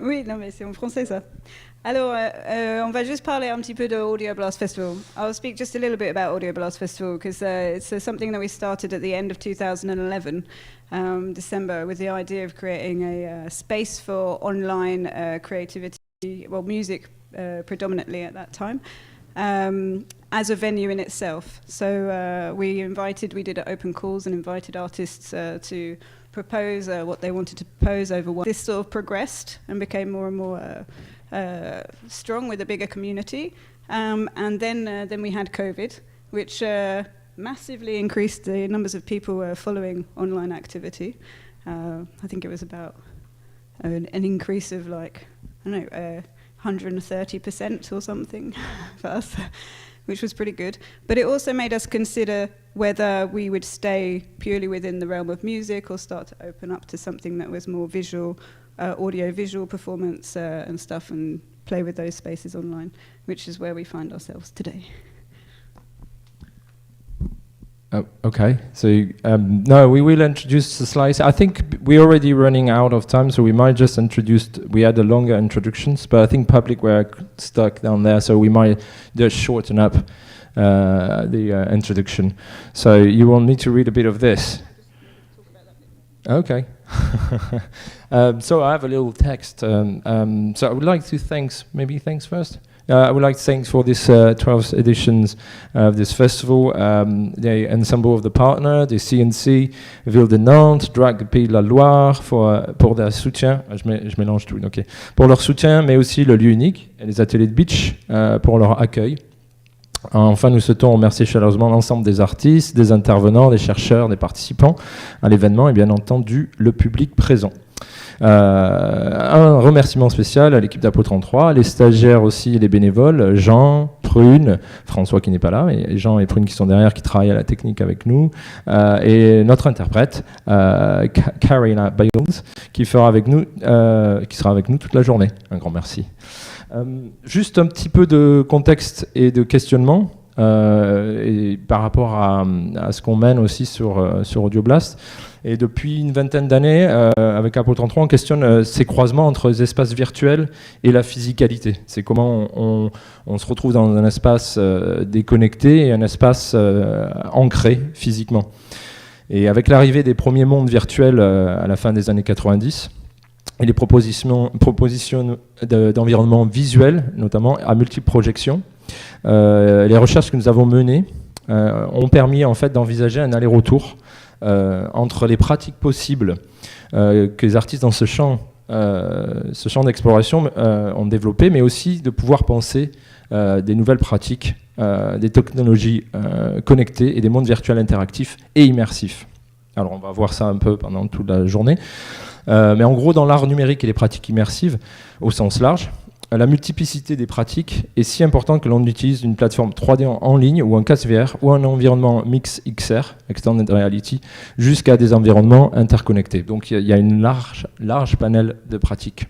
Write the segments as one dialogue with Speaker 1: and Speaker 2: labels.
Speaker 1: Oui, non, mais c'est en français, ça. Alors, on va juste parler un petit peu de Audioblast Festival. I'll speak just a little bit about Audioblast Festival, because it's something that we started at the end of 2011, December, with the idea of creating a space for online creativity, well, music predominantly at that time. as a venue in itself. So we did open calls and invited artists to propose what they wanted to propose over one. This sort of progressed and became more and more strong with a bigger community. And then we had COVID, which massively increased the numbers of people following online activity. I think it was about an increase of 130% or something for us, which was pretty good. But it also made us consider whether we would stay purely within the realm of music or start to open up to something that was more visual, audio-visual performance and stuff, and play with those spaces online, which is where we find ourselves today.
Speaker 2: Okay, so no, we will introduce the slides. I think we're already running out of time, so we might just introduce, we had a longer introductions, but I think public were stuck down there, so we might just shorten up the introduction. So you want me to read a bit of this? Okay. So I have a little text. So I would like to thanks first. I would like to thank for this 12th editions of this festival, the ensemble of the partner, the CNC, Ville de Nantes, Drag Pays de la Loire, pour leur soutien, je mélange tout, okay. Pour leur soutien, mais aussi le lieu unique et les ateliers de beach pour leur accueil. Enfin, nous souhaitons remercier chaleureusement l'ensemble des artistes, des intervenants, des chercheurs, des participants à l'événement et bien entendu le public présent. Un remerciement spécial à l'équipe d'Apo 33, les stagiaires aussi, les bénévoles, Jean, Prune, François qui n'est pas là, mais Jean et Prune qui sont derrière, qui travaillent à la technique avec nous, et notre interprète, Karina Biles, qui sera avec nous toute la journée. Un grand merci. Juste un petit peu de contexte et de questionnement et par rapport à ce qu'on mène aussi sur Audioblast. Et depuis une vingtaine d'années, avec Apo 33, on questionne ces croisements entre les espaces virtuels et la physicalité. C'est comment on se retrouve dans un espace déconnecté et un espace ancré physiquement. Et avec l'arrivée des premiers mondes virtuels à la fin des années 90, et les propositions d'environnement visuel, notamment à multiples projections, les recherches que nous avons menées ont permis en fait d'envisager un aller-retour entre les pratiques possibles que les artistes dans ce champ d'exploration ont développé, mais aussi de pouvoir penser des nouvelles pratiques, des technologies connectées et des mondes virtuels interactifs et immersifs. Alors on va voir ça un peu pendant toute la journée. Mais en gros, dans l'art numérique et les pratiques immersives, au sens large, la multiplicité des pratiques est si importante que l'on utilise une plateforme 3D en ligne ou un casque VR ou un environnement mix XR, Extended Reality, jusqu'à des environnements interconnectés. Donc il y a une large panel de pratiques.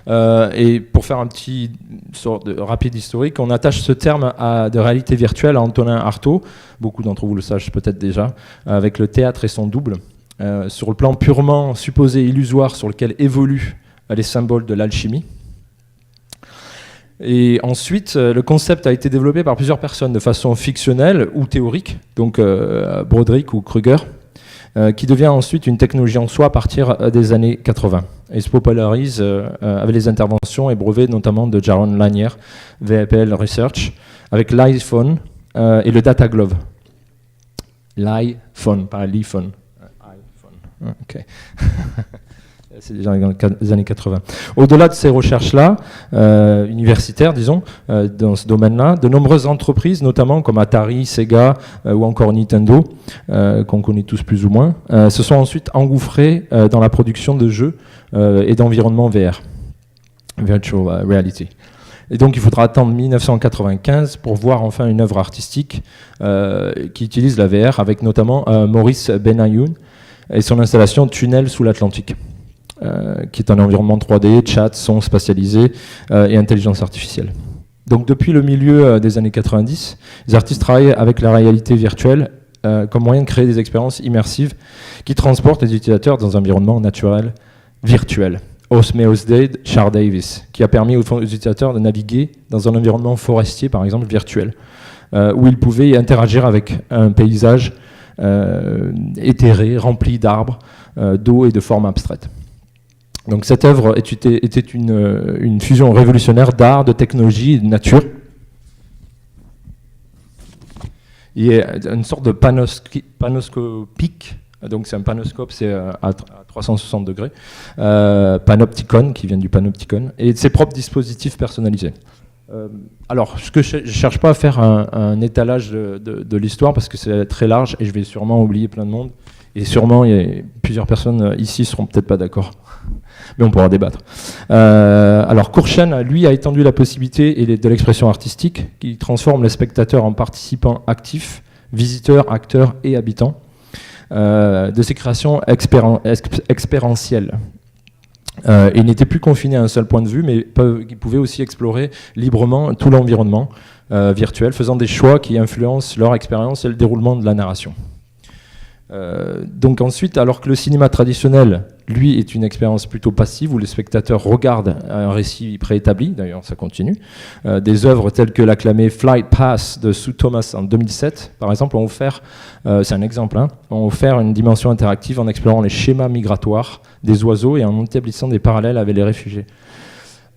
Speaker 2: Et pour faire un petit sort de rapide historique, on attache ce terme de réalité virtuelle à Antonin Artaud, beaucoup d'entre vous le savent peut-être déjà, avec le théâtre et son double, sur le plan purement supposé illusoire sur lequel évoluent les symboles de l'alchimie. Et ensuite, le concept a été développé par plusieurs personnes de façon fictionnelle ou théorique, donc Broderick ou Kruger, qui devient ensuite une technologie en soi à partir des années 80 et se popularise avec les interventions et brevets notamment de Jaron Lanier, VPL Research, avec l'iPhone et le Data Glove. L'iPhone, pas l'iPhone. iPhone. Ok. C'est déjà dans les années 80. Au-delà de ces recherches-là, universitaires, disons, dans ce domaine-là, de nombreuses entreprises, notamment comme Atari, Sega ou encore Nintendo, qu'on connaît tous plus ou moins, se sont ensuite engouffrées dans la production de jeux et d'environnements VR, Virtual Reality. Et donc il faudra attendre 1995 pour voir enfin une œuvre artistique qui utilise la VR, avec notamment Maurice Benayoun et son installation Tunnel sous l'Atlantique. Qui est un environnement 3D, chat, son spatialisé et intelligence artificielle. Donc depuis le milieu des années 90, les artistes travaillent avec la réalité virtuelle comme moyen de créer des expériences immersives qui transportent les utilisateurs dans un environnement naturel virtuel. Osme Osdade, Char Davis, qui a permis aux utilisateurs de naviguer dans un environnement forestier, par exemple virtuel, où ils pouvaient interagir avec un paysage éthéré, rempli d'arbres, d'eau et de formes abstraites. Donc cette œuvre était une fusion révolutionnaire d'art, de technologie et de nature. Il y a une sorte de panoscopique, donc c'est un panoscope, c'est à 360 degrés, panopticon, qui vient du panopticon, et de ses propres dispositifs personnalisés. Alors, je ne cherche pas à faire un étalage de l'histoire, parce que c'est très large, et je vais sûrement oublier plein de monde, et sûrement plusieurs personnes ici ne seront peut-être pas d'accord. Mais on pourra débattre. Alors, Courchaine, lui, a étendu la possibilité de l'expression artistique, qui transforme les spectateurs en participants actifs, visiteurs, acteurs et habitants, de ces créations expérientielles. Il n'était plus confiné à un seul point de vue, mais il pouvait aussi explorer librement tout l'environnement virtuel, faisant des choix qui influencent leur expérience et le déroulement de la narration. Donc ensuite, alors que le cinéma traditionnel, lui, est une expérience plutôt passive où le spectateur regarde un récit préétabli, d'ailleurs ça continue, des œuvres telles que l'acclamé Flight Pass de Sue Thomas en 2007, par exemple, ont offert, c'est un exemple, ont offert une dimension interactive en explorant les schémas migratoires des oiseaux et en établissant des parallèles avec les réfugiés.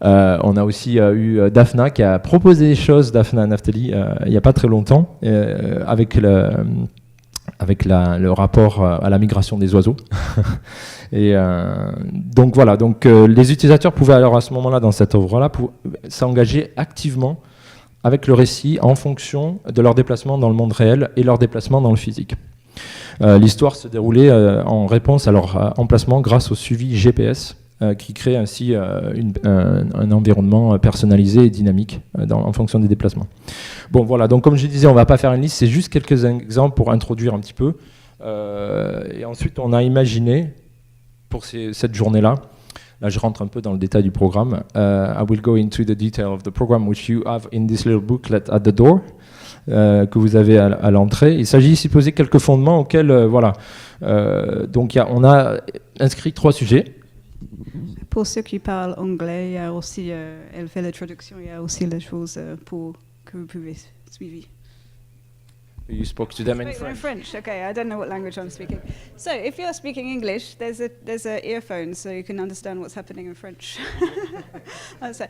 Speaker 2: On a aussi eu Daphna qui a proposé des choses, Daphna Naftali, il n'y a pas très longtemps, avec le rapport à la migration des oiseaux. Et donc voilà, les utilisateurs pouvaient alors à ce moment-là, dans cette œuvre-là, s'engager activement avec le récit en fonction de leur déplacement dans le monde réel et leur déplacement dans le physique. L'histoire se déroulait en réponse à leur emplacement grâce au suivi GPS, qui crée ainsi un environnement personnalisé et dynamique en fonction des déplacements. Bon voilà, donc comme je disais, on ne va pas faire une liste, c'est juste quelques exemples pour introduire un petit peu. Et ensuite, on a imaginé, pour cette journée-là, là je rentre un peu dans le détail du programme, I will go into the detail of the program which you have in this little booklet at the door, que vous avez à l'entrée. Il s'agit ici de poser quelques fondements auxquels, voilà. Donc on a inscrit 3 sujets.
Speaker 1: Pour ceux qui parlent anglais, il y a aussi, elle fait la traduction, il y a aussi les choses pour que vous pouvez suivre.
Speaker 2: You spoke to them in French.
Speaker 1: In French, okay. I don't know what language I'm speaking. So, if you're speaking English, there's a earphone, so you can understand what's happening in French. So,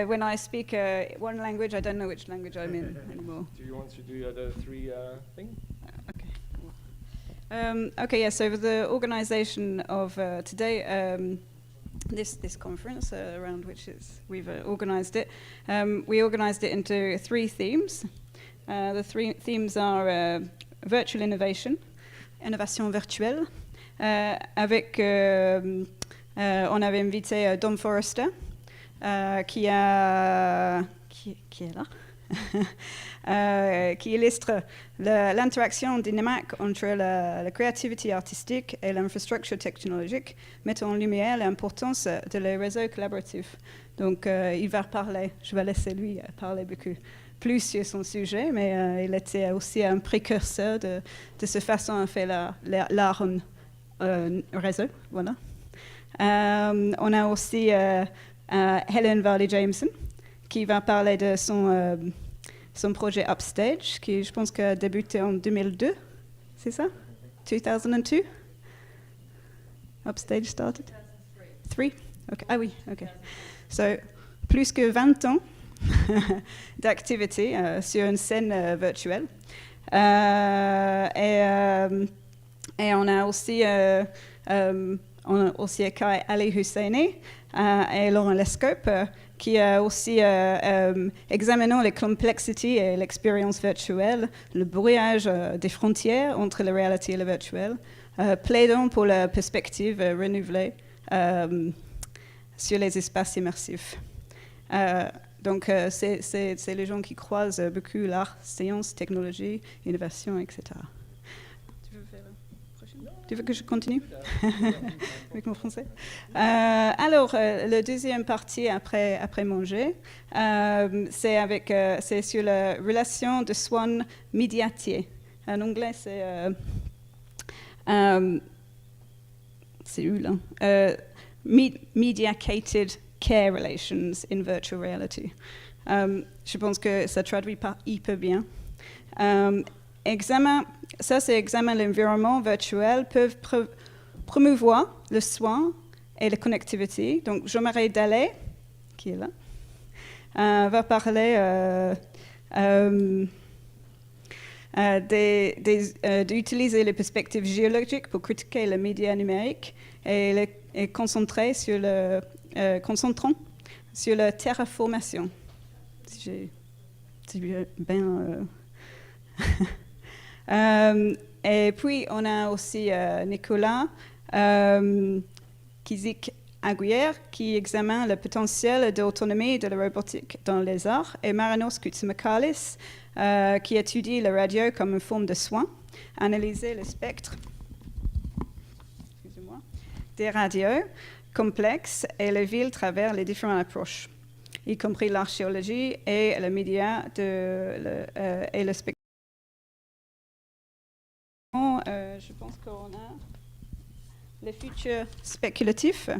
Speaker 1: when I speak one language, I don't know which language I'm in anymore.
Speaker 2: Do you want to do the other 3 things?
Speaker 1: Okay. Okay. Yeah. So, for the organisation of today. This conference around which we've organised it. We organised it into 3 themes. The 3 themes are virtual innovation virtuelle. Avec, on avait invité Dom Forrester, qui est là, qui illustre l'interaction dynamique entre la créativité artistique et l'infrastructure technologique, mettant en lumière l'importance de les réseaux collaboratifs. Donc, il va parler, je vais laisser lui parler beaucoup plus sur son sujet, mais il était aussi un précurseur de cette façon à faire l'art réseau. Voilà. On a aussi Helen Varley-Jameson, qui va parler de son projet Upstage, qui je pense a débuté en 2002, c'est ça? 2002? Upstage started? 3? Okay. Ah oui, ok. So, plus que 20 ans d'activité sur une scène virtuelle. Et on a aussi Ali Husseini et Laurent Lescope, qui a aussi examinant les complexités et l'expérience virtuelle, le brouillage des frontières entre la réalité et le virtuel, plaidant pour la perspective renouvelée sur les espaces immersifs. Donc, c'est les gens qui croisent beaucoup l'art, science, technologie, innovation, etc. Tu veux faire la prochaine? Tu veux que je continue avec mon français? Alors, la deuxième partie après manger, c'est sur la relation de soins médiatiers. En anglais, c'est où là? Mediated care relations in virtual reality. Je pense que ça traduit pas hyper bien. C'est examen l'environnement virtuel peuvent promouvoir le soin et la connectivité. Donc, Jean-Marie Dallet, qui est là, va parler d'utiliser les perspectives géologiques pour critiquer les médias numériques et concentrant sur la terraformation. Si j'ai bien... et puis, on a aussi Nicolas Kizik-Aguirre qui examine le potentiel d'autonomie de la robotique dans les arts, et Marinos Koutsoumakalis qui étudie la radio comme une forme de soin, analyser le spectre des radios complexes et les villes à travers les différentes approches, y compris l'archéologie et les médias et le spectre. Je pense qu'on a le futur spéculatif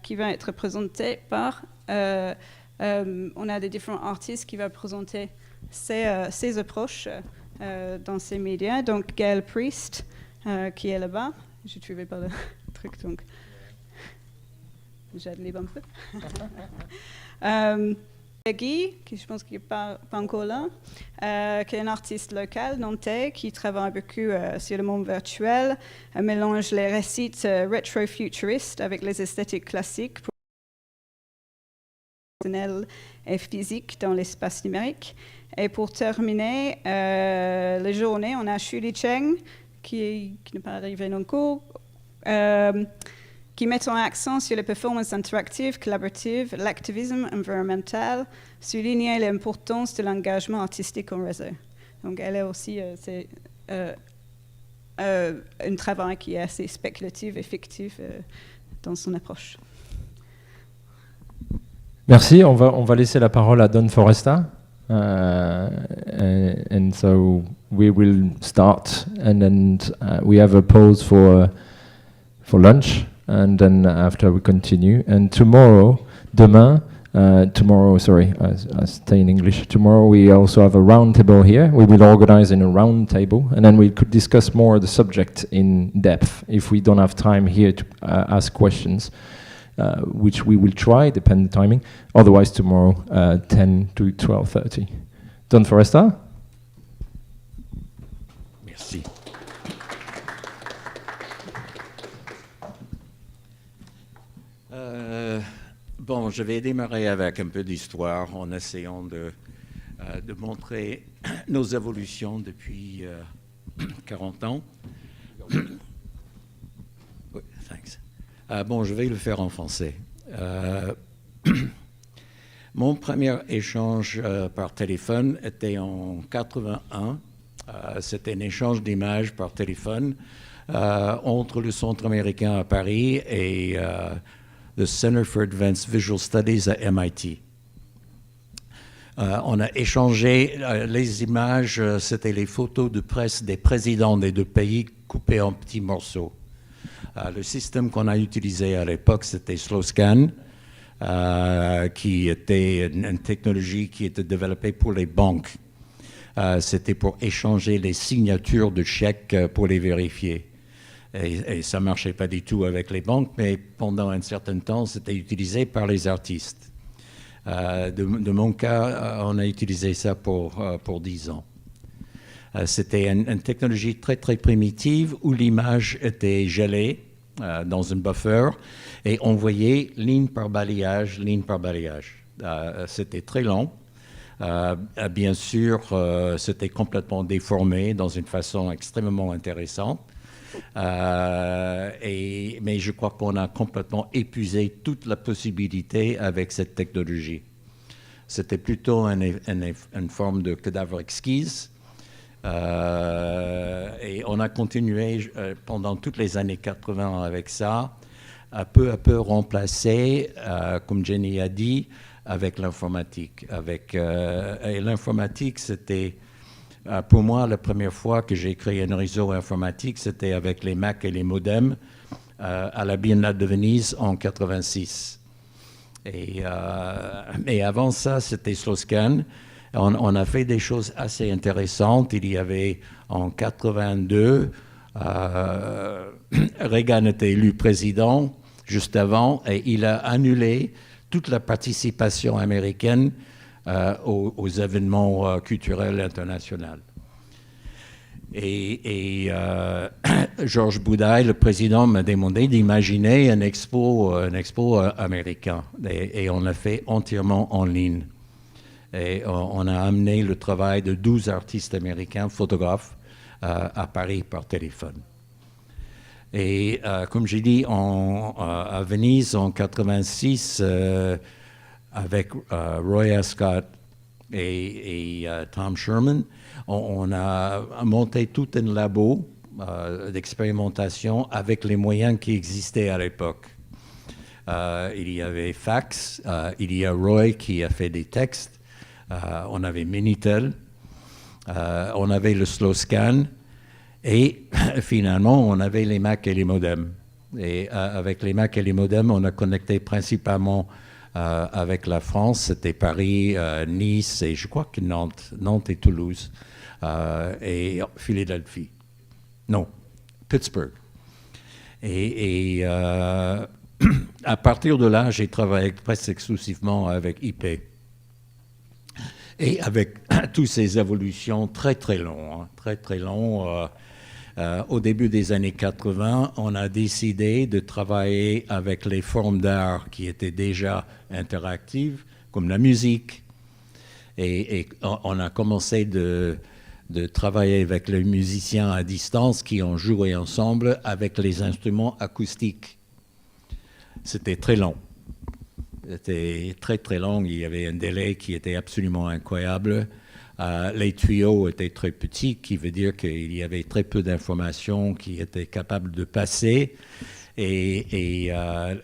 Speaker 1: qui va être présenté par... on a des différents artistes qui vont présenter ces approches dans ces médias. Donc, Gail Priest, qui est là-bas. Je ne trouvais pas le truc, donc j'aide un peu. Guy, qui je pense qu'il n'est pas encore là, qui est un artiste local nantais qui travaille beaucoup sur le monde virtuel, mélange les récits rétro-futuristes avec les esthétiques classiques et physique dans l'espace numérique. Et pour terminer la journée, on a Shuli Cheng, qui n'est pas arrivé non cours, qui met en accent sur les performances interactives, collaboratives, l'activisme environnemental, souligner l'importance de l'engagement artistique en réseau. Donc elle est aussi un travail qui est assez spéculatif et fictif dans son approche.
Speaker 2: Merci, on va laisser la parole à Don Foresta. And so we will start, and then we have a pause for lunch, and then after we continue. And tomorrow, I stay in English. Tomorrow we also have a round table here. We will organize in a round table, and then we could discuss more the subject in depth if we don't have time here to ask questions. Which we will try, depending on the timing. Otherwise, tomorrow, 10 to 12:30. Don Foresta?
Speaker 3: Merci. Bon, je vais démarrer avec un peu d'histoire en essayant de montrer nos évolutions depuis 40 ans. Oui, thanks. Bon, je vais le faire en français. Mon premier échange par téléphone était en 81. C'était un échange d'images par téléphone entre le Centre américain à Paris et le Center for Advanced Visual Studies à MIT. On a échangé les images, c'était les photos de presse des présidents des deux pays coupées en petits morceaux. Le système qu'on a utilisé à l'époque, c'était SlowScan, qui était une technologie qui était développée pour les banques. C'était pour échanger les signatures de chèques pour les vérifier. Et ça ne marchait pas du tout avec les banques, mais pendant un certain temps, c'était utilisé par les artistes. De mon cas, on a utilisé ça pour 10 ans. C'était une technologie très, très primitive où l'image était gelée dans un buffer et on voyait ligne par balayage, ligne par balayage. C'était très lent. Bien sûr, c'était complètement déformé dans une façon extrêmement intéressante. Mais je crois qu'on a complètement épuisé toute la possibilité avec cette technologie. C'était plutôt une forme de cadavre exquise. Et on a continué pendant toutes les années 80 avec ça, peu à peu remplacé, comme Jenny a dit, avec l'informatique. Et l'informatique, c'était, pour moi, la première fois que j'ai créé un réseau informatique, c'était avec les Mac et les modems à la Biennale de Venise en 86. Et avant ça, c'était SlowScan. On a fait des choses assez intéressantes. Il y avait en 82, Reagan était élu président juste avant et il a annulé toute la participation américaine aux événements culturels internationaux. Et Georges Boudaille, le président, m'a demandé d'imaginer un expo américain. Et on l'a fait entièrement en ligne. Et on a amené le travail de 12 artistes américains, photographes, à Paris par téléphone. Et comme j'ai dit, à Venise en 86, avec Roy Ascott et Tom Sherman, on a monté tout un labo d'expérimentation avec les moyens qui existaient à l'époque. Il y avait fax, il y a Roy qui a fait des textes, on avait Minitel, on avait le slow scan, et finalement on avait les Mac et les modems. Et avec les Mac et les modems, on a connecté principalement avec la France, c'était Paris, Nice et je crois que Nantes et Toulouse et Philadelphie. Non, Pittsburgh. Et à partir de là, j'ai travaillé presque exclusivement avec IP. Et avec toutes ces évolutions très très longues, au début des années 80, on a décidé de travailler avec les formes d'art qui étaient déjà interactives, comme la musique. Et on a commencé de travailler avec les musiciens à distance qui ont joué ensemble avec les instruments acoustiques. C'était très long. C'était très très long. Il y avait un délai qui était absolument incroyable. Les tuyaux étaient très petits, qui veut dire qu'il y avait très peu d'informations qui étaient capables de passer. Et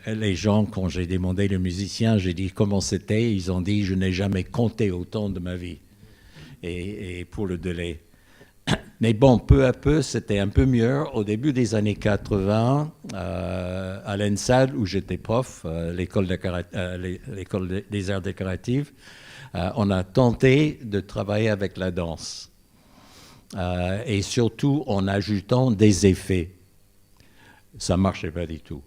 Speaker 3: les gens, quand j'ai demandé les musiciens, j'ai dit comment c'était, ils ont dit je n'ai jamais compté autant de ma vie. Et pour le délai. Mais bon, peu à peu, c'était un peu mieux. Au début des années 80, à l'ENSAD, où j'étais prof, l'école des arts décoratifs, on a tenté de travailler avec la danse. Et surtout en ajoutant des effets. Ça ne marchait pas du tout.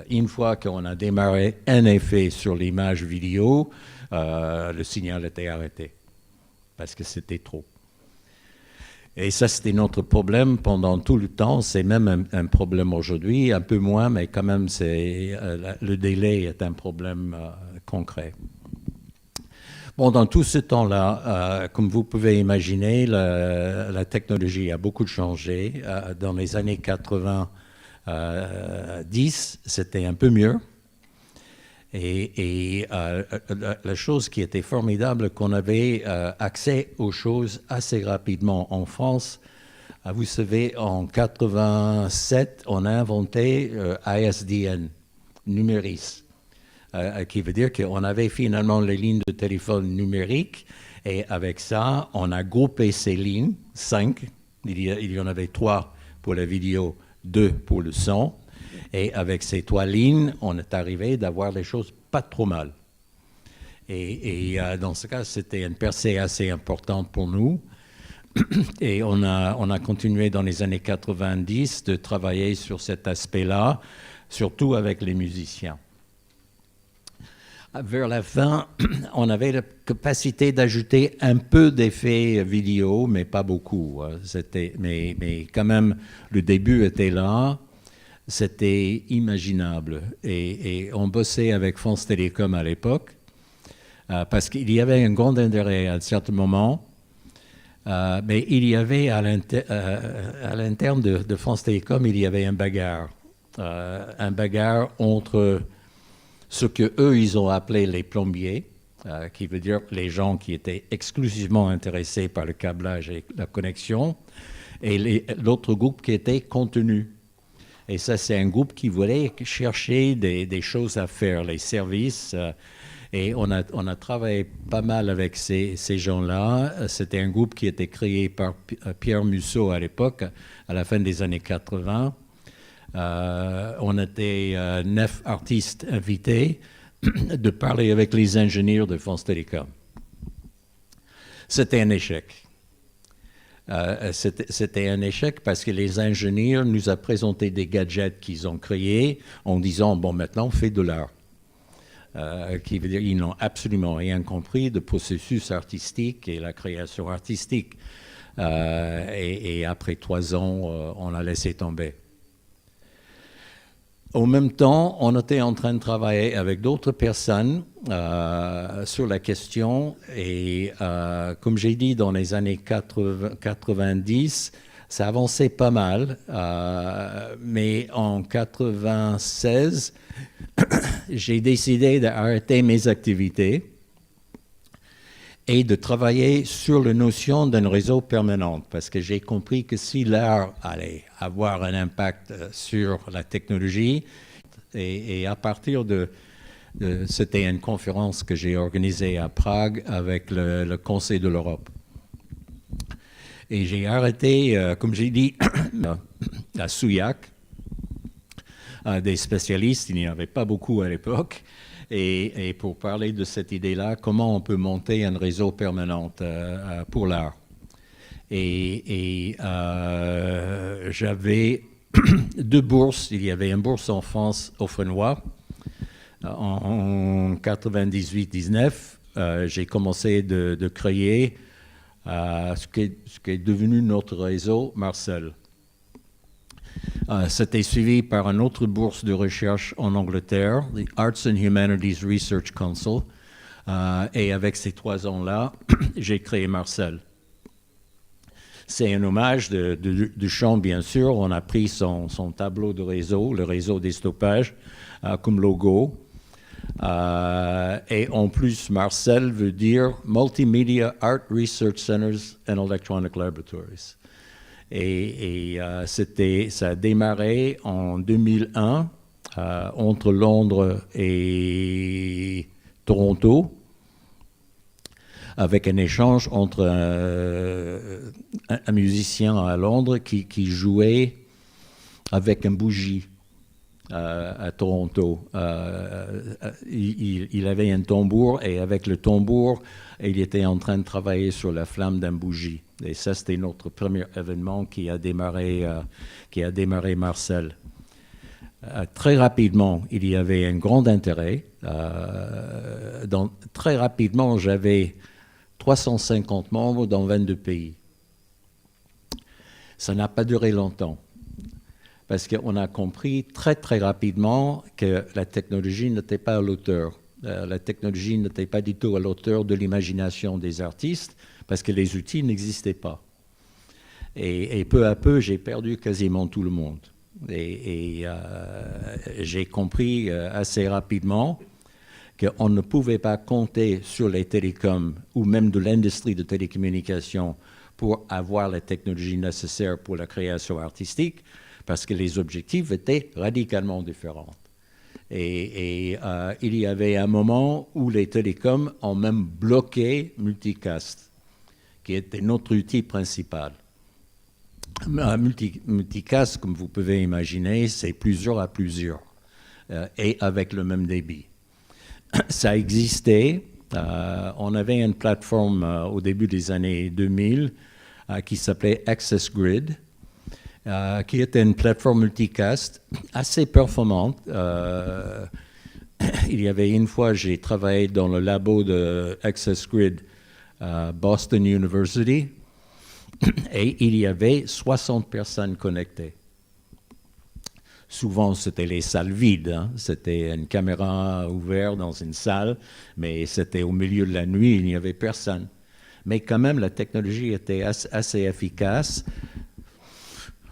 Speaker 3: Une fois qu'on a démarré un effet sur l'image vidéo, le signal était arrêté. Parce que c'était trop. Et ça, c'était notre problème pendant tout le temps. C'est même un problème aujourd'hui, un peu moins, mais quand même, le délai est un problème concret. Bon, dans tout ce temps-là, comme vous pouvez imaginer, la technologie a beaucoup changé. Dans les années 90, c'était un peu mieux. Et la chose qui était formidable, qu'on avait accès aux choses assez rapidement en France. Vous savez, en 87, on a inventé ISDN, numéris, qui veut dire qu'on avait finalement les lignes de téléphone numériques. Et avec ça, on a groupé ces lignes, 5. Il y en avait 3 pour la vidéo, 2 pour le son. Et avec ces 3 lignes, on est arrivé d'avoir les choses pas trop mal. Et dans ce cas, c'était une percée assez importante pour nous. Et on a continué dans les années 90 de travailler sur cet aspect-là, surtout avec les musiciens. Vers la fin, on avait la capacité d'ajouter un peu d'effets vidéo, mais pas beaucoup. Mais quand même, le début était là. C'était imaginable. Et on bossait avec France Télécom à l'époque, parce qu'il y avait un grand intérêt à un certain moment, mais il y avait à l'interne de France Télécom, il y avait un bagarre entre ce qu'eux, ils ont appelé les plombiers, qui veut dire les gens qui étaient exclusivement intéressés par le câblage et la connexion, et l'autre groupe qui était contenu. Et ça, c'est un groupe qui voulait chercher des choses à faire, les services. Et on a travaillé pas mal avec ces gens-là. C'était un groupe qui était créé par Pierre Musso à l'époque, à la fin des années 80. On était 9 artistes invités de parler avec les ingénieurs de France Télécom. C'était un échec. C'était un échec parce que les ingénieurs nous ont présenté des gadgets qu'ils ont créés en disant « bon, maintenant, on fait de l'art ». Qui veut dire qu'ils n'ont absolument rien compris du processus artistique et la création artistique. Et après 3 ans, on a laissé tomber. En même temps, on était en train de travailler avec d'autres personnes sur la question. Et comme j'ai dit, dans les années 90, ça avançait pas mal. Mais en 96, j'ai décidé d'arrêter mes activités et de travailler sur la notion d'un réseau permanent, parce que j'ai compris que si l'art allait avoir un impact sur la technologie, et à partir c'était une conférence que j'ai organisée à Prague avec le Conseil de l'Europe. Et j'ai arrêté, comme j'ai dit, à Souillac, des spécialistes, il n'y en avait pas beaucoup à l'époque, et pour parler de cette idée-là, comment on peut monter un réseau permanent pour l'art. Et j'avais 2 bourses. Il y avait une bourse en France au Fresnois en 98-19. J'ai commencé de créer ce qui est devenu notre réseau Marcel. C'était suivi par une autre bourse de recherche en Angleterre, the Arts and Humanities Research Council. Et avec ces 3 ans-là, j'ai créé Marcel. C'est un hommage de Duchamp, bien sûr. On a pris son tableau de réseau, le réseau des stoppages, comme logo. Et en plus, Marcel veut dire Multimedia Art Research Centers and Electronic Laboratories. Et ça a démarré en 2001 entre Londres et Toronto, avec un échange entre un musicien à Londres qui jouait avec une bougie à Toronto. Il avait un tambour, et avec le tambour, il était en train de travailler sur la flamme d'une bougie. Et ça, c'était notre premier événement qui a démarré Marcel. Très rapidement, il y avait un grand intérêt. Très rapidement, j'avais 350 membres dans 22 pays. Ça n'a pas duré longtemps, parce qu'on a compris très, très rapidement que la technologie n'était pas à l'auteur. La technologie n'était pas du tout à l'auteur de l'imagination des artistes, parce que les outils n'existaient pas. Et peu à peu, j'ai perdu quasiment tout le monde. Et j'ai compris assez rapidement qu'on ne pouvait pas compter sur les télécoms ou même de l'industrie de télécommunications pour avoir la technologie nécessaire pour la création artistique, parce que les objectifs étaient radicalement différents. Et il y avait un moment où les télécoms ont même bloqué Multicast, qui était notre outil principal. Multicast, comme vous pouvez imaginer, c'est plusieurs à plusieurs, et avec le même débit. Ça existait. On avait une plateforme au début des années 2000 qui s'appelait Access Grid, qui était une plateforme multicast assez performante. Il y avait une fois, j'ai travaillé dans le labo de Access Grid Boston University, et il y avait 60 personnes connectées. Souvent, c'était les salles vides. Hein. C'était une caméra ouverte dans une salle, mais c'était au milieu de la nuit, il n'y avait personne. Mais quand même, la technologie était assez efficace.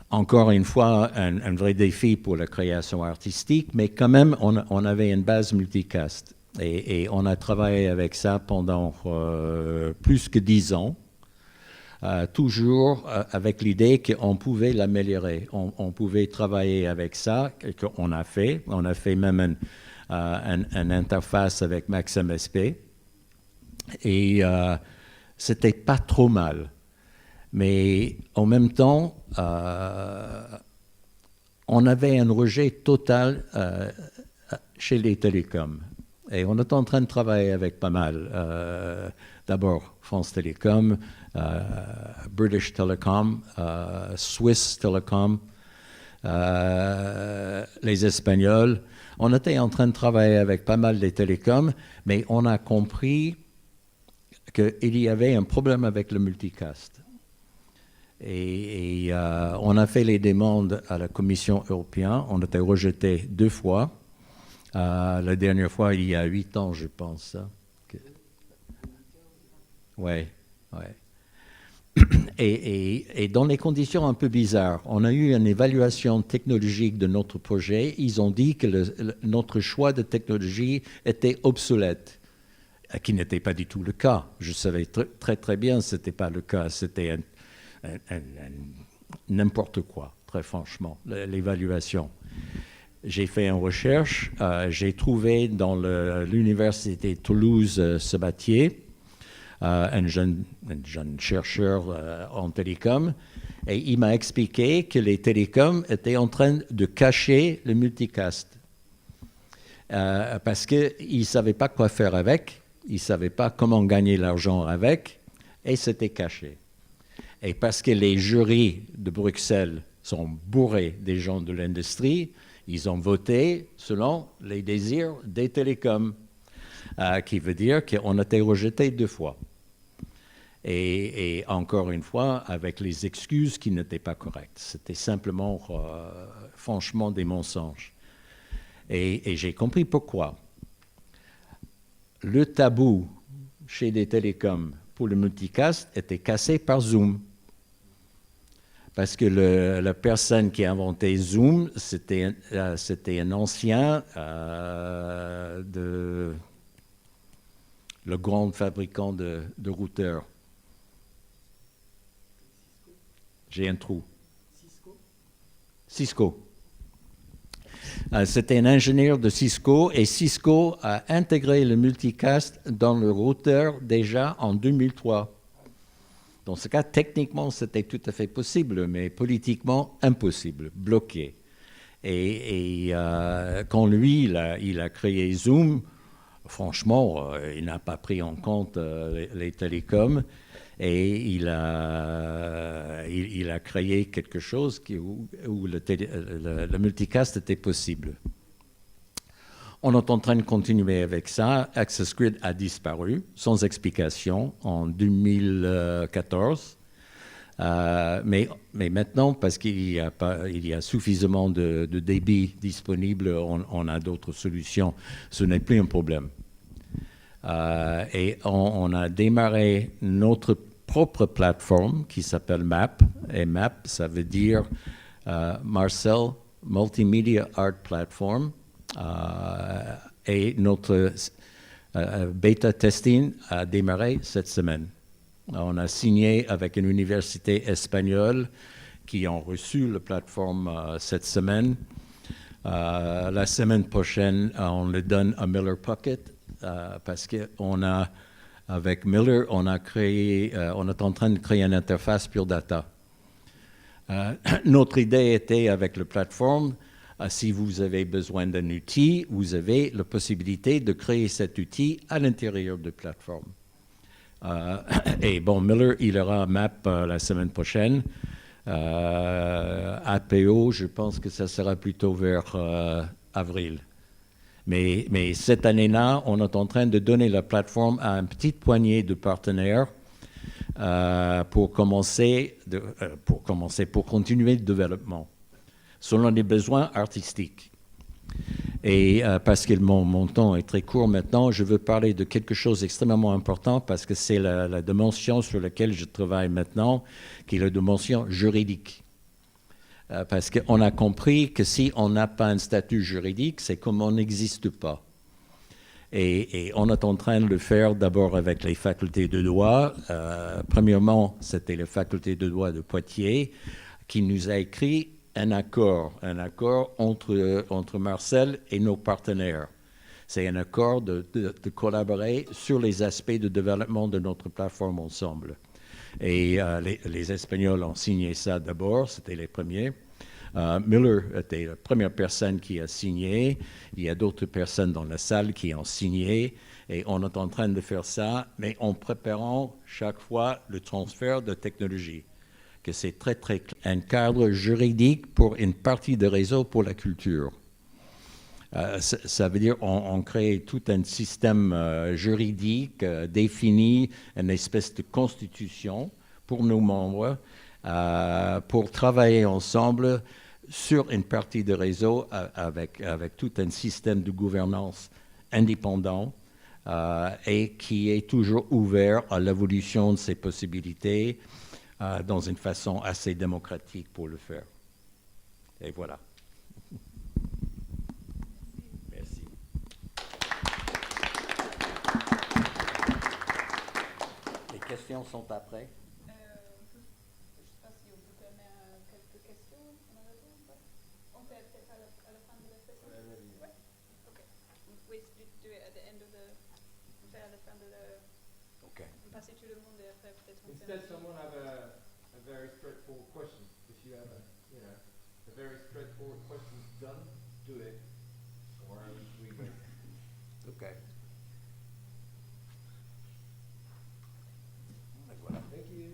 Speaker 3: Encore une fois, un vrai défi pour la création artistique, mais quand même, on avait une base multicast. Et on a travaillé avec ça pendant plus que 10 ans. Toujours avec l'idée qu'on pouvait l'améliorer. On pouvait travailler avec ça, qu'on a fait. On a fait même une interface avec MaxMSP. Et c'était pas trop mal. Mais en même temps, on avait un rejet total chez les télécoms. Et on est en train de travailler avec pas mal. D'abord, France Télécom, British Telecom, Swiss Telecom, les Espagnols. On était en train de travailler avec pas mal de télécoms, mais on a compris qu'il y avait un problème avec le multicast. On a fait les demandes à la Commission européenne. On a été rejeté 2 fois. La dernière fois, il y a 8 ans, je pense. Oui. Et dans des conditions un peu bizarres, on a eu une évaluation technologique de notre projet. Ils ont dit que notre choix de technologie était obsolète, qui n'était pas du tout le cas. Je savais très très bien que ce n'était pas le cas. C'était n'importe quoi, très franchement, l'évaluation. J'ai fait une recherche. J'ai trouvé dans l'université Toulouse-Sabatier un jeune chercheur en télécom, et il m'a expliqué que les télécoms étaient en train de cacher le multicast parce qu'ils ne savaient pas quoi faire avec, ils ne savaient pas comment gagner l'argent avec, et c'était caché. Et parce que les jurys de Bruxelles sont bourrés des gens de l'industrie, ils ont voté selon les désirs des télécoms, qui veut dire qu'on a été rejeté 2 fois. Et encore une fois, avec les excuses qui n'étaient pas correctes. C'était simplement, franchement, des mensonges. Et j'ai compris pourquoi. Le tabou chez les télécoms pour le multicast était cassé par Zoom. Parce que la personne qui a inventé Zoom, c'était un ancien le grand fabricant de routeurs. J'ai un trou. Cisco. C'était un ingénieur de Cisco, et Cisco a intégré le multicast dans le routeur déjà en 2003. Dans ce cas, techniquement, c'était tout à fait possible, mais politiquement, impossible, bloqué. Et quand lui, il a créé Zoom, franchement, il n'a pas pris en compte les télécoms, et il a créé quelque chose où le multicast était possible. On est en train de continuer avec ça. Access Grid a disparu sans explication en 2014. Mais maintenant, parce qu'il y a suffisamment de débit disponible, on a d'autres solutions. Ce n'est plus un problème. Et on a démarré notre propre plateforme qui s'appelle MAP. Et MAP, ça veut dire Marcel Multimedia Art Platform. Et notre bêta testing a démarré cette semaine. On a signé avec une université espagnole qui ont reçu la plateforme cette semaine. La semaine prochaine, on le donne à Miller Pocket parce qu'on a, avec Miller, on est en train de créer une interface Pure Data. Notre idée était avec la plateforme, si vous avez besoin d'un outil, vous avez la possibilité de créer cet outil à l'intérieur de la plateforme. Et bon, Miller, il aura MAP la semaine prochaine. APO, je pense que ça sera plutôt vers avril. Mais cette année-là, on est en train de donner la plateforme à une petite poignée de partenaires pour continuer le développement, selon les besoins artistiques. Et parce que mon temps est très court maintenant, je veux parler de quelque chose d'extrêmement important parce que c'est la dimension sur laquelle je travaille maintenant, qui est la dimension juridique. Parce qu'on a compris que si on n'a pas un statut juridique, c'est comme on n'existe pas. Et on est en train de le faire d'abord avec les facultés de droit. Premièrement, c'était la faculté de droit de Poitiers qui nous a écrit un accord entre Marcel et nos partenaires. C'est un accord de collaborer sur les aspects de développement de notre plateforme ensemble. Et les Espagnols ont signé ça d'abord, c'était les premiers. Miller était la première personne qui a signé. Il y a d'autres personnes dans la salle qui ont signé. Et on est en train de faire ça, mais en préparant chaque fois le transfert de technologie. Que c'est très, très clair. Un cadre juridique pour une partie de réseau pour la culture. Ça veut dire on crée tout un système juridique défini, une espèce de constitution pour nos membres, pour travailler ensemble sur une partie de réseau avec tout un système de gouvernance indépendant et qui est toujours ouvert à l'évolution de ces possibilités dans une façon assez démocratique pour le faire. Et voilà. Merci. Les questions sont après.
Speaker 2: Instead, someone have a very straightforward question. If you have a very straightforward question done, do it. Or we wait.
Speaker 3: Okay.
Speaker 2: Thank you.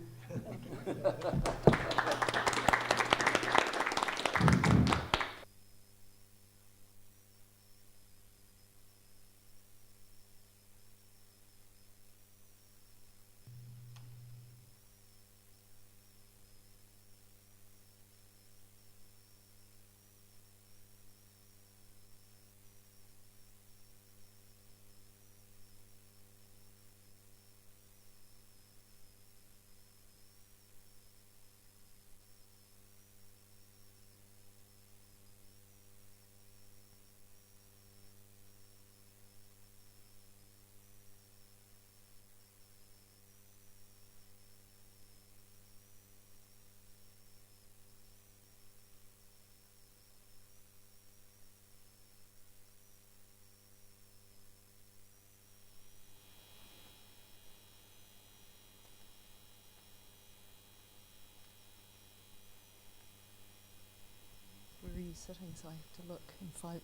Speaker 4: Where are you sitting? So I have to look in five.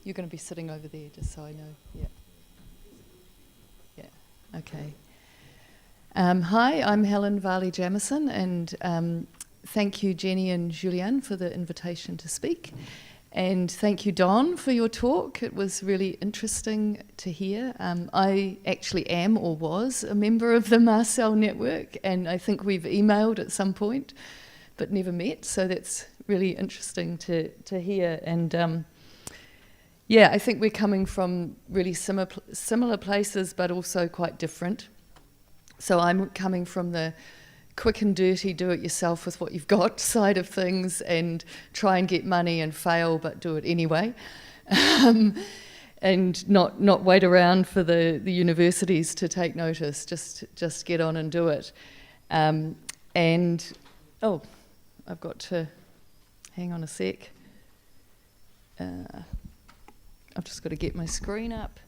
Speaker 4: You're going to be sitting over there, just so I know. Yeah. Yeah. Okay. Hi, I'm Helen Varley Jamison, and thank you, Jenny and Julianne, for the invitation to speak. And thank you, Don, for your talk. It was really interesting to hear. I actually am or was a member of the Marcel Network, and I think we've emailed at some point, but never met. So that's really interesting to hear. And yeah, I think we're coming from really similar places, but also quite different. So I'm coming from the quick and dirty, do it yourself with what you've got side of things, and try and get money and fail, but do it anyway. And not wait around for the universities to take notice, just get on and do it. And, oh, I've got to, hang on a sec. I've just got to get my screen up.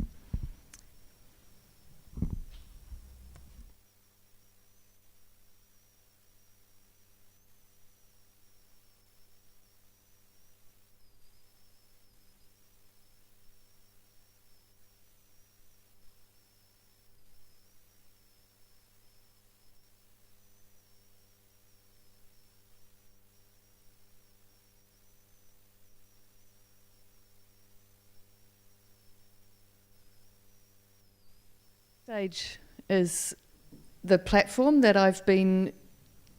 Speaker 4: Stage is the platform that I've been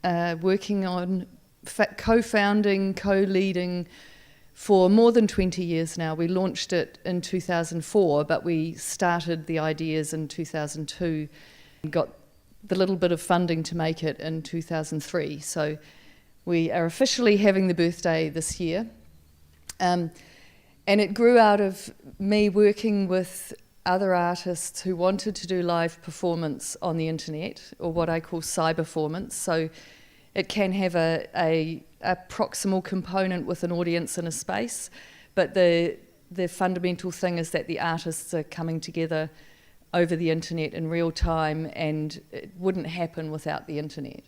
Speaker 4: working on, co-founding, co-leading for more than 20 years now. We launched it in 2004, but we started the ideas in 2002 and got the little bit of funding to make it in 2003. So we are officially having the birthday this year. And it grew out of me working with other artists who wanted to do live performance on the internet, or what I call cyberformance. So it can have a proximal component with an audience in a space, but the fundamental thing is that the artists are coming together over the internet in real time, and it wouldn't happen without the internet.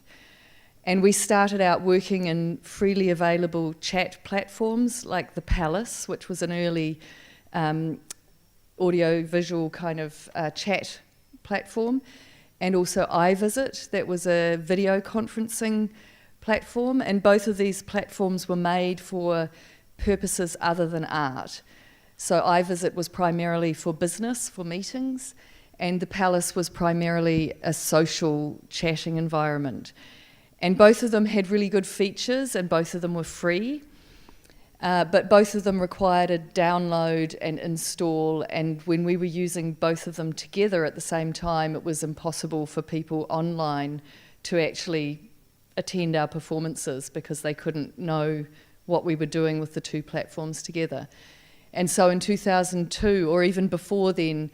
Speaker 4: And we started out working in freely available chat platforms like the Palace, which was an early audio-visual kind of chat platform, and also iVisit, that was a video conferencing platform, and both of these platforms were made for purposes other than art. So iVisit was primarily for business, for meetings, and the Palace was primarily a social chatting environment. And both of them had really good features, and both of them were free. But both of them required a download and install, and when we were using both of them together at the same time, it was impossible for people online to actually attend our performances because they couldn't know what we were doing with the two platforms together. And so in 2002, or even before then,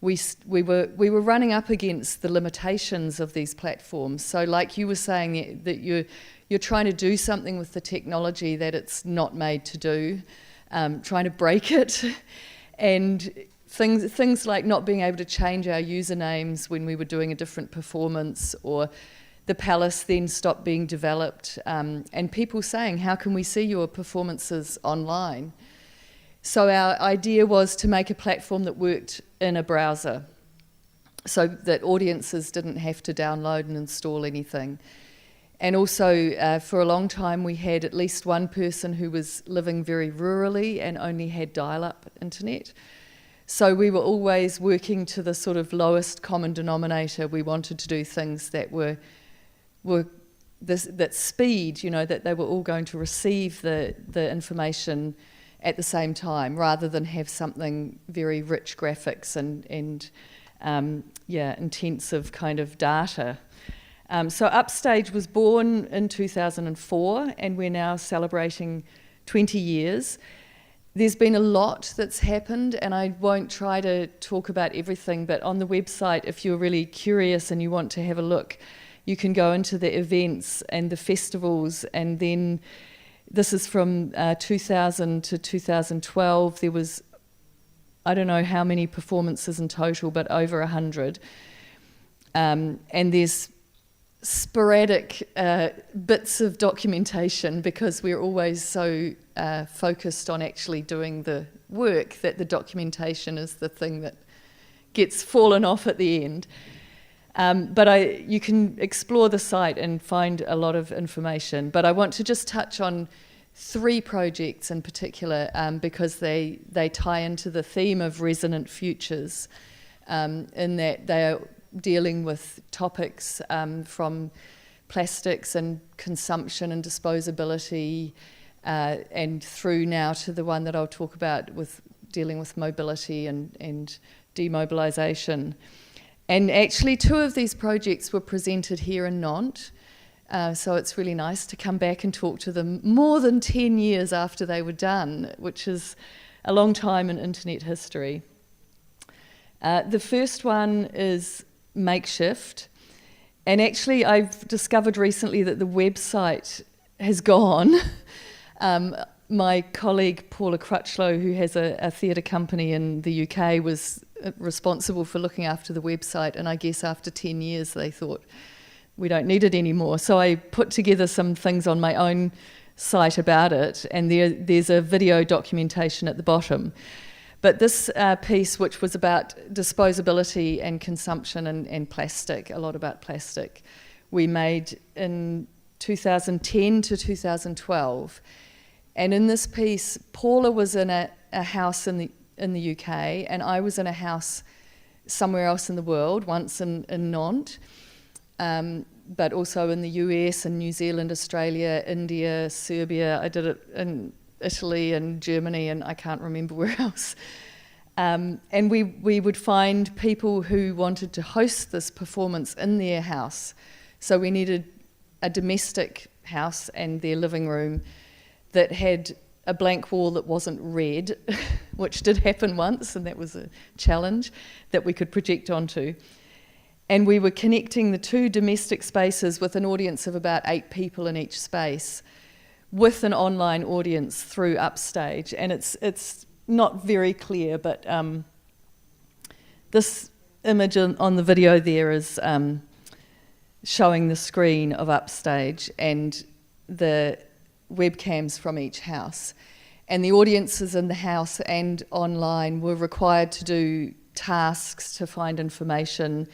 Speaker 4: we were running up against the limitations of these platforms. So like you were saying, that you're trying to do something with the technology that it's not made to do, trying to break it, and things like not being able to change our usernames when we were doing a different performance, or the Palace then stopped being developed, and people saying, how can we see your performances online? So our idea was to make a platform that worked in a browser so that audiences didn't have to download and install anything. And also, for a long time, we had at least one person who was living very rurally and only had dial-up internet. So we were always working to the sort of lowest common denominator. We wanted to do things that were that speed, you know, that they were all going to receive the information at the same time, rather than have something very rich graphics and intensive kind of data. So Upstage was born in 2004, and we're now celebrating 20 years. There's been a lot that's happened, and I won't try to talk about everything, but on the website, if you're really curious and you want to have a look, you can go into the events and the festivals, and then this is from 2000 to 2012. There was, I don't know how many performances in total, but over 100. And there's sporadic bits of documentation, because we're always so focused on actually doing the work that the documentation is the thing that gets fallen off at the end. But you can explore the site and find a lot of information. But I want to just touch on 3 projects in particular, because they tie into the theme of resonant futures, in that they are dealing with topics from plastics and consumption and disposability, and through now to the one that I'll talk about with dealing with mobility and demobilisation. And actually 2 of these projects were presented here in Nantes, so it's really nice to come back and talk to them more than 10 years after they were done, which is a long time in internet history. The first one is Makeshift, and actually I've discovered recently that the website has gone. My colleague Paula Crutchlow, who has a theatre company in the UK, was responsible for looking after the website, and I guess after 10 years they thought we don't need it anymore. So I put together some things on my own site about it, and there's a video documentation at the bottom. But this piece, which was about disposability and consumption and plastic, a lot about plastic, we made in 2010 to 2012. And in this piece, Paula was in a house in the UK, and I was in a house somewhere else in the world, once in Nantes, but also in the US and New Zealand, Australia, India, Serbia. I did it in Italy and Germany, and I can't remember where else. And we would find people who wanted to host this performance in their house. So we needed a domestic house and their living room that had a blank wall that wasn't red, which did happen once, and that was a challenge that we could project onto. And we were connecting the 2 domestic spaces with an audience of about 8 people in each space, with an online audience through Upstage. And it's not very clear, but this image on the video there is showing the screen of Upstage and the webcams from each house. And the audiences in the house and online were required to do tasks to find information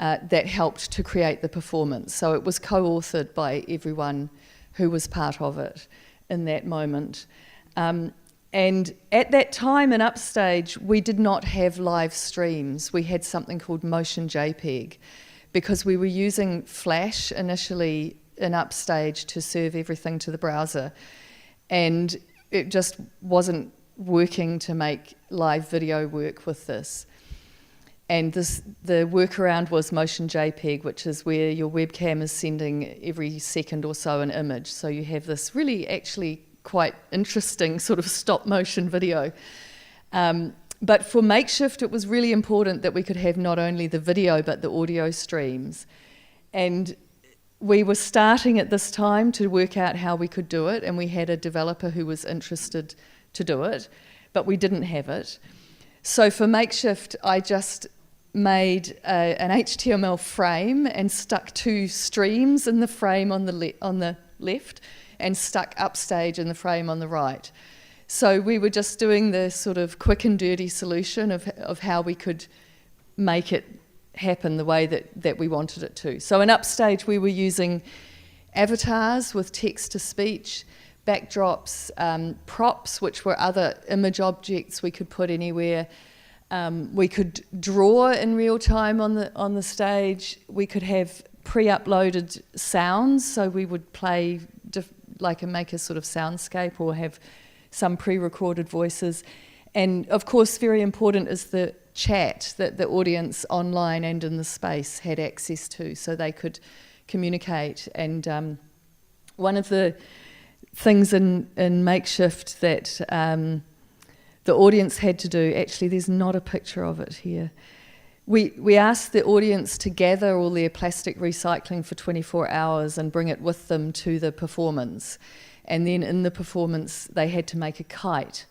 Speaker 4: that helped to create the performance. So it was co-authored by everyone who was part of it in that moment. And at that time in Upstage, we did not have live streams. We had something called Motion JPEG, because we were using Flash initially in Upstage to serve everything to the browser. And it just wasn't working to make live video work with this. And the workaround was Motion JPEG, which is where your webcam is sending every second or so an image. So you have this really actually quite interesting sort of stop motion video. But for Makeshift, it was really important that we could have not only the video, but the audio streams. And we were starting at this time to work out how we could do it, and we had a developer who was interested to do it, but we didn't have it. So for Makeshift, I just made an HTML frame and stuck 2 streams in the frame on the left and stuck Upstage in the frame on the right. So we were just doing the sort of quick and dirty solution of how we could make it happen the way that we wanted it to. So in Upstage, we were using avatars with text-to-speech, backdrops, props, which were other image objects we could put anywhere. We could draw in real time on the stage. We could have pre-uploaded sounds, so we would play make a sort of soundscape or have some pre-recorded voices. And of course, very important is the chat that the audience online and in the space had access to, so they could communicate. And one of the things in Makeshift that the audience had to do, actually there's not a picture of it here. We asked the audience to gather all their plastic recycling for 24 hours and bring it with them to the performance. And then in the performance, they had to make a kite.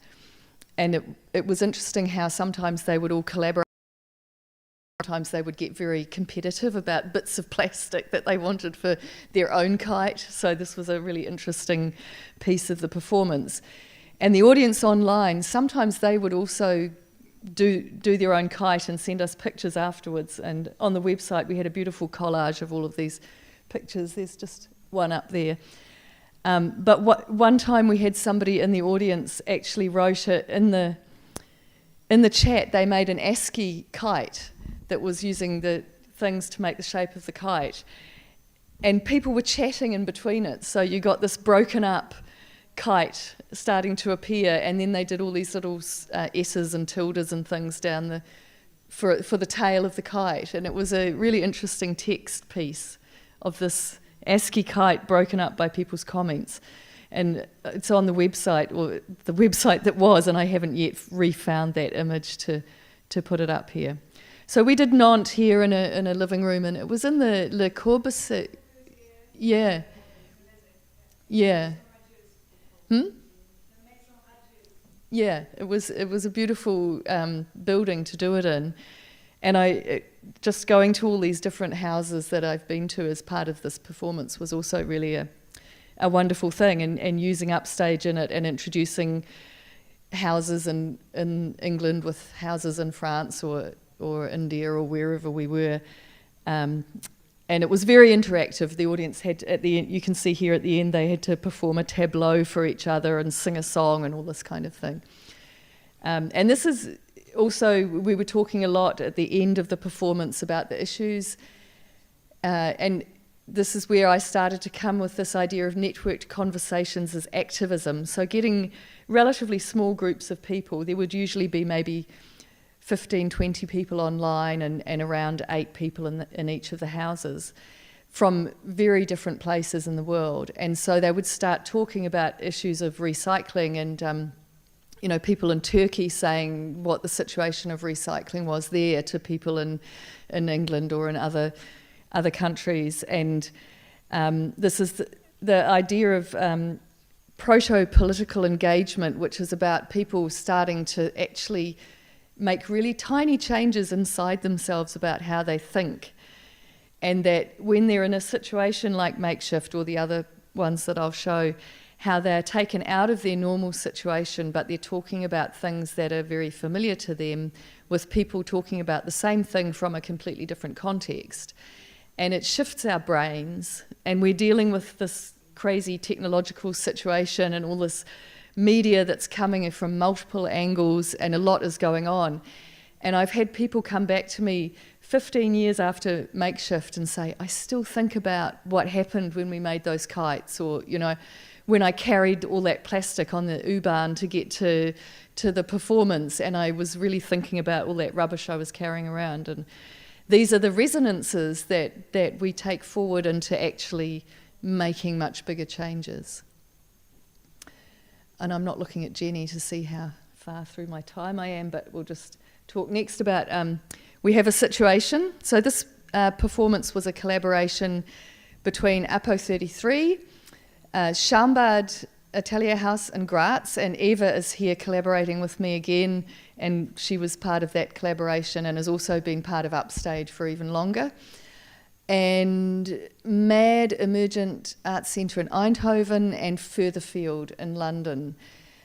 Speaker 4: And it was interesting how sometimes they would all collaborate. Sometimes they would get very competitive about bits of plastic that they wanted for their own kite. So this was a really interesting piece of the performance. And the audience online, sometimes they would also do their own kite and send us pictures afterwards. And on the website, we had a beautiful collage of all of these pictures. There's just one up there. But one time we had somebody in the audience actually wrote it in the chat. They made an ASCII kite that was using the things to make the shape of the kite, and people were chatting in between it. So you got this broken up kite starting to appear, and then they did all these little S's and tildes and things down for the tail of the kite, and it was a really interesting text piece of this ASCII kite broken up by people's comments. And it's on the website, or the website that was, and I haven't yet refound that image to put it up here. So we did Nantes here in a living room, and it was in the Le Corbusier. Yeah. Yeah. Yeah, it was a beautiful building to do it in. And just going to all these different houses that I've been to as part of this performance was also really a wonderful thing, and using Upstage in it and introducing houses in England with houses in France or India or wherever we were. And it was very interactive. The audience had, at the end, you can see here at the end, they had to perform a tableau for each other and sing a song and all this kind of thing. And this is also, we were talking a lot at the end of the performance about the issues, and this is where I started to come with this idea of networked conversations as activism. So getting relatively small groups of people, there would usually be maybe 15, 20 people online and around 8 people in each of the houses from very different places in the world. And so they would start talking about issues of recycling and people in Turkey saying what the situation of recycling was there to people in England or in other countries. And this is the idea of proto-political engagement, which is about people starting to actually make really tiny changes inside themselves about how they think. And that when they're in a situation like Makeshift or the other ones that I'll show, how they're taken out of their normal situation, but they're talking about things that are very familiar to them, with people talking about the same thing from a completely different context. And it shifts our brains, and we're dealing with this crazy technological situation and all this media that's coming from multiple angles, and a lot is going on. And I've had people come back to me 15 years after Makeshift and say, I still think about what happened when we made those kites, or, you know, when I carried all that plastic on the U-Bahn to get to the performance, and I was really thinking about all that rubbish I was carrying around. And these are the resonances that we take forward into actually making much bigger changes. And I'm not looking at Jenny to see how far through my time I am, but we'll just talk next about, we have a situation. So this performance was a collaboration between Apo 33, Schambad Atelier House in Graz, and Eva is here collaborating with me again, and she was part of that collaboration and has also been part of Upstage for even longer. And MAD, Emergent Arts Centre in Eindhoven, and Furtherfield in London.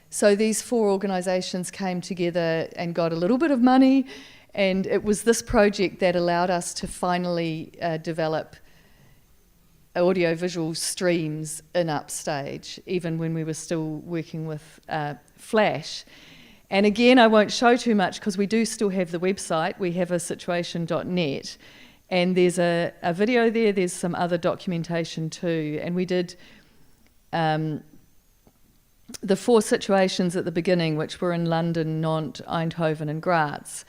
Speaker 4: So these 4 organisations came together and got a little bit of money, and it was this project that allowed us to finally develop audiovisual streams in Upstage, even when we were still working with Flash. And again, I won't show too much because we do still have the website. We have a situation.net, and there's a video there. There's some other documentation too. And we did the 4 situations at the beginning, which were in London, Nantes, Eindhoven and Graz.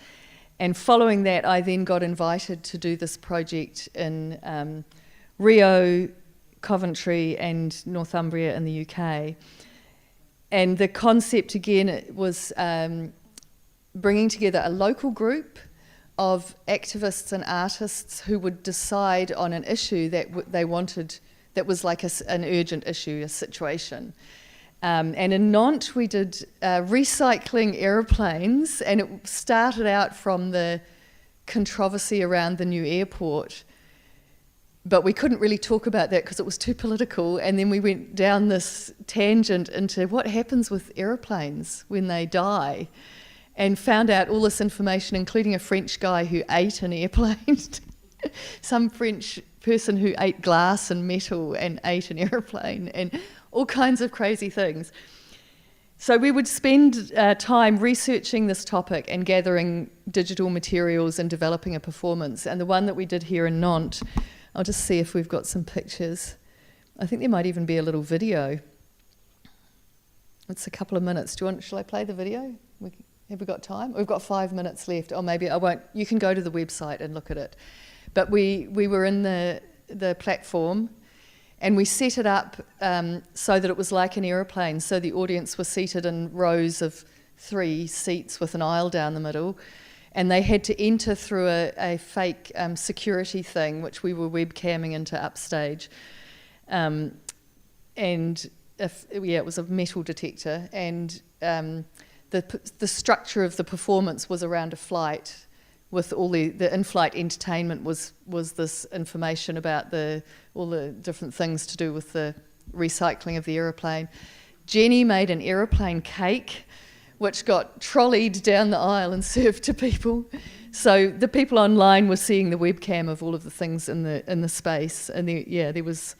Speaker 4: And following that, I then got invited to do this project in Rio, Coventry and Northumbria in the UK. And the concept again was bringing together a local group of activists and artists who would decide on an issue that they wanted, that was like an urgent issue, a situation. And in Nantes we did recycling aeroplanes, and it started out from the controversy around the new airport. But we couldn't really talk about that because it was too political, and then we went down this tangent into what happens with aeroplanes when they die, and found out all this information, including a French guy who ate an airplane, some French person who ate glass and metal and ate an aeroplane, and all kinds of crazy things. So we would spend time researching this topic and gathering digital materials and developing a performance. And the one that we did here in Nantes, I'll just see if we've got some pictures. I think there might even be a little video. It's a couple of minutes. Shall I play the video? Have we got time? We've got 5 minutes left. Or maybe I won't. You can go to the website and look at it. But we were in the platform, and we set it up so that it was like an aeroplane. So the audience was seated in rows of 3 seats with an aisle down the middle. And they had to enter through a fake security thing, which we were webcamming into Upstage. It was a metal detector. And the structure of the performance was around a flight, with all the in-flight entertainment was this information about all the different things to do with the recycling of the aeroplane. Jenny made an aeroplane cake, which got trolleyed down the aisle and served to people. So the people online were seeing the webcam of all of the things in the space, and there was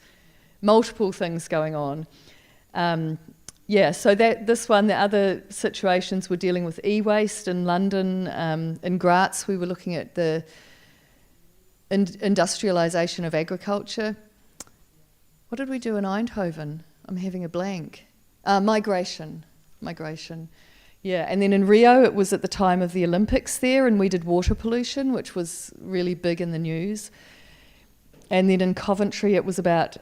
Speaker 4: multiple things going on. So this one, the other situations were dealing with e-waste in London. In Graz, we were looking at the industrialisation of agriculture. What did we do in Eindhoven? I'm having a blank. Migration. Yeah, and then in Rio, it was at the time of the Olympics there, and we did water pollution, which was really big in the news. And then in Coventry, it was about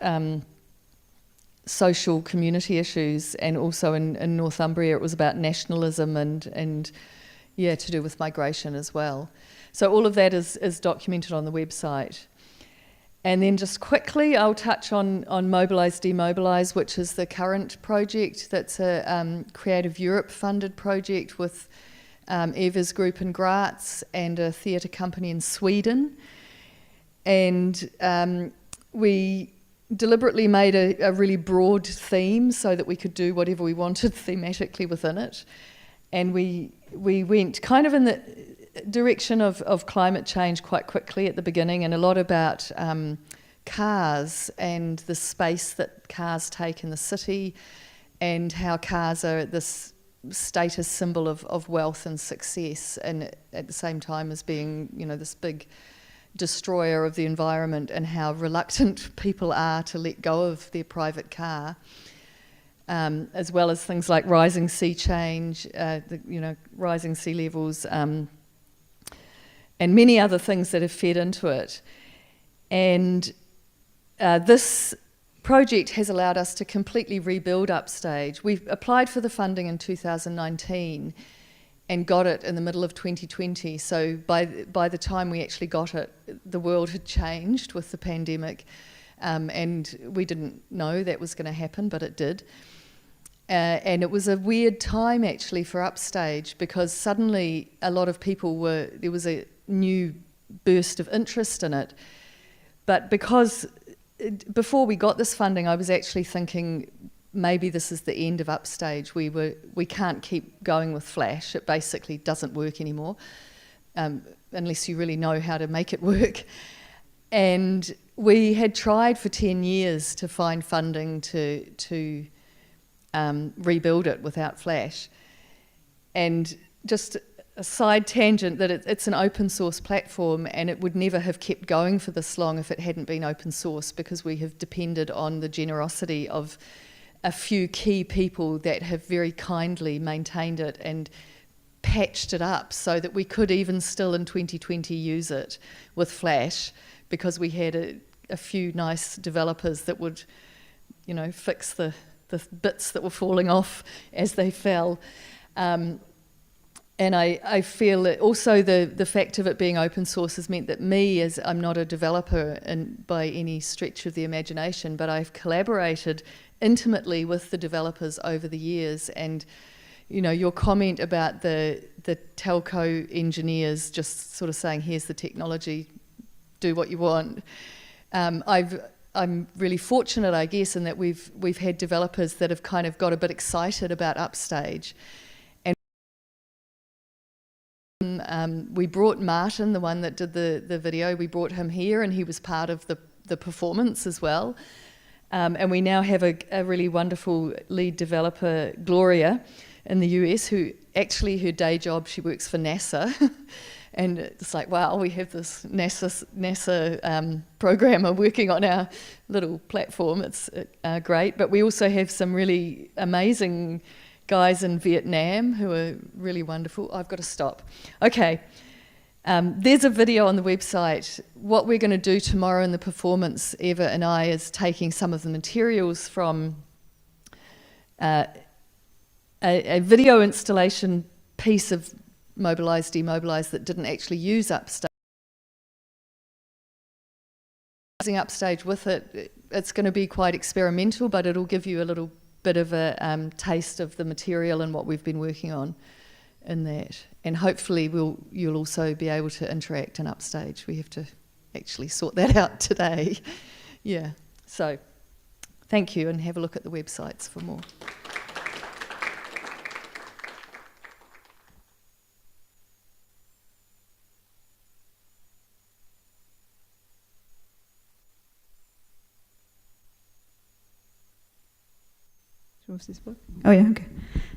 Speaker 4: social community issues, and also in Northumbria, it was about nationalism and to do with migration as well. So all of that is documented on the website. And then just quickly, I'll touch on Mobilise, Demobilise, which is the current project. That's a Creative Europe funded project with Eva's group in Graz and a theatre company in Sweden. And we deliberately made a really broad theme so that we could do whatever we wanted thematically within it. And we went kind of in the direction of climate change quite quickly at the beginning, and a lot about cars and the space that cars take in the city, and how cars are this status symbol of wealth and success, and at the same time as being, this big destroyer of the environment, and how reluctant people are to let go of their private car, as well as things like rising sea change, rising sea levels, and many other things that have fed into it. And this project has allowed us to completely rebuild Upstage. We applied for the funding in 2019 and got it in the middle of 2020. So by the time we actually got it, the world had changed with the pandemic, and we didn't know that was going to happen, but it did. And it was a weird time actually for Upstage, because suddenly a lot of people there was a new burst of interest in it. But because before we got this funding, I was actually thinking maybe this is the end of Upstage. We can't keep going with Flash. It basically doesn't work anymore, unless you really know how to make it work. And we had tried for 10 years to find funding to rebuild it without Flash. And just a side tangent, that it's an open source platform, and it would never have kept going for this long if it hadn't been open source, because we have depended on the generosity of a few key people that have very kindly maintained it and patched it up so that we could even still in 2020 use it with Flash, because we had a few nice developers that would, fix the bits that were falling off as they fell. And I feel that also the fact of it being open source has meant that I'm not a developer by any stretch of the imagination, but I've collaborated intimately with the developers over the years. And, your comment about the telco engineers just sort of saying, here's the technology, do what you want. I'm really fortunate, I guess, in that we've had developers that have kind of got a bit excited about Upstage. We brought Martin, the one that did the video, we brought him here, and he was part of the performance as well. And we now have a really wonderful lead developer, Gloria, in the US, who actually, her day job, she works for NASA. And it's like, wow, we have this NASA programmer working on our little platform. It's great. But we also have some really amazing guys in Vietnam who are really wonderful. I've got to stop. Okay. There's a video on the website. What we're going to do tomorrow in the performance, Eva and I, is taking some of the materials from a video installation piece of Mobilise, Demobilise that didn't actually use Upstage. Using Upstage with it, it's going to be quite experimental, but it'll give you a little bit of a taste of the material and what we've been working on in that. And hopefully you'll also be able to interact in Upstage. We have to actually sort that out today. Yeah, so thank you, and have a look at the websites for more.
Speaker 1: Oh yeah, okay.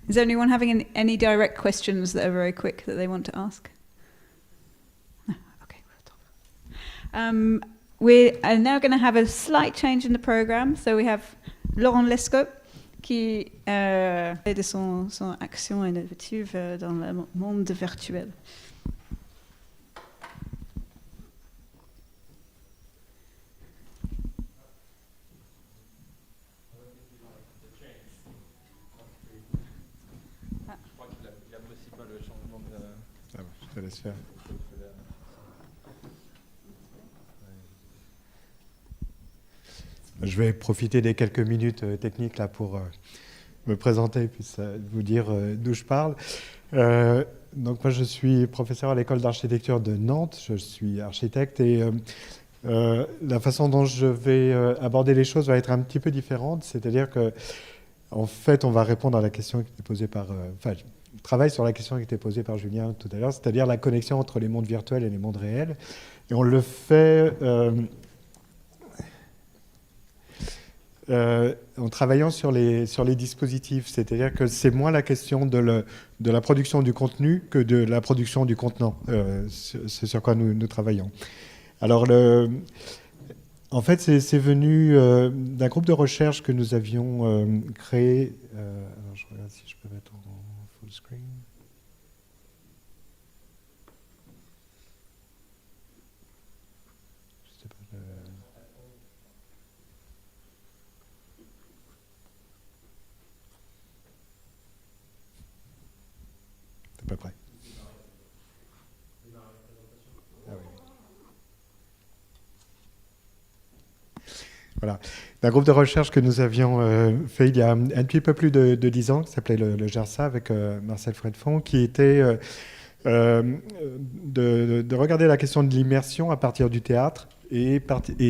Speaker 1: Is anyone having any direct questions that are very quick that they want to ask? No, okay. We are now going to have a slight change in the program. So we have Laurent Lescaut qui de son action innovative dans le monde virtuel.
Speaker 5: Je te laisse faire. Je vais profiter des quelques minutes techniques là pour me présenter et puis vous dire d'où je parle. Donc moi je suis professeur à l'école d'architecture de Nantes, je suis architecte et la façon dont je vais aborder les choses va être un petit peu différente, c'est-à-dire que en fait on va répondre à la question qui était posée par... je travaille sur la question qui était posée par Julien tout à l'heure, c'est-à-dire la connexion entre les mondes virtuels et les mondes réels. Et on le fait en travaillant sur les dispositifs. C'est-à-dire que c'est moins la question de la production du contenu que de la production du contenant. C'est sur quoi nous travaillons. Alors, en fait, c'est venu d'un groupe de recherche que nous avions créé. Alors, je regarde si je peux mettre en full screen. Je sais pas. À peu près. Ah oui. Voilà. Un groupe de recherche que nous avions fait il y a un petit peu plus de 10 ans, qui s'appelait le GERSA, avec Marcel Fredfond, qui était de regarder la question de l'immersion à partir du théâtre et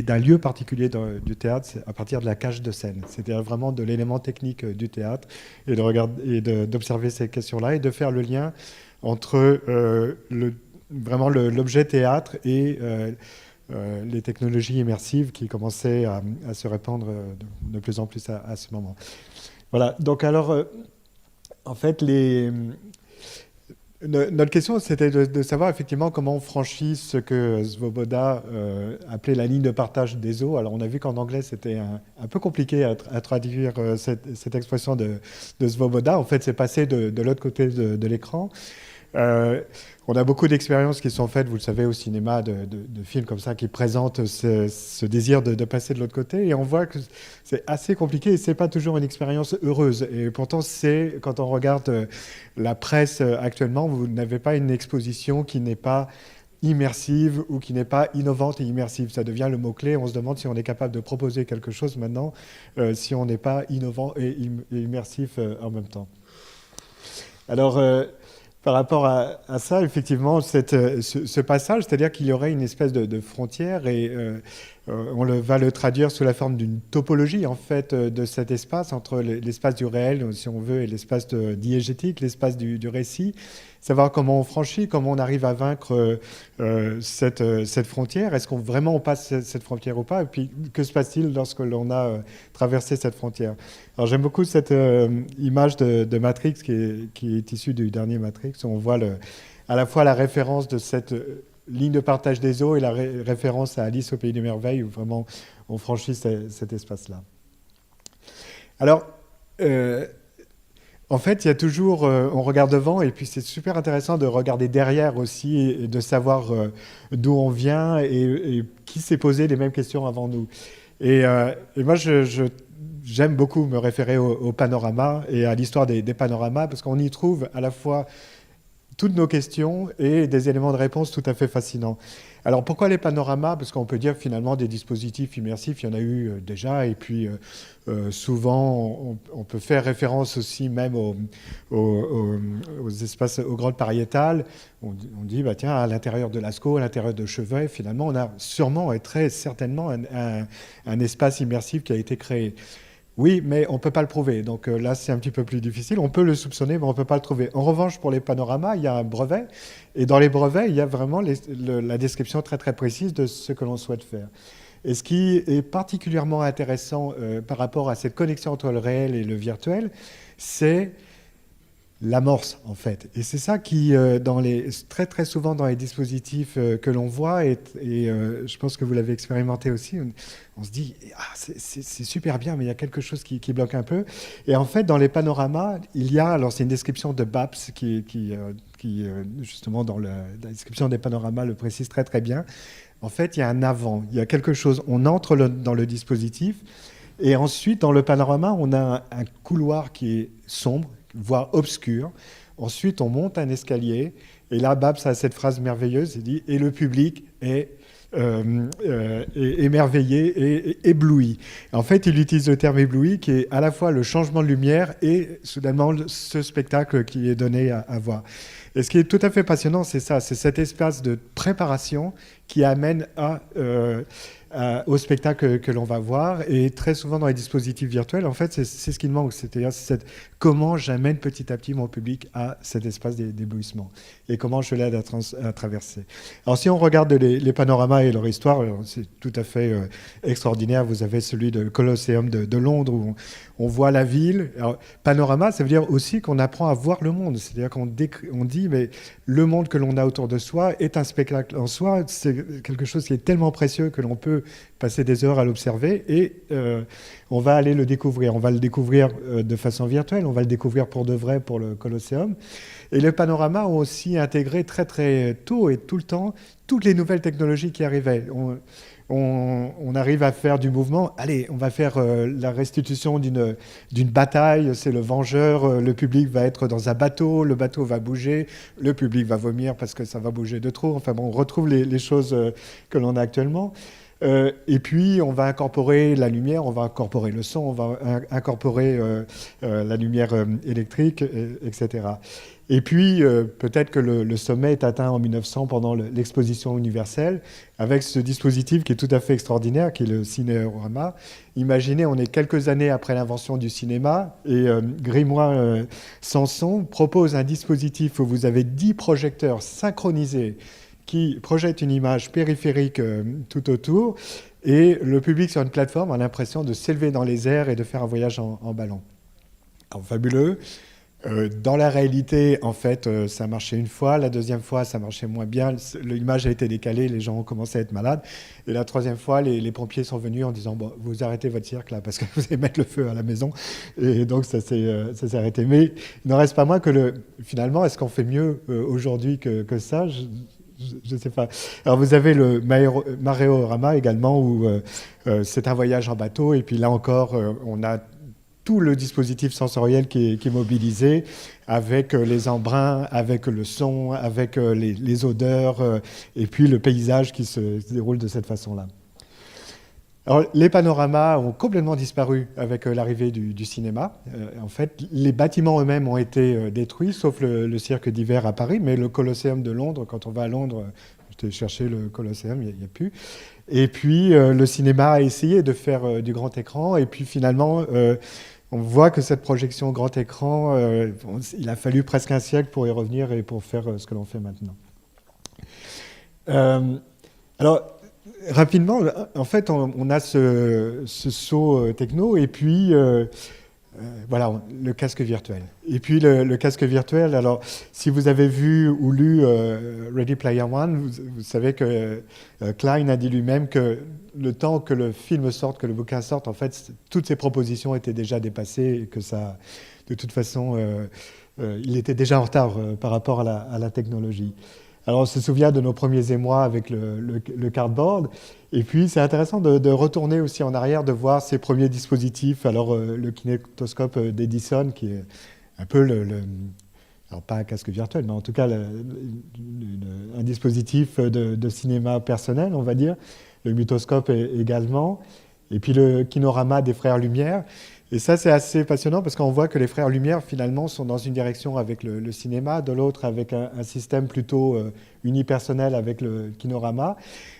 Speaker 5: d'un lieu particulier du théâtre, à partir de la cage de scène. C'était vraiment de l'élément technique du théâtre et d'observer ces questions-là et de faire le lien entre vraiment l'objet théâtre et les technologies immersives qui commençaient à se répandre de plus en plus à ce moment. Voilà, donc alors, en fait, notre question, c'était de savoir effectivement comment on franchit ce que Svoboda appelait la ligne de partage des eaux. Alors, on a vu qu'en anglais, c'était un peu compliqué à traduire cette expression de Svoboda. En fait, c'est passé de l'autre côté de l'écran. On a beaucoup d'expériences qui sont faites, vous le savez, au cinéma, de films comme ça qui présentent ce désir de passer de l'autre côté. Et on voit que c'est assez compliqué et ce n'est pas toujours une expérience heureuse. Et pourtant, quand on regarde la presse actuellement, vous n'avez pas une exposition qui n'est pas immersive ou qui n'est pas innovante et immersive. Ça devient le mot-clé. On se demande si on est capable de proposer quelque chose maintenant, si on n'est pas innovant et immersif en même temps. Alors, par rapport à ça, effectivement, ce passage, c'est-à-dire qu'il y aurait une espèce de frontière et on va le traduire sous la forme d'une topologie, en fait, de cet espace entre l'espace du réel, si on veut, et l'espace diégétique, l'espace du récit. Savoir comment on franchit, comment on arrive à vaincre cette frontière. Est-ce qu'on vraiment on passe cette frontière ou pas? Et puis, que se passe-t-il lorsque l'on a traversé cette frontière? Alors, j'aime beaucoup cette image de Matrix qui est issue du dernier Matrix, où on voit à la fois la référence de cette ligne de partage des eaux et la référence à Alice au Pays des Merveilles, où vraiment on franchit cet espace-là. Alors, en fait, il y a toujours, on regarde devant et puis c'est super intéressant de regarder derrière aussi et de savoir d'où on vient et qui s'est posé les mêmes questions avant nous. Et moi, j'aime beaucoup me référer au panorama et à l'histoire des panoramas parce qu'on y trouve à la fois toutes nos questions et des éléments de réponse tout à fait fascinants. Alors pourquoi les panoramas? Parce qu'on peut dire finalement des dispositifs immersifs, il y en a eu déjà, et puis souvent on peut faire référence aussi même aux espaces, aux grottes pariétales. On dit, bah, tiens, à l'intérieur de Lascaux, à l'intérieur de Chevet, finalement on a sûrement et très certainement un espace immersif qui a été créé. Oui, mais on ne peut pas le prouver. Donc là, c'est un petit peu plus difficile. On peut le soupçonner, mais on ne peut pas le trouver. En revanche, pour les panoramas, il y a un brevet. Et dans les brevets, il y a vraiment la description très, très précise de ce que l'on souhaite faire. Et ce qui est particulièrement intéressant par rapport à cette connexion entre le réel et le virtuel, c'est l'amorce, en fait. Et c'est ça qui, très, très souvent dans les dispositifs que l'on voit, et je pense que vous l'avez expérimenté aussi, on se dit, c'est super bien, mais il y a quelque chose qui bloque un peu. Et en fait, dans les panoramas, il y a, alors c'est une description de Babs qui justement, dans la description des panoramas, le précise très, très bien. En fait, il y a un avant, il y a quelque chose, on entre dans le dispositif, et ensuite, dans le panorama, on a un couloir qui est sombre, voire obscur. Ensuite, on monte un escalier, et là, Babs a cette phrase merveilleuse, il dit « Et le public est émerveillé et ébloui ». En fait, il utilise le terme « ébloui » qui est à la fois le changement de lumière et soudainement ce spectacle qui est donné à voir. Et ce qui est tout à fait passionnant, c'est ça, c'est cet espace de préparation qui amène à au spectacle que l'on va voir. Et très souvent dans les dispositifs virtuels, en fait, c'est ce qui manque. C'est-à-dire comment j'amène petit à petit mon public à cet espace d'éblouissement et comment je l'aide à traverser. Alors si on regarde les panoramas et leur histoire, c'est tout à fait extraordinaire. Vous avez celui de Colosseum de Londres où on voit la ville. Alors, panorama, ça veut dire aussi qu'on apprend à voir le monde. C'est-à-dire qu'on dit, mais le monde que l'on a autour de soi est un spectacle en soi. C'est quelque chose qui est tellement précieux que l'on peut passer des heures à l'observer et on va aller le découvrir. On va le découvrir de façon virtuelle, on va le découvrir pour de vrai pour le Colosseum. Et les panoramas ont aussi intégré très très tôt et tout le temps toutes les nouvelles technologies qui arrivaient. On arrive à faire du mouvement. Allez, on va faire la restitution d'une bataille. C'est le vengeur. Le public va être dans un bateau. Le bateau va bouger. Le public va vomir parce que ça va bouger de trop. Enfin bon, on retrouve les choses que l'on a actuellement. Et puis, on va incorporer la lumière, on va incorporer le son, on va incorporer la lumière électrique, etc. Et puis, peut-être que le sommet est atteint en 1900 pendant l'exposition universelle, avec ce dispositif qui est tout à fait extraordinaire, qui est le cinérama. Imaginez, on est quelques années après l'invention du cinéma, et Grimoire Sanson propose un dispositif où vous avez 10 projecteurs synchronisés qui projette une image périphérique tout autour, et le public sur une plateforme a l'impression de s'élever dans les airs et de faire un voyage en ballon. Alors, fabuleux. Dans la réalité, en fait, ça marchait une fois. La deuxième fois, ça marchait moins bien. L'image a été décalée, les gens ont commencé à être malades. Et la troisième fois, les pompiers sont venus en disant bon, vous arrêtez votre cirque là, parce que vous allez mettre le feu à la maison. Et donc, ça s'est arrêté. Mais il n'en reste pas moins que finalement, est-ce qu'on fait mieux aujourd'hui que ça ? Je ne sais pas. Alors, vous avez le Maréorama également, où c'est un voyage en bateau. Et puis là encore, on a tout le dispositif sensoriel qui est mobilisé, avec les embruns, avec le son, avec les odeurs, et puis le paysage qui se déroule de cette façon-là. Alors, les panoramas ont complètement disparu avec l'arrivée du cinéma. En fait, les bâtiments eux-mêmes ont été détruits, sauf le cirque d'hiver à Paris, mais le Colosseum de Londres, quand on va à Londres, j'étais chercher le Colosseum, il n'y a plus. Et puis, le cinéma a essayé de faire du grand écran, et puis finalement, on voit que cette projection grand écran, il a fallu presque un siècle pour y revenir et pour faire ce que l'on fait maintenant. Alors, rapidement, en fait, on a ce saut techno et puis voilà, le casque virtuel. Et puis le casque virtuel, alors si vous avez vu ou lu Ready Player One, vous savez que Klein a dit lui-même que le temps que le film sorte, que le bouquin sorte, en fait, toutes ces propositions étaient déjà dépassées et que ça, de toute façon, il était déjà en retard par rapport à la technologie. Alors, on se souvient de nos premiers émois avec le cardboard. Et puis, c'est intéressant de retourner aussi en arrière, de voir ces premiers dispositifs. Alors, le kinétoscope d'Edison, qui est un peu alors, pas un casque virtuel, mais en tout cas, un dispositif de cinéma personnel, on va dire. Le mutoscope également. Et puis, le kinorama des frères Lumière. Et ça, c'est assez passionnant parce qu'on voit que les frères Lumière, finalement, sont dans une direction avec le cinéma, de l'autre avec un système plutôt unipersonnel avec le kinorama,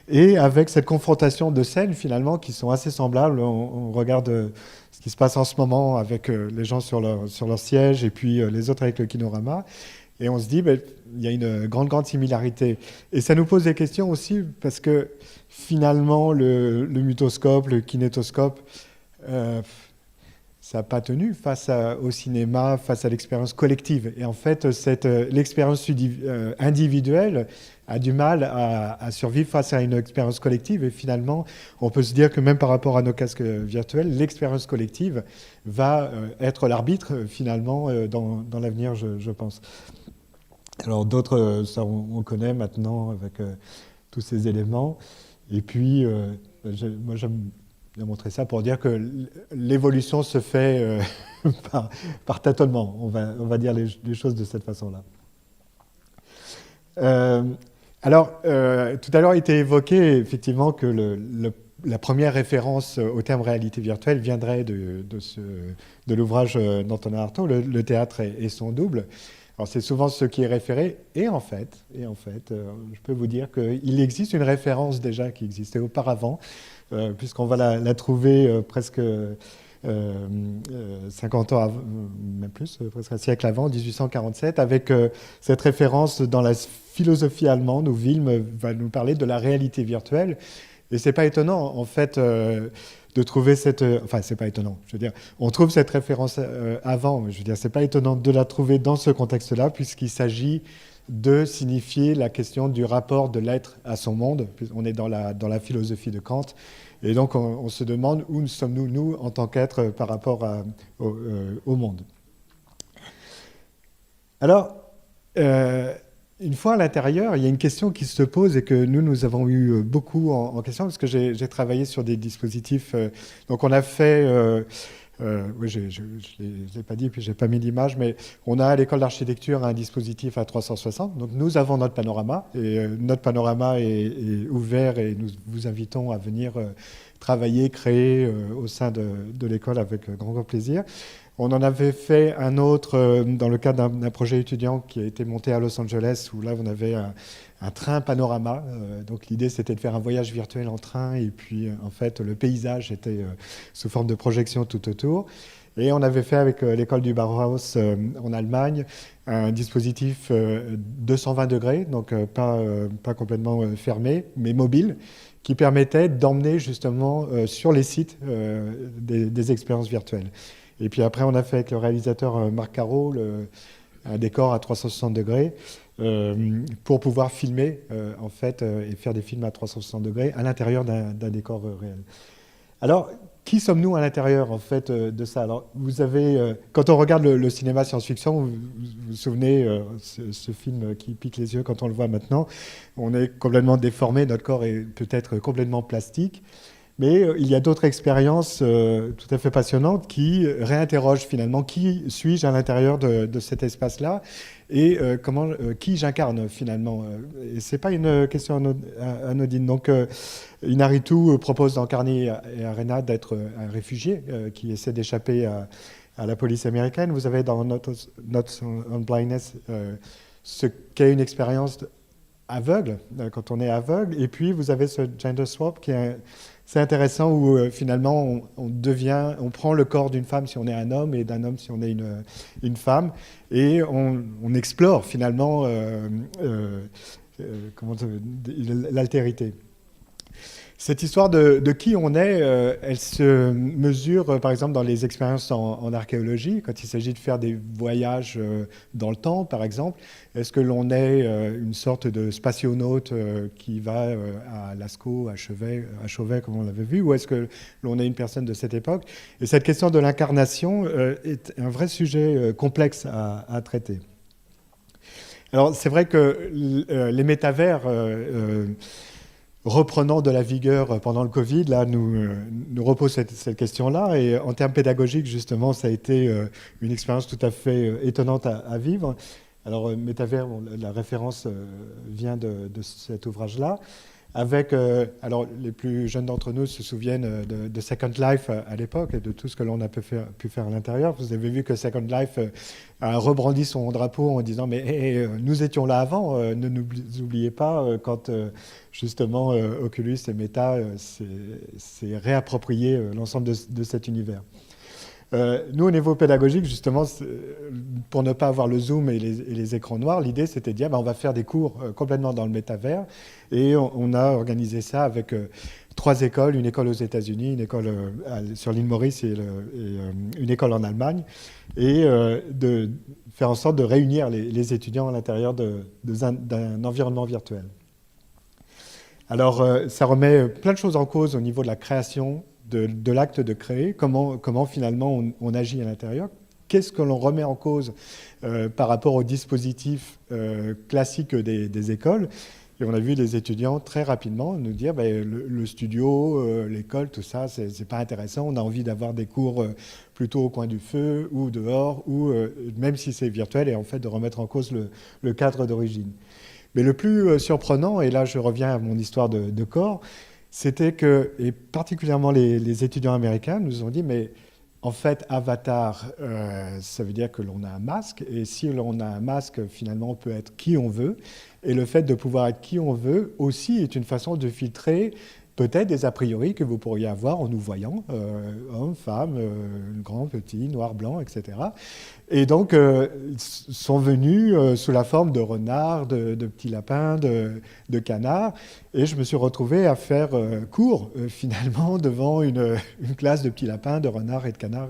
Speaker 5: et avec cette confrontation de scènes, finalement, qui sont assez semblables. On regarde ce qui se passe en ce moment avec les gens sur leur siège et puis les autres avec le kinorama. Et on se dit, ben, il y a une grande similarité. Et ça nous pose des questions aussi parce que, finalement, le mutoscope, le kinétoscope... ça n'a pas tenu face au cinéma, face à l'expérience collective. Et en fait, l'expérience individuelle a du mal à survivre face à une expérience collective. Et finalement, on peut se dire que même par rapport à nos casques virtuels, l'expérience collective va être l'arbitre, finalement, dans l'avenir, je pense. Alors d'autres, ça on connaît maintenant avec tous ces éléments. Et puis, moi j'aime bien montrer ça pour dire que l'évolution se fait par tâtonnement. On va dire les choses de cette façon-là. Alors, tout à l'heure, il était évoqué effectivement que la première référence au terme réalité virtuelle viendrait de l'ouvrage d'Antonin Artaud, le théâtre et son double. Alors c'est souvent ce qui est référé, et en fait, je peux vous dire qu'il existe une référence déjà qui existait auparavant, puisqu'on va la trouver presque 50 ans avant, même plus, presque un siècle avant, 1847, avec cette référence dans la philosophie allemande où Wilhelm va nous parler de la réalité virtuelle. Et c'est pas étonnant, en fait, de trouver cette... enfin, c'est pas étonnant, je veux dire, on trouve cette référence avant, mais je veux dire, c'est pas étonnant de la trouver dans ce contexte-là, puisqu'il s'agit de signifier la question du rapport de l'être à son monde. On est dans la philosophie de Kant, et donc on se demande où sommes-nous, nous, en tant qu'êtres, par rapport au monde. Alors, une fois à l'intérieur, il y a une question qui se pose et que nous avons eu beaucoup en question, parce que j'ai travaillé sur des dispositifs. Donc on a fait... oui, je ne l'ai pas dit, puis je n'ai pas mis l'image, mais on a à l'école d'architecture un dispositif à 360. Donc nous avons notre panorama, et notre panorama est ouvert, et nous vous invitons à venir travailler, créer au sein de l'école avec grand plaisir. On en avait fait un autre dans le cadre d'un projet étudiant qui a été monté à Los Angeles, où là on avait un train panorama. Donc l'idée c'était de faire un voyage virtuel en train, et puis en fait le paysage était sous forme de projection tout autour. Et on avait fait avec l'école du Bauhaus en Allemagne un dispositif 220 degrés, donc pas complètement fermé, mais mobile, qui permettait d'emmener justement sur les sites des expériences virtuelles. Et puis après, on a fait avec le réalisateur Marc Caro un décor à 360 degrés pour pouvoir filmer en fait et faire des films à 360 degrés à l'intérieur d'un décor réel. Alors, qui sommes-nous à l'intérieur en fait de ça? Alors, vous avez, quand on regarde le cinéma science-fiction, vous vous souvenez ce film qui pique les yeux quand on le voit maintenant, on est complètement déformé, notre corps est peut-être complètement plastique. Mais il y a d'autres expériences tout à fait passionnantes qui réinterrogent finalement qui suis-je à l'intérieur de cet espace-là et qui j'incarne finalement. Et ce n'est pas une question anodine. Donc Inaritu propose dans Carney et Arena d'être un réfugié qui essaie d'échapper à la police américaine. Vous avez dans Notes on Blindness ce qu'est une expérience aveugle, quand on est aveugle. Et puis vous avez ce gender swap qui est c'est intéressant où finalement on prend le corps d'une femme si on est un homme et d'un homme si on est une femme, et on explore finalement l'altérité. Cette histoire de qui on est, elle se mesure par exemple dans les expériences en archéologie, quand il s'agit de faire des voyages dans le temps par exemple. Est-ce que l'on est une sorte de spationaute qui va à Lascaux, à Chauvet comme on l'avait vu, ou est-ce que l'on est une personne de cette époque? Et cette question de l'incarnation est un vrai sujet complexe à traiter. Alors c'est vrai que les métavers... reprenant de la vigueur pendant le Covid, là, nous repose cette question-là. Et en termes pédagogiques, justement, ça a été une expérience tout à fait étonnante à vivre. Alors, métavers, la référence vient de cet ouvrage-là. Avec, alors, les plus jeunes d'entre nous se souviennent de Second Life à l'époque et de tout ce que l'on a pu faire à l'intérieur. Vous avez vu que Second Life a rebrandi son drapeau en disant « Mais nous étions là avant, ne nous oubliez pas quand justement Oculus et Meta s'est réapproprié l'ensemble de cet univers ». Nous, au niveau pédagogique, justement, pour ne pas avoir le zoom et les écrans noirs, l'idée, c'était de dire on va faire des cours complètement dans le métavers. Et on a organisé ça avec 3 écoles, une école aux États-Unis, une école sur l'île Maurice et une école en Allemagne, et de faire en sorte de réunir les étudiants à l'intérieur d'un environnement virtuel. Alors, ça remet plein de choses en cause au niveau de la création, de l'acte de créer, comment finalement on agit à l'intérieur, qu'est-ce que l'on remet en cause par rapport aux dispositifs classiques des écoles. Et on a vu les étudiants très rapidement nous dire le studio, l'école, tout ça, c'est pas intéressant, on a envie d'avoir des cours plutôt au coin du feu ou dehors, ou même si c'est virtuel, et en fait de remettre en cause le cadre d'origine. Mais le plus surprenant, et là je reviens à mon histoire de corps, c'était que, et particulièrement les étudiants américains, nous ont dit, mais En fait, avatar, ça veut dire que l'on a un masque. Et si l'on a un masque, finalement, on peut être qui on veut. Et le fait de pouvoir être qui on veut aussi est une façon de filtrer peut-être des a priori que vous pourriez avoir en nous voyant, homme, femme, grand, petit, noir, blanc, etc. Et donc, sont venus sous la forme de renards, de petits lapins, de canards. Et je me suis retrouvé à faire cours, finalement, devant une classe de petits lapins, de renards et de canards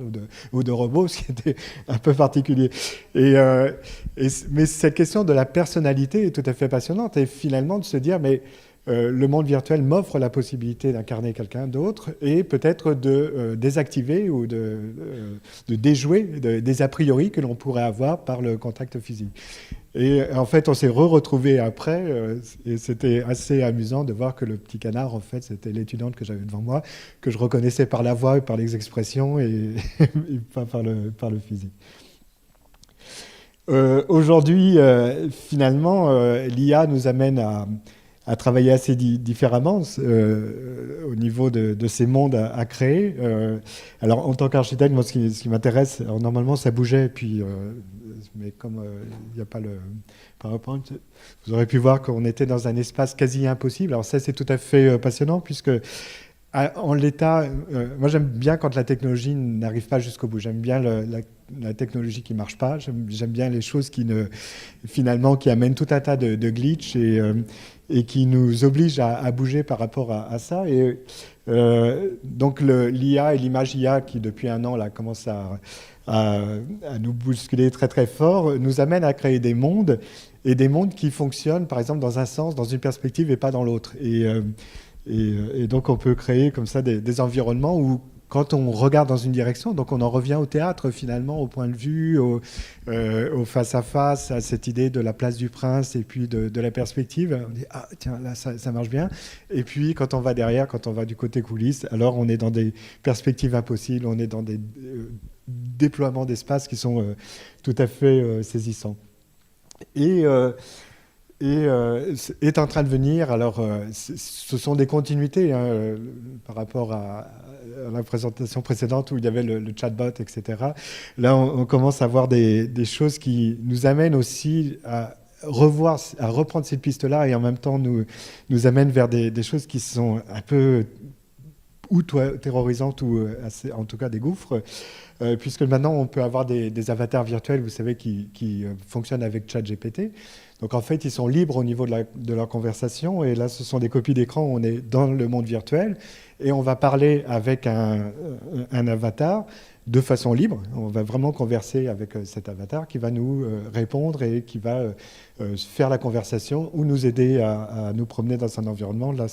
Speaker 5: ou de robots, ce qui était un peu particulier. Mais cette question de la personnalité est tout à fait passionnante. Et finalement, de se dire, mais le monde virtuel m'offre la possibilité d'incarner quelqu'un d'autre et peut-être de désactiver ou de déjouer des a priori que l'on pourrait avoir par le contact physique. Et en fait, on s'est retrouvés après et c'était assez amusant de voir que le petit canard, en fait, c'était l'étudiante que j'avais devant moi, que je reconnaissais par la voix et par les expressions et pas par le physique. Aujourd'hui, finalement, l'IA nous amène à travailler assez différemment au niveau de ces mondes à créer. Alors, en tant qu'architecte, moi, ce qui m'intéresse, alors, normalement, ça bougeait, puis, mais comme il n'y a pas le PowerPoint, vous aurez pu voir qu'on était dans un espace quasi impossible. Alors ça, c'est tout à fait passionnant, puisque en l'état, moi j'aime bien quand la technologie n'arrive pas jusqu'au bout. J'aime bien la technologie qui ne marche pas. J'aime bien les choses finalement, qui amènent tout un tas de glitches et qui nous obligent à bouger par rapport à ça. Et donc l'IA et l'image IA qui depuis un an là, commence à nous bousculer très très fort, nous amènent à créer des mondes, et des mondes qui fonctionnent par exemple dans un sens, dans une perspective et pas dans l'autre. Et donc on peut créer comme ça des environnements où quand on regarde dans une direction, donc on en revient au théâtre finalement, au point de vue, au face-à-face, à cette idée de la place du prince et puis de la perspective. On dit, ah tiens, là ça marche bien. Et puis quand on va derrière, quand on va du côté coulisses, alors on est dans des perspectives impossibles, on est dans des déploiements d'espace qui sont tout à fait saisissants. Et est en train de venir, alors ce sont des continuités par rapport à la présentation précédente où il y avait le chatbot, etc. Là, on commence à voir des choses qui nous amènent aussi à reprendre cette piste-là et en même temps nous amènent vers des choses qui sont un peu ou terrorisantes ou en tout cas des gouffres. Puisque maintenant, on peut avoir des avatars virtuels, vous savez, qui fonctionnent avec ChatGPT. Donc, en fait, ils sont libres au niveau de leur conversation. Et là, ce sont des copies d'écran. On est dans le monde virtuel. Et on va parler avec un avatar de façon libre. On va vraiment converser avec cet avatar qui va nous répondre et qui va faire la conversation ou nous aider à nous promener dans un environnement. Là,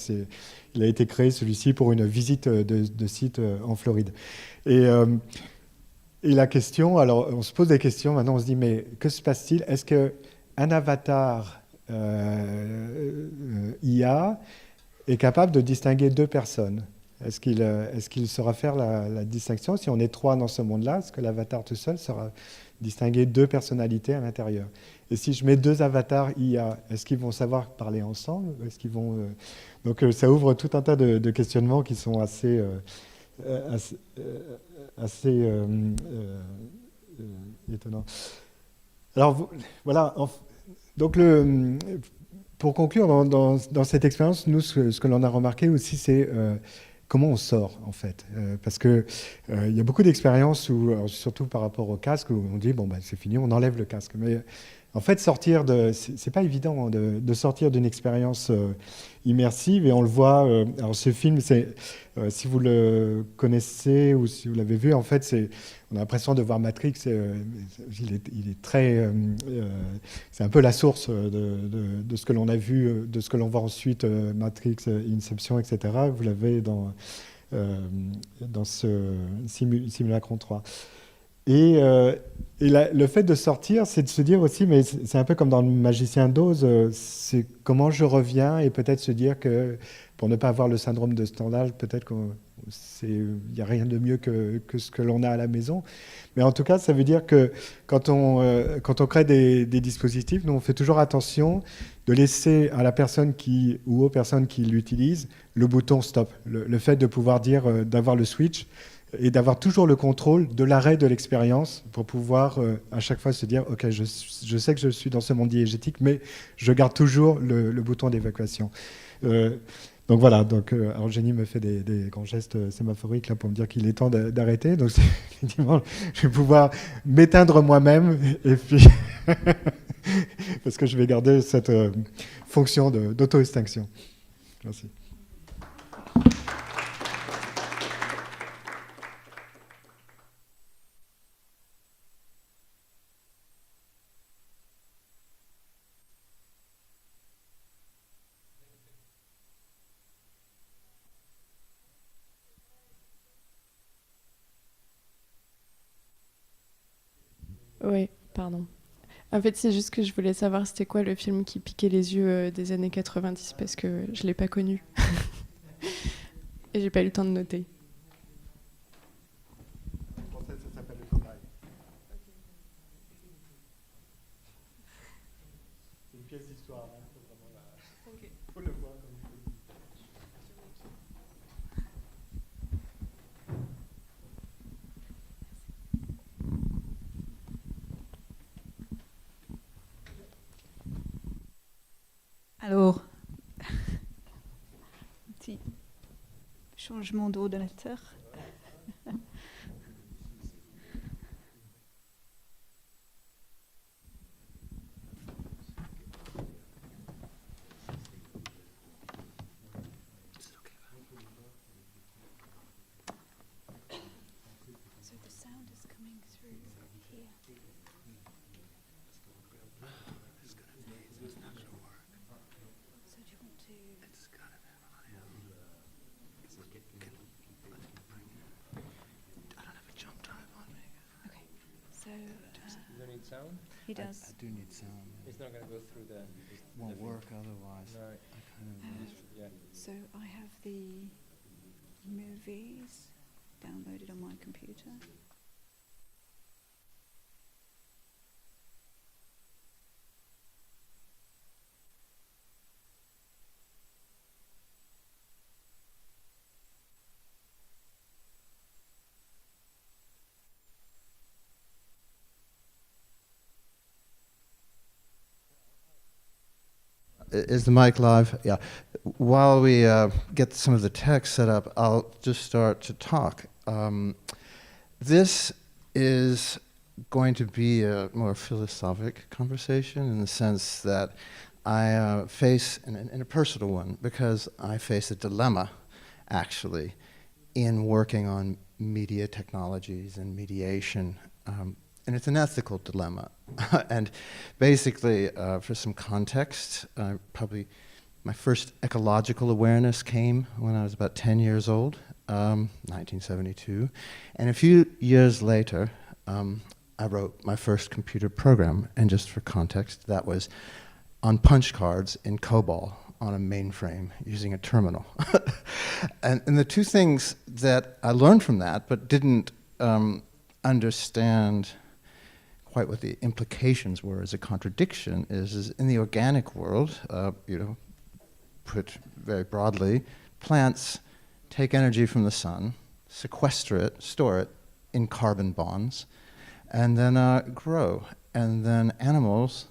Speaker 5: il a été créé, celui-ci, pour une visite de site en Floride. Et la question, alors on se pose des questions, maintenant on se dit, mais que se passe-t-il? Est-ce qu'un avatar IA est capable de distinguer deux personnes? Est-ce qu'il saura faire la distinction? Si on est trois dans ce monde-là, est-ce que l'avatar tout seul saura distinguer deux personnalités à l'intérieur? Et si je mets deux avatars IA, est-ce qu'ils vont savoir parler ensemble? Est-ce qu'ils vont, Donc ça ouvre tout un tas de questionnements qui sont assez étonnant. Alors voilà, donc pour conclure dans cette expérience, nous ce que l'on a remarqué aussi, c'est comment on sort en fait, parce que il y a beaucoup d'expériences où, surtout par rapport au casque, où on dit bon c'est fini, on enlève le casque, mais en fait, c'est pas évident de sortir d'une expérience immersive, et on le voit. Alors, ce film, si vous le connaissez ou si vous l'avez vu, en fait, on a l'impression de voir Matrix. Il est très. C'est un peu la source de ce que l'on a vu, de ce que l'on voit ensuite, Matrix, Inception, etc. Vous l'avez dans ce Simulacron 3. Et le fait de sortir, c'est de se dire aussi, mais c'est un peu comme dans le Magicien d'Oz, c'est comment je reviens, et peut-être se dire que pour ne pas avoir le syndrome de Stendhal, peut-être qu'il n'y a rien de mieux que ce que l'on a à la maison. Mais en tout cas, ça veut dire que quand on crée des dispositifs, nous on fait toujours attention de laisser à la personne ou aux personnes qui l'utilisent le bouton stop. Le fait de pouvoir dire, d'avoir le switch. et d'avoir toujours le contrôle de l'arrêt de l'expérience pour pouvoir à chaque fois se dire « Ok, je sais que je suis dans ce monde diégétique, mais je garde toujours le bouton d'évacuation. » Donc voilà, alors Jenny me fait des grands gestes sémaphoriques là, pour me dire qu'il est temps d'arrêter. Donc effectivement, je vais pouvoir m'éteindre moi-même et puis parce que je vais garder cette fonction d'auto-extinction. Merci.
Speaker 6: Oui, pardon. En fait, c'est juste que je voulais savoir c'était quoi le film qui piquait les yeux des années 90 parce que je l'ai pas connu. Et j'ai pas eu le temps de noter.
Speaker 5: En fait, ça s'appelle le cobaye. C'est une pièce d'histoire, hein. Faut le voir comme il faut.
Speaker 1: Alors, petit changement d'ordinateur. So the sound is coming through here. So do you want to? It's got it. I don't have a jump drive on me. Okay. So.
Speaker 2: You don't need sound?
Speaker 1: He does.
Speaker 7: I do need sound.
Speaker 2: It's not going to go through the.
Speaker 7: Won't work otherwise.
Speaker 2: No.
Speaker 7: I kind of.
Speaker 2: Yeah.
Speaker 1: So I have the movies downloaded on my computer.
Speaker 7: Is the mic live? Yeah. While we get some of the text set up, I'll just start to talk. This is going to be a more philosophic conversation in the sense that I face, in a personal one, because I face a dilemma, actually, in working on media technologies and mediation. And it's an ethical dilemma. And basically, for some context, probably my first ecological awareness came when I was about 10 years old, 1972. And a few years later, I wrote my first computer program. And just for context, that was on punch cards in COBOL on a mainframe using a terminal. and the two things that I learned from that, but didn't understand quite what the implications were as a contradiction is in the organic world, put very broadly, plants take energy from the sun, sequester it, store it in carbon bonds, and then grow. And then animals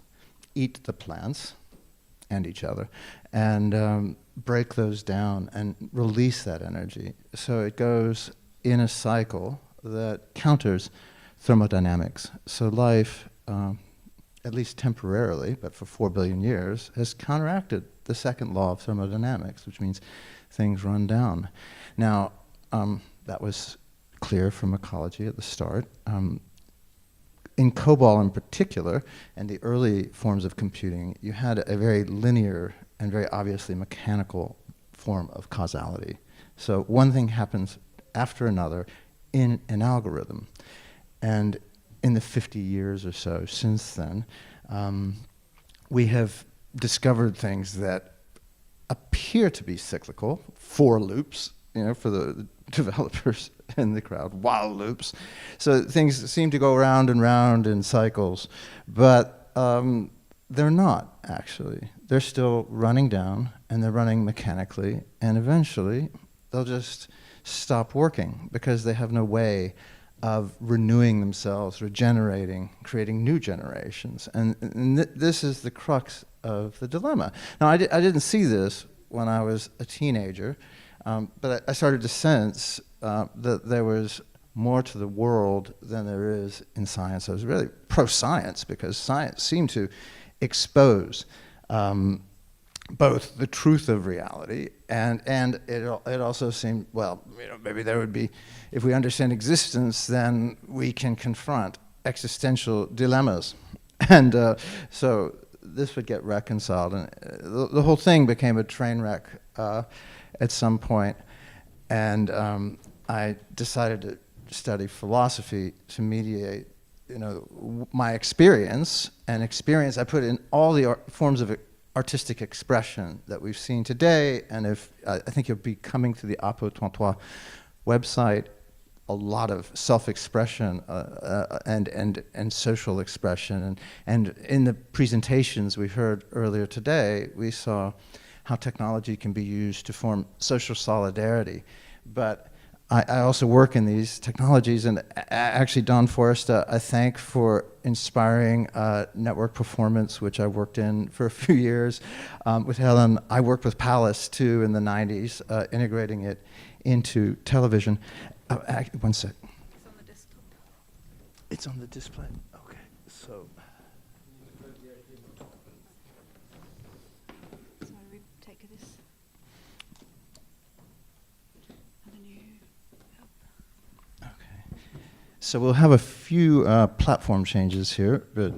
Speaker 7: eat the plants and each other and break those down and release that energy. So it goes in a cycle that counters thermodynamics. So life, at least temporarily, but for 4 billion years, has counteracted the second law of thermodynamics, which means things run down. Now, that was clear from ecology at the start. In COBOL in particular, and the early forms of computing, you had a very linear and very obviously mechanical form of causality. So one thing happens after another in an algorithm. And in the 50 years or so since then, we have discovered things that appear to be cyclical, for loops, for the developers in the crowd, while loops. So things seem to go round and round in cycles, but they're not, actually. They're still running down, and they're running mechanically, and eventually they'll just stop working because they have no way of renewing themselves, regenerating, creating new generations. And this is the crux of the dilemma. Now, I didn't see this when I was a teenager, but I started to sense that there was more to the world than there is in science. I was really pro-science because science seemed to expose both the truth of reality and it also seemed, well, maybe there would be, if we understand existence, then we can confront existential dilemmas. And so this would get reconciled. And the whole thing became a train wreck at some point. And I decided to study philosophy to mediate, my experience. And experience I put in all the forms of artistic expression that we've seen today. And I think you'll be coming to the Apo 33 website, a lot of self-expression and social expression. And in the presentations we heard earlier today, we saw how technology can be used to form social solidarity. But I also work in these technologies, and actually Don Forrest, I thank for inspiring network performance, which I worked in for a few years. With Helen, I worked with Palace too in the 90s, integrating it into television. One sec.
Speaker 1: It's on the desktop.
Speaker 7: It's on the display. Okay, so.
Speaker 1: So we take this. And then you help.
Speaker 7: Okay. So we'll have a few platform changes here, but.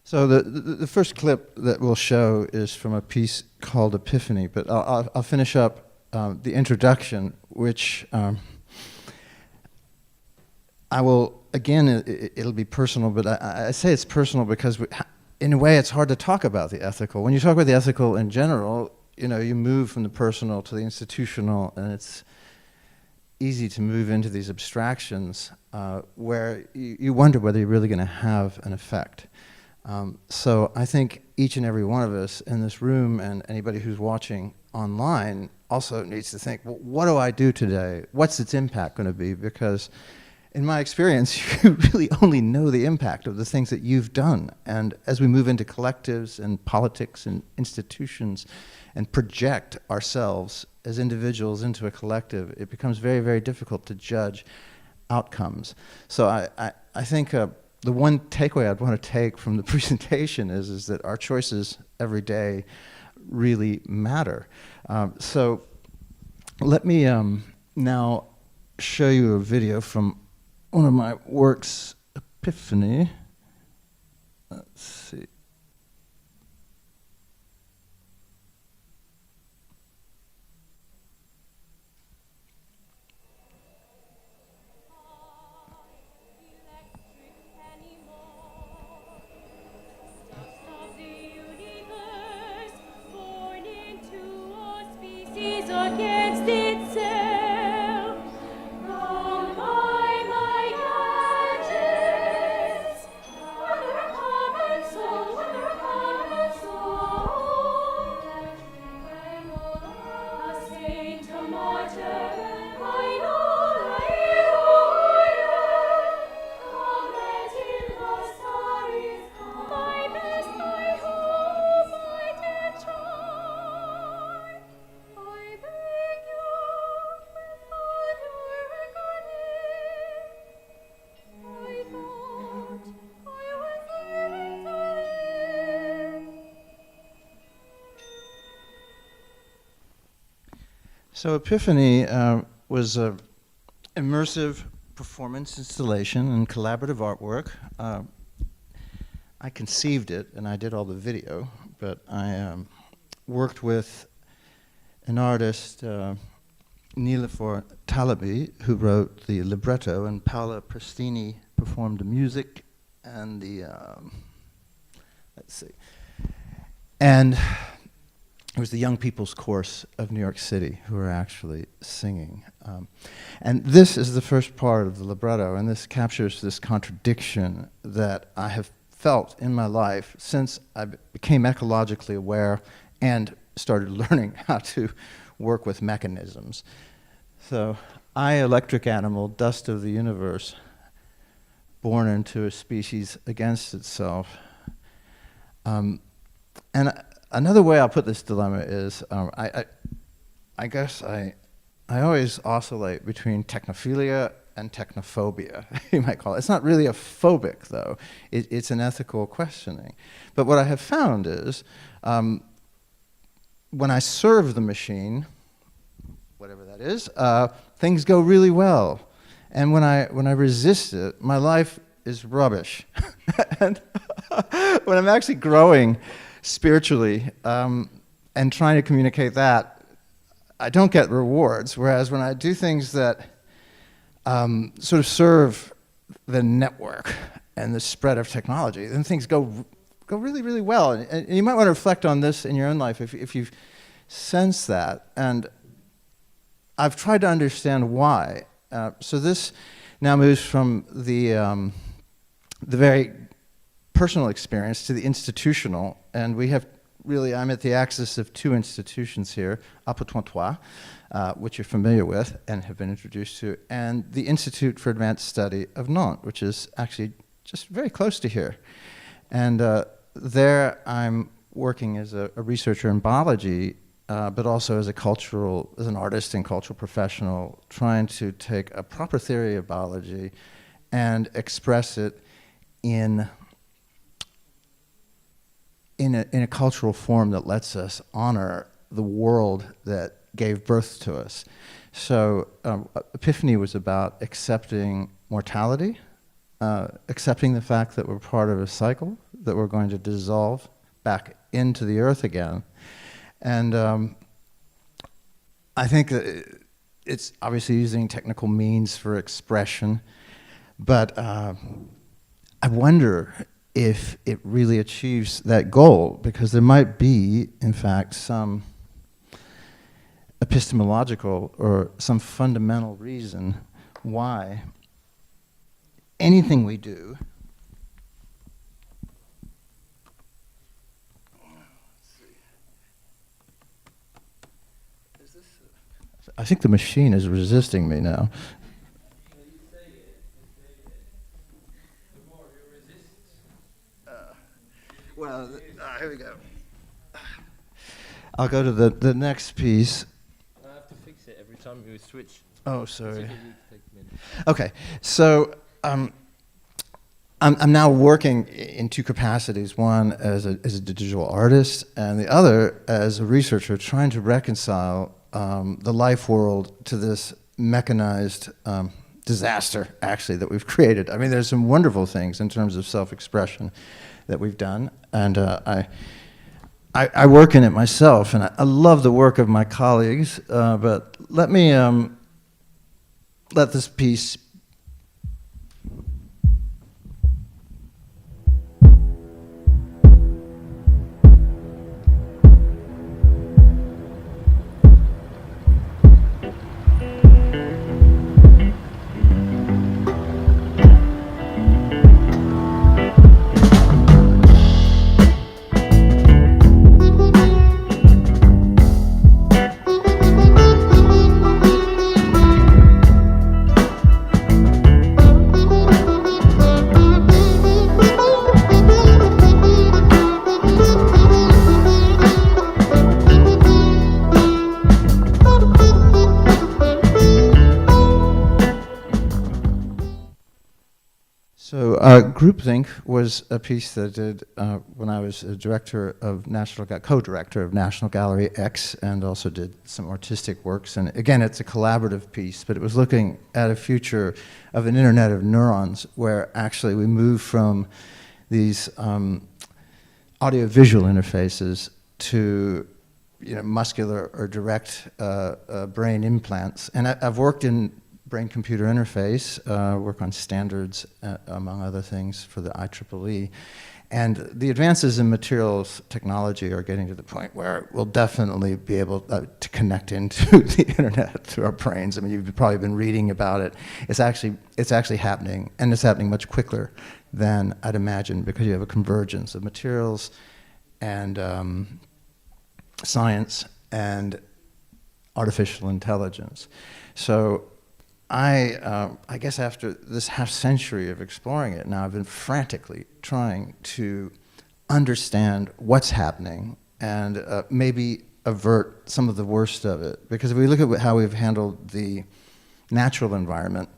Speaker 7: So the first clip that we'll show is from a piece called Epiphany, but I'll finish up the introduction, which I will, again, it'll be personal, but I say it's personal because in a way it's hard to talk about the ethical. When you talk about the ethical in general, you move from the personal to the institutional, and it's easy to move into these abstractions where you wonder whether you're really going to have an effect. So I think each and every one of us in this room and anybody who's watching online also needs to think, well, what do I do today? What's its impact going to be? Because in my experience, you really only know the impact of the things that you've done. And as we move into collectives and politics and institutions and project ourselves as individuals into a collective, it becomes very, very difficult to judge outcomes. So I think the one takeaway I'd want to take from the presentation is that our choices every day really matter. So let me now show you a video from one of my works, Epiphany. Let's see.
Speaker 8: Against itself, gone by my gadgets. Whether a common soul, whether a common soul. A saint, a martyr, I know a hero. Comrades in the stars, my best, I hope I did try. I beg you, without your reckoning, I thought I was living to live.
Speaker 7: So Epiphany was an immersive performance installation and collaborative artwork. I conceived it and I did all the video, but I worked with an artist, Nilofer Talabi, who wrote the libretto, and Paola Prestini performed the music and the, let's see. And it was the Young People's Chorus of New York City who were actually singing. And this is the first part of the libretto, and this captures this contradiction that I have felt in my life since I became ecologically aware and started learning how to work with mechanisms. So, I, electric animal, dust of the universe, born into a species against itself. And another way I'll put this dilemma is, I guess I always oscillate between technophilia and technophobia, you might call it. It's not really a phobic, though. It's an ethical questioning. But what I have found is, when I serve the machine, whatever that is, things go really well. And when I resist it, my life is rubbish. And when I'm actually growing spiritually and trying to communicate that, I don't get rewards. Whereas when I do things that sort of serve the network and the spread of technology, then things go really, really well. And you might want to reflect on this in your own life if you've sensed that. And I've tried to understand why. So this now moves from the very personal experience to the institutional, and we have really, I'm at the axis of two institutions here, Apotwentois, which you're familiar with and have been introduced to, and the Institute for Advanced Study of Nantes, which is actually just very close to here. And there I'm working as a researcher in biology, but also as an artist and cultural professional, trying to take a proper theory of biology and express it in a cultural form that lets us honor the world that gave birth to us. So Epiphany was about accepting mortality, accepting the fact that we're part of a cycle, that we're going to dissolve back into the earth again. And I think that it's obviously using technical means for expression, but I wonder if it really achieves that goal, because there might be, in fact, some epistemological or some fundamental reason why anything we do I think the machine is resisting me now. Well, here we go. I'll go to the next piece.
Speaker 2: I have to fix it every time you switch.
Speaker 7: Oh, sorry. Okay, so I'm now working in two capacities, one as a digital artist and the other as a researcher, trying to reconcile the life world to this mechanized disaster, actually, that we've created. I mean, there's some wonderful things in terms of self-expression that we've done, and I work in it myself, and I love the work of my colleagues, but let me let this piece Groupthink was a piece that I did when I was a co-director of National Gallery X, and also did some artistic works. And again, it's a collaborative piece, but it was looking at a future of an internet of neurons where actually we move from these audio-visual interfaces to muscular or direct brain implants. And I've worked in brain-computer interface, work on standards, among other things, for the IEEE. And the advances in materials technology are getting to the point where we'll definitely be able to connect into the internet through our brains. I mean, you've probably been reading about it. It's actually happening, and it's happening much quicker than I'd imagined, because you have a convergence of materials and science and artificial intelligence. So I guess after this half century of exploring it, now I've been frantically trying to understand what's happening and maybe avert some of the worst of it. Because if we look at how we've handled the natural environment,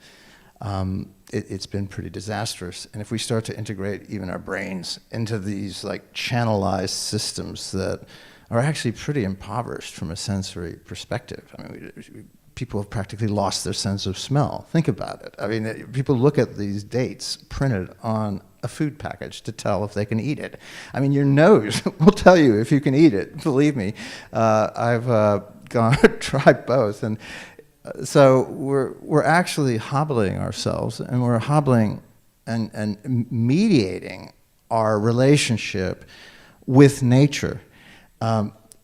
Speaker 7: it's been pretty disastrous. And if we start to integrate even our brains into these like channelized systems that are actually pretty impoverished from a sensory perspective. I mean, people have practically lost their sense of smell. Think about it. I mean, people look at these dates printed on a food package to tell if they can eat it. I mean, your nose will tell you if you can eat it. Believe me, I've tried both, and so we're actually hobbling ourselves, and we're hobbling and mediating our relationship with nature.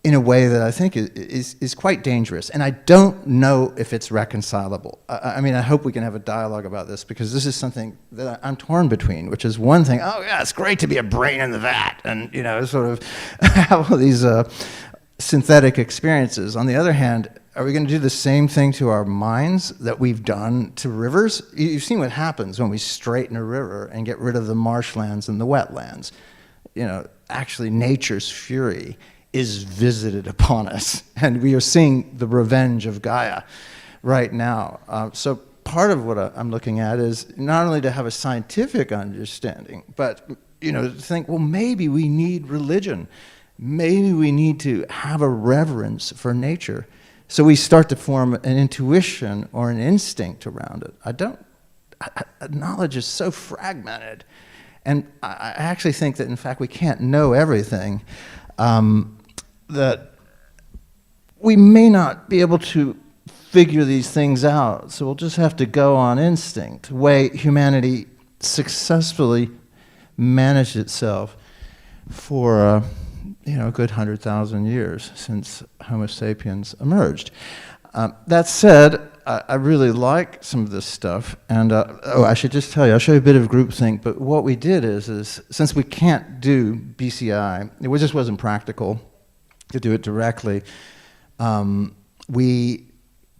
Speaker 7: In a way that I think is quite dangerous. And I don't know if it's reconcilable. I mean, I hope we can have a dialogue about this, because this is something that I'm torn between, which is one thing, oh yeah, it's great to be a brain in the vat and, sort of have all these synthetic experiences. On the other hand, are we going to do the same thing to our minds that we've done to rivers? You've seen what happens when we straighten a river and get rid of the marshlands and the wetlands. Actually nature's fury is visited upon us, and we are seeing the revenge of Gaia right now. So part of what I'm looking at is not only to have a scientific understanding, but to think, well, maybe we need religion. Maybe we need to have a reverence for nature. So we start to form an intuition or an instinct around it. Knowledge is so fragmented. And I actually think that, in fact, we can't know everything. That we may not be able to figure these things out, so we'll just have to go on instinct, the way humanity successfully managed itself for a good 100,000 years since Homo sapiens emerged. That said, I really like some of this stuff, and I should just tell you, I'll show you a bit of groupthink, but what we did is since we can't do BCI, it just wasn't practical to do it directly, we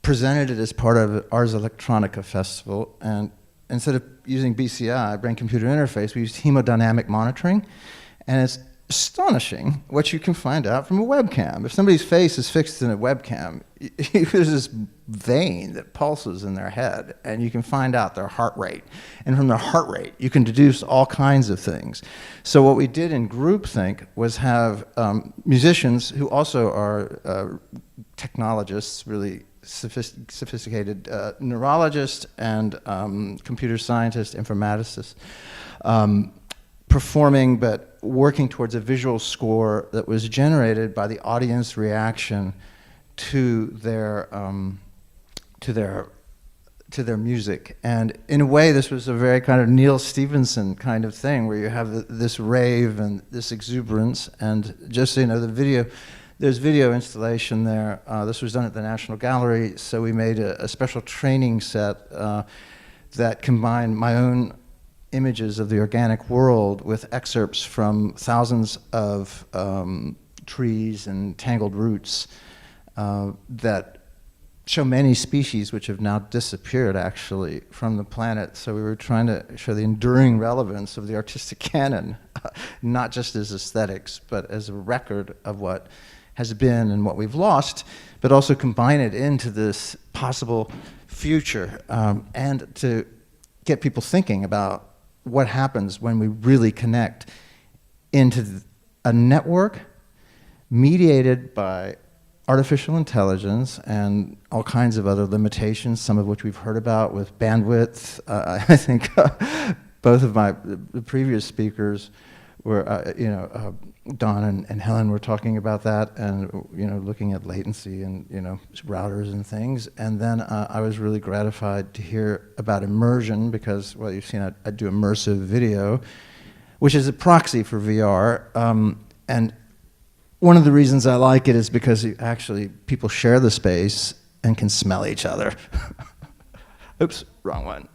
Speaker 7: presented it as part of Ars Electronica Festival, and instead of using BCI, brain-computer interface, we used hemodynamic monitoring, and it's astonishing what you can find out from a webcam. If somebody's face is fixed in a webcam, there's this vein that pulses in their head, and you can find out their heart rate. And from their heart rate, you can deduce all kinds of things. So what we did in groupthink was have musicians who also are technologists, really sophisticated neurologists and computer scientists, informaticists, performing but working towards a visual score that was generated by the audience reaction to their music. And in a way, this was a very kind of Neil Stevenson kind of thing, where you have this rave and this exuberance. And just so you know, there's video installation there. This was done at the National Gallery, so we made a special training set that combined my own images of the organic world with excerpts from thousands of trees and tangled roots that show many species which have now disappeared actually from the planet. So we were trying to show the enduring relevance of the artistic canon, not just as aesthetics, but as a record of what has been and what we've lost, but also combine it into this possible future, and to get people thinking about what happens when we really connect into a network mediated by artificial intelligence and all kinds of other limitations, some of which we've heard about with bandwidth. I think both of the previous speakers where Don and Helen were talking about that, and looking at latency and routers and things. And then I was really gratified to hear about immersion, because you've seen I do immersive video, which is a proxy for VR. And one of the reasons I like it is because people share the space and can smell each other. Oops, wrong one.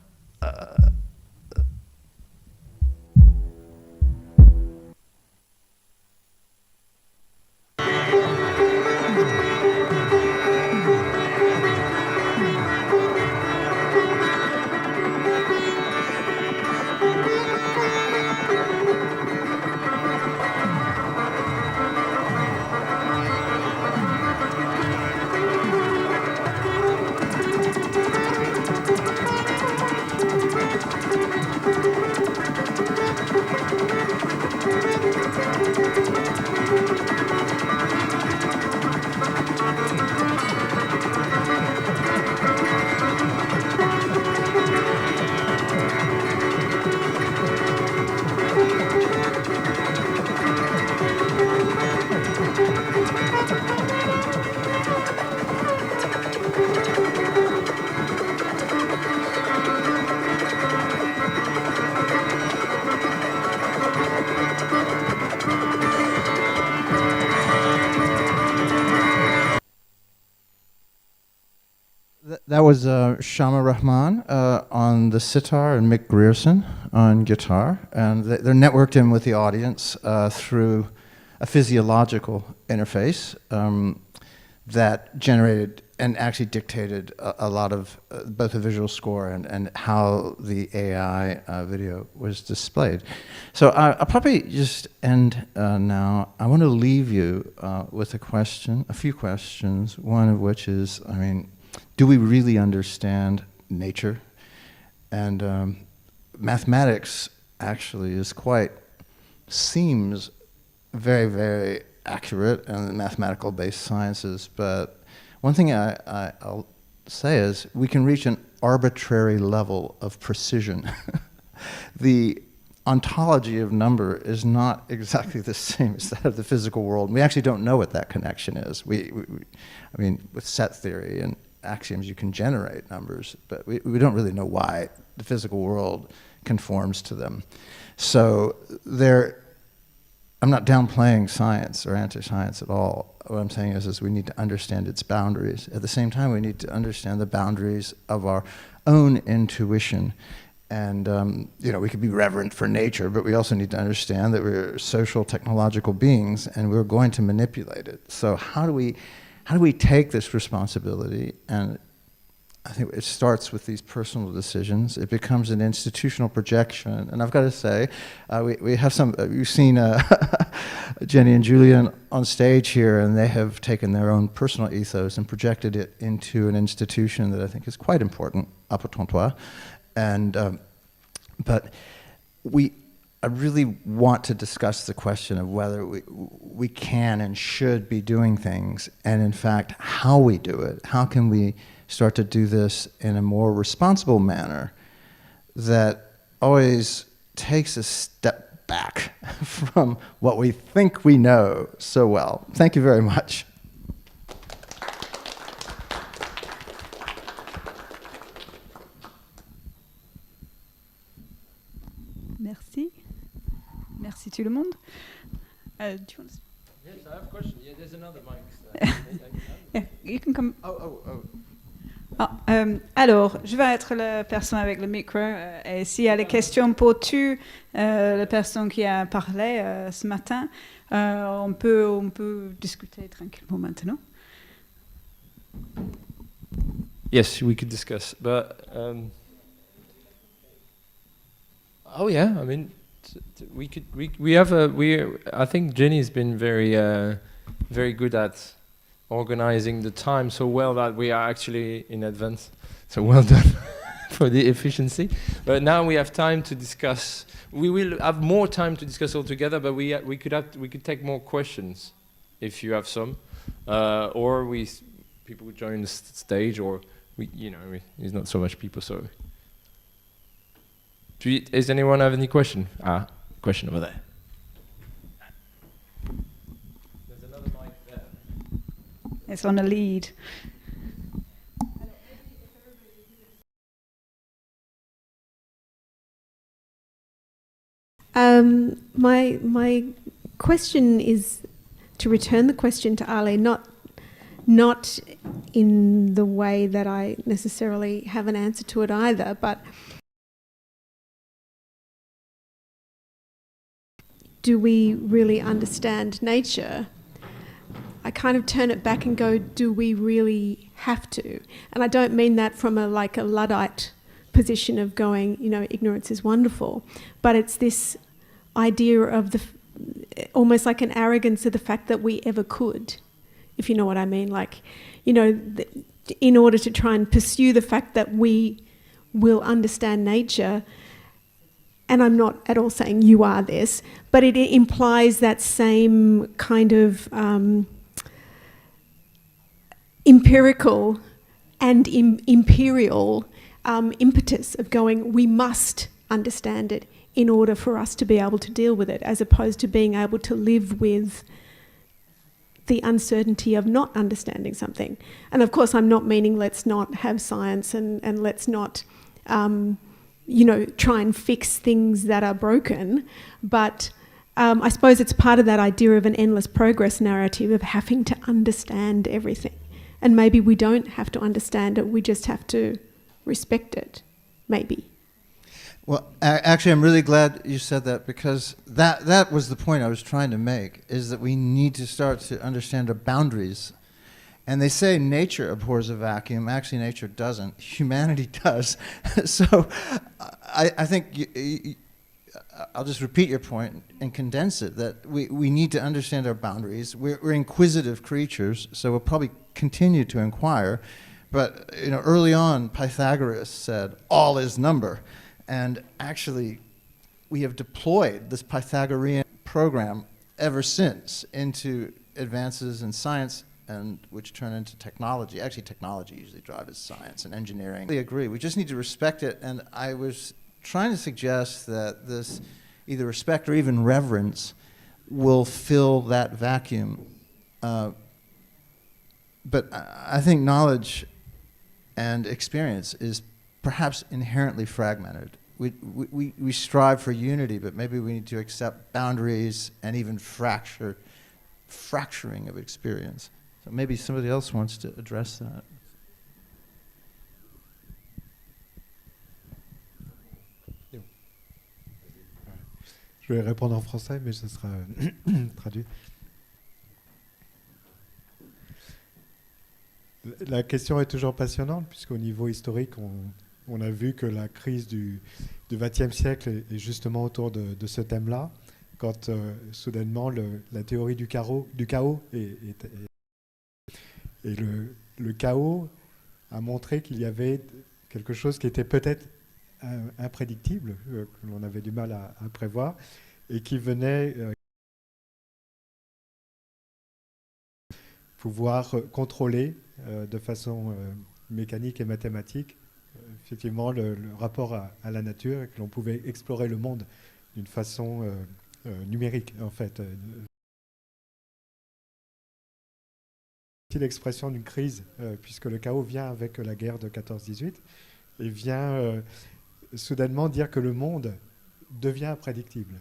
Speaker 7: That was Shama Rahman on the sitar and Mick Grierson on guitar. And they're networked in with the audience through a physiological interface that generated and actually dictated a lot of both the visual score and how the AI video was displayed. So I'll probably just end now. I want to leave you with a few questions, one of which is, do we really understand nature? And mathematics actually seems very, very accurate in the mathematical-based sciences, but one thing I'll say is we can reach an arbitrary level of precision. The ontology of number is not exactly the same as that of the physical world. We actually don't know what that connection is. With set theory and axioms, you can generate numbers, but we don't really know why the physical world conforms to them. So I'm not downplaying science or anti-science at all. What I'm saying is we need to understand its boundaries. At the same time, we need to understand the boundaries of our own intuition. And we could be reverent for nature, but we also need to understand that we're social, technological beings, and we're going to manipulate it. So how do we take this responsibility? And I think it starts with these personal decisions. It becomes an institutional projection. And I've got to say, we have you've seen Jenny and Julian on stage here, and they have taken their own personal ethos and projected it into an institution that I think is quite important, Apotentoi. And, but I really want to discuss the question of whether we can and should be doing things, and in fact, how we do it. How can we start to do this in a more responsible manner that always takes a step back from what we think we know so well? Thank you very much.
Speaker 1: Merci. Merci tout le monde. Do you want to...
Speaker 2: Yes, I have a question. Yeah, there's another mic.
Speaker 1: Yeah, you can come.
Speaker 7: Oh.
Speaker 1: Alors, je vais être la personne avec le micro. Et s'il y a des questions pour la personne qui a parlé ce matin, on peut discuter tranquillement maintenant.
Speaker 2: Yes, we could discuss. But oh yeah, I think Jenny's been very good at organizing the time so well that we are actually in advance. So well done for the efficiency. But now we have time to discuss. We will have more time to discuss all together, but we could take more questions if you have some, or people join the stage, or there's not so much people. So, does anyone have any question? Question over there.
Speaker 1: It's on a lead.
Speaker 9: My question is to return the question to Ali, not in the way that I necessarily have an answer to it either, but do we really understand nature? I kind of turn it back and go, do we really have to? And I don't mean that from a Luddite position of going, ignorance is wonderful, but it's this idea of almost like an arrogance of the fact that we ever could, if you know what I mean. In order to try and pursue the fact that we will understand nature, and I'm not at all saying you are this, but it implies that same kind of empirical and imperial impetus of going, we must understand it in order for us to be able to deal with it, as opposed to being able to live with the uncertainty of not understanding something. And of course, I'm not meaning let's not have science and let's not, try and fix things that are broken. But I suppose it's part of that idea of an endless progress narrative of having to understand everything. And maybe we don't have to understand it, we just have to respect it, maybe.
Speaker 7: Well, actually, I'm really glad you said that, because that was the point I was trying to make, is that we need to start to understand our boundaries. And they say nature abhors a vacuum. Actually, nature doesn't. Humanity does. So I think I'll just repeat your point and condense it, that we need to understand our boundaries. We're inquisitive creatures, so we'll probably continue to inquire. But early on, Pythagoras said, all is number. And actually, we have deployed this Pythagorean program ever since into advances in science, and which turn into technology. Actually, technology usually drives science and engineering. I agree. We just need to respect it. And I was trying to suggest that this either respect or even reverence will fill that vacuum. But I think knowledge and experience is perhaps inherently fragmented. We strive for unity, but maybe we need to accept boundaries and even fracturing of experience. So maybe somebody else wants to address that.
Speaker 5: Je vais répondre en français, mais ce sera traduit. La question est toujours passionnante, puisqu'au niveau historique, on a vu que la crise du XXe siècle est justement autour de ce thème-là, quand soudainement la théorie du chaos et le chaos a montré qu'il y avait quelque chose qui était peut-être imprédictible, que l'on avait du mal à prévoir, et qui venait pouvoir contrôler de façon mécanique et mathématique effectivement le rapport à la nature, et que l'on pouvait explorer le monde d'une façon numérique, en fait. C'est l'expression d'une crise, puisque le chaos vient avec la guerre de 14-18 et vient soudainement dire que le monde devient imprédictible.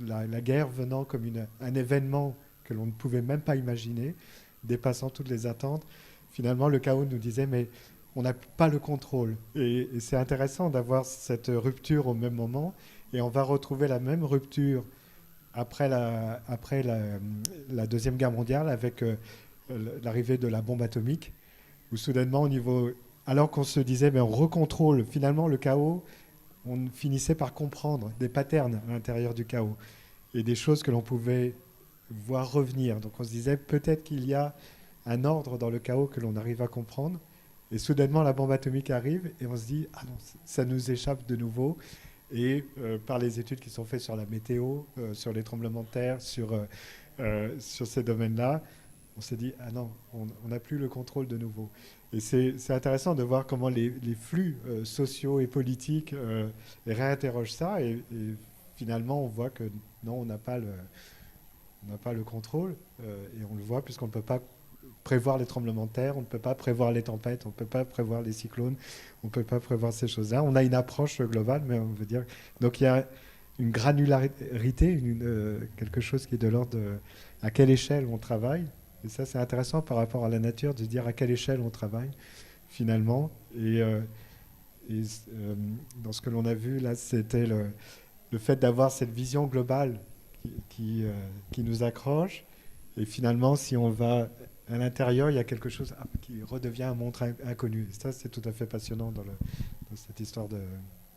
Speaker 5: La guerre venant comme un événement que l'on ne pouvait même pas imaginer, dépassant toutes les attentes, finalement le chaos nous disait mais on n'a pas le contrôle. Et c'est intéressant d'avoir cette rupture au même moment, et on va retrouver la même rupture après la Deuxième Guerre mondiale avec l'arrivée de la bombe atomique, où soudainement au niveau, alors qu'on se disait mais on recontrôle finalement le chaos, on finissait par comprendre des patterns à l'intérieur du chaos et des choses que l'on pouvait voir revenir. Donc on se disait peut-être qu'il y a un ordre dans le chaos que l'on arrive à comprendre, et soudainement la bombe atomique arrive et on se dit ah non, ça nous échappe de nouveau. Et par les études qui sont faites sur la météo, sur les tremblements de terre, sur ces domaines-là, on s'est dit ah non, on n'a plus le contrôle de nouveau. Et c'est intéressant de voir comment les flux sociaux et politiques réinterrogent ça, et finalement on voit que non, on n'a pas le contrôle, et on le voit puisqu'on ne peut pas prévoir les tremblements de terre, on ne peut pas prévoir les tempêtes, on ne peut pas prévoir les cyclones, on ne peut pas prévoir ces choses-là. On a une approche globale, mais on veut dire... Donc il y a une granularité, quelque chose qui est de l'ordre de à quelle échelle on travaille. Et ça, c'est intéressant par rapport à la nature, de se dire à quelle échelle on travaille, finalement. Et dans ce que l'on a vu, là, c'était le fait d'avoir cette vision globale qui nous accroche. Et finalement, si on va à l'intérieur, il y a quelque chose qui redevient un monde inconnu. Et ça, c'est tout à fait passionnant dans cette histoire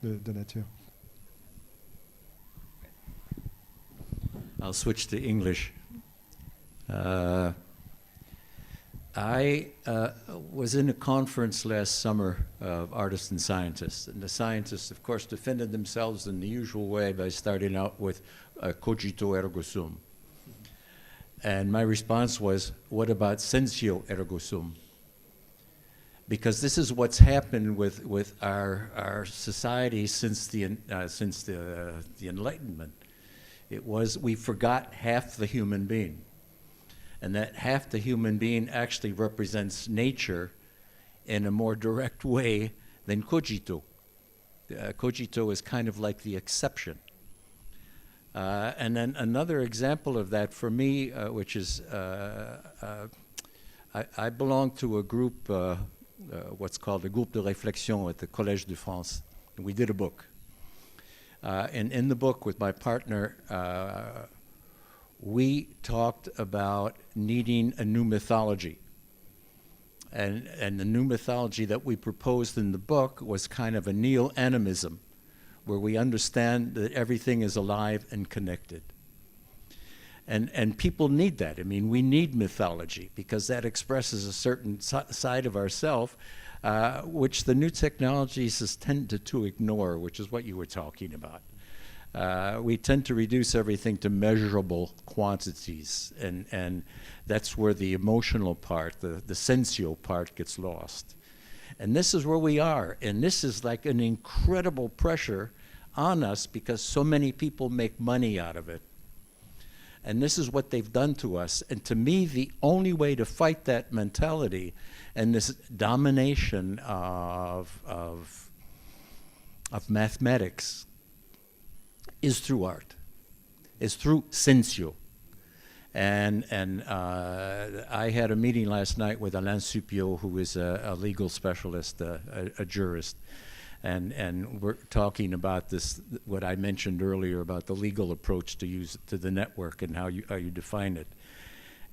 Speaker 5: de nature.
Speaker 3: I'll switch to English. I was in a conference last summer of artists and scientists. And the scientists, of course, defended themselves in the usual way by starting out with cogito ergo sum. And my response was, what about sensio ergo sum? Because this is what's happened with our society since the Enlightenment. It was we forgot half the human being. And that half the human being actually represents nature in a more direct way than cogito. Cogito is kind of like the exception. And then another example of that for me, which is, I belong to a group, what's called a groupe de réflexion at the Collège de France. And we did a book. And in the book with my partner, we talked about needing a new mythology. And the new mythology that we proposed in the book was kind of a neo-animism, where we understand that everything is alive and connected. And people need that. I mean, we need mythology because that expresses a certain side of ourself, which the new technologies has tended to ignore, which is what you were talking about. We tend to reduce everything to measurable quantities, and that's where the emotional part, the sensio part, gets lost. And this is where we are, and this is like an incredible pressure on us because so many people make money out of it. And this is what they've done to us. And to me, the only way to fight that mentality and this domination of mathematics is through art, is through sensio. And I had a meeting last night with Alain Suppiot, who is a legal specialist, a jurist. And we're talking about this, what I mentioned earlier about the legal approach to the network and how you define it.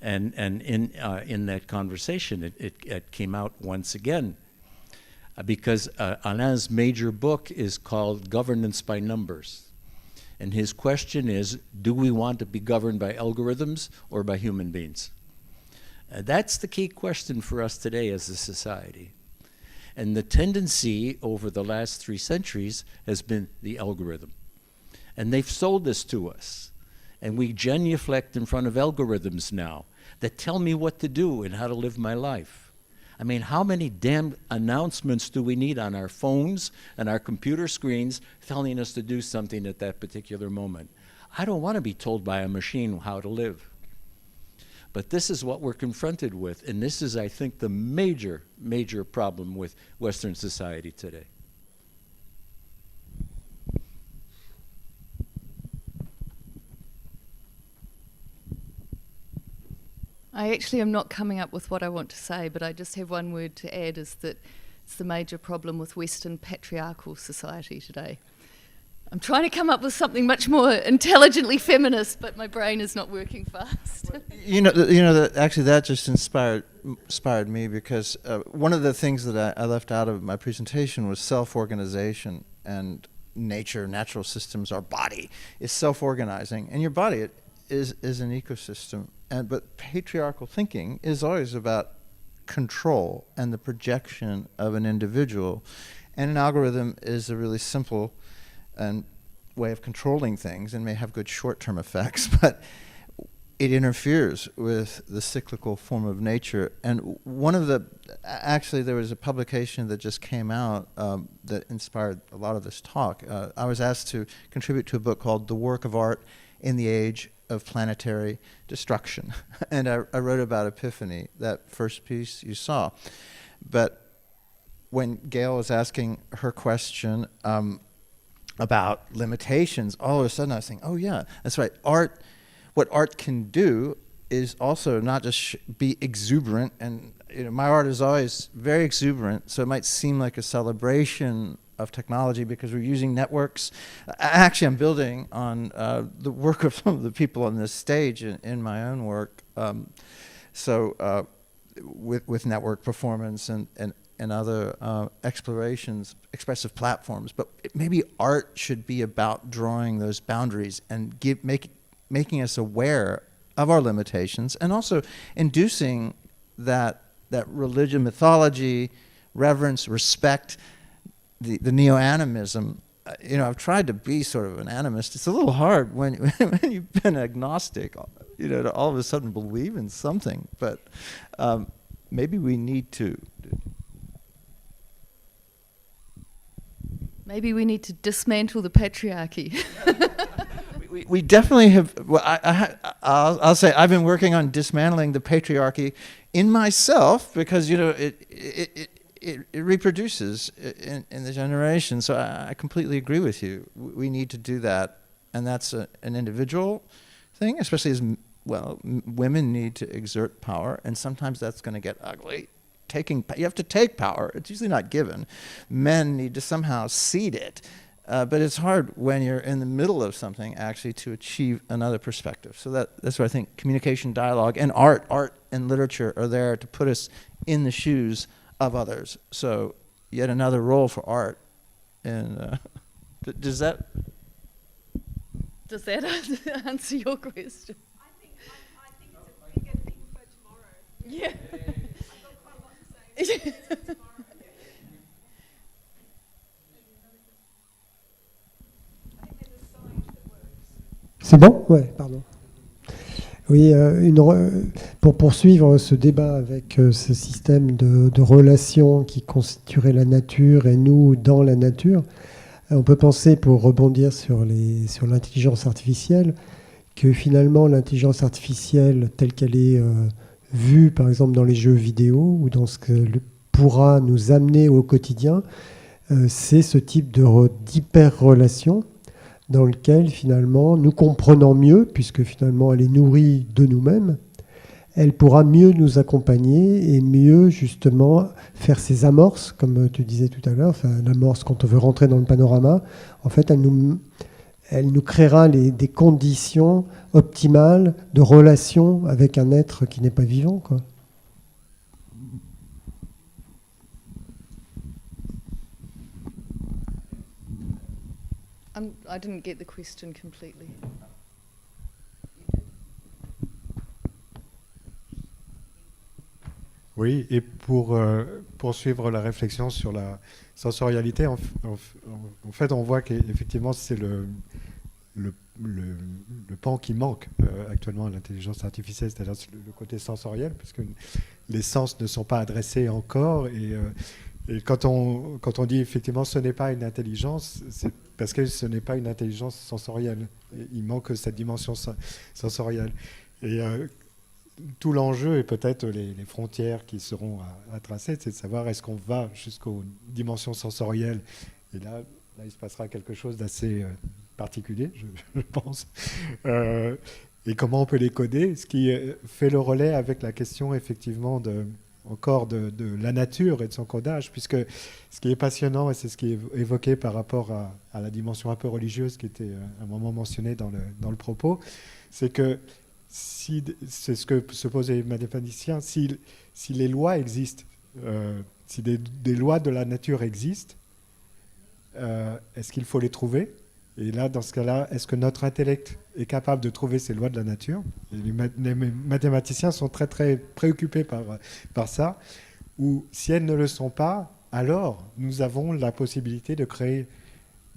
Speaker 3: And in that conversation, it came out once again, because Alain's major book is called Governance by Numbers. And his question is, do we want to be governed by algorithms or by human beings? That's the key question for us today as a society. And the tendency over the last 3 centuries has been the algorithm. And they've sold this to us. And we genuflect in front of algorithms now that tell me what to do and how to live my life. I mean, how many damn announcements do we need on our phones and our computer screens telling us to do something at that particular moment? I don't want to be told by a machine how to live. But this is what we're confronted with, and this is, I think, the major, major problem with Western society today.
Speaker 4: I actually am not coming up with what I want to say, but I just have one word to add, is that it's the major problem with Western patriarchal society today. I'm trying to come up with something much more intelligently feminist, but my brain is not working fast.
Speaker 7: Actually, that just inspired me, because one of the things that I left out of my presentation was self-organization, and natural systems. Our body is self-organizing, and your body is an ecosystem. But patriarchal thinking is always about control and the projection of an individual, and an algorithm is a really simple way of controlling things and may have good short-term effects, but it interferes with the cyclical form of nature. And actually there was a publication that just came out that inspired a lot of this talk. I was asked to contribute to a book called The Work of Art in the Age of planetary destruction. And I wrote about Epiphany, that first piece you saw. But when Gail was asking her question about limitations, all of a sudden I was thinking, oh yeah, that's right. Art, what art can do is also not just be exuberant, and my art is always very exuberant, so it might seem like a celebration of technology because we're using networks. Actually, I'm building on the work of some of the people on this stage in my own work. With network performance and other explorations, expressive platforms. But maybe art should be about drawing those boundaries and making us aware of our limitations, and also inducing that religion, mythology, reverence, respect, the neo-animism. I've tried to be sort of an animist. It's a little hard when you've been agnostic, to all of a sudden believe in something. But maybe we need to.
Speaker 4: Maybe we need to dismantle the patriarchy.
Speaker 7: We definitely have. Well, I'll say I've been working on dismantling the patriarchy in myself because it reproduces in the generation. So I completely agree with you. We need to do that, and that's an individual thing, especially as women need to exert power, and sometimes that's going to get ugly. You have to take power. It's usually not given. Men need to somehow cede it. But it's hard when you're in the middle of something actually to achieve another perspective. So that's why I think communication, dialogue, and art and literature are there to put us in the shoes of others. So yet another role for art. And does that
Speaker 4: answer your question?
Speaker 9: I think it's a bigger thing for tomorrow.
Speaker 4: Yeah.
Speaker 9: I've got quite a lot to say tomorrow.
Speaker 10: C'est bon? Ouais, pardon. Oui, pour poursuivre ce débat avec ce système de relations qui constituerait la nature et nous dans la nature, on peut penser, pour rebondir sur l'intelligence artificielle, que finalement l'intelligence artificielle telle qu'elle est vue par exemple dans les jeux vidéo ou dans ce que pourra nous amener au quotidien, c'est ce type d'hyper-relation dans lequel finalement nous comprenons mieux, puisque finalement elle est nourrie de nous-mêmes, elle pourra mieux nous accompagner et mieux justement faire ces amorces, comme tu disais tout à l'heure, enfin, l'amorce quand on veut rentrer dans le panorama, en fait elle nous créera des conditions optimales de relation avec un être qui n'est pas vivant, quoi.
Speaker 4: I didn't get the question completely.
Speaker 5: Oui, et pour poursuivre la réflexion sur la sensorialité, en fait, on voit qu'effectivement, c'est le pan qui manque actuellement à l'intelligence artificielle, c'est-à-dire le côté sensoriel, puisque les sens ne sont pas adressés encore. Et quand on dit effectivement ce n'est pas une intelligence, c'est parce que ce n'est pas une intelligence sensorielle. Il manque cette dimension sensorielle. Et tout l'enjeu, et peut-être les frontières qui seront à tracer, c'est de savoir est-ce qu'on va jusqu'aux dimensions sensorielles. Et là, il se passera quelque chose d'assez particulier, je pense. Et comment on peut les coder, ce qui fait le relais avec la question effectivement de la nature et de son codage, puisque ce qui est passionnant, et c'est ce qui est évoqué par rapport à la dimension un peu religieuse qui était à un moment mentionnée dans le propos, c'est que c'est ce que se posaient les mathématiciens, si les lois existent, si des lois de la nature existent, est-ce qu'il faut les trouver? Et là, dans ce cas-là, est-ce que notre intellect est capable de trouver ces lois de la nature? Et les mathématiciens sont très, très préoccupés par ça. Ou si elles ne le sont pas, alors nous avons la possibilité de créer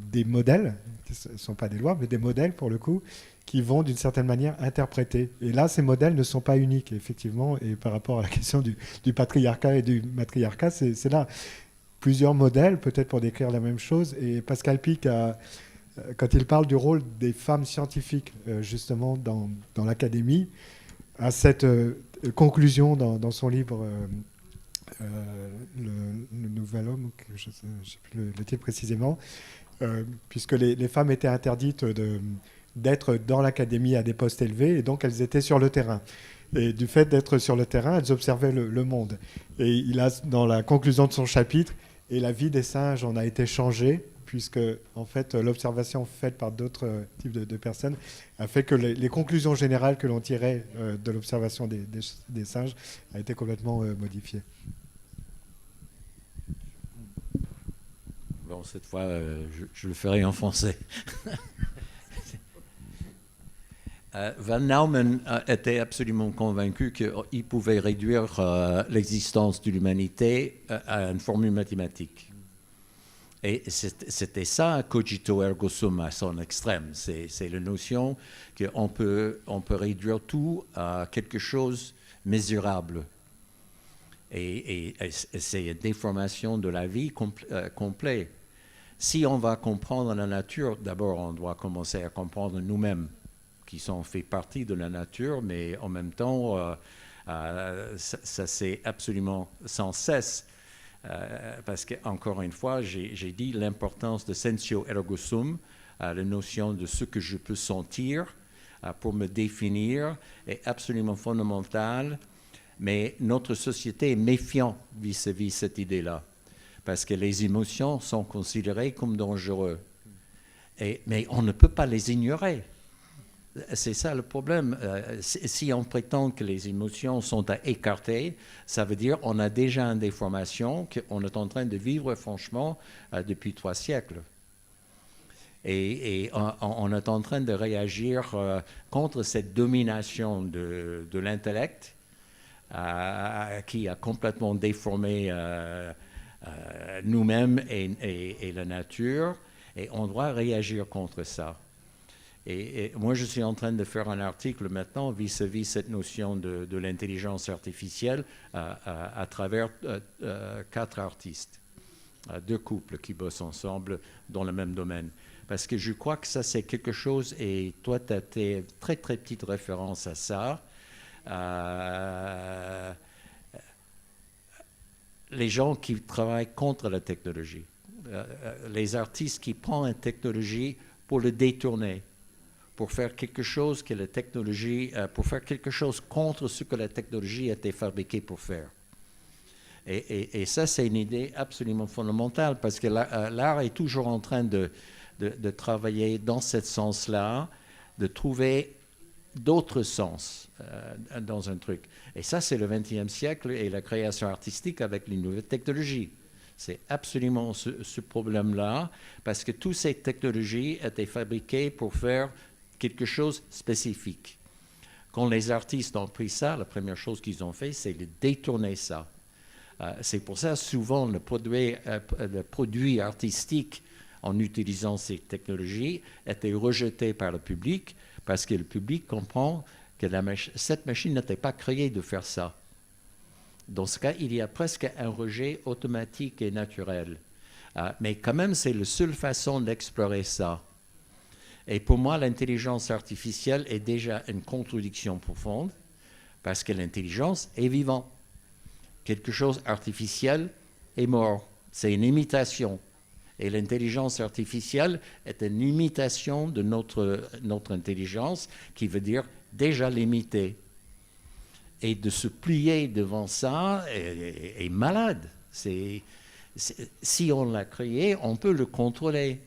Speaker 5: des modèles, ce ne sont pas des lois, mais des modèles pour le coup, qui vont d'une certaine manière interpréter. Et là, ces modèles ne sont pas uniques, effectivement. Et par rapport à la question du patriarcat et du matriarcat, c'est là plusieurs modèles, peut-être pour décrire la même chose. Et Pascal Pic quand il parle du rôle des femmes scientifiques, justement, dans l'académie, à cette conclusion dans son livre le Nouvel Homme, je ne sais plus le titre précisément, puisque les femmes étaient interdites d'être dans l'académie à des postes élevés, et donc elles étaient sur le terrain. Et du fait d'être sur le terrain, elles observaient le monde. Et il a, dans la conclusion de son chapitre, « Et la vie des singes en a été changée », puisque en fait, l'observation faite par d'autres types de personnes a fait que les conclusions générales que l'on tirait de l'observation des singes a été complètement modifiées.
Speaker 3: Bon, cette fois, je le ferai en français. Van Naumann était absolument convaincu qu'il pouvait réduire l'existence de l'humanité à une formule mathématique. Et c'était ça, cogito ergo sum, à son extrême. C'est la notion qu'on peut réduire tout à quelque chose mesurable. Et c'est une déformation de la vie complète. Si on va comprendre la nature, d'abord on doit commencer à comprendre nous-mêmes, qui sont fait partie de la nature, mais en même temps, ça c'est absolument sans cesse. Parce qu'encore une fois, j'ai dit l'importance de sensio ergo sum, la notion de ce que je peux sentir pour me définir est absolument fondamentale, mais notre société est méfiante vis-à-vis cette idée-là, parce que les émotions sont considérées comme dangereuses. Mais on ne peut pas les ignorer. C'est ça le problème. Si on prétend que les émotions sont à écarter, ça veut dire qu'on a déjà une déformation qu'on est en train de vivre franchement depuis 3 siècles. Et on est en train de réagir contre cette domination de l'intellect qui a complètement déformé nous-mêmes et la nature. Et on doit réagir contre ça. Et moi, je suis en train de faire un article maintenant vis-à-vis cette notion de l'intelligence artificielle à travers 4 artistes, 2 couples qui bossent ensemble dans le même domaine. Parce que je crois que ça, c'est quelque chose, et toi, tu as tes très, très petites références à ça. Les gens qui travaillent contre la technologie, les artistes qui prennent une technologie pour le détourner, pour faire quelque chose que la technologie, pour faire quelque chose contre ce que la technologie a été fabriquée pour faire. Et ça, c'est une idée absolument fondamentale, parce que l'art est toujours en train de travailler dans ce sens-là, de trouver d'autres sens dans un truc. Et ça, c'est le XXe siècle et la création artistique avec les nouvelles technologies. C'est absolument ce problème-là, parce que toutes ces technologies étaient fabriquées pour faire quelque chose de spécifique. Quand les artistes ont pris ça, la première chose qu'ils ont fait, c'est de détourner ça. C'est pour ça, souvent, le produit artistique, en utilisant ces technologies, était rejeté par le public, parce que le public comprend que cette machine n'était pas créée de faire ça. Dans ce cas, il y a presque un rejet automatique et naturel. Mais quand même, c'est la seule façon d'explorer ça. Et pour moi, l'intelligence artificielle est déjà une contradiction profonde, parce que l'intelligence est vivante. Quelque chose d'artificiel est mort. C'est une imitation. Et l'intelligence artificielle est une imitation de notre intelligence, qui veut dire déjà limitée. Et de se plier devant ça est malade. Si on l'a créé, on peut le contrôler.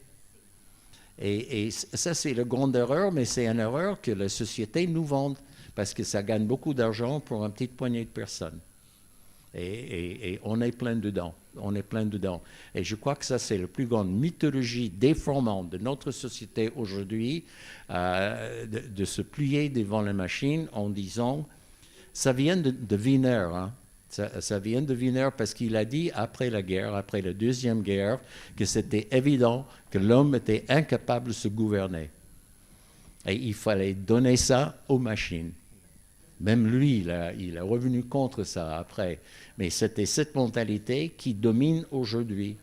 Speaker 3: Et ça, c'est la grande erreur, mais c'est une erreur que la société nous vend, parce que ça gagne beaucoup d'argent pour une petite poignée de personnes. Et on est plein dedans. On est plein dedans. Et je crois que ça, c'est la plus grande mythologie déformante de notre société aujourd'hui, de se plier devant la machine en disant, ça vient de Wiener, hein. Ça vient de Wiener parce qu'il a dit après la guerre, après la Deuxième Guerre, que c'était évident que l'homme était incapable de se gouverner. Et il fallait donner ça aux machines. Même lui, il est revenu contre ça après. Mais c'était cette mentalité qui domine aujourd'hui.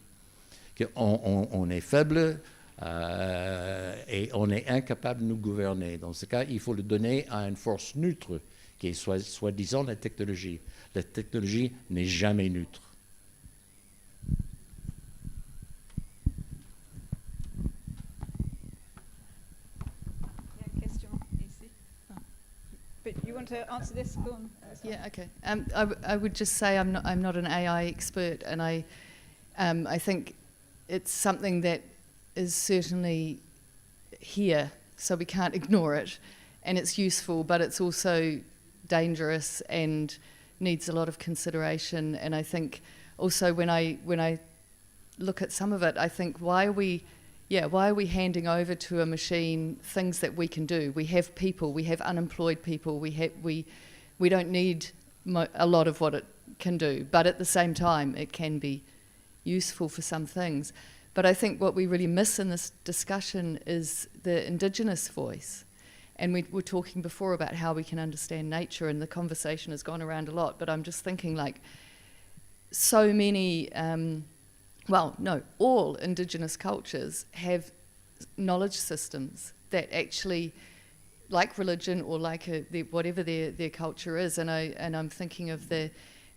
Speaker 3: On est faible, Et on est incapable de nous gouverner. Dans ce cas, il faut le donner à une force neutre, qui est soi-disant la technologie. La technologie n'est jamais neutre.
Speaker 1: But you want to answer this? Go on.
Speaker 4: Yeah, okay. I would just say I'm not an AI expert, and I think it's something that is certainly here, so we can't ignore it, and it's useful, but it's also dangerous and needs a lot of consideration. And I think also when I look at some of it, I think why are we handing over to a machine things that we can do? We have people, we have unemployed people, we don't need a lot of what it can do, but at the same time it can be useful for some things. But I think what we really miss in this discussion is the Indigenous voice. And we were talking before about how we can understand nature, and the conversation has gone around a lot, but I'm just thinking like so many, all Indigenous cultures have knowledge systems that actually, like religion or like whatever their culture is, and I'm thinking of the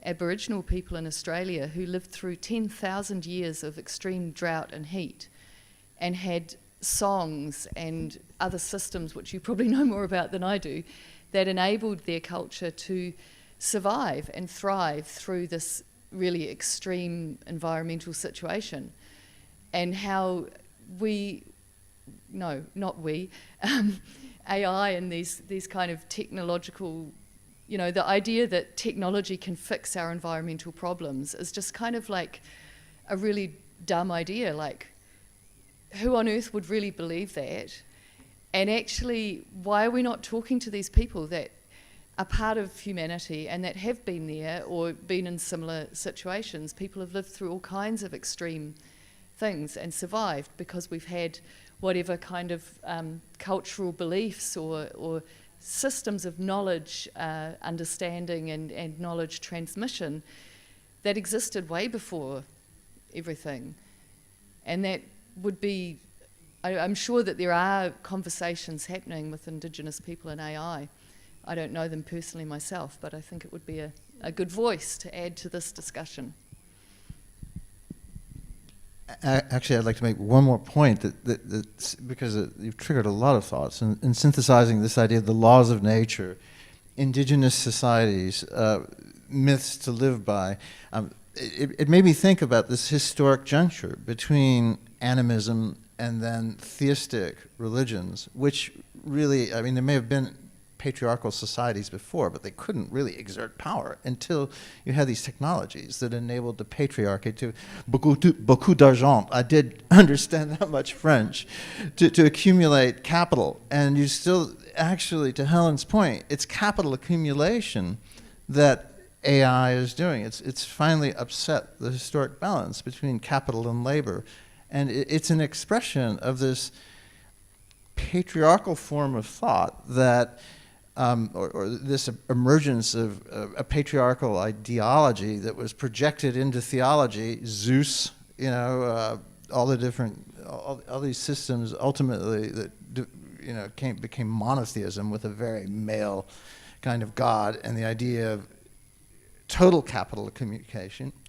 Speaker 4: Aboriginal people in Australia who lived through 10,000 years of extreme drought and heat, and had songs and other systems, which you probably know more about than I do, that enabled their culture to survive and thrive through this really extreme environmental situation. And how AI and these kind of technological, the idea that technology can fix our environmental problems is just kind of like a really dumb idea. Like, who on earth would really believe that? And actually, why are we not talking to these people that are part of humanity and that have been there or been in similar situations? People have lived through all kinds of extreme things and survived because we've had whatever kind of cultural beliefs or systems of knowledge, understanding and knowledge transmission that existed way before everything. And that would be, I'm sure that there are conversations happening with Indigenous people in AI. I don't know them personally myself, but I think it would be a good voice to add to this discussion.
Speaker 7: Actually, I'd like to make one more point that because you've triggered a lot of thoughts in synthesizing this idea of the laws of nature, Indigenous societies, myths to live by. It made me think about this historic juncture between animism and then theistic religions, which really, there may have been patriarchal societies before, but they couldn't really exert power until you had these technologies that enabled the patriarchy to beaucoup d'argent. I did understand that much French, to accumulate capital. And you still, actually, to Helen's point, it's capital accumulation that AI is doing. It's finally upset the historic balance between capital and labor. And it's an expression of this patriarchal form of thought that or this emergence of a patriarchal ideology that was projected into theology, Zeus, all the different, all these systems ultimately that became monotheism with a very male kind of God, and the idea of total capital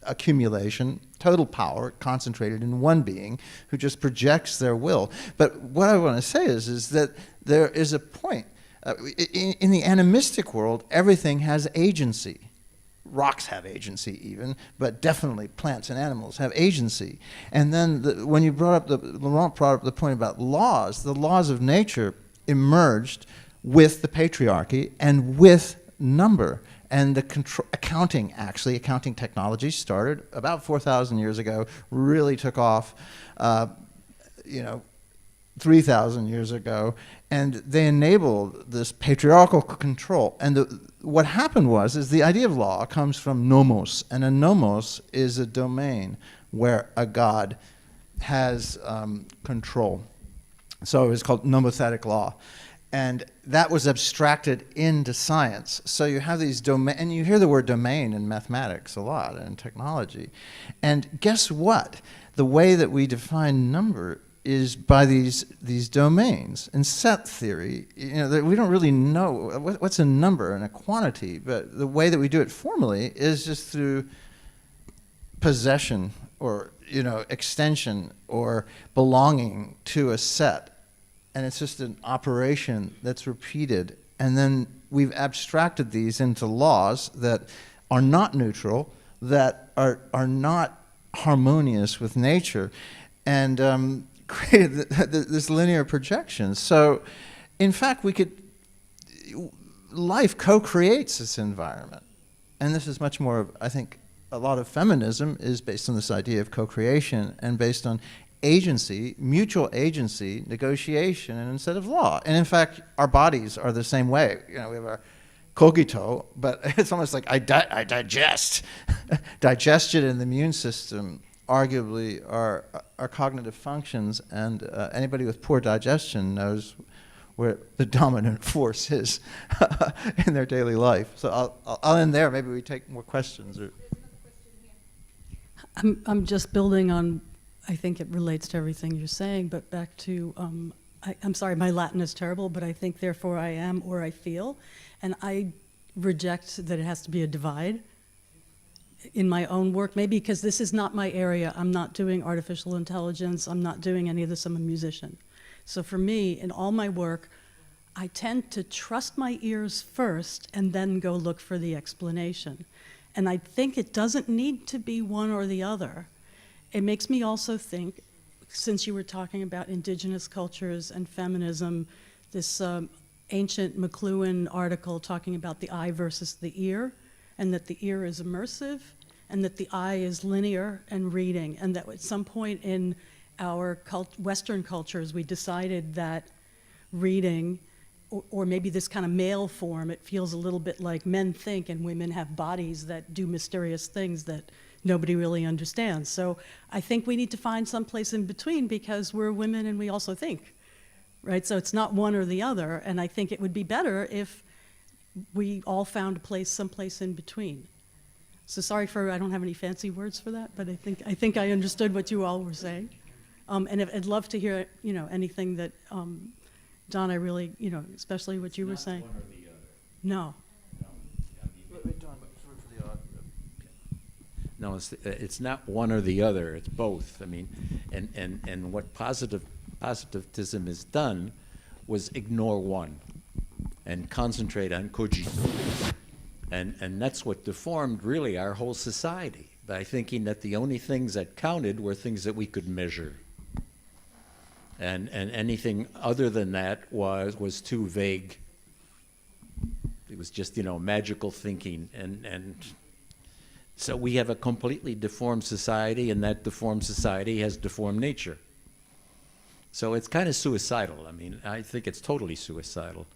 Speaker 7: accumulation, total power concentrated in one being who just projects their will. But what I want to say is that there is a point. In the animistic world, everything has agency. Rocks have agency even, but definitely plants and animals have agency. And then when you Laurent brought up the point about laws, the laws of nature emerged with the patriarchy and with number. And the accounting technology started about 4,000 years ago, really took off, 3,000 years ago, and they enabled this patriarchal control. And what happened is the idea of law comes from nomos, and a nomos is a domain where a god has control. So it was called nomothetic law. And that was abstracted into science. So you have these domain, and you hear the word domain in mathematics a lot and technology. And guess what? The way that we define number is by these domains. In set theory, we don't really know what's a number and a quantity, but the way that we do it formally is just through possession or extension or belonging to a set, and it's just an operation that's repeated, and then we've abstracted these into laws that are not neutral, that are not harmonious with nature, and created this linear projection. So, in fact, life co-creates this environment. And this is much more of, I think, a lot of feminism is based on this idea of co-creation and based on agency, mutual agency, negotiation, and instead of law. And in fact, our bodies are the same way. We have our cogito, but it's almost like I digest. Digestion and the immune system arguably are cognitive functions, and anybody with poor digestion knows where the dominant force is in their daily life. So I'll end there. Maybe we take more questions.
Speaker 11: I'm just building on, I think it relates to everything you're saying, but back to, I'm sorry, my Latin is terrible, but I think therefore I am or I feel, and I reject that it has to be a divide in my own work, maybe because this is not my area. I'm not doing artificial intelligence. I'm not doing any of this. I'm a musician. So for me, in all my work, I tend to trust my ears first and then go look for the explanation. And I think it doesn't need to be one or the other. It makes me also think, since you were talking about indigenous cultures and feminism, this ancient McLuhan article talking about the eye versus the ear, and that the ear is immersive, and that the eye is linear and reading, and that at some point in our Western cultures, we decided that reading, or maybe this kind of male form, it feels a little bit like men think and women have bodies that do mysterious things that nobody really understands. So I think we need to find some place in between, because we're women and we also think, right? So it's not one or the other, and I think it would be better if we all found a place, someplace in between. So sorry I don't have any fancy words for that, but I think I understood what you all were saying. And I'd love to hear, anything that, Don, I really, especially what you were saying. One or the other. No.
Speaker 3: No, it's not one or the other. It's both. I mean, and what positivism has done was ignore one and concentrate on cogito. And that's what deformed really our whole society, by thinking that the only things that counted were things that we could measure. And anything other than that was too vague. It was just, magical thinking. And so we have a completely deformed society, and that deformed society has deformed nature. So it's kind of suicidal. I mean, I think it's totally suicidal.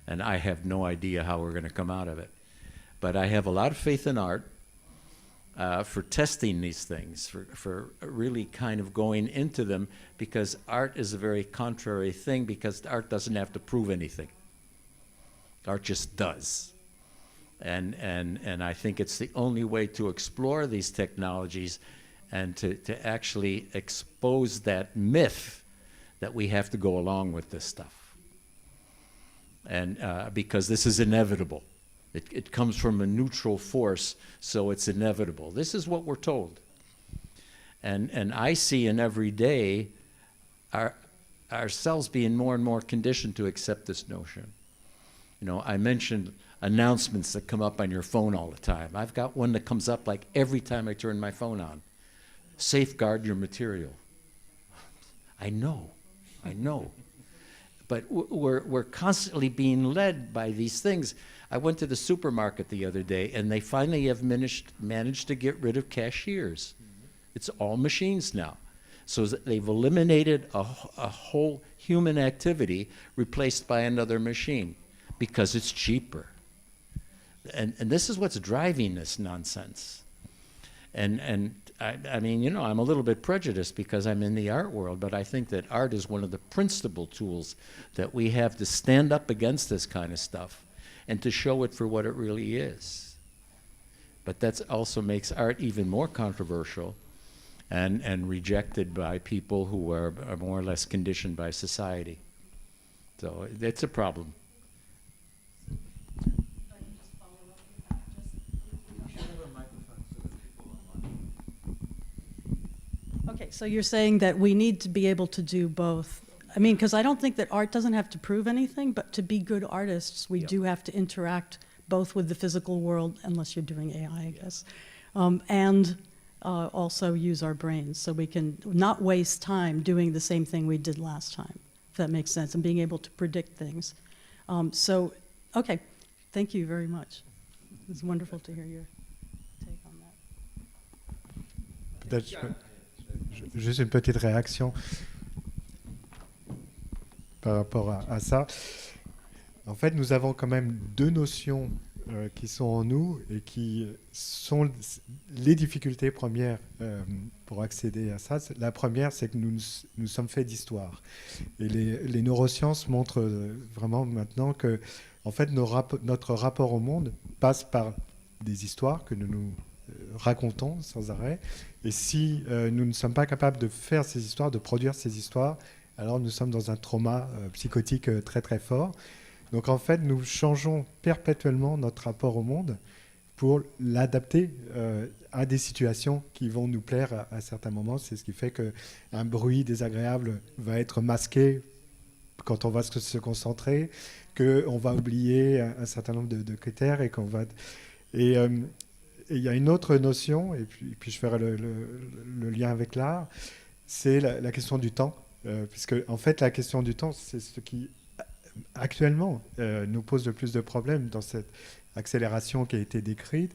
Speaker 3: And I have no idea how we're going to come out of it. But I have a lot of faith in art for testing these things, for really kind of going into them, because art is a very contrary thing, because art doesn't have to prove anything. Art just does. And I think it's the only way to explore these technologies and to actually expose that myth that we have to go along with this stuff. And because this is inevitable. It comes from a neutral force, so it's inevitable. This is what we're told. And I see in every day ourselves being more and more conditioned to accept this notion. I mentioned announcements that come up on your phone all the time. I've got one that comes up like every time I turn my phone on. Safeguard your material. I know. But we're constantly being led by these things. I went to the supermarket the other day, and they finally have managed to get rid of cashiers. It's all machines now. So they've eliminated a whole human activity replaced by another machine because it's cheaper. And this is what's driving this nonsense. And I mean, I'm a little bit prejudiced because I'm in the art world, but I think that art is one of the principal tools that we have to stand up against this kind of stuff and to show it for what it really is. But that also makes art even more controversial. and rejected by people who are more or less conditioned by society. So it's a problem.
Speaker 11: Okay, so you're saying that we need to be able to do both. I mean, because I don't think that art doesn't have to prove anything, but to be good artists, we do have to interact both with the physical world, unless you're doing AI, I guess, and also use our brains so we can not waste time doing the same thing we did last time, if that makes sense, and being able to predict things. So, okay, thank you very much. It's wonderful to hear your take on that.
Speaker 5: Peut-être juste une petite réaction par rapport à ça. En fait, nous avons quand même deux notions qui sont en nous et qui sont les difficultés premières pour accéder à ça. La première, c'est que nous sommes faits d'histoire. Et les neurosciences montrent vraiment maintenant que en fait, notre rapport au monde passe par des histoires que nous racontons sans arrêt. Et si nous ne sommes pas capables de faire ces histoires, de produire ces histoires, alors nous sommes dans un trauma psychotique très très fort. Donc en fait, nous changeons perpétuellement notre rapport au monde pour l'adapter à des situations qui vont nous plaire à certains moments. C'est ce qui fait qu'un bruit désagréable va être masqué quand on va se concentrer, qu'on va oublier un certain nombre de critères et qu'on va... Et il y a une autre notion, et puis je ferai le lien avec l'art, c'est la question du temps. Puisque en fait, la question du temps, c'est ce qui actuellement nous pose le plus de problèmes dans cette accélération qui a été décrite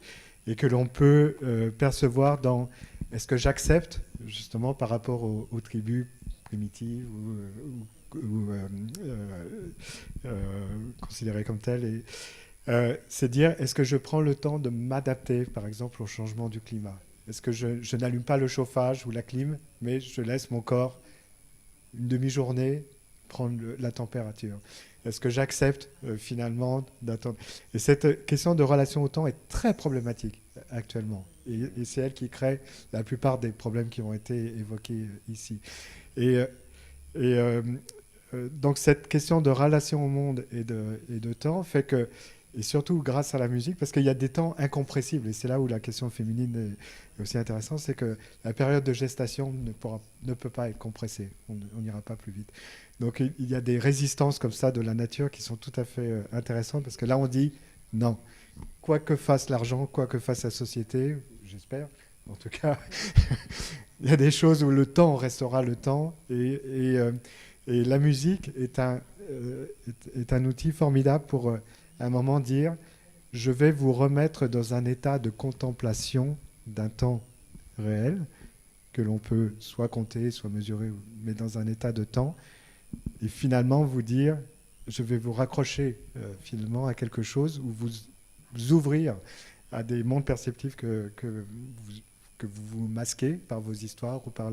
Speaker 5: et que l'on peut percevoir dans est-ce que j'accepte justement par rapport aux tribus primitives ou considérées comme telles. C'est dire est-ce que je prends le temps de m'adapter par exemple au changement du climat? Est-ce que je n'allume pas le chauffage ou la clim, mais je laisse mon corps une demi-journée prendre la température? Est-ce que j'accepte finalement d'attendre? Et cette question de relation au temps est très problématique actuellement. Et c'est elle qui crée la plupart des problèmes qui ont été évoqués ici. Donc cette question de relation au monde et de temps fait que, et surtout grâce à la musique, parce qu'il y a des temps incompressibles, et c'est là où la question féminine est aussi intéressante, c'est que la période de gestation ne peut pas être compressée, on n'ira pas plus vite. Donc il y a des résistances comme ça de la nature qui sont tout à fait intéressantes, parce que là on dit non, quoi que fasse l'argent, quoi que fasse la société, j'espère, en tout cas, il y a des choses où le temps restera le temps, et la musique est un outil formidable pour... à un moment dire, je vais vous remettre dans un état de contemplation d'un temps réel, que l'on peut soit compter, soit mesurer, mais dans un état de temps, et finalement vous dire, je vais vous raccrocher finalement à quelque chose, ou vous ouvrir à des mondes perceptifs que vous masquez par vos histoires ou par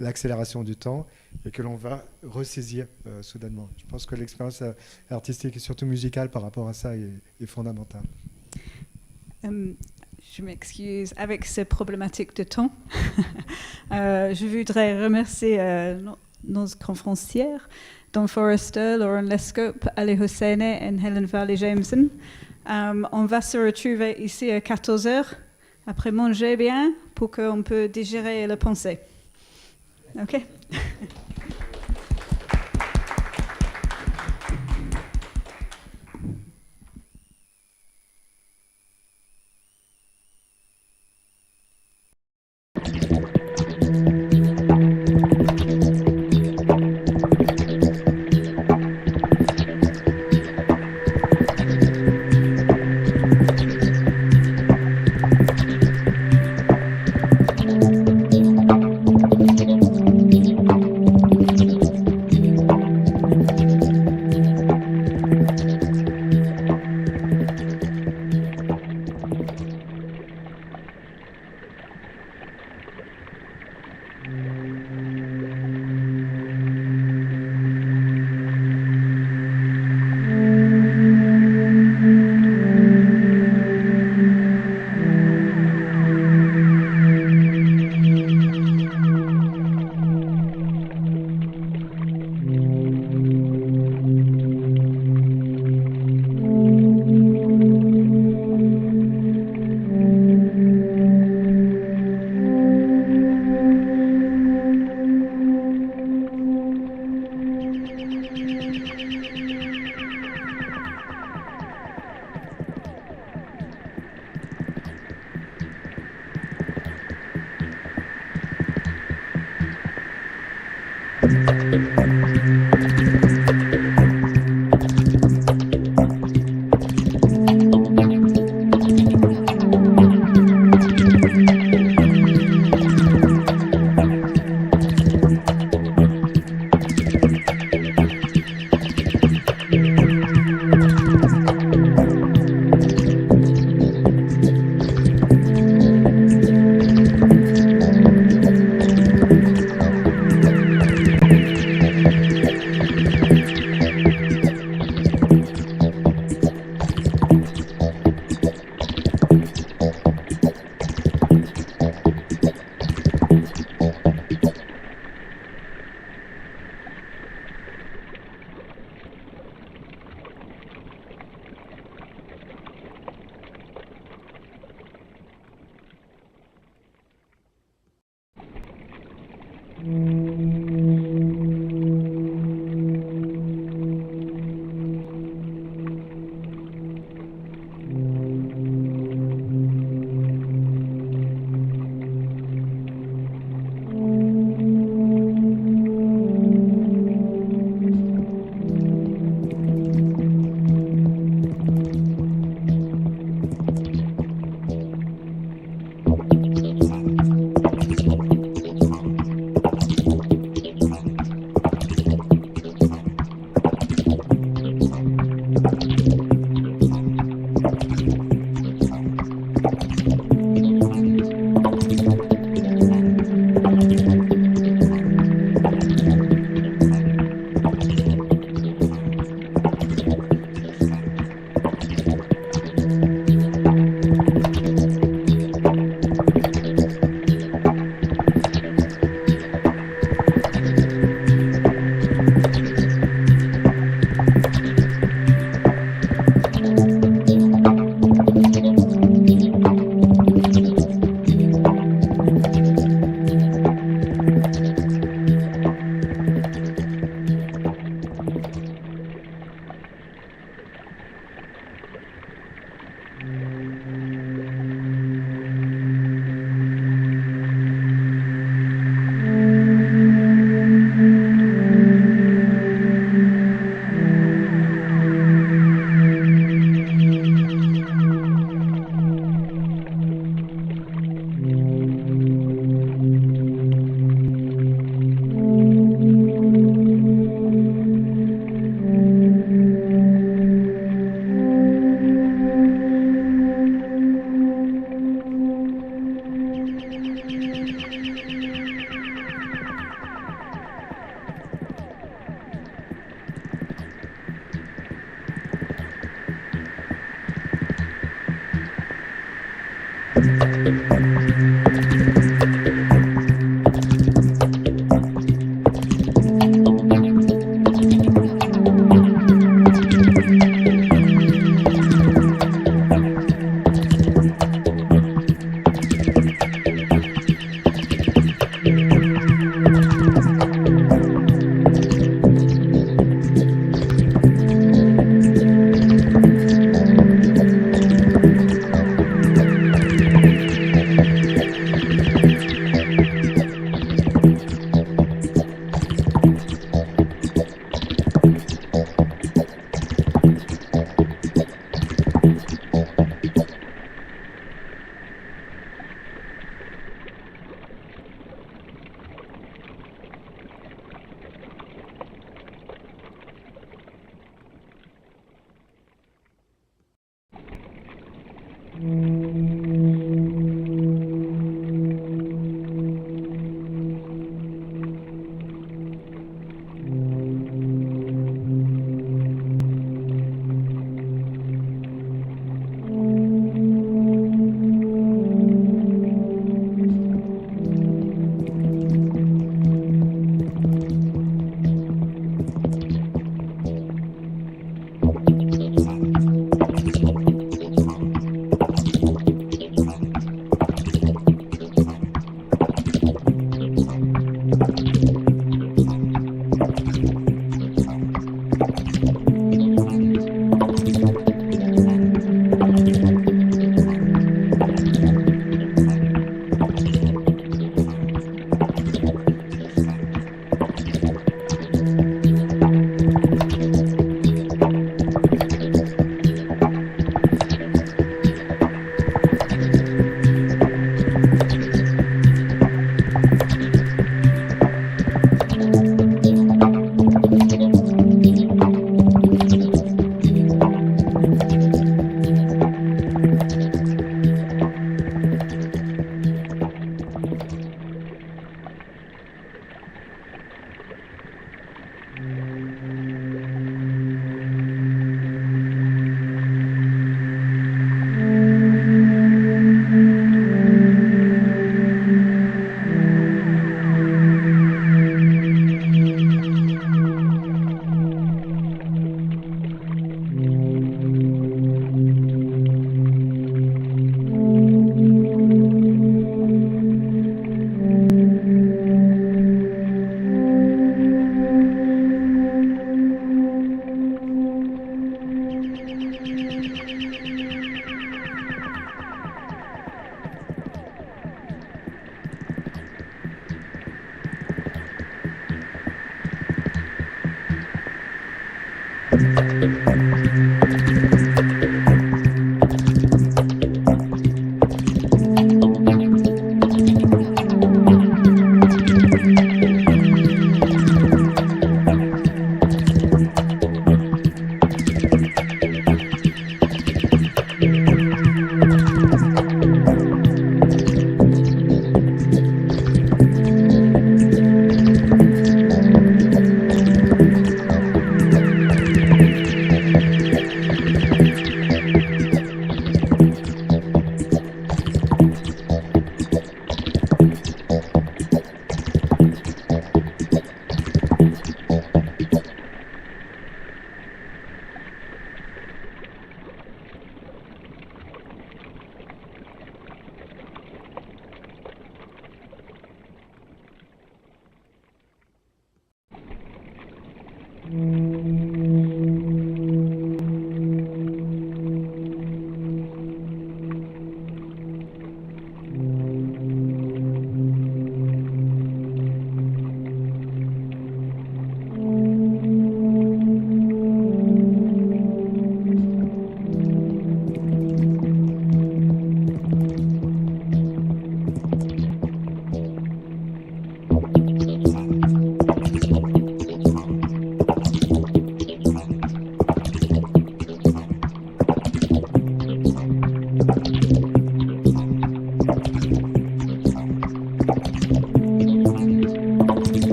Speaker 5: l'accélération du temps, et que l'on va ressaisir soudainement. Je pense que l'expérience artistique et surtout musicale par rapport à ça est fondamentale.
Speaker 1: Je m'excuse, avec ces problématiques de temps, je voudrais remercier nos conférencières, Don Forrester, Lauren Lescope, Ali Hosseini et Helen Farley-Jameson. On va se retrouver ici à 14h, après manger bien, pour qu'on peut digérer la pensée. OK?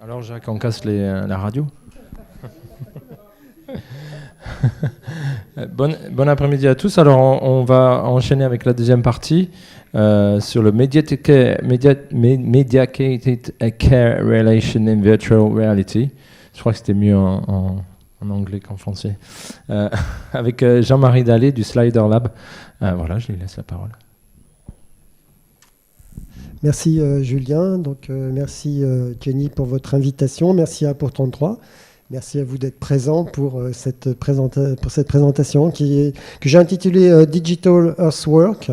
Speaker 2: Alors Jacques, on casse la radio. Bon après-midi à tous. Alors on va enchaîner avec la deuxième partie sur le mediated care relation in virtual reality. Je crois que c'était mieux en anglais qu'en français. Avec Jean-Marie Dallet du Slider Lab. Voilà, je lui laisse la parole.
Speaker 10: Merci Julien, donc merci Jenny pour votre invitation, merci à Pourtant 3, merci à vous d'être présent pour cette présentation que j'ai intitulée Digital Earthwork,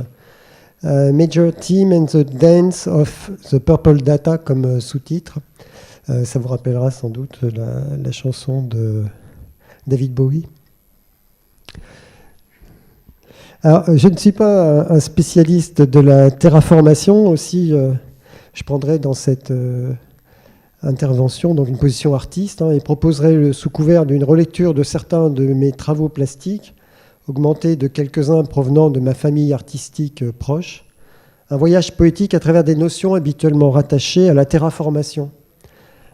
Speaker 10: Major Theme and the Dance of the Purple Data comme sous-titre. Ça vous rappellera sans doute la chanson de David Bowie. Alors, je ne suis pas un spécialiste de la terraformation. Aussi, je prendrai dans cette intervention donc une position artiste et proposerai, sous couvert d'une relecture de certains de mes travaux plastiques, augmentés de quelques-uns provenant de ma famille artistique proche, un voyage poétique à travers des notions habituellement rattachées à la terraformation.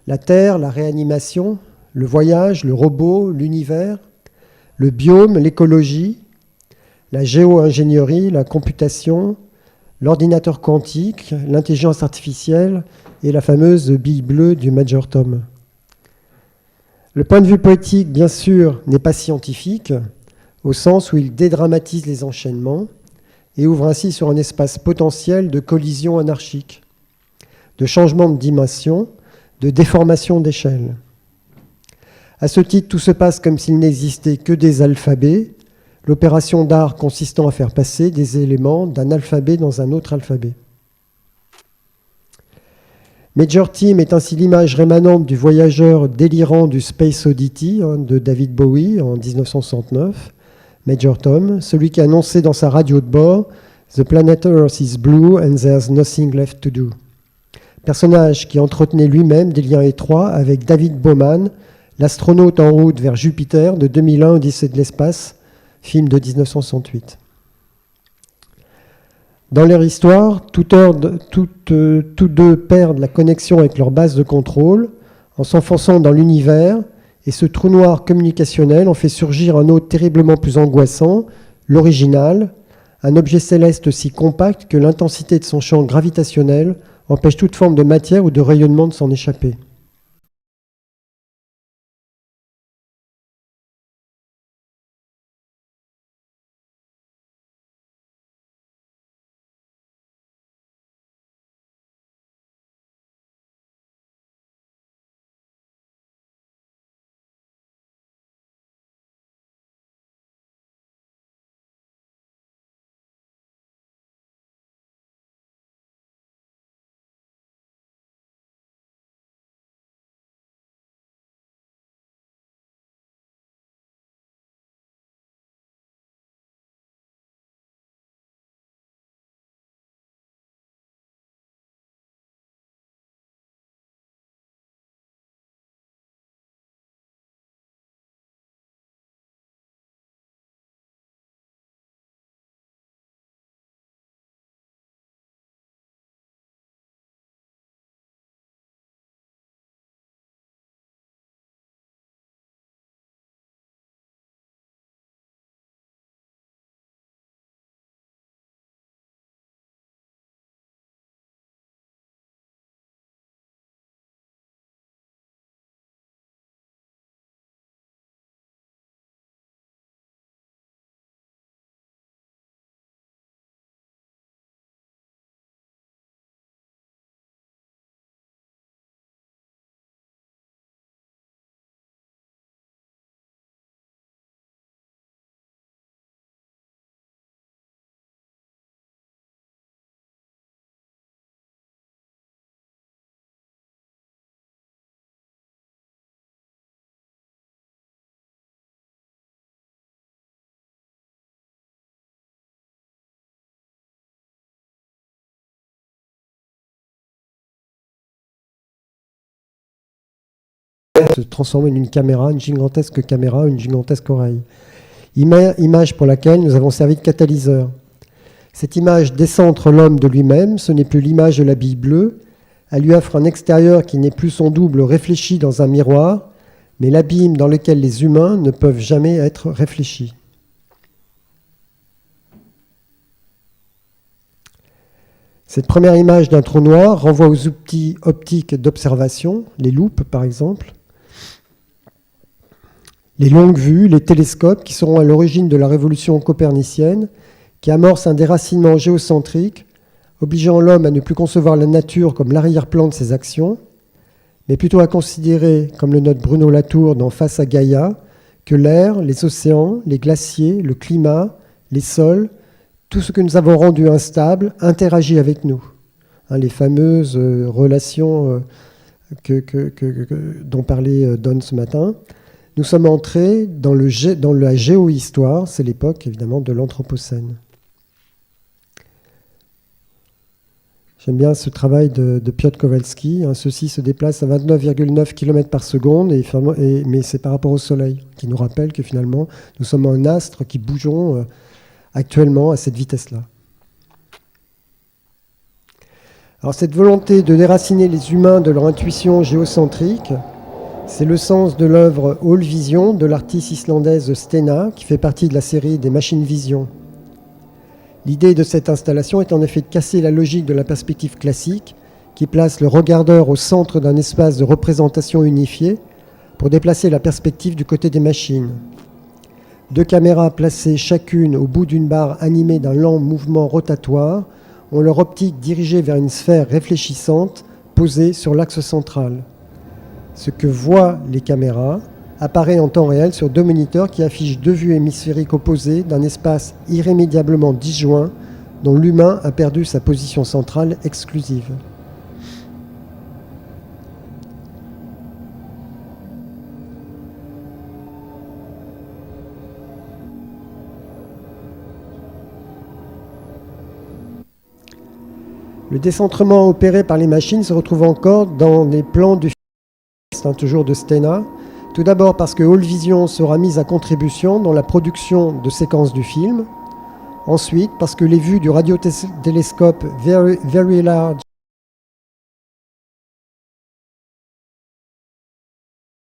Speaker 10: La terre, la réanimation, le voyage, le robot, l'univers, le biome, l'écologie, la géo-ingénierie, la computation, l'ordinateur quantique, l'intelligence artificielle et la fameuse bille bleue du Major Tom. Le point de vue poétique, bien sûr, n'est pas scientifique, au sens où il dédramatise les enchaînements et ouvre ainsi sur un espace potentiel de collision anarchique, de changement de dimension, de déformation d'échelle. À ce titre, tout se passe comme s'il n'existait que des alphabets, l'opération d'art consistant à faire passer des éléments d'un alphabet dans un autre alphabet. Major Theme est ainsi l'image rémanente du voyageur délirant du Space Oddity de David Bowie en 1969, Major Tom, celui qui a annoncé dans sa radio de bord « The planet Earth is blue and there's nothing left to do ». Personnage qui entretenait lui-même des liens étroits avec David Bowman, l'astronaute en route vers Jupiter de 2001 Odyssée de l'espace, film de 1968. Dans leur histoire, tous deux perdent la connexion avec leur base de contrôle en s'enfonçant dans l'univers, et ce trou noir communicationnel en fait surgir un autre terriblement plus angoissant, l'original, un objet céleste si compact que l'intensité de son champ gravitationnel empêche toute forme de matière ou de rayonnement de s'en échapper. se transforme en une caméra, une gigantesque caméra, une gigantesque oreille. Image pour laquelle nous avons servi de catalyseur. Cette image décentre l'homme de lui-même, ce n'est plus l'image de la bille bleue, elle lui offre un extérieur qui n'est plus son double réfléchi dans un miroir, mais l'abîme dans lequel les humains ne peuvent jamais être réfléchis. Cette première image d'un trou noir renvoie aux outils optiques d'observation, les loupes par exemple, les longues vues, les télescopes qui seront à l'origine de la révolution copernicienne, qui amorce un déracinement géocentrique, obligeant l'homme à ne plus concevoir la nature comme l'arrière-plan de ses actions, mais plutôt à considérer, comme le note Bruno Latour dans Face à Gaïa, que l'air, les océans, les glaciers, le climat, les sols, tout ce que nous avons rendu instable interagit avec nous. Les fameuses relations dont parlait Don ce matin. Nous sommes entrés dans la géohistoire, c'est l'époque évidemment de l'Anthropocène. J'aime bien ce travail de Piotr Kowalski. Ceci se déplace à 29,9 km par seconde, mais c'est par rapport au Soleil, qui nous rappelle que finalement nous sommes un astre qui bougeons actuellement à cette vitesse-là. Alors cette volonté de déraciner les humains de leur intuition géocentrique, c'est le sens de l'œuvre All Vision de l'artiste islandaise Stena, qui fait partie de la série des Machine Vision. L'idée de cette installation est en effet de casser la logique de la perspective classique, qui place le regardeur au centre d'un espace de représentation unifié, pour déplacer la perspective du côté des machines. 2 caméras placées chacune au bout d'une barre animée d'un lent mouvement rotatoire ont leur optique dirigée vers une sphère réfléchissante posée sur l'axe central. Ce que voient les caméras apparaît en temps réel sur 2 moniteurs qui affichent 2 vues hémisphériques opposées d'un espace irrémédiablement disjoint dont l'humain a perdu sa position centrale exclusive. Le décentrement opéré par les machines se retrouve encore dans les plans du film, toujours de Stena. Tout d'abord parce que All Vision sera mise à contribution dans la production de séquences du film. Ensuite, parce que les vues du radiotélescope Very Large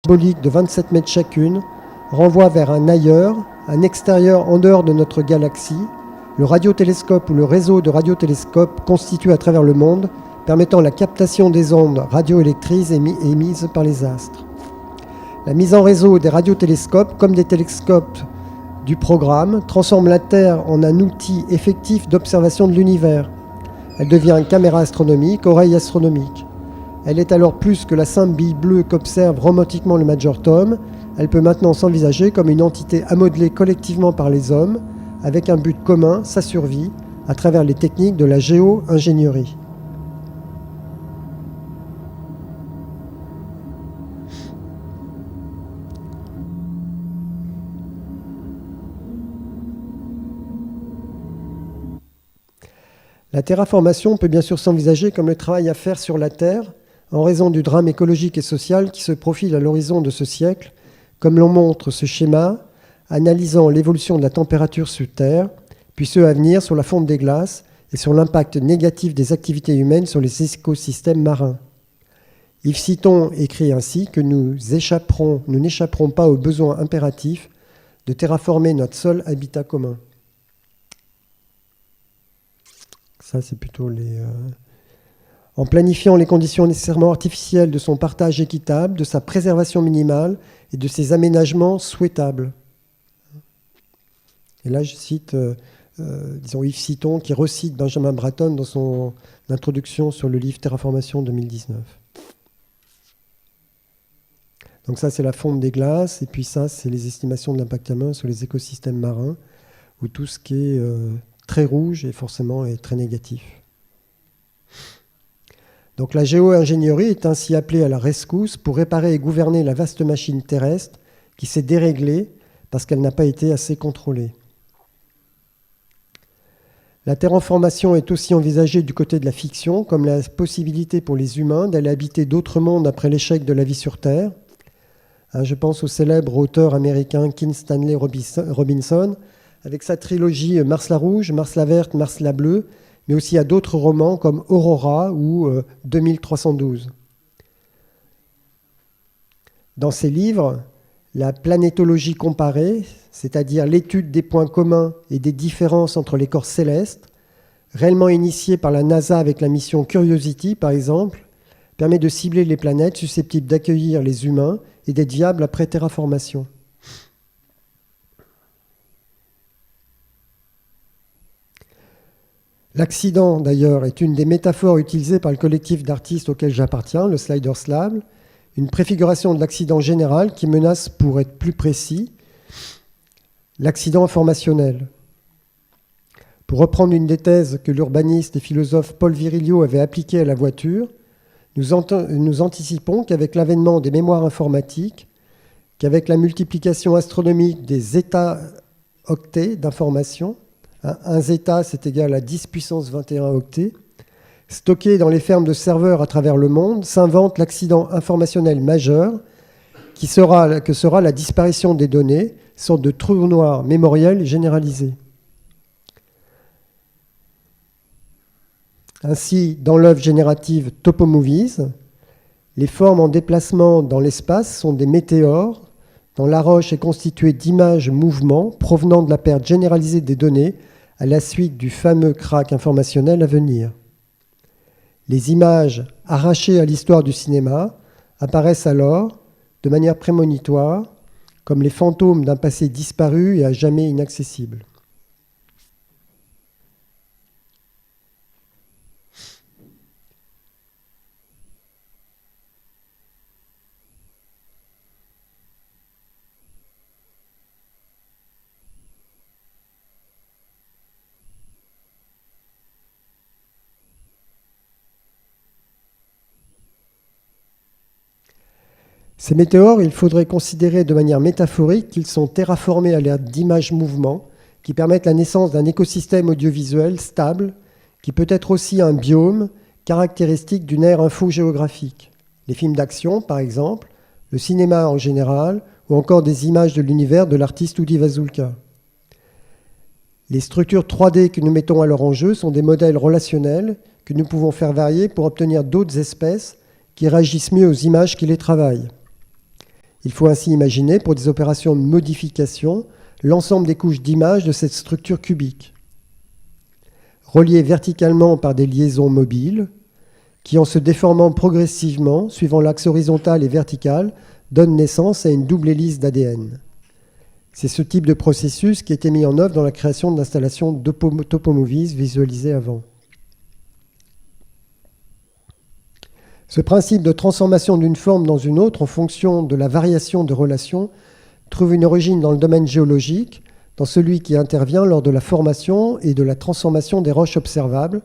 Speaker 10: symbolique de 27 mètres chacune renvoient vers un ailleurs, un extérieur en dehors de notre galaxie, le radiotélescope ou le réseau de radiotélescopes constitué à travers le monde, permettant la captation des ondes radioélectriques émises par les astres. La mise en réseau des radiotélescopes, comme des télescopes du programme, transforme la Terre en un outil effectif d'observation de l'univers. Elle devient caméra astronomique, oreille astronomique. Elle est alors plus que la simple bille bleue qu'observe romantiquement le Major Tom. Elle peut maintenant s'envisager comme une entité amodelée collectivement par les hommes, avec un but commun, sa survie, à travers les techniques de la géo-ingénierie. La terraformation peut bien sûr s'envisager comme le travail à faire sur la Terre, en raison du drame écologique et social qui se profile à l'horizon de ce siècle, comme l'on montre ce schéma, analysant l'évolution de la température sur Terre, puis ceux à venir sur la fonte des glaces et sur l'impact négatif des activités humaines sur les écosystèmes marins. Yves Citon écrit ainsi que nous n'échapperons pas au besoin impératif de terraformer notre seul habitat commun. Ça, c'est plutôt les... En planifiant les conditions nécessairement artificielles de son partage équitable, de sa préservation minimale et de ses aménagements souhaitables. Et là, je cite, Yves Citon, qui recite Benjamin Bratton dans son introduction sur le livre Terraformation 2019. Donc ça, c'est la fonte des glaces, et puis ça, c'est les estimations de l'impact humain sur les écosystèmes marins, où tout ce qui est très rouge est forcément très négatif. Donc la géo-ingénierie est ainsi appelée à la rescousse pour réparer et gouverner la vaste machine terrestre qui s'est déréglée parce qu'elle n'a pas été assez contrôlée. La terraformation est aussi envisagée du côté de la fiction, comme la possibilité pour les humains d'aller habiter d'autres mondes après l'échec de la vie sur Terre. Je pense au célèbre auteur américain Kim Stanley Robinson, avec sa trilogie Mars la rouge, Mars la verte, Mars la bleue, mais aussi à d'autres romans comme Aurora ou 2312. Dans ces livres, la planétologie comparée, c'est-à-dire l'étude des points communs et des différences entre les corps célestes, réellement initiée par la NASA avec la mission Curiosity par exemple, permet de cibler les planètes susceptibles d'accueillir les humains et d'être viables après terraformation. L'accident, d'ailleurs, est une des métaphores utilisées par le collectif d'artistes auquel j'appartiens, le Sliders Lab, une préfiguration de l'accident général qui menace, pour être plus précis, l'accident informationnel. Pour reprendre une des thèses que l'urbaniste et philosophe Paul Virilio avait appliquées à la voiture, nous anticipons qu'avec l'avènement des mémoires informatiques, qu'avec la multiplication astronomique des zeta-octets d'informations, un zeta c'est égal à 10 puissance 21 octets, stockés dans les fermes de serveurs à travers le monde, s'invente l'accident informationnel majeur que sera la disparition des données, sorte de trou noir mémoriel généralisé. Ainsi, dans l'œuvre générative Topomovies, les formes en déplacement dans l'espace sont des météores dont la roche est constituée d'images mouvements provenant de la perte généralisée des données à la suite du fameux crack informationnel à venir. Les images arrachées à l'histoire du cinéma apparaissent alors, de manière prémonitoire, comme les fantômes d'un passé disparu et à jamais inaccessible. Ces météores, il faudrait considérer de manière métaphorique qu'ils sont terraformés à l'aide d'images mouvements qui permettent la naissance d'un écosystème audiovisuel stable qui peut être aussi un biome caractéristique d'une ère infogéographique. Les films d'action, par exemple, le cinéma en général, ou encore des images de l'univers de l'artiste Udi Vazulka. Les structures 3D que nous mettons alors en jeu sont des modèles relationnels que nous pouvons faire varier pour obtenir d'autres espèces qui réagissent mieux aux images qui les travaillent. Il faut ainsi imaginer, pour des opérations de modification, l'ensemble des couches d'images de cette structure cubique, reliées verticalement par des liaisons mobiles, qui, en se déformant progressivement, suivant l'axe horizontal et vertical, donnent naissance à une double hélice d'ADN. C'est ce type de processus qui a été mis en œuvre dans la création de l'installation Topomovies visualisée avant. Ce principe de transformation d'une forme dans une autre en fonction de la variation de relations trouve une origine dans le domaine géologique, dans celui qui intervient lors de la formation et de la transformation des roches observables.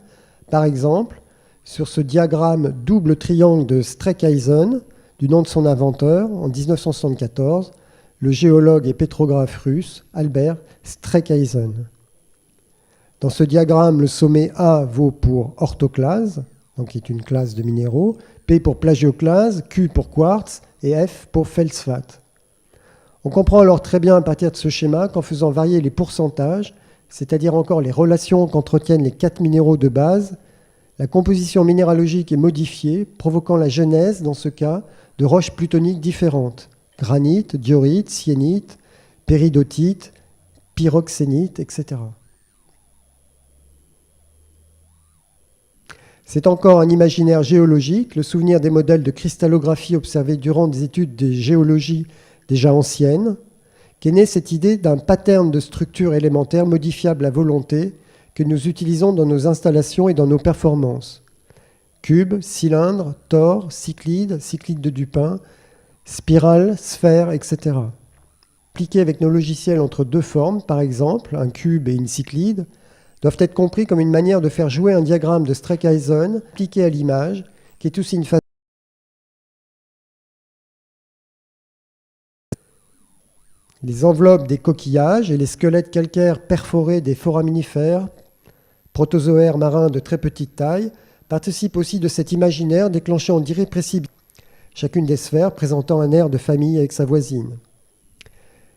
Speaker 10: Par exemple, sur ce diagramme double triangle de Streckhausen, du nom de son inventeur, en 1974, le géologue et pétrographe russe Albert Streckhausen. Dans ce diagramme, le sommet A vaut pour orthoclase, donc qui est une classe de minéraux, P pour plagioclase, Q pour quartz et F pour feldspath. On comprend alors très bien à partir de ce schéma qu'en faisant varier les pourcentages, c'est-à-dire encore les relations qu'entretiennent les 4 minéraux de base, la composition minéralogique est modifiée, provoquant la genèse, dans ce cas, de roches plutoniques différentes, granit, diorite, syénite, péridotite, pyroxénite, etc. C'est encore un imaginaire géologique, le souvenir des modèles de cristallographie observés durant des études de géologie déjà anciennes, qu'est née cette idée d'un pattern de structure élémentaire modifiable à volonté que nous utilisons dans nos installations et dans nos performances. Cube, cylindre, tore, cyclide, cyclide de Dupin, spirale, sphère, etc. Appliqués avec nos logiciels entre deux formes, par exemple un cube et une cyclide, doivent être compris comme une manière de faire jouer un diagramme de Streckhausen appliqué à l'image, qui est aussi une façon. Les enveloppes des coquillages et les squelettes calcaires perforés des foraminifères, protozoaires marins de très petite taille, participent aussi de cet imaginaire déclenchant d'irrépressibles. chacune des sphères présentant un air de famille avec sa voisine.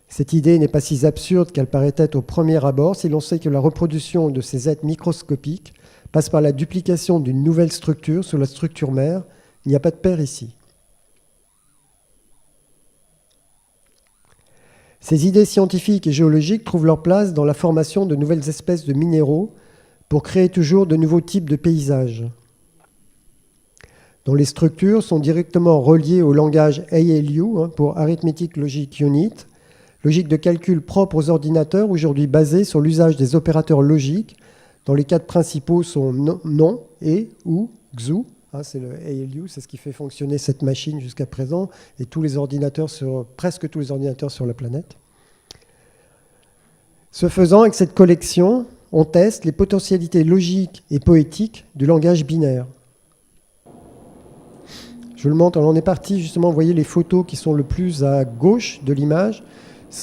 Speaker 10: Cette idée n'est pas si absurde qu'elle paraît être au premier abord si l'on sait que la reproduction de ces êtres microscopiques passe par la duplication d'une nouvelle structure sur la structure mère. Il n'y a pas de père ici. Ces idées scientifiques et géologiques trouvent leur place dans la formation de nouvelles espèces de minéraux pour créer toujours de nouveaux types de paysages, dont les structures sont directement reliées au langage ALU, pour Arithmetic Logic Unit, logique de calcul propre aux ordinateurs, aujourd'hui basée sur l'usage des opérateurs logiques, dont les quatre principaux sont non, et, ou, XOO. C'est le ALU, c'est ce qui fait fonctionner cette machine jusqu'à présent, et tous les ordinateurs presque tous les ordinateurs sur la planète. Ce faisant, avec cette collection, on teste les potentialités logiques et poétiques du langage binaire. Je vous le montre, alors on est parti justement, vous voyez les photos qui sont le plus à gauche de l'image,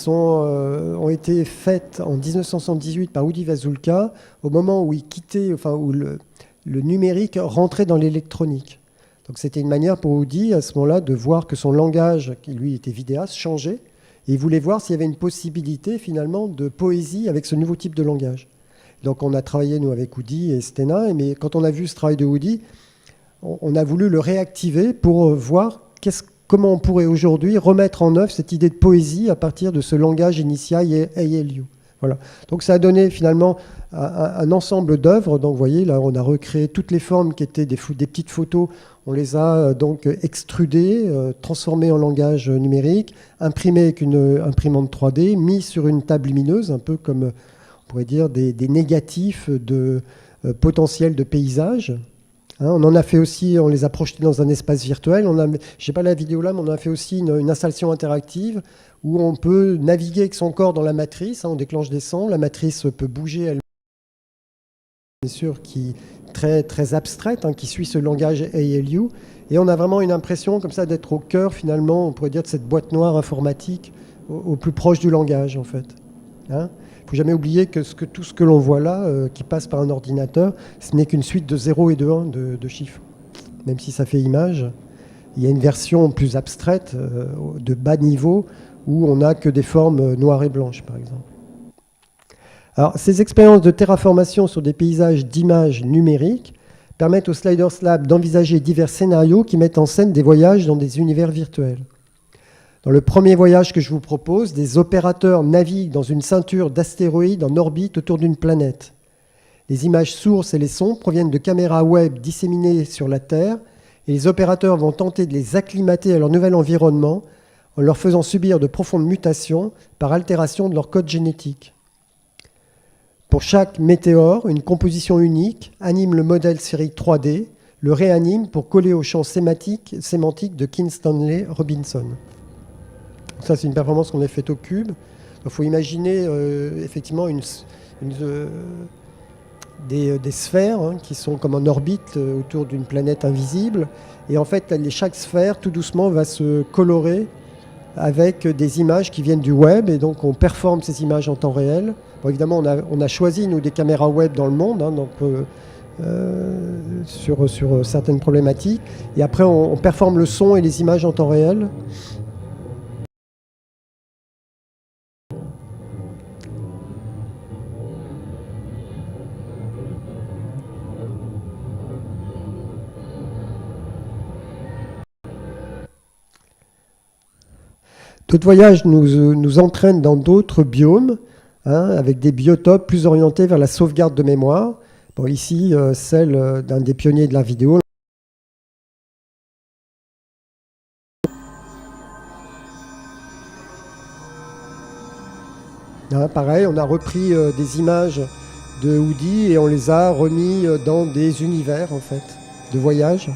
Speaker 10: ont été faites en 1978 par Udi Vazulka, au moment où il quittait, où le numérique rentrait dans l'électronique. Donc c'était une manière pour Udi, à ce moment-là, de voir que son langage, qui lui était vidéaste, changeait, et il voulait voir s'il y avait une possibilité finalement de poésie avec ce nouveau type de langage. Donc on a travaillé, nous, avec Udi et Stena, mais quand on a vu ce travail de Udi, on a voulu le réactiver pour voir comment on pourrait aujourd'hui remettre en œuvre cette idée de poésie à partir de ce langage initial ALU. Voilà. Donc ça a donné finalement un ensemble d'œuvres. Donc vous voyez, là on a recréé toutes les formes qui étaient des petites photos. On les a donc extrudées, transformées en langage numérique, imprimées avec une imprimante 3D, mis sur une table lumineuse, un peu comme on pourrait dire des négatifs de potentiel de paysage. On en a fait aussi, on les a projetés dans un espace virtuel. Je n'ai pas la vidéo là, mais on a fait aussi une installation interactive où on peut naviguer avec son corps dans la matrice. On déclenche des sons, la matrice peut bouger elle-même, bien sûr, qui très très abstraite, qui suit ce langage ALU. Et on a vraiment une impression comme ça d'être au cœur, finalement, on pourrait dire, de cette boîte noire informatique, au plus proche du langage, en fait. Il ne faut jamais oublier que tout ce que l'on voit là, qui passe par un ordinateur, ce n'est qu'une suite de 0 et de 1 de chiffres. Même si ça fait image, il y a une version plus abstraite, de bas niveau, où on n'a que des formes noires et blanches, par exemple. Alors, ces expériences de terraformation sur des paysages d'images numériques permettent au Sliders Lab d'envisager divers scénarios qui mettent en scène des voyages dans des univers virtuels. Dans le premier voyage que je vous propose, des opérateurs naviguent dans une ceinture d'astéroïdes en orbite autour d'une planète. Les images sources et les sons proviennent de caméras web disséminées sur la Terre et les opérateurs vont tenter de les acclimater à leur nouvel environnement en leur faisant subir de profondes mutations par altération de leur code génétique. Pour chaque météore, une composition unique anime le modèle sphérique 3D, le réanime pour coller au champ sémantique de Kim Stanley Robinson. Ça, c'est une performance qu'on a faite au cube. Il faut imaginer effectivement des sphères qui sont comme en orbite autour d'une planète invisible. Et en fait, chaque sphère, tout doucement, va se colorer avec des images qui viennent du web. Et donc, on performe ces images en temps réel. Bon, évidemment, on a choisi, nous, des caméras web dans le monde, sur certaines problématiques. Et après, on performe le son et les images en temps réel. D'autres voyages nous entraînent dans d'autres biomes, avec des biotopes plus orientés vers la sauvegarde de mémoire. Bon, ici, celle d'un des pionniers de la vidéo. Pareil, on a repris des images de Udi et on les a remis dans des univers, en fait, de voyage.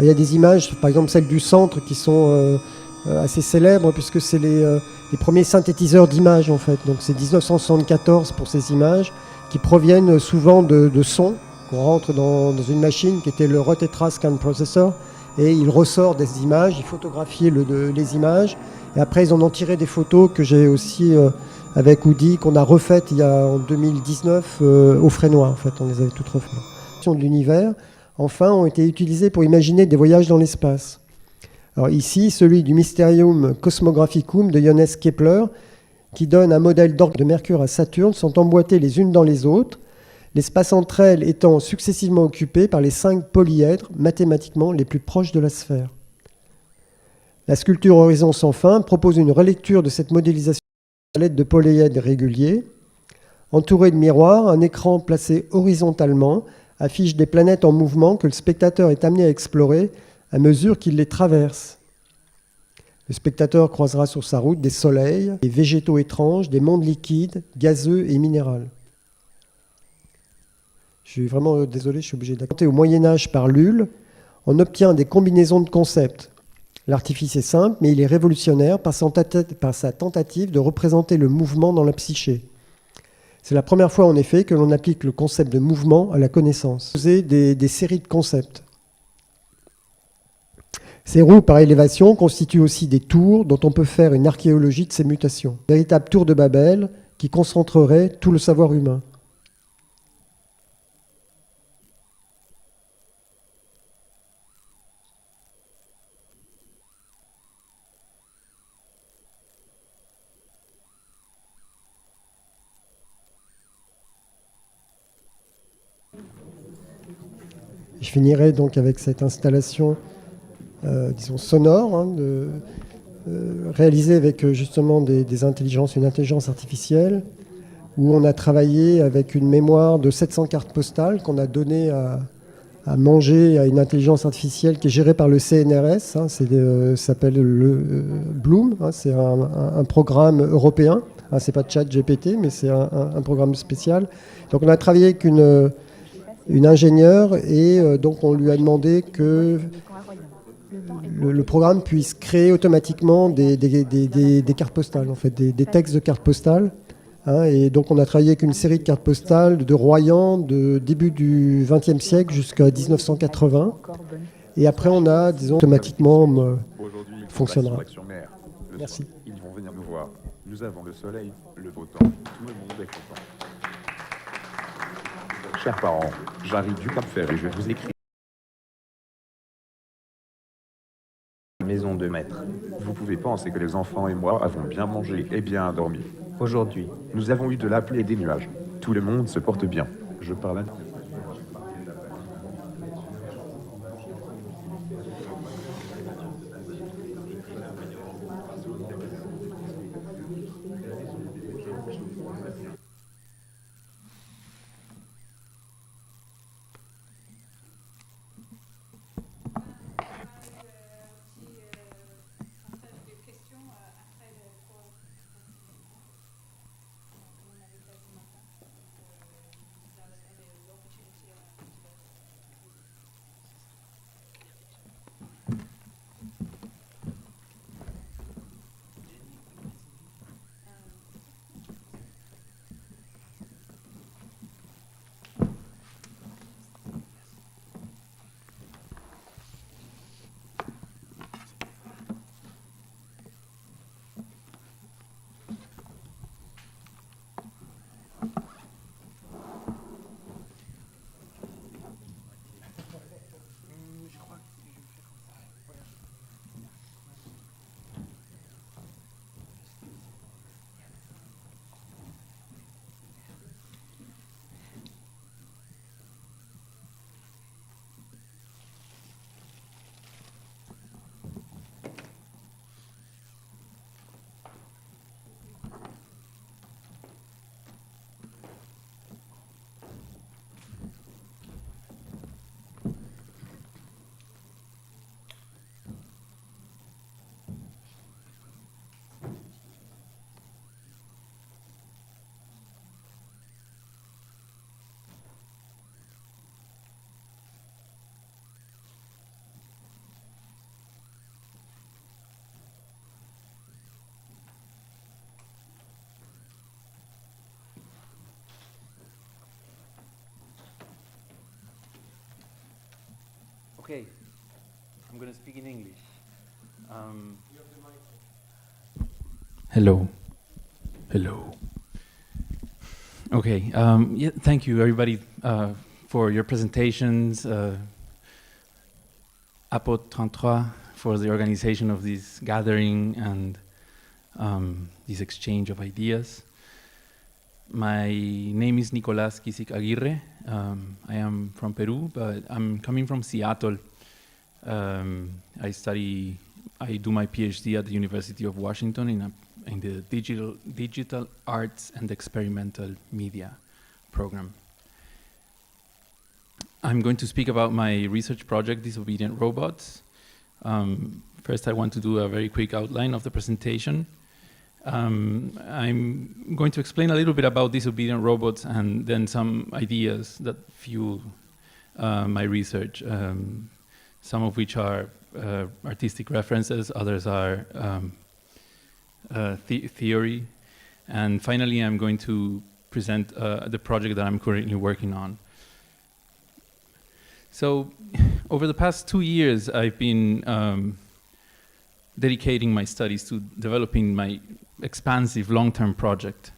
Speaker 10: Il y a des images, par exemple celles du centre, qui sont assez célèbres, puisque c'est les premiers synthétiseurs d'images, en fait. Donc c'est 1974 pour ces images, qui proviennent souvent de sons qu'on rentre dans une machine, qui était le Rotetra Scan Processor, et il ressort des images, il photographie les images, et après ils en ont tiré des photos que j'ai aussi avec Woody, qu'on a refaites en 2019 au Frénois. En fait, on les avait toutes refaites. De l'univers, enfin, ont été utilisées pour imaginer des voyages dans l'espace. Alors ici, celui du Mysterium Cosmographicum de Johannes Kepler, qui donne un modèle d'orgue de Mercure à Saturne, sont emboîtées les unes dans les autres, l'espace entre elles étant successivement occupé par les 5 polyèdres mathématiquement les plus proches de la sphère. La sculpture Horizon sans fin propose une relecture de cette modélisation à l'aide de polyèdres réguliers. Entouré de miroirs, un écran placé horizontalement affiche des planètes en mouvement que le spectateur est amené à explorer à mesure qu'il les traverse. Le spectateur croisera sur sa route des soleils, des végétaux étranges, des mondes liquides, gazeux et minéraux. Je suis vraiment désolé, je suis obligé d'accorder. Au Moyen-Âge par Lulle, on obtient des combinaisons de concepts. L'artifice est simple, mais il est révolutionnaire par sa tentative de représenter le mouvement dans la psyché. C'est la première fois, en effet, que l'on applique le concept de mouvement à la connaissance. Des séries de concepts. Ces roues par élévation constituent aussi des tours dont on peut faire une archéologie de ces mutations. Véritable tour de Babel qui concentrerait tout le savoir humain. Je finirai donc avec cette installation disons sonore, hein, réalisée avec justement des intelligences, une intelligence artificielle, où on a travaillé avec une mémoire de 700 cartes postales qu'on a donné à manger à une intelligence artificielle qui est gérée par le CNRS. Hein, ça s'appelle le Bloom, hein, c'est un programme européen. Hein, c'est pas ChatGPT, mais c'est un programme spécial. Donc on a travaillé avec une ingénieure et donc on lui a demandé que le programme puisse créer automatiquement des cartes postales, en fait, des textes de cartes postales. Hein, et donc on a travaillé avec une série de cartes postales de Royan de début du XXe siècle jusqu'à 1980. Et après on a, disons, automatiquement fonctionnera. Merci.
Speaker 12: Ils vont venir nous voir. Nous avons le soleil, le beau temps. Tout le monde est content. Chers parents, j'arrive du Cap Ferret et je vais vous écrire. Maison de maître. Vous pouvez penser que les enfants et moi avons bien mangé et bien dormi. Aujourd'hui, nous avons eu de la pluie et des nuages. Tout le monde se porte bien. Je parle à...
Speaker 13: Okay, I'm going to speak in English.
Speaker 2: Hello. Hello.
Speaker 14: Okay. Yeah, thank you, everybody, for your presentations. Apo 33 for the organization of this gathering and this exchange of ideas. My name is Nicolás Quisic Aguirre. I am from Peru, but I'm coming from Seattle. I do my PhD at the University of Washington in the digital arts and experimental media program. I'm going to speak about my research project, Disobedient Robots. First, I want to do a very quick outline of the presentation. I'm going to explain a little bit about disobedient robots and then some ideas that fuel my research, some of which are artistic references, others are theory. And finally, I'm going to present the project that I'm currently working on. So over the past 2 years, I've been dedicating my studies to developing my expansive long-term project,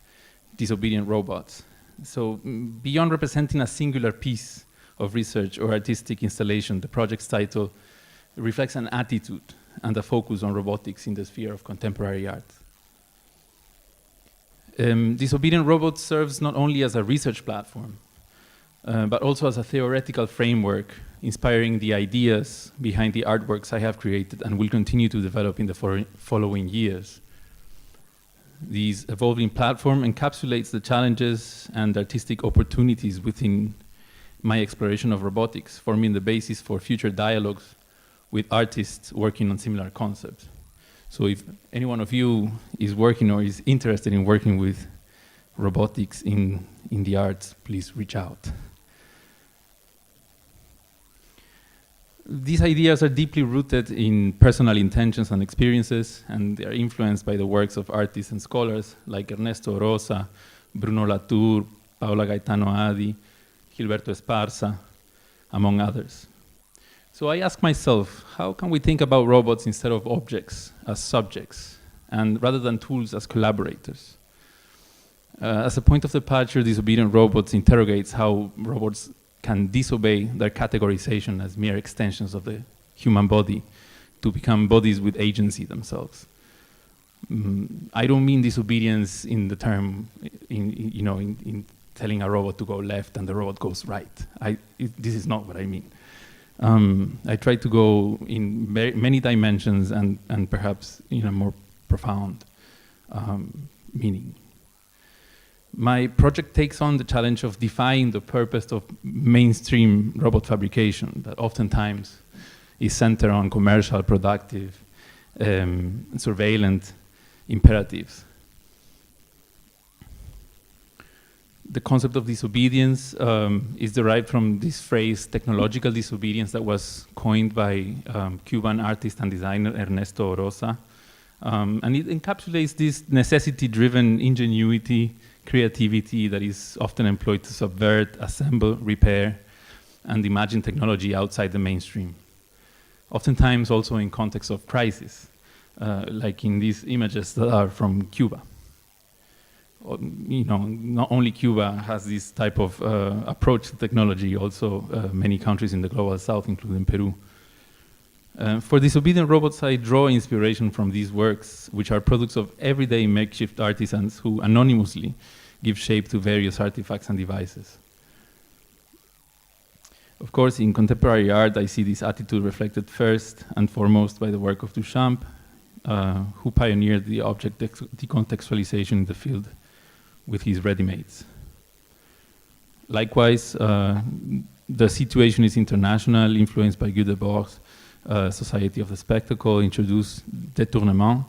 Speaker 14: Disobedient Robots. So beyond representing a singular piece of research or artistic installation, the project's title reflects an attitude and a focus on robotics in the sphere of contemporary art. Disobedient Robots serves not only as a research platform, but also as a theoretical framework inspiring the ideas behind the artworks I have created and will continue to develop in the following years. This evolving platform encapsulates the challenges and artistic opportunities within my exploration of robotics, forming the basis for future dialogues with artists working on similar concepts. So if any one of you is working or is interested in working with robotics in the arts, please reach out. These ideas are deeply rooted in personal intentions and experiences, and they are influenced by the works of artists and scholars like Ernesto Rosa, Bruno Latour, Paola Gaetano Adi, Gilberto Esparza, among others. So I ask myself, how can we think about robots instead of objects as subjects, and rather than tools as collaborators? As a point of departure, Disobedient Robots interrogates how robots can disobey their categorization as mere extensions of the human body to become bodies with agency themselves. I don't mean disobedience in the term, in telling a robot to go left and the robot goes right. This is not what I mean. I try to go in many dimensions and perhaps in a more profound meaning. My project takes on the challenge of defying the purpose of mainstream robot fabrication that oftentimes is centered on commercial, productive, surveillance imperatives. The concept of disobedience is derived from this phrase, technological disobedience, that was coined by Cuban artist and designer Ernesto Rosa. And it encapsulates this necessity-driven ingenuity, creativity that is often employed to subvert, assemble, repair, and imagine technology outside the mainstream. Oftentimes also in context of crisis, like in these images that are from Cuba. Not only Cuba has this type of approach to technology, also many countries in the global south, including Peru. For Disobedient Robots, I draw inspiration from these works, which are products of everyday makeshift artisans who anonymously give shape to various artifacts and devices. Of course, in contemporary art, I see this attitude reflected first and foremost by the work of Duchamp, who pioneered the object decontextualization in the field with his ready-mades. Likewise, the situation is international, influenced by Guy Debord's Society of the Spectacle, introduced détournement,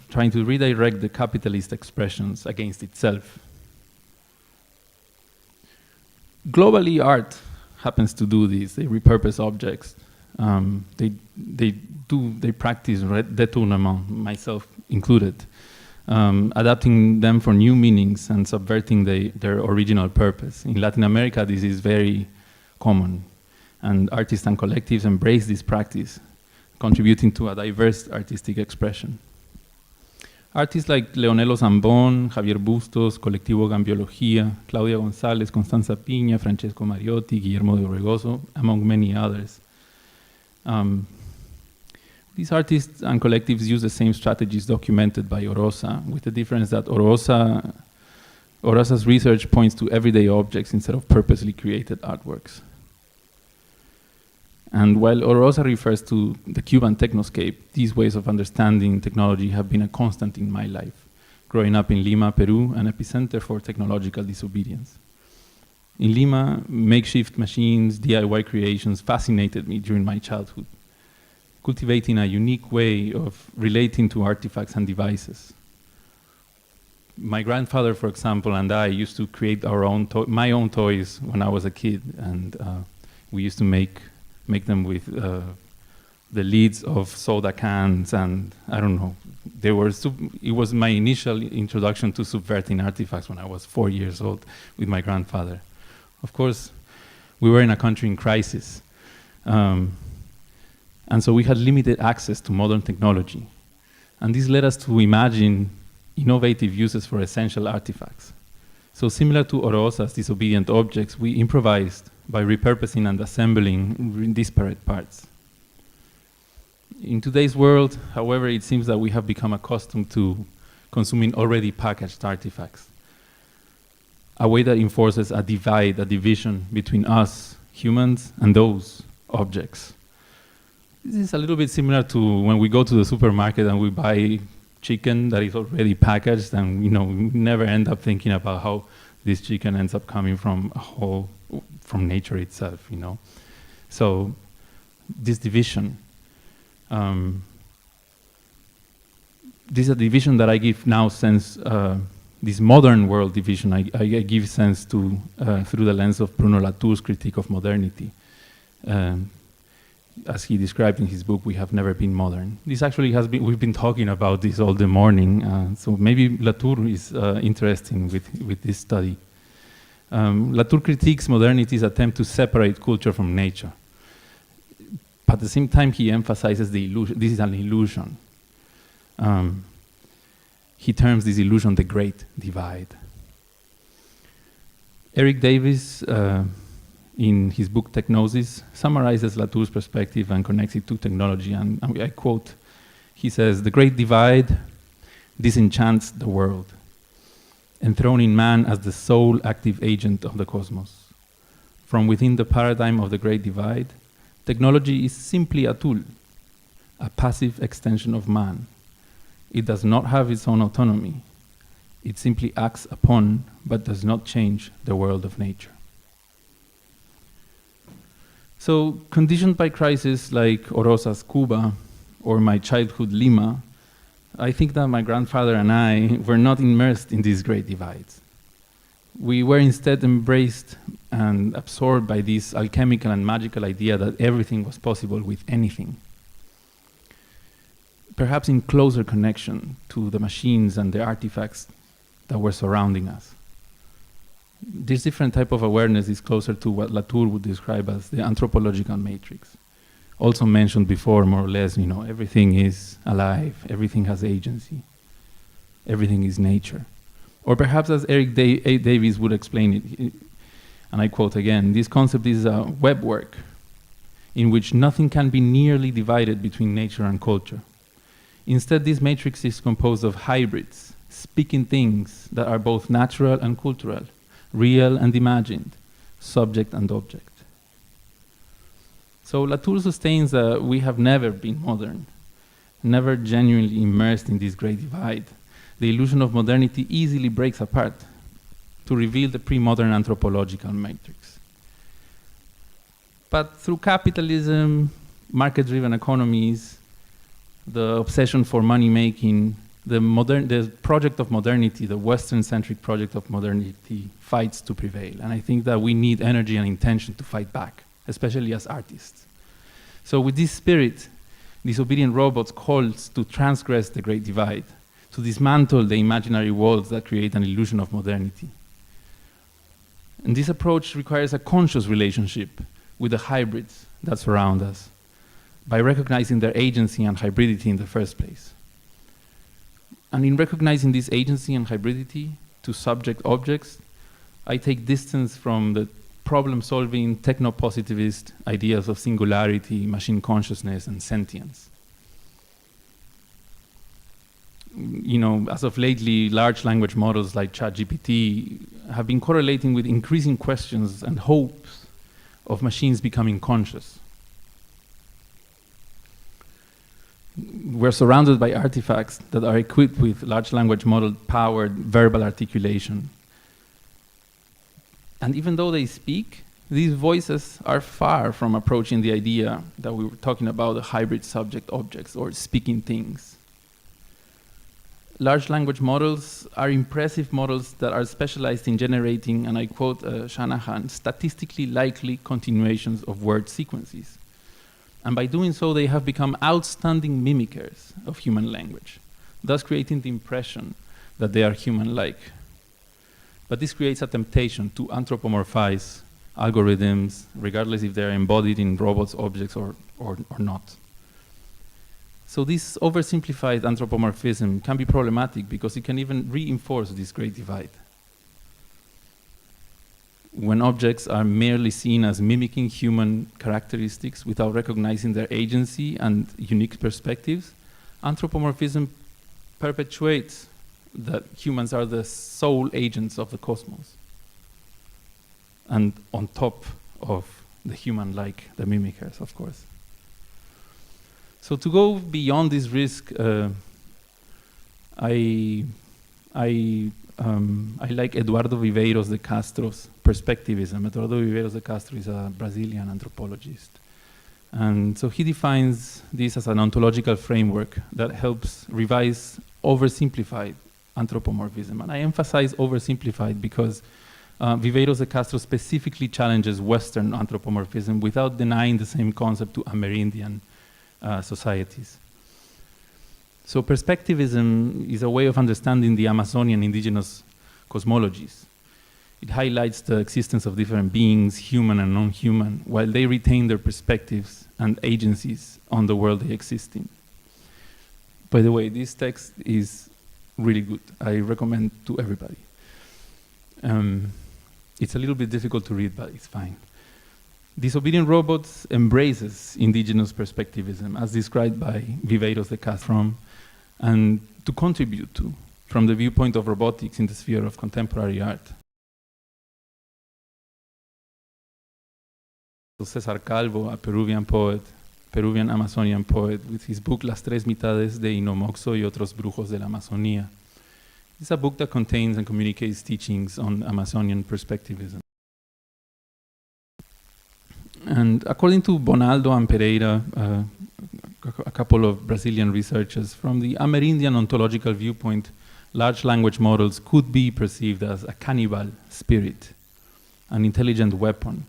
Speaker 14: trying to redirect the capitalist expressions against itself. Globally, art happens to do this. They repurpose objects. They practice détournement, myself included, adapting them for new meanings and subverting their original purpose. In Latin America, this is very common, and artists and collectives embrace this practice, contributing to a diverse artistic expression. Artists like Leonelo Zambon, Javier Bustos, Colectivo Gambiología, Claudia González, Constanza Piña, Francesco Mariotti, Guillermo de Orregoso, among many others. These artists and collectives use the same strategies documented by Orosa, with the difference that Orosa's research points to everyday objects instead of purposely created artworks. And while Orosa refers to the Cuban technoscape, these ways of understanding technology have been a constant in my life, growing up in Lima, Peru, an epicenter for technological disobedience. In Lima, makeshift machines, DIY creations fascinated me during my childhood, cultivating a unique way of relating to artifacts and devices. My grandfather, for example, and I used to create my own toys when I was a kid, and we used to make them with the lids of soda cans, and I don't know. It was my initial introduction to subverting artifacts when I was 4 years old with my grandfather. Of course, we were in a country in crisis, and so we had limited access to modern technology. And this led us to imagine innovative uses for essential artifacts. So similar to Orosa's disobedient objects, we improvised by repurposing and assembling disparate parts. In today's world, however, it seems that we have become accustomed to consuming already packaged artifacts, a way that enforces a division between us, humans, and those objects. This is a little bit similar to when we go to the supermarket and we buy chicken that is already packaged, and we never end up thinking about how this chicken ends up coming from nature itself, So this division, this is a division that I give now sense, this modern world division, I give sense to through the lens of Bruno Latour's critique of modernity. As he described in his book, We Have Never Been Modern. This actually we've been talking about this all the morning, so maybe Latour is interesting with this study. Latour critiques modernity's attempt to separate culture from nature. But at the same time, he emphasizes the illusion. This is an illusion. He terms this illusion the Great Divide. Eric Davis, in his book Technosis, summarizes Latour's perspective and connects it to technology. And I quote, he says, "The Great Divide disenchants the world, enthroning man as the sole active agent of the cosmos. From within the paradigm of the Great Divide, technology is simply a tool, a passive extension of man. It does not have its own autonomy. It simply acts upon, but does not change the world of nature." So, conditioned by crises like Orosa's Cuba or my childhood Lima, I think that my grandfather and I were not immersed in these great divides. We were instead embraced and absorbed by this alchemical and magical idea that everything was possible with anything. Perhaps in closer connection to the machines and the artifacts that were surrounding us. This different type of awareness is closer to what Latour would describe as the anthropological matrix. Also mentioned before, more or less, everything is alive, everything has agency, everything is nature. Or perhaps as Eric Davis would explain it, and I quote again, "This concept is a web work in which nothing can be nearly divided between nature and culture. Instead, this matrix is composed of hybrids, speaking things that are both natural and cultural, real and imagined, subject and object." So Latour sustains that we have never been modern, never genuinely immersed in this great divide. The illusion of modernity easily breaks apart to reveal the pre-modern anthropological matrix. But through capitalism, market-driven economies, the obsession for money-making, the project of modernity, the Western-centric project of modernity, fights to prevail. And I think that we need energy and intention to fight back, especially as artists. So with this spirit, Disobedient Robots calls to transgress the great divide, to dismantle the imaginary walls that create an illusion of modernity. And this approach requires a conscious relationship with the hybrids that surround us, by recognizing their agency and hybridity in the first place. And in recognizing this agency and hybridity to subject objects, I take distance from the problem-solving techno-positivist ideas of singularity, machine consciousness, and sentience. You know, as of lately, large language models like ChatGPT have been correlating with increasing questions and hopes of machines becoming conscious. We're surrounded by artifacts that are equipped with large language model-powered verbal articulation. And even though they speak, these voices are far from approaching the idea that we were talking about, the hybrid subject-objects or speaking things. Large language models are impressive models that are specialized in generating, and I quote Shanahan, statistically likely continuations of word sequences. And by doing so, they have become outstanding mimickers of human language, thus creating the impression that they are human-like. But this creates a temptation to anthropomorphize algorithms, regardless if they're embodied in robots, objects, or not. So this oversimplified anthropomorphism can be problematic because it can even reinforce this great divide. When objects are merely seen as mimicking human characteristics without recognizing their agency and unique perspectives, anthropomorphism perpetuates that humans are the sole agents of the cosmos. And on top of the human-like, the mimickers, of course. So to go beyond this risk, I like Eduardo Viveiros de Castro's perspectivism. Eduardo Viveiros de Castro is a Brazilian anthropologist. And so he defines this as an ontological framework that helps revise oversimplified anthropomorphism. And I emphasize oversimplified because Viveiros de Castro specifically challenges Western anthropomorphism without denying the same concept to Amerindian societies. So perspectivism is a way of understanding the Amazonian indigenous cosmologies. It highlights the existence of different beings, human and non-human, while they retain their perspectives and agencies on the world they exist in. By the way, this text is really good. I recommend to everybody. It's a little bit difficult to read, but it's fine. Disobedient Robots embraces indigenous perspectivism, as described by Viveiros de Castro, and to contribute to, from the viewpoint of robotics in the sphere of contemporary art. César Calvo, a Peruvian poet, Peruvian Amazonian poet, with his book Las Tres Mitades de Inomoxo y Otros Brujos de la Amazonía. It's a book that contains and communicates teachings on Amazonian perspectivism. And according to Bonaldo and Pereira, a couple of Brazilian researchers, from the Amerindian ontological viewpoint, large language models could be perceived as a cannibal spirit, an intelligent weapon,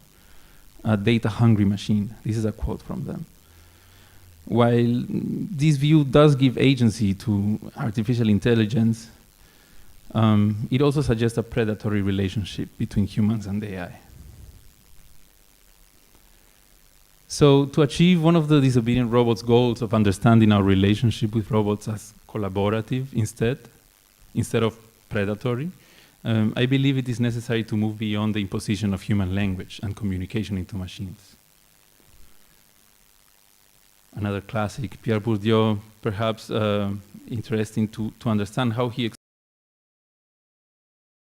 Speaker 14: a data-hungry machine. This is a quote from them. While this view does give agency to artificial intelligence, it also suggests a predatory relationship between humans and AI. So to achieve one of the Disobedient Robots' goals of understanding our relationship with robots as collaborative instead of predatory, I believe it is necessary to move beyond the imposition of human language and communication into machines. Another classic, Pierre Bourdieu, perhaps interesting to understand how he explores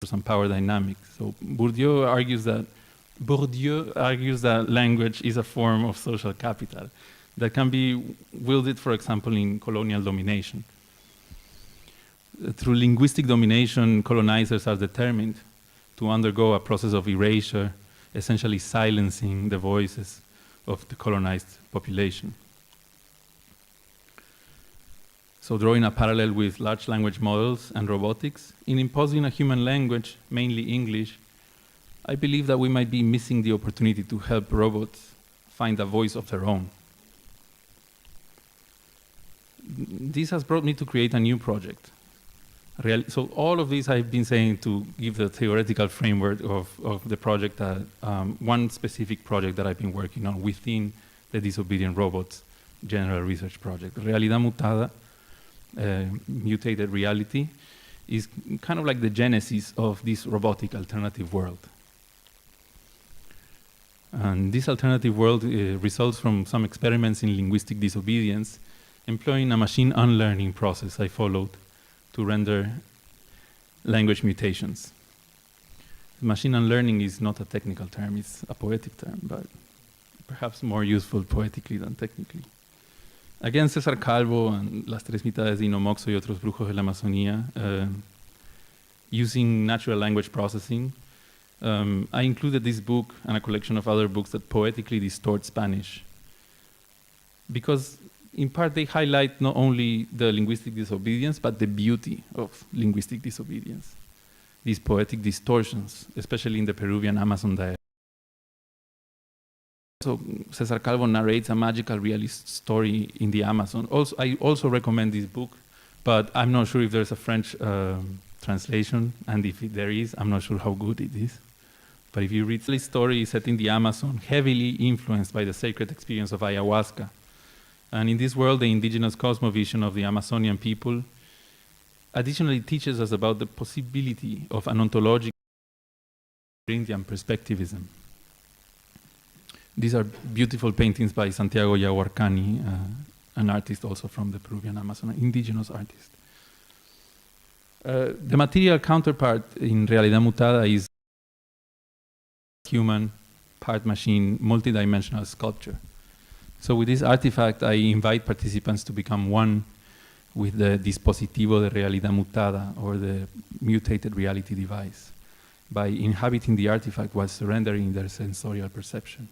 Speaker 14: some power dynamics. So Bourdieu argues that language is a form of social capital that can be wielded, for example, in colonial domination. Through linguistic domination, colonizers are determined to undergo a process of erasure, essentially silencing the voices of the colonized population. So drawing a parallel with large language models and robotics, in imposing a human language, mainly English, I believe that we might be missing the opportunity to help robots find a voice of their own. This has brought me to create a new project. So all of this I've been saying to give the theoretical framework of the project, one specific project that I've been working on within the Disobedient Robots General Research Project. Realidad Mutada mutated reality, is kind of like the genesis of this robotic alternative world. And this alternative world results from some experiments in linguistic disobedience, employing a machine unlearning process I followed to render language mutations. Machine unlearning is not a technical term, it's a poetic term, but perhaps more useful poetically than technically. Again, César Calvo and Las Tres Mitades de Inomoxo y Otros Brujos de la Amazonía, using natural language processing, I included this book and a collection of other books that poetically distort Spanish, because in part they highlight not only the linguistic disobedience, but the beauty of linguistic disobedience. These poetic distortions, especially in the Peruvian Amazon dialect. So César Calvo narrates a magical realist story in the Amazon. I also recommend this book, but I'm not sure if there's a French translation, and if there is, I'm not sure how good it is. But if you read this story set in the Amazon, heavily influenced by the sacred experience of ayahuasca. And in this world, the indigenous cosmovision of the Amazonian people additionally teaches us about the possibility of an ontological Indian perspectivism. These are beautiful paintings by Santiago Yahuarcani, an artist also from the Peruvian Amazon, an indigenous artist. The material counterpart in Realidad Mutada is human, part machine, multidimensional sculpture. So with this artifact, I invite participants to become one with the dispositivo de realidad mutada, or the mutated reality device, by inhabiting the artifact while surrendering their sensorial perception.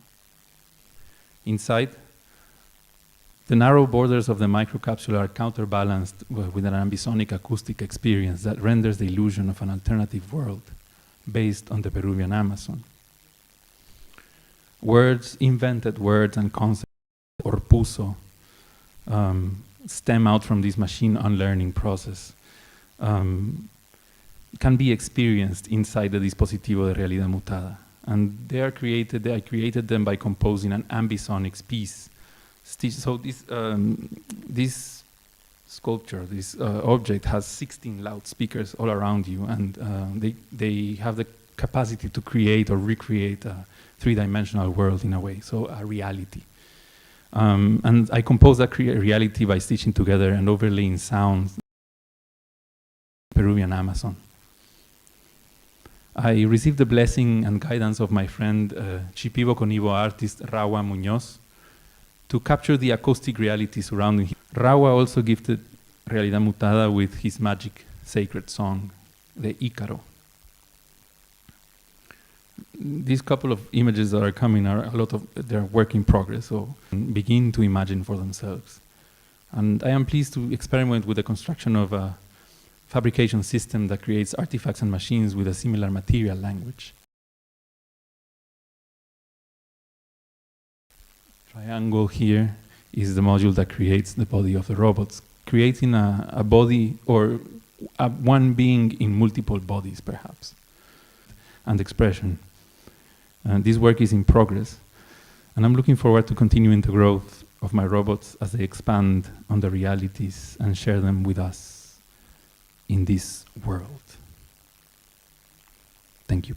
Speaker 14: Inside, the narrow borders of the microcapsule are counterbalanced with an ambisonic acoustic experience that renders the illusion of an alternative world based on the Peruvian Amazon. Words, invented words and concepts, or puso, stem out from this machine unlearning process, can be experienced inside the dispositivo de realidad mutada. And I created them by composing an ambisonics piece. So this sculpture, this object has 16 loudspeakers all around you, and they have the capacity to create or recreate a three-dimensional world in a way, so a reality. And I composed that reality by stitching together and overlaying sounds. Peruvian Amazon. I received the blessing and guidance of my friend, Shipibo Conibo artist Rawa Muñoz, to capture the acoustic reality surrounding him. Rawa also gifted Realidad Mutada with his magic sacred song, the Ícaro. These couple of images that are coming are they're work in progress, so begin to imagine for themselves. And I am pleased to experiment with the construction of a fabrication system that creates artifacts and machines with a similar material language. Triangle here is the module that creates the body of the robots, creating a body or one being in multiple bodies, perhaps, and expression. And this work is in progress, and I'm looking forward to continuing the growth of my robots as they expand on the realities and share them with us in this world. Thank you.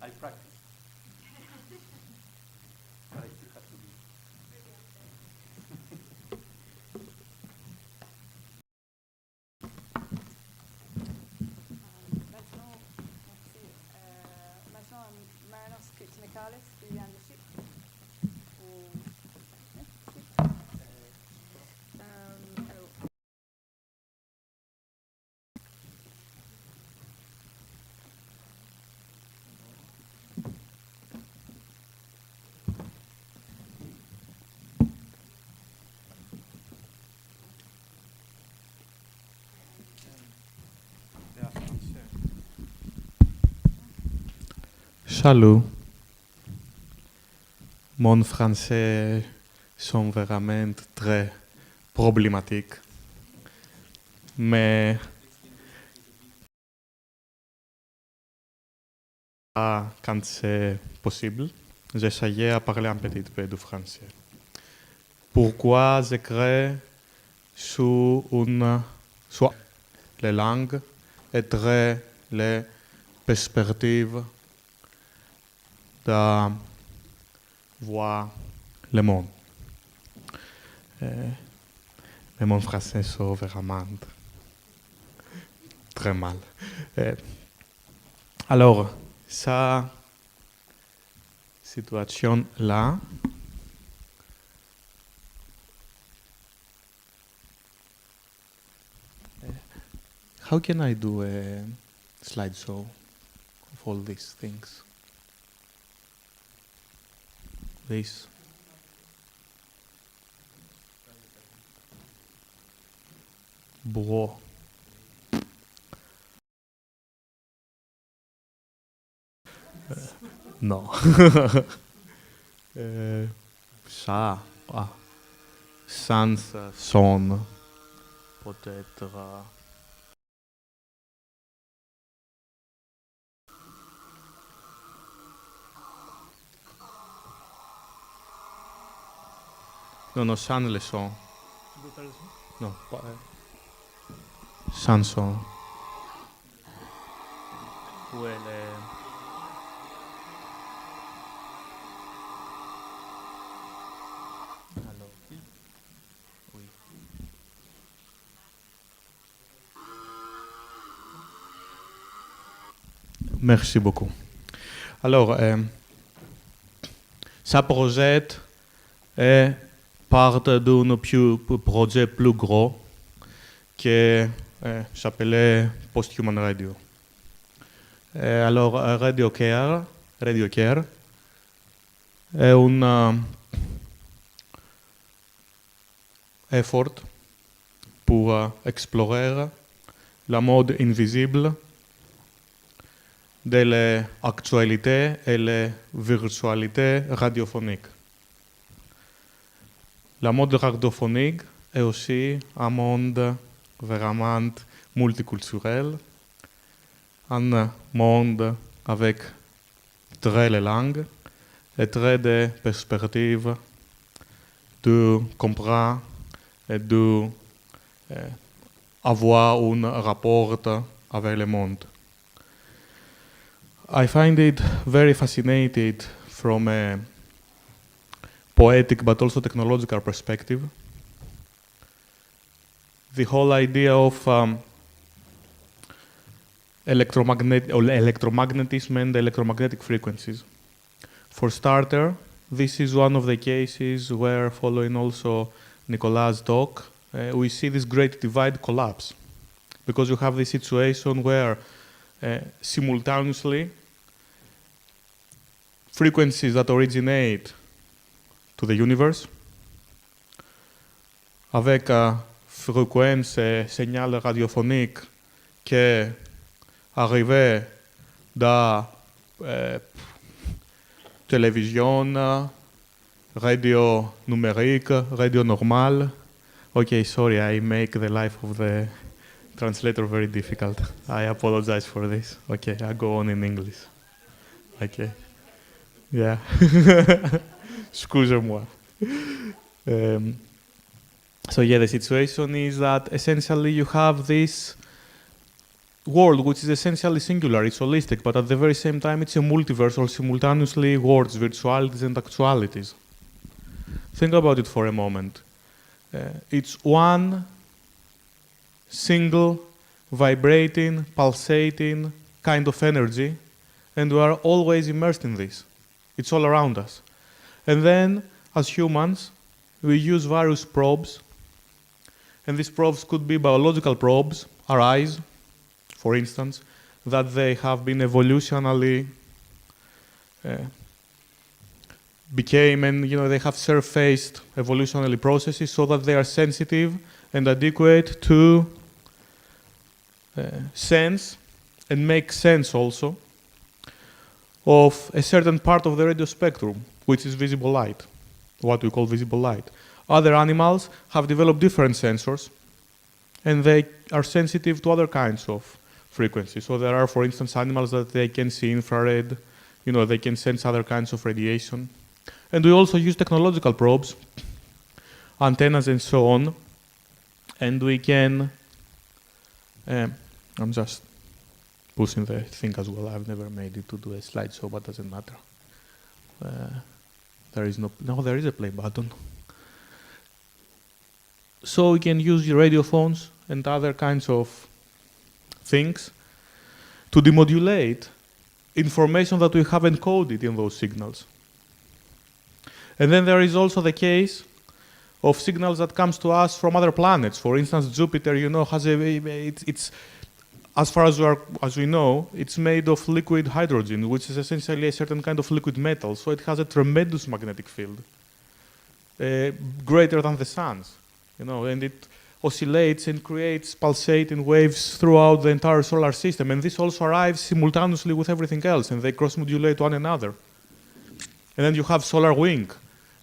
Speaker 14: I practice. But I still have to be.
Speaker 1: Marinos technicales estudiando sí.
Speaker 15: Salut. Mon français sont vraiment très problématiques. mais quand c'est possible, j'essayais à parler un petit peu du français. Pourquoi j'écris sur les langues et les perspectives de voir le monde. Mais mon français est vraiment très mal. Alors, cette situation-là, how can I do a slideshow of all these things? This. Bro. Non. Ça, sans son, peut-être. Non, sans le son. Non, pas. Sans son. Où est le... Alors, oui. Merci beaucoup. Alors, ça projette est part d'un projet plus gros qui s'appelait Post-Human Radio. Alors, Radio Care est un effort pour explorer la mode invisible de l'actualité et la virtualité radiophonique. La mode radiophonique est aussi un monde vraiment multiculturel, un monde avec très de langues et très de perspectives de comprendre et de avoir un rapport avec le monde. I find it very fascinating from a poetic but also technological perspective. The whole idea of electromagnetism and electromagnetic frequencies. For starter, this is one of the cases where, following also Nicolas' talk, we see this great divide collapse. Because you have this situation where simultaneously frequencies that originate to the universe avec fréquence et signal radiophonique qui arrivait de télévision, radio numérique, radio normale. Okay, sorry, I make the life of the translator very difficult. I apologize for this. Okay, I go on in English. Okay. Yeah. Excusez-moi. So yeah, the situation is that essentially you have this world which is essentially singular, it's holistic, but at the very same time it's a multiverse or simultaneously worlds, virtualities and actualities. Think about it for a moment. It's one single vibrating, pulsating kind of energy, and we are always immersed in this. It's all around us. And then, as humans, we use various probes, and these probes could be biological probes, our eyes, for instance, that they have been evolutionally became, and they have surfaced evolutionary processes so that they are sensitive and adequate to sense and make sense also of a certain part of the radio spectrum, which is visible light, what we call visible light. Other animals have developed different sensors. and they are sensitive to other kinds of frequencies. So there are, for instance, animals that they can see infrared, they can sense other kinds of radiation. And we also use technological probes, antennas and so on, and we can, I'm just pushing the thing as well. I've never made it to do a slideshow, but doesn't matter. There is there is a play button. So we can use radio phones and other kinds of things to demodulate information that we have encoded in those signals. And then there is also the case of signals that comes to us from other planets. For instance, Jupiter, has it's as far as we know, it's made of liquid hydrogen, which is essentially a certain kind of liquid metal. So it has a tremendous magnetic field, greater than the sun's, and it oscillates and creates pulsating waves throughout the entire solar system. And this also arrives simultaneously with everything else, and they cross-modulate one another. And then you have solar wind,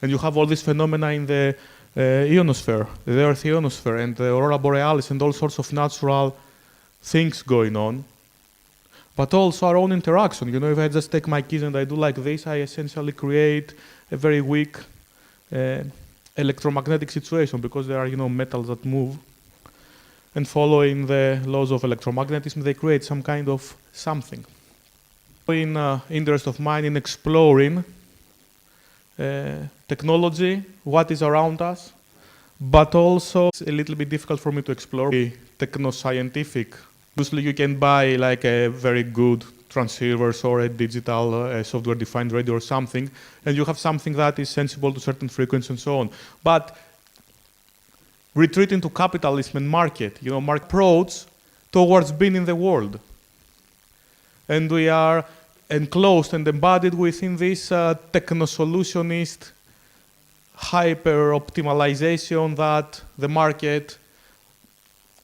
Speaker 15: and you have all these phenomena in the ionosphere, the Earth ionosphere, and the aurora borealis, and all sorts of natural things going on. But also our own interaction. If I just take my keys and I do like this, I essentially create a very weak electromagnetic situation, because there are metals that move, and following the laws of electromagnetism, they create some kind of something. In interest of mine in exploring technology, what is around us, but also it's a little bit difficult for me to explore the techno-scientific. Usually you can buy like a very good transceivers or a digital software-defined radio or something, and you have something that is sensible to certain frequencies and so on. But retreating to capitalism and market, market approach towards being in the world. And we are enclosed and embodied within this techno-solutionist hyper-optimization that the market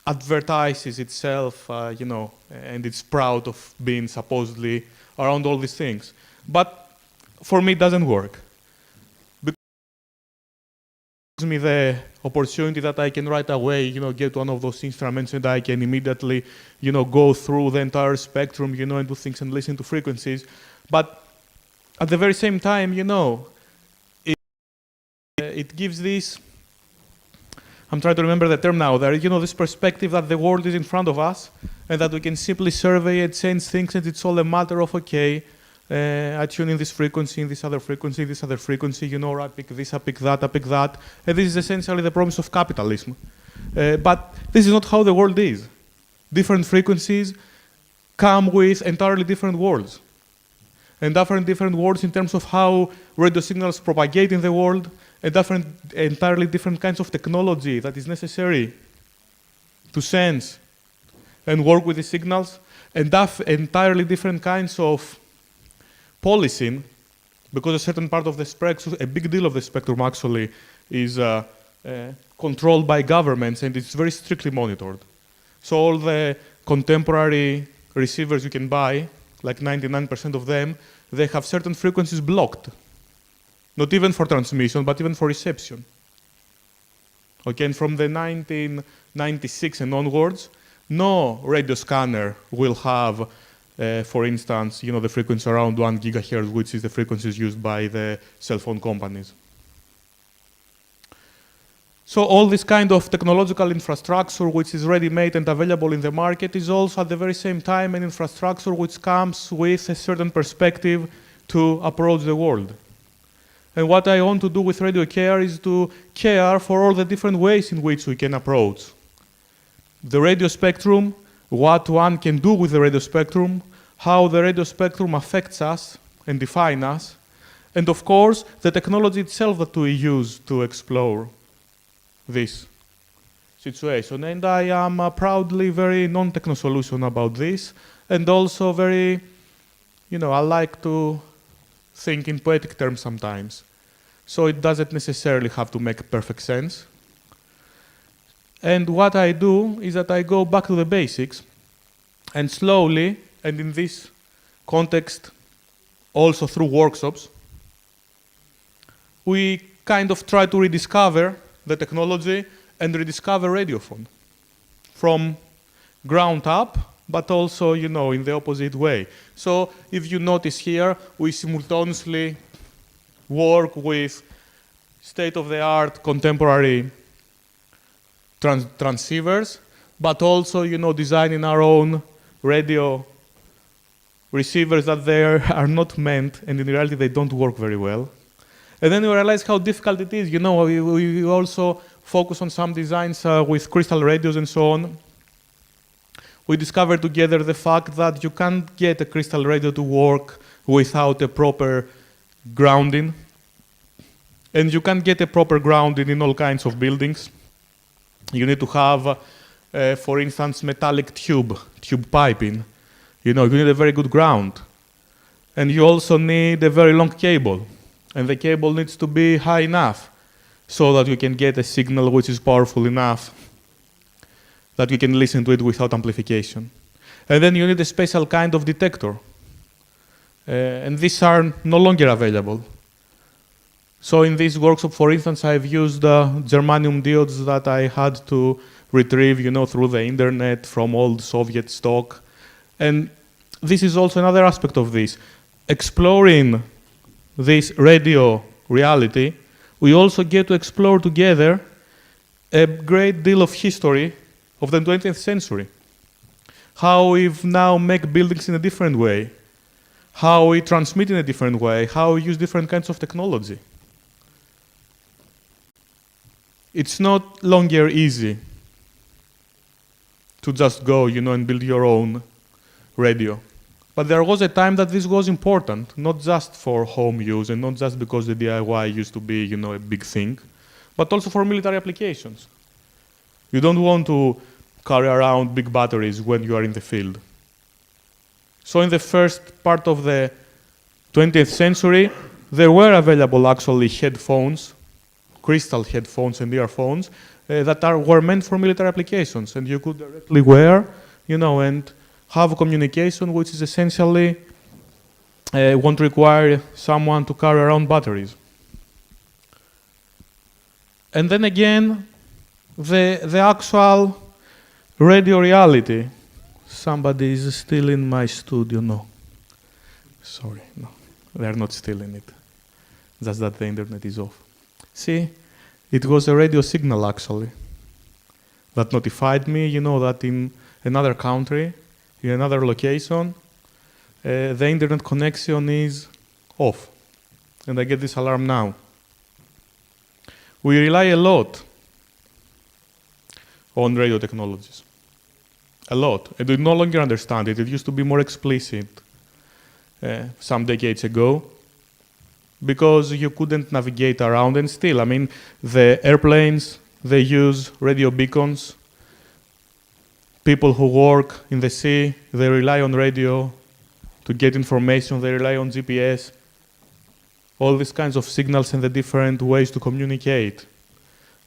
Speaker 15: advertises itself, and it's proud of being supposedly around all these things. But for me, it doesn't work. Because it gives me the opportunity that I can right away, get one of those instruments and I can immediately, go through the entire spectrum, and do things and listen to frequencies. But at the very same time, it gives this, I'm trying to remember the term now, there, this perspective that the world is in front of us and that we can simply survey and change things, and it's all a matter of, okay, I tune in this frequency, in this other frequency, I pick this, I pick that, and this is essentially the promise of capitalism. But this is not how the world is. Different frequencies come with entirely different worlds. And different worlds in terms of how radio signals propagate in the world, and entirely different kinds of technology that is necessary to sense and work with the signals, and entirely different kinds of policing, because a certain part of the spectrum, a big deal of the spectrum actually, is controlled by governments, and it's very strictly monitored. So all the contemporary receivers you can buy, like 99% of them, they have certain frequencies blocked. Not even for transmission, but even for reception. Okay, and from the 1996 and onwards, no radio scanner will have, for instance, the frequency around 1 gigahertz, which is the frequencies used by the cell phone companies. So all this kind of technological infrastructure, which is ready-made and available in the market, is also at the very same time an infrastructure which comes with a certain perspective to approach the world. And what I want to do with Radio Care is to care for all the different ways in which we can approach the radio spectrum, what one can do with the radio spectrum, how the radio spectrum affects us and defines us, and of course, the technology itself that we use to explore this situation. And I am proudly very non-techno-solution about this, and also very, I like to think in poetic terms sometimes. So it doesn't necessarily have to make perfect sense. And what I do is that I go back to the basics, and slowly, and in this context, also through workshops, we kind of try to rediscover the technology and rediscover radiophone. from ground up, but also, in the opposite way. So if you notice here, we simultaneously work with state-of-the-art contemporary transceivers, but also, designing our own radio receivers that they are not meant, and in reality they don't work very well. And then we realize how difficult it is. We also focus on some designs with crystal radios and so on. We discovered together the fact that you can't get a crystal radio to work without a proper grounding. And you can't get a proper grounding in all kinds of buildings. You need to have, for instance, metallic tube piping. You need a very good ground. And you also need a very long cable. And the cable needs to be high enough so that you can get a signal which is powerful enough that you can listen to it without amplification. And then you need a special kind of detector. And these are no longer available. So in this workshop, for instance, I've used germanium diodes that I had to retrieve, through the internet from old Soviet stock. And this is also another aspect of this. Exploring this radio reality, we also get to explore together a great deal of history of the 20th century. How we now make buildings in a different way, how we transmit in a different way, how we use different kinds of technology. It's not longer easy to just go, and build your own radio. But there was a time that this was important, not just for home use and not just because the DIY used to be, a big thing, but also for military applications. You don't want to carry around big batteries when you are in the field. So in the first part of the 20th century, there were available actually headphones, crystal headphones and earphones that were meant for military applications, and you could directly wear, and have communication which is essentially won't require someone to carry around batteries. And then again, the actual radio reality. Somebody is still in my studio. No. Sorry, no. They're not stealing it. Just that the internet is off. See, it was a radio signal actually that notified me, that in another country, in another location, the internet connection is off. And I get this alarm now. We rely a lot on radio technologies. A lot. And we no longer understand it. It used to be more explicit some decades ago because you couldn't navigate around. And still, the airplanes, they use radio beacons. People who work in the sea, they rely on radio to get information. They rely on GPS. All these kinds of signals and the different ways to communicate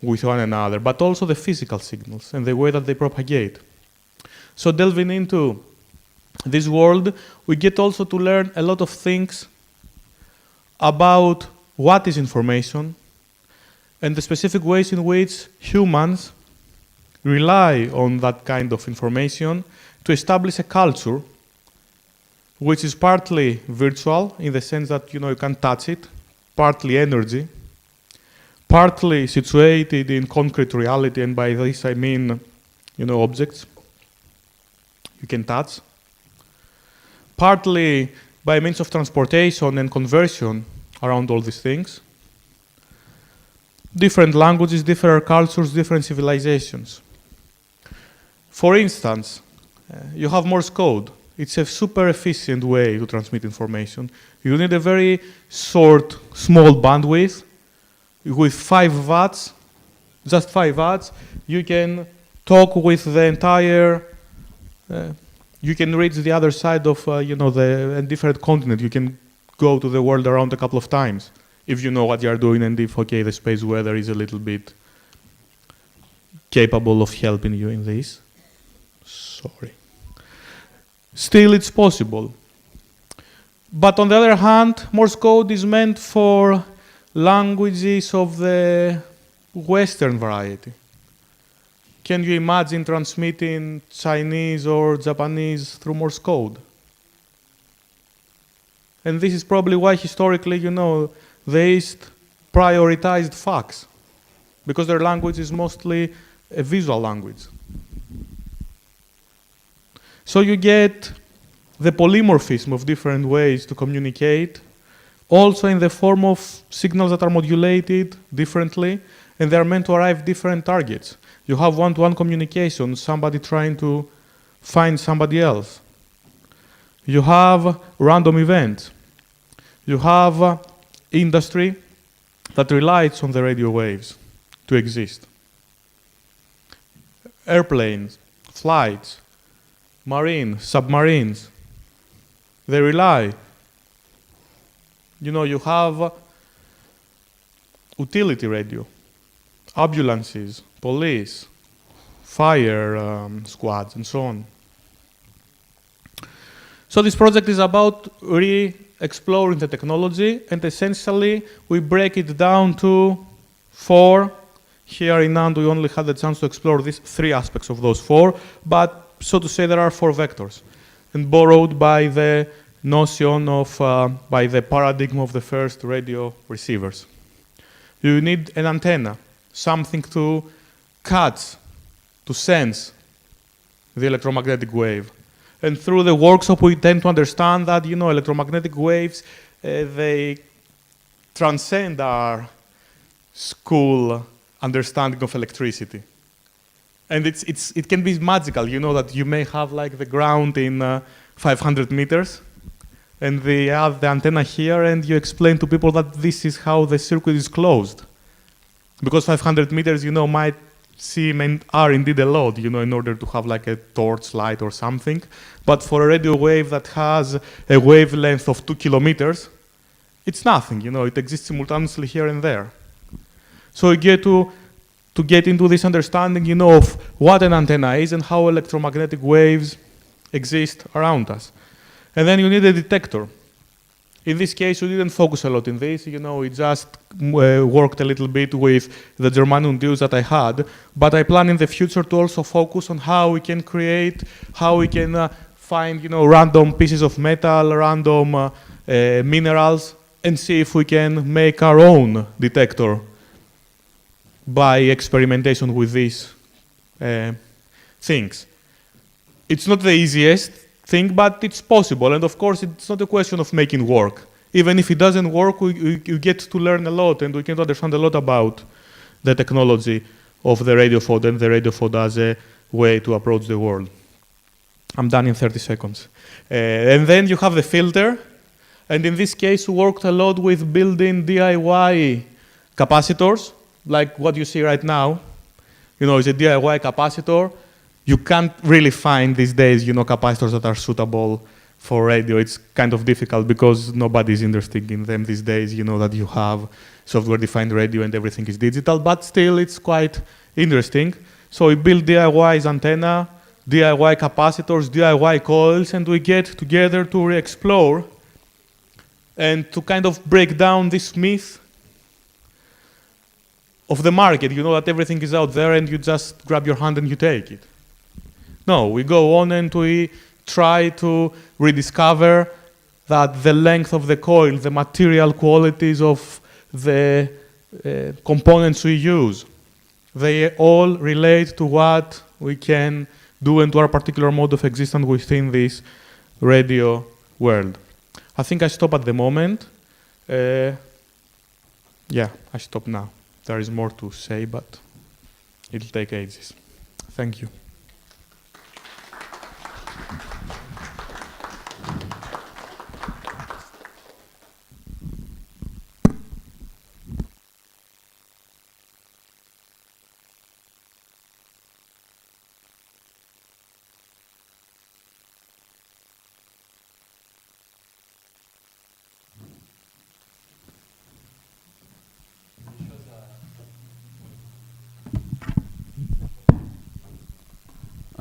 Speaker 15: with one another, but also the physical signals and the way that they propagate. So delving into this world, we get also to learn a lot of things about what is information and the specific ways in which humans rely on that kind of information to establish a culture which is partly virtual in the sense that you can't touch it, partly energy, partly situated in concrete reality, and by this I mean objects you can touch, partly by means of transportation and conversion around all these things. Different languages, different cultures, different civilizations. For instance, you have Morse code. It's a super efficient way to transmit information. You need a very short, small bandwidth. With 5 watts, just 5 watts, you can talk with the entire, you can reach the other side of the different continent. You can go to the world around a couple of times if you know what you are doing and if, the space weather is a little bit capable of helping you in this. Sorry. Still, it's possible. But on the other hand, Morse code is meant for languages of the Western variety. Can you imagine transmitting Chinese or Japanese through Morse code? And this is probably why historically, the East prioritized fax, because their language is mostly a visual language. So you get the polymorphism of different ways to communicate, also in the form of signals that are modulated differently, and they are meant to arrive different targets. You have one-to-one communication, somebody trying to find somebody else. You have random events. You have industry that relies on the radio waves to exist. Airplanes, flights, marine, submarines, they rely. You have utility radio, ambulances, police, fire squads, and so on. So this project is about re-exploring the technology, and essentially we break it down to 4. Here in NAND we only had the chance to explore these 3 aspects of those 4, but so to say there are 4 vectors, and borrowed by the notion of, by the paradigm of the first radio receivers. You need an antenna, something to catch, to sense the electromagnetic wave. And through the workshop, we tend to understand that, electromagnetic waves, they transcend our school understanding of electricity. And it can be magical, that you may have like the ground in 500 meters, and they have the antenna here, and you explain to people that this is how the circuit is closed. Because 500 meters, might seem and are indeed a lot, in order to have like a torch light or something. But for a radio wave that has a wavelength of 2 kilometers, it's nothing, it exists simultaneously here and there. So you get to get into this understanding, of what an antenna is and how electromagnetic waves exist around us. And then you need a detector. In this case, we didn't focus a lot in this. We just worked a little bit with the germanium dues that I had. But I plan in the future to also focus on how we can create, how we can find, random pieces of metal, random minerals, and see if we can make our own detector by experimentation with these things. It's not the easiest thing, but it's possible. And of course, it's not a question of making work. Even if it doesn't work, you get to learn a lot, and we can understand a lot about the technology of the radio phone and the radio phone as a way to approach the world. I'm done in 30 seconds. And then you have the filter. And in this case, we worked a lot with building DIY capacitors, like what you see right now. It's a DIY capacitor. You can't really find these days, capacitors that are suitable for radio. It's kind of difficult because nobody's interested in them these days, that you have software-defined radio and everything is digital, but still it's quite interesting. So we build DIY's antenna, DIY capacitors, DIY coils, and we get together to re-explore and to kind of break down this myth of the market, that everything is out there and you just grab your hand and you take it. No, we go on and we try to rediscover that the length of the coil, the material qualities of the components we use, they all relate to what we can do and to our particular mode of existence within this radio world. I think I stop at the moment. I stop now. There is more to say, but it'll take ages. Thank you.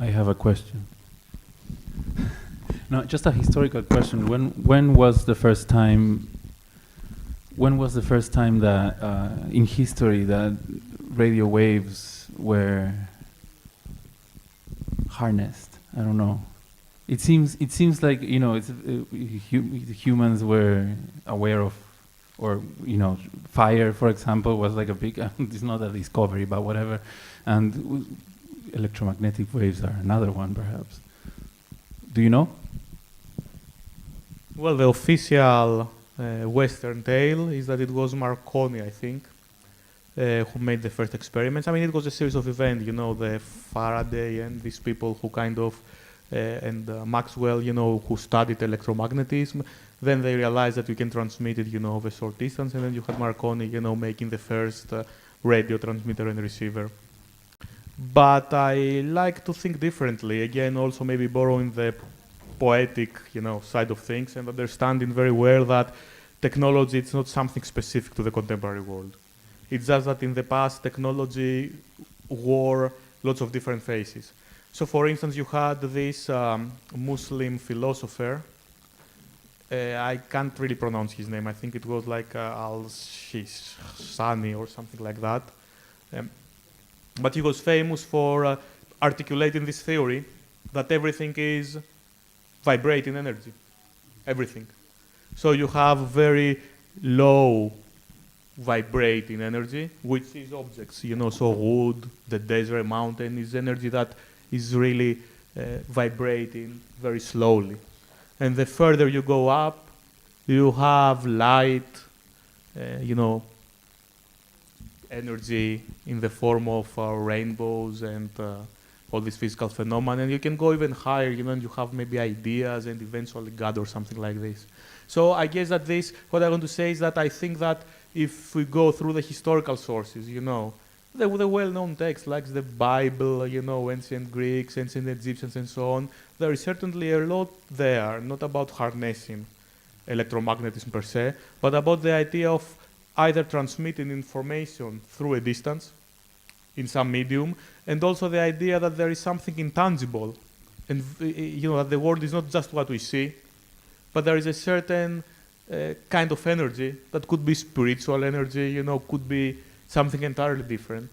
Speaker 14: I have a question. No, just a historical question. When was the first time? When was the first time that in history that radio waves were harnessed. I don't know. It seems like it's humans were aware of, or fire, for example, was like a big. It's not a discovery, but whatever, and electromagnetic waves are another one, perhaps. Do you know?
Speaker 15: Well, the official Western tale is that it was Marconi, I think, who made the first experiments. I mean, it was a series of events, the Faraday and these people who kind of, and Maxwell, who studied electromagnetism. Then they realized that you can transmit it, over a short distance, and then you had Marconi, making the first radio transmitter and receiver. But I like to think differently. Again, also maybe borrowing the poetic, side of things, and understanding very well that technology it's not something specific to the contemporary world. It's just that in the past, technology wore lots of different faces. So, for instance, you had this Muslim philosopher. I can't really pronounce his name. I think it was like Al-Shishani or something like that. But he was famous for articulating this theory that everything is vibrating energy. Everything. So you have very low vibrating energy, which is objects. So wood, the desert, mountain is energy that is really vibrating very slowly. And the further you go up, you have light, energy in the form of rainbows and all these physical phenomena. And you can go even higher, and you have maybe ideas and eventually God or something like this. So I guess that what I want to say is that I think that if we go through the historical sources, the well-known texts like the Bible, ancient Greeks, ancient Egyptians, and so on, there is certainly a lot there, not about harnessing electromagnetism per se, but about the idea of either transmitting information through a distance in some medium, and also the idea that there is something intangible, and that the world is not just what we see, but there is a certain kind of energy that could be spiritual energy, could be something entirely different.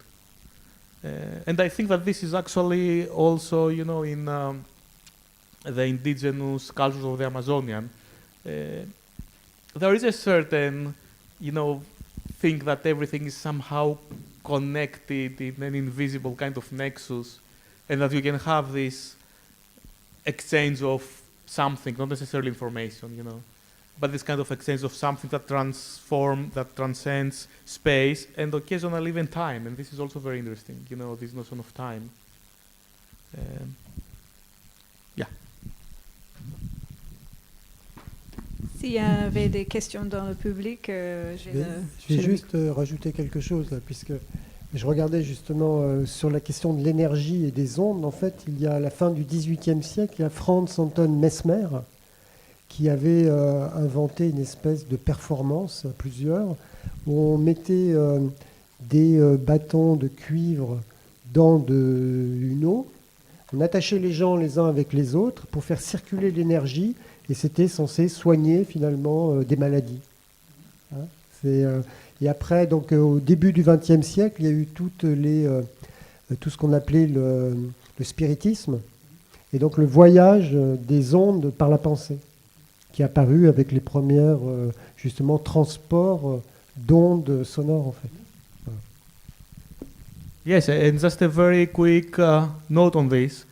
Speaker 15: And I think that this is actually also, in the indigenous cultures of the Amazonian. There is a certain, thing that everything is somehow connected in an invisible kind of nexus, and that you can have this exchange of something, not necessarily information, but this kind of exchange of something that transcends space and occasionally even time. And this is also very interesting, this notion of time. Yeah.
Speaker 1: S'il y avait des questions dans le public,
Speaker 10: je vais juste rajouter quelque chose, là, puisque je regardais justement sur la question de l'énergie et des ondes. En fait, il y a à la fin du XVIIIe siècle, il y a Franz Anton Mesmer qui avait inventé une espèce de performance, plusieurs, où on mettait des bâtons de cuivre dans une eau, on attachait les gens les uns avec les autres pour faire circuler l'énergie, et c'était censé soigner finalement des maladies. Hein, et après, donc, au début du XXe siècle, il y a eu tout ce qu'on appelait le spiritisme, et donc le voyage des ondes par la pensée, qui est apparu avec les premiers justement transports d'ondes sonores en fait. Voilà.
Speaker 15: Yes, and just a very quick note on this,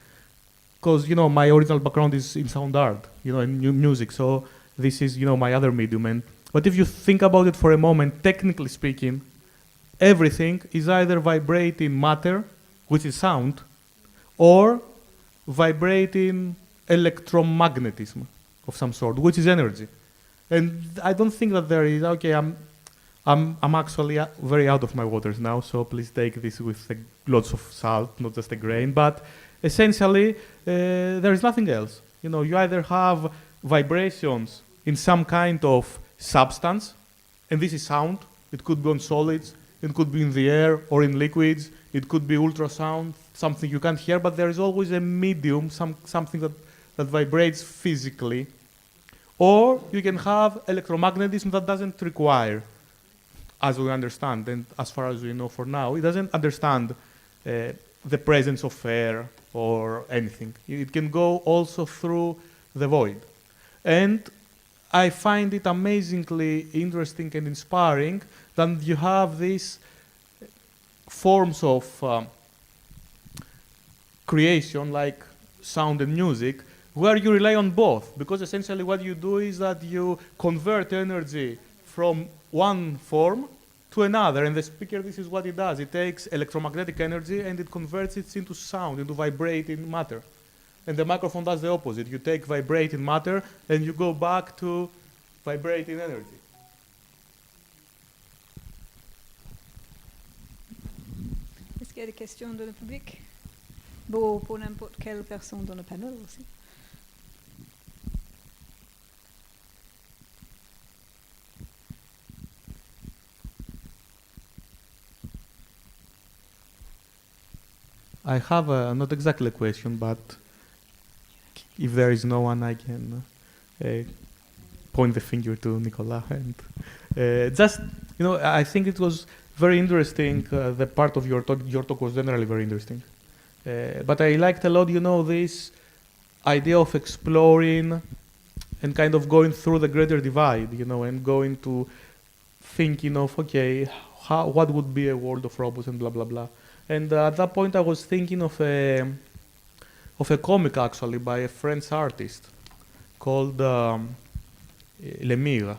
Speaker 15: because my original background is in sound art, in music, so this is my other medium. But if you think about it for a moment, technically speaking, everything is either vibrating matter, which is sound, or vibrating electromagnetism of some sort, which is energy. And I don't think that there is, okay, I'm actually very out of my waters now, so please take this with lots of salt, not just a grain, but essentially there is nothing else. You either have vibrations in some kind of substance, and this is sound. It could be on solids, it could be in the air or in liquids, it could be ultrasound, something you can't hear, but there is always a medium, something that vibrates physically. Or you can have electromagnetism that doesn't require, as we understand, and as far as we know for now, it doesn't understand the presence of air or anything. It can go also through the void. And I find it amazingly interesting and inspiring that you have these forms of creation, like sound and music, where you rely on both, because essentially what you do is that you convert energy from one form to another, and the speaker, this is what it does. It takes electromagnetic energy and it converts it into sound, into vibrating matter. And the microphone does the opposite. You take vibrating matter and you go back to vibrating energy.
Speaker 1: Est-ce qu'il y a des questions dans le public? Bon, pour n'importe quelle personne dans le panel aussi.
Speaker 15: I have not exactly a question, but if there is no one, I can point the finger to Nicola. And just, I think it was very interesting. The part of your talk was generally very interesting. But I liked a lot, this idea of exploring and kind of going through the greater divide, and going to think, okay, what would be a world of robots and blah, blah, blah. And at that point, I was thinking of a comic, actually, by a French artist called Lemire.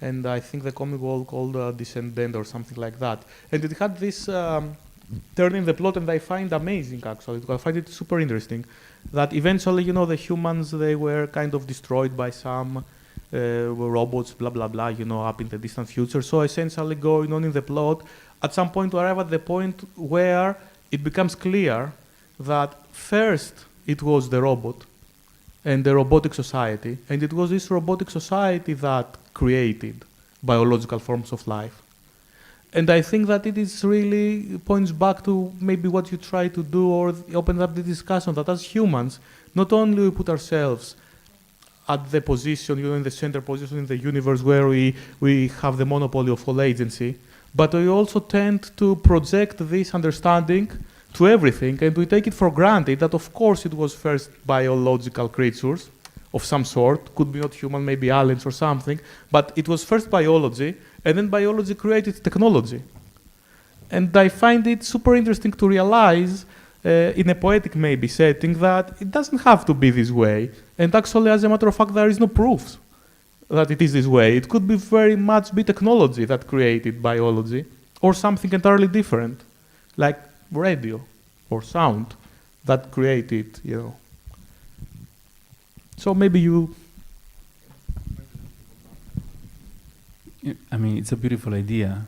Speaker 15: And I think the comic was called Descendant or something like that. And it had this turning the plot, and I find amazing, actually. I find it super interesting that eventually, the humans, they were kind of destroyed by some robots, blah, blah, blah, up in the distant future. So essentially going on in the plot, at some point to arrive at the point where it becomes clear that first it was the robot and the robotic society, and it was this robotic society that created biological forms of life. And I think that it is really points back to maybe what you try to do, or open up the discussion that as humans, not only we put ourselves at the position, in the center position in the universe where we have the monopoly of all agency, but we also tend to project this understanding to everything, and we take it for granted that, of course, it was first biological creatures of some sort, could be not human, maybe aliens or something, but it was first biology, and then biology created technology. And I find it super interesting to realize, in a poetic maybe setting, that it doesn't have to be this way. And actually, as a matter of fact, there is no proof that it is this way. It could be very much be technology that created biology, or something entirely different, like radio or sound that created, So maybe you...
Speaker 14: I mean, it's a beautiful idea.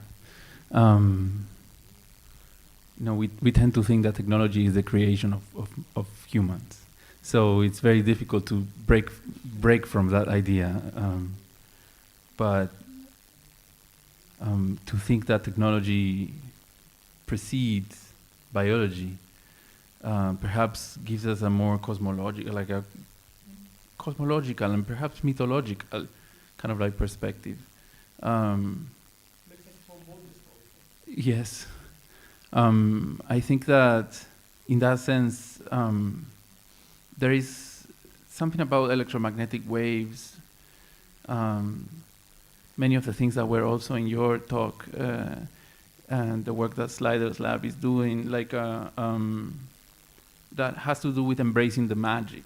Speaker 14: We tend to think that technology is the creation of humans. So it's very difficult to break from that idea. But to think that technology precedes biology perhaps gives us a more cosmological and perhaps mythological kind of like perspective. Yes. I think that in that sense, there is something about electromagnetic waves. Many of the things that were also in your talk and the work that Slider's Lab is doing, that has to do with embracing the magic.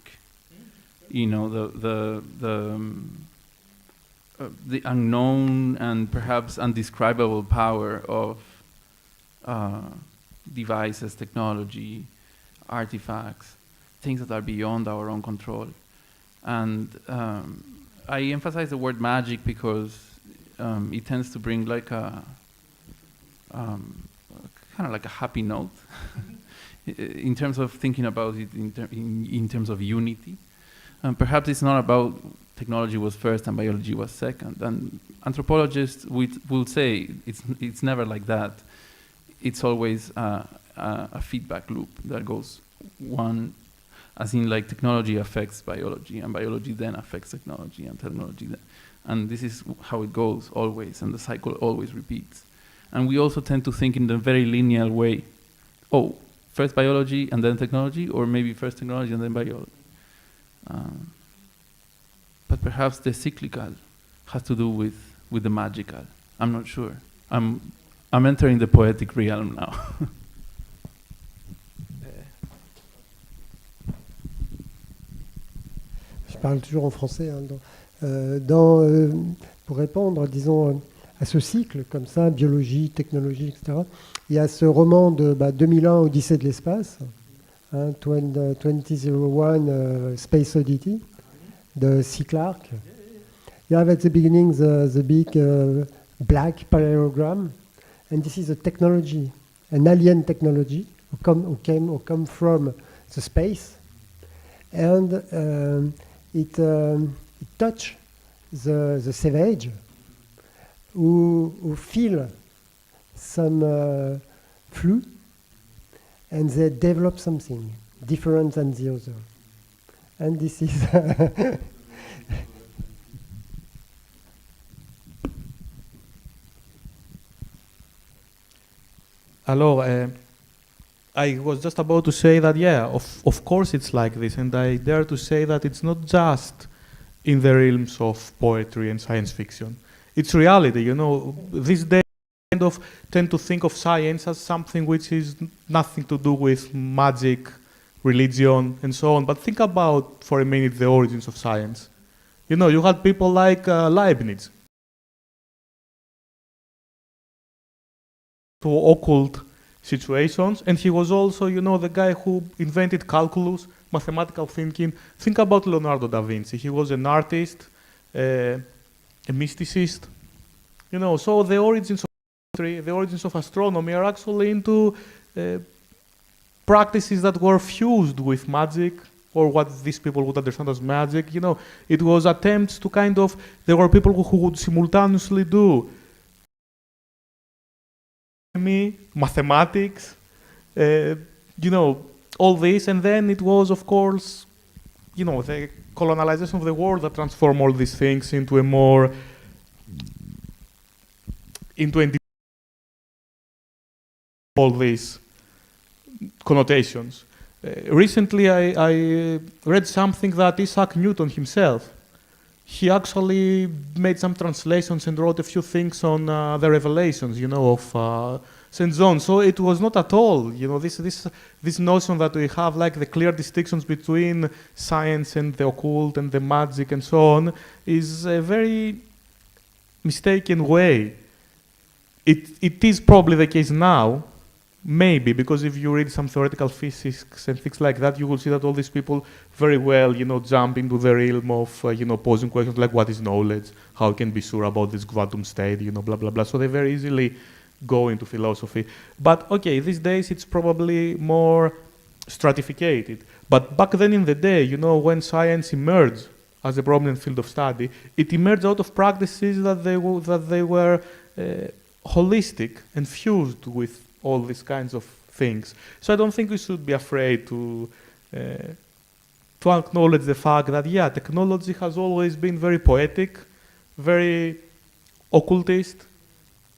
Speaker 14: The unknown and perhaps undescribable power of devices, technology, artifacts, things that are beyond our own control. And I emphasize the word magic because it tends to bring like a kind of like a happy note in terms of thinking about it in terms of unity. Perhaps it's not about technology was first and biology was second. And anthropologists will say it's never like that. It's always a feedback loop that goes one, as in like technology affects biology, and biology then affects technology, and technology then. And this is how it goes always, and the cycle always repeats. And we also tend to think in a very linear way. Oh, first biology and then technology, or maybe first technology and then biology. But perhaps the cyclical has to do with the magical. I'm not sure. I'm entering the poetic realm now.
Speaker 10: Je parle toujours en français. Hein, pour répondre, disons, à ce cycle, comme ça, biologie, technologie, etc., il y a ce roman de 2001, Odyssée de l'espace, hein, 2001 Space Oddity, de C. Clarke. You have at the beginning the big black parallelogram, and this is a technology, an alien technology, who come from the space, and it touch the savage who feel some flu, and they develop something different than the other. And this is
Speaker 15: Alors, I was just about to say that, yeah, of course it's like this, and I dare to say that it's not just in the realms of poetry and science fiction. It's reality, you know. These days, kind of tend to think of science as something which is nothing to do with magic, religion, and so on. But think about, for a minute, the origins of science. You know, you had people like Leibniz, to occult situations, and he was also, you know, the guy who invented calculus, mathematical thinking. Think about Leonardo da Vinci. He was an artist, a mysticist, you know. So the origins of history, the origins of astronomy are actually into practices that were fused with magic, or what these people would understand as magic. You know, it was attempts to kind of, there were people who would simultaneously do mathematics, you know, all this, and then it was, of course, you know, the colonization of the world that transformed all these things into a more, all these connotations. Recently, I read something that Isaac Newton himself, he actually made some translations and wrote a few things on the revelations, you know, of St. John. So it was not at all, you know, this notion that we have like the clear distinctions between science and the occult and the magic and so on is a very mistaken way. It is probably the case now, maybe, because if you read some theoretical physics and things like that, you will see that all these people very well, you know, jump into the realm of, you know, posing questions like what is knowledge, how can be sure about this quantum state, you know, blah, blah, blah. So they very easily go into philosophy. But, okay, these days it's probably more stratificated. But back then in the day, you know, when science emerged as a prominent field of study, it emerged out of practices that they were holistic and fused with all these kinds of things. So I don't think we should be afraid to acknowledge the fact that, yeah, technology has always been very poetic, very occultist,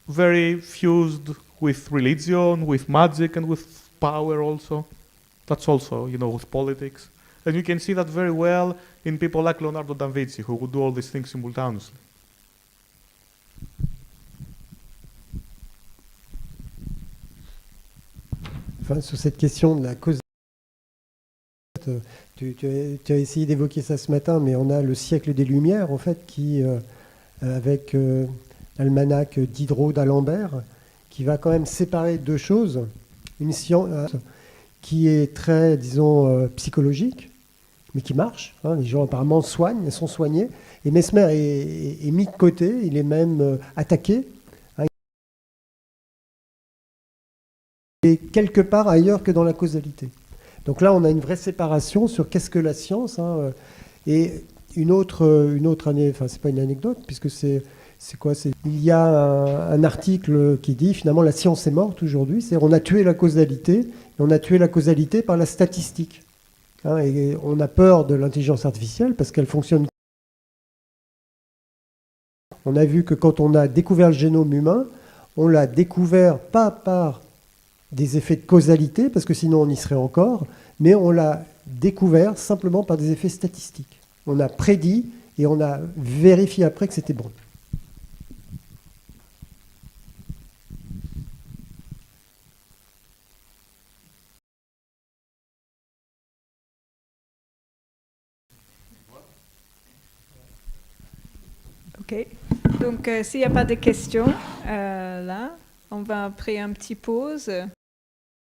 Speaker 15: very fused with religion, with magic, and with power also. That's also, you know, with politics. And you can see that very well in people like Leonardo da Vinci, who would do all these things simultaneously.
Speaker 10: Enfin, sur cette question de la cause, tu as essayé d'évoquer ça ce matin, mais on a le siècle des Lumières, en fait, qui, avec l'almanach Diderot d'Alembert, qui va quand même séparer deux choses. Une science qui est très, disons, psychologique, mais qui marche. Hein, les gens apparemment sont soignés. Et Mesmer est mis de côté, il est même attaqué. Et quelque part ailleurs que dans la causalité. Donc là, on a une vraie séparation sur qu'est-ce que la science. Hein, et une autre année, enfin, c'est pas une anecdote, puisque c'est quoi, il y a un article qui dit finalement la science est morte aujourd'hui. C'est-à-dire on a tué la causalité, et on a tué la causalité par la statistique. Hein, et on a peur de l'intelligence artificielle parce qu'elle fonctionne. On a vu que quand on a découvert le génome humain, on l'a découvert pas par des effets de causalité, parce que sinon on y serait encore, mais on l'a découvert simplement par des effets statistiques. On a prédit et on a vérifié après que c'était bon.
Speaker 1: Ok, donc s'il n'y a pas de questions, là, on va prendre un petit pause,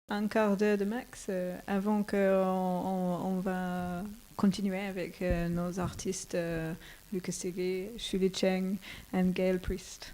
Speaker 1: un quart d'heure de max, avant qu'on va continuer avec nos artistes Lucas Segui, Shuli Cheng et Gail Priest.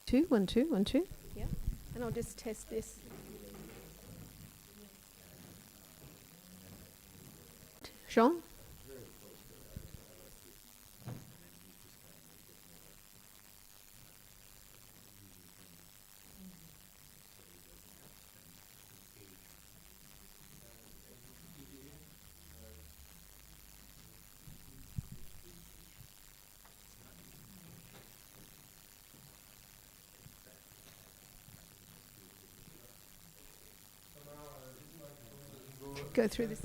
Speaker 9: 2, 1, 2, 1, 2. Yeah. And I'll just test this. Jean? Go through this.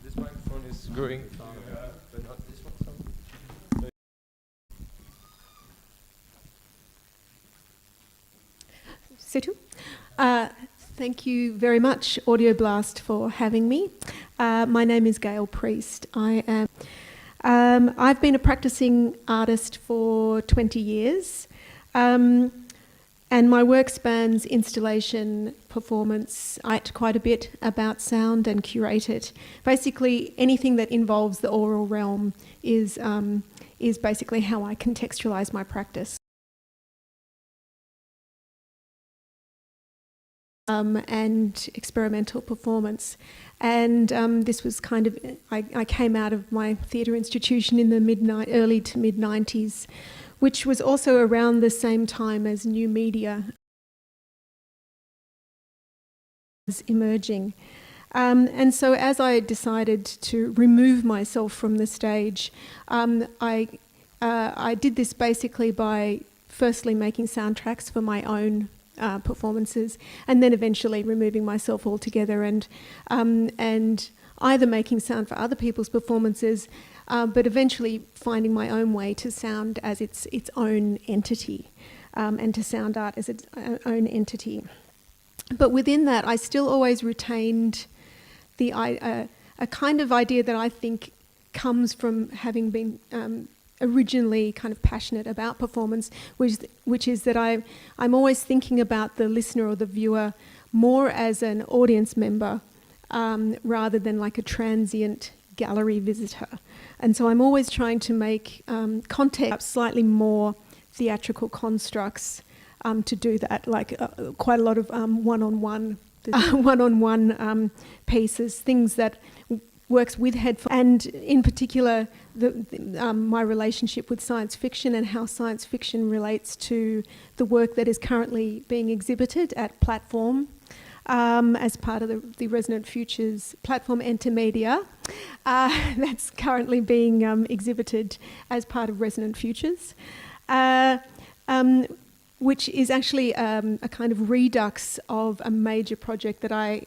Speaker 2: This microphone is going but not this one.
Speaker 9: Situ. Thank you very much, Audioblast, for having me. My name is Gail Priest. I've been a practicing artist for 20 years. And my work spans installation, performance. I write quite a bit about sound and curate it. Basically, anything that involves the oral realm is basically how I contextualize my practice. And experimental performance. And this was kind of, I came out of my theatre institution in the early to mid-90s, which was also around the same time as new media was emerging. And so as I decided to remove myself from the stage, I did this basically by firstly making soundtracks for my own performances, and then eventually removing myself altogether and either making sound for other people's performances, but eventually finding my own way to sound as its own entity, and to sound art as its own entity. But within that, I still always retained a kind of idea that I think comes from having been originally kind of passionate about performance, which is that I'm always thinking about the listener or the viewer more as an audience member rather than like a transient gallery visitor. And so I'm always trying to make context slightly more theatrical constructs to do that, like quite a lot of one-on-one pieces, things that works with headphones, and in particular my relationship with science fiction and how science fiction relates to the work that is currently being exhibited at Platform as part of the Resonant Futures Platform Intermedia that's currently being exhibited as part of Resonant Futures, which is actually a kind of redux of a major project that I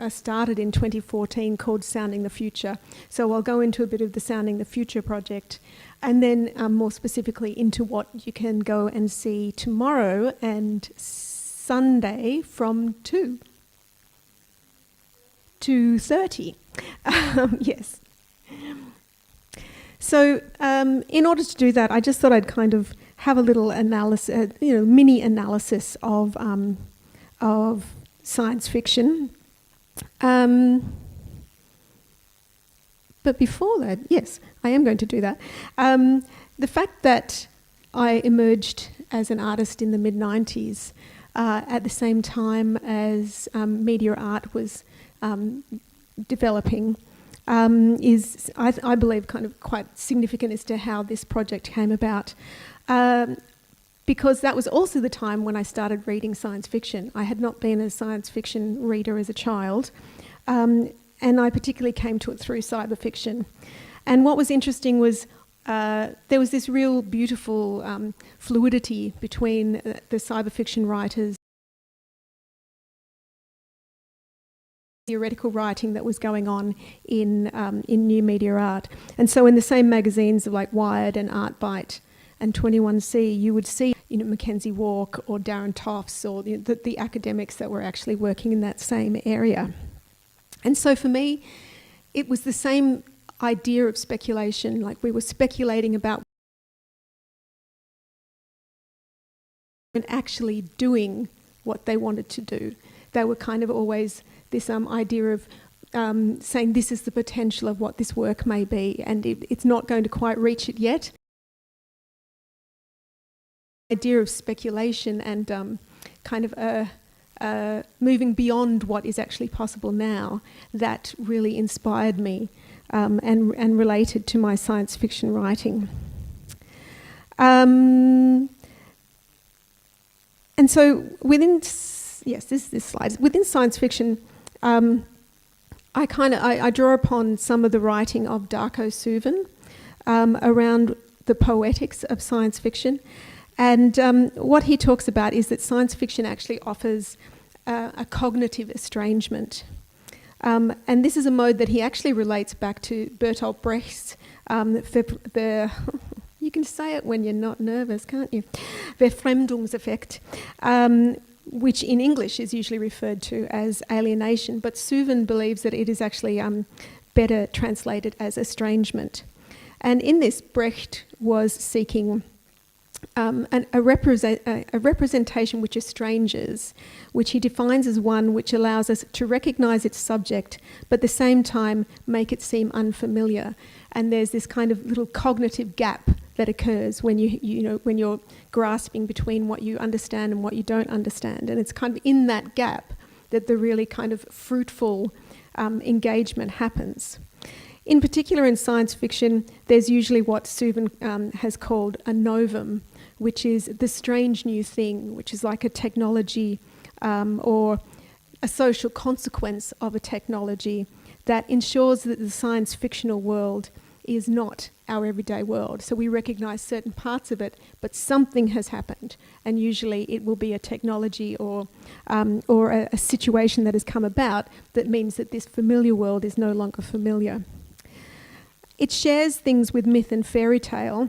Speaker 9: started in 2014 called Sounding the Future. So I'll go into a bit of the Sounding the Future project, and then more specifically into what you can go and see tomorrow and Sunday from 2 to 2:30. Yes. So in order to do that, I just thought I'd kind of have a little analysis, mini analysis of science fiction. But before that, yes, I am going to do that. The fact that I emerged as an artist in the mid-90s at the same time as media art was developing is, I believe, kind of quite significant as to how this project came about. Because that was also the time when I started reading science fiction. I had not been a science fiction reader as a child, and I particularly came to it through cyber fiction. And what was interesting was there was this real beautiful fluidity between the cyber fiction writers, theoretical writing that was going on in new media art. And so in the same magazines like Wired and Artbyte and 21C, you would see Mackenzie Walk or Darren Tofts or the academics that were actually working in that same area. And so for me, it was the same idea of speculation, like we were speculating about and actually doing what they wanted to do. They were kind of always this idea of saying this is the potential of what this work may be, and it's not going to quite reach it yet. idea of speculation and kind of moving beyond what is actually possible now that really inspired me and related to my science fiction writing. And so within, this slide, within science fiction, I draw upon some of the writing of Darko Suvin around the poetics of science fiction. And what he talks about is that science fiction actually offers a cognitive estrangement. And this is a mode that he actually relates back to Bertolt Brecht's you can say it when you're not nervous, can't you? Verfremdungseffekt, which in English is usually referred to as alienation, but Suvin believes that it is actually better translated as estrangement. And in this, Brecht was seeking a representation which estranges, which he defines as one which allows us to recognise its subject, but at the same time make it seem unfamiliar. And there's this kind of little cognitive gap that occurs when when you're grasping between what you understand and what you don't understand. And it's kind of in that gap that the really kind of fruitful engagement happens. In particular, in science fiction, there's usually what Suvin has called a novum, which is the strange new thing, which is like a technology or a social consequence of a technology that ensures that the science fictional world is not our everyday world. So we recognise certain parts of it, but something has happened, and usually it will be a technology or a situation that has come about that means that this familiar world is no longer familiar. It shares things with myth and fairy tale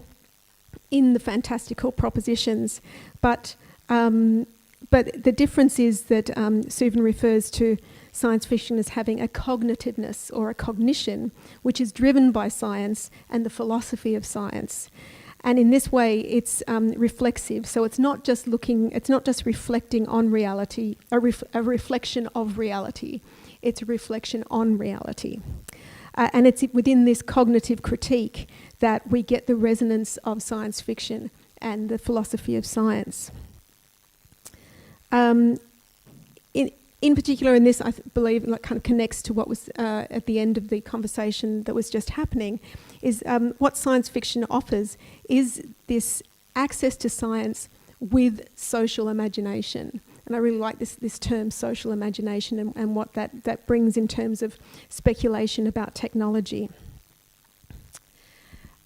Speaker 9: in the fantastical propositions, but the difference is that Suvin refers to science fiction as having a cognitiveness or a cognition which is driven by science and the philosophy of science. And in this way, it's reflexive. So it's not just reflecting on reality, a reflection of reality. It's a reflection on reality. And it's within this cognitive critique that we get the resonance of science fiction and the philosophy of science. In particular, in this, I believe, kind of connects to what was at the end of the conversation that was just happening, is what science fiction offers is this access to science with social imagination. And I really like this term, social imagination, and what that brings in terms of speculation about technology.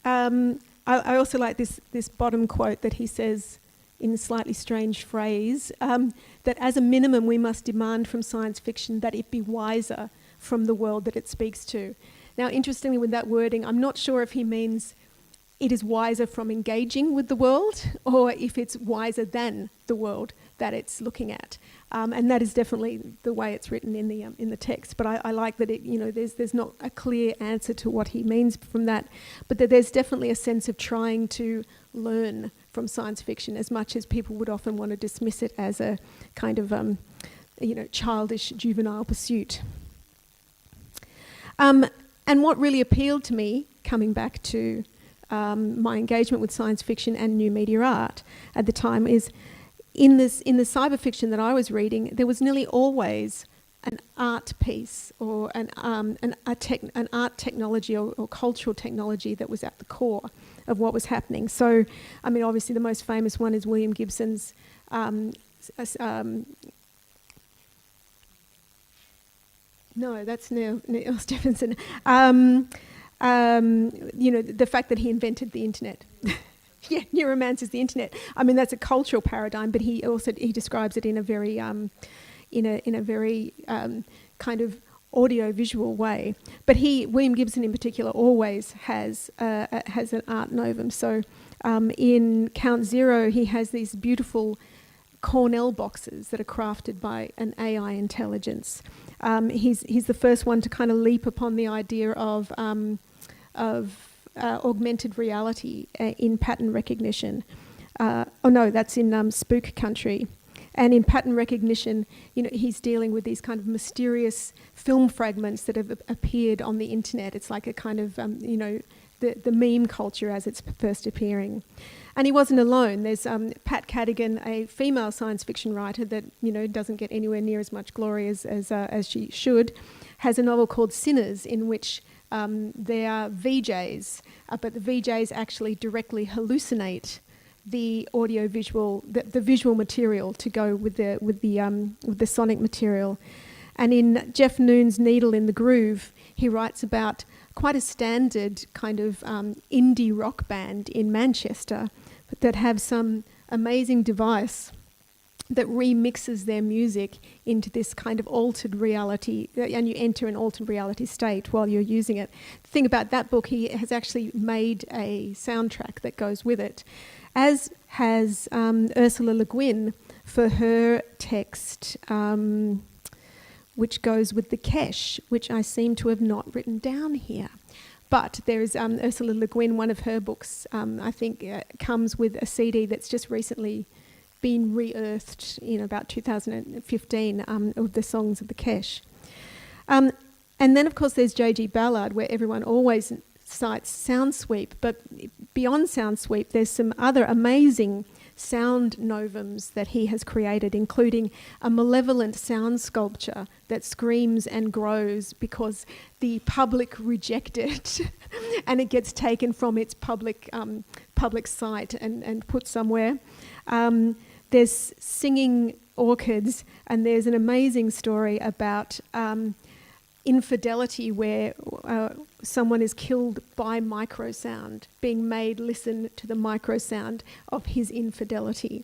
Speaker 9: I also like this bottom quote that he says in a slightly strange phrase, that as a minimum we must demand from science fiction that it be wiser from the world that it speaks to. Now, interestingly, with that wording, I'm not sure if he means it is wiser from engaging with the world or if it's wiser than the world that it's looking at. And that is definitely the way it's written in the text. But I like that there's not a clear answer to what he means from that, but that there's definitely a sense of trying to learn from science fiction, as much as people would often want to dismiss it as a kind of childish, juvenile pursuit. And what really appealed to me, coming back to my engagement with science fiction and new media art at the time, is in the cyber fiction that I was reading, there was nearly always an art piece or an art technology or cultural technology that was at the core of what was happening. So, I mean, obviously the most famous one is William Gibson's no, that's Neil Stephenson. The fact that he invented the internet. Yeah, neuromancer is the internet. I mean, that's a cultural paradigm, but he describes it in a very kind of audio-visual way. But William Gibson in particular, always has an art novum. So in Count Zero, he has these beautiful Cornell boxes that are crafted by an AI intelligence. He's the first one to kind of leap upon the idea of augmented reality in pattern recognition. That's in Spook Country. And in pattern recognition, he's dealing with these kind of mysterious film fragments that have appeared on the internet. It's like a kind of, the meme culture as it's first appearing. And he wasn't alone. There's Pat Cadigan, a female science fiction writer that doesn't get anywhere near as much glory as she should, has a novel called Sinners, in which they are VJs, but the VJs actually directly hallucinate the audio-visual, the visual material to go with the sonic material. And in Jeff Noon's Needle in the Groove, he writes about quite a standard kind of indie rock band in Manchester that have some amazing device that remixes their music into this kind of altered reality, and you enter an altered reality state while you're using it. The thing about that book, he has actually made a soundtrack that goes with it, as has Ursula Le Guin for her text, which goes with the Kesh, which I seem to have not written down here. But there is Ursula Le Guin, one of her books, I think, comes with a CD that's just recently been re-earthed in about 2015 of the songs of the Kesh. And then, of course, there's J.G. Ballard, where everyone always cites Soundsweep. But beyond Soundsweep, there's some other amazing sound novums that he has created, including a malevolent sound sculpture that screams and grows because the public reject it and it gets taken from its public site and put somewhere. There's singing orchids, and there's an amazing story about infidelity where someone is killed by microsound, being made listen to the microsound of his infidelity.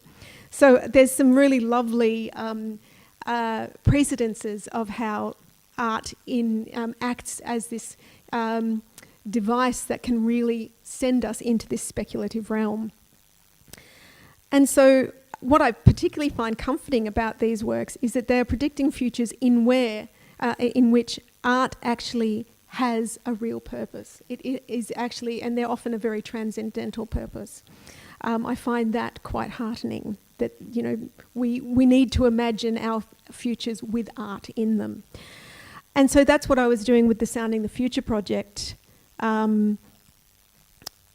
Speaker 9: So there's some really lovely precedences of how art acts as this device that can really send us into this speculative realm. And so what I particularly find comforting about these works is that they're predicting futures in which art actually has a real purpose. It is actually, and they're often a very transcendental purpose. I find that quite heartening, that we need to imagine our futures with art in them. And so that's what I was doing with the Sounding the Future project.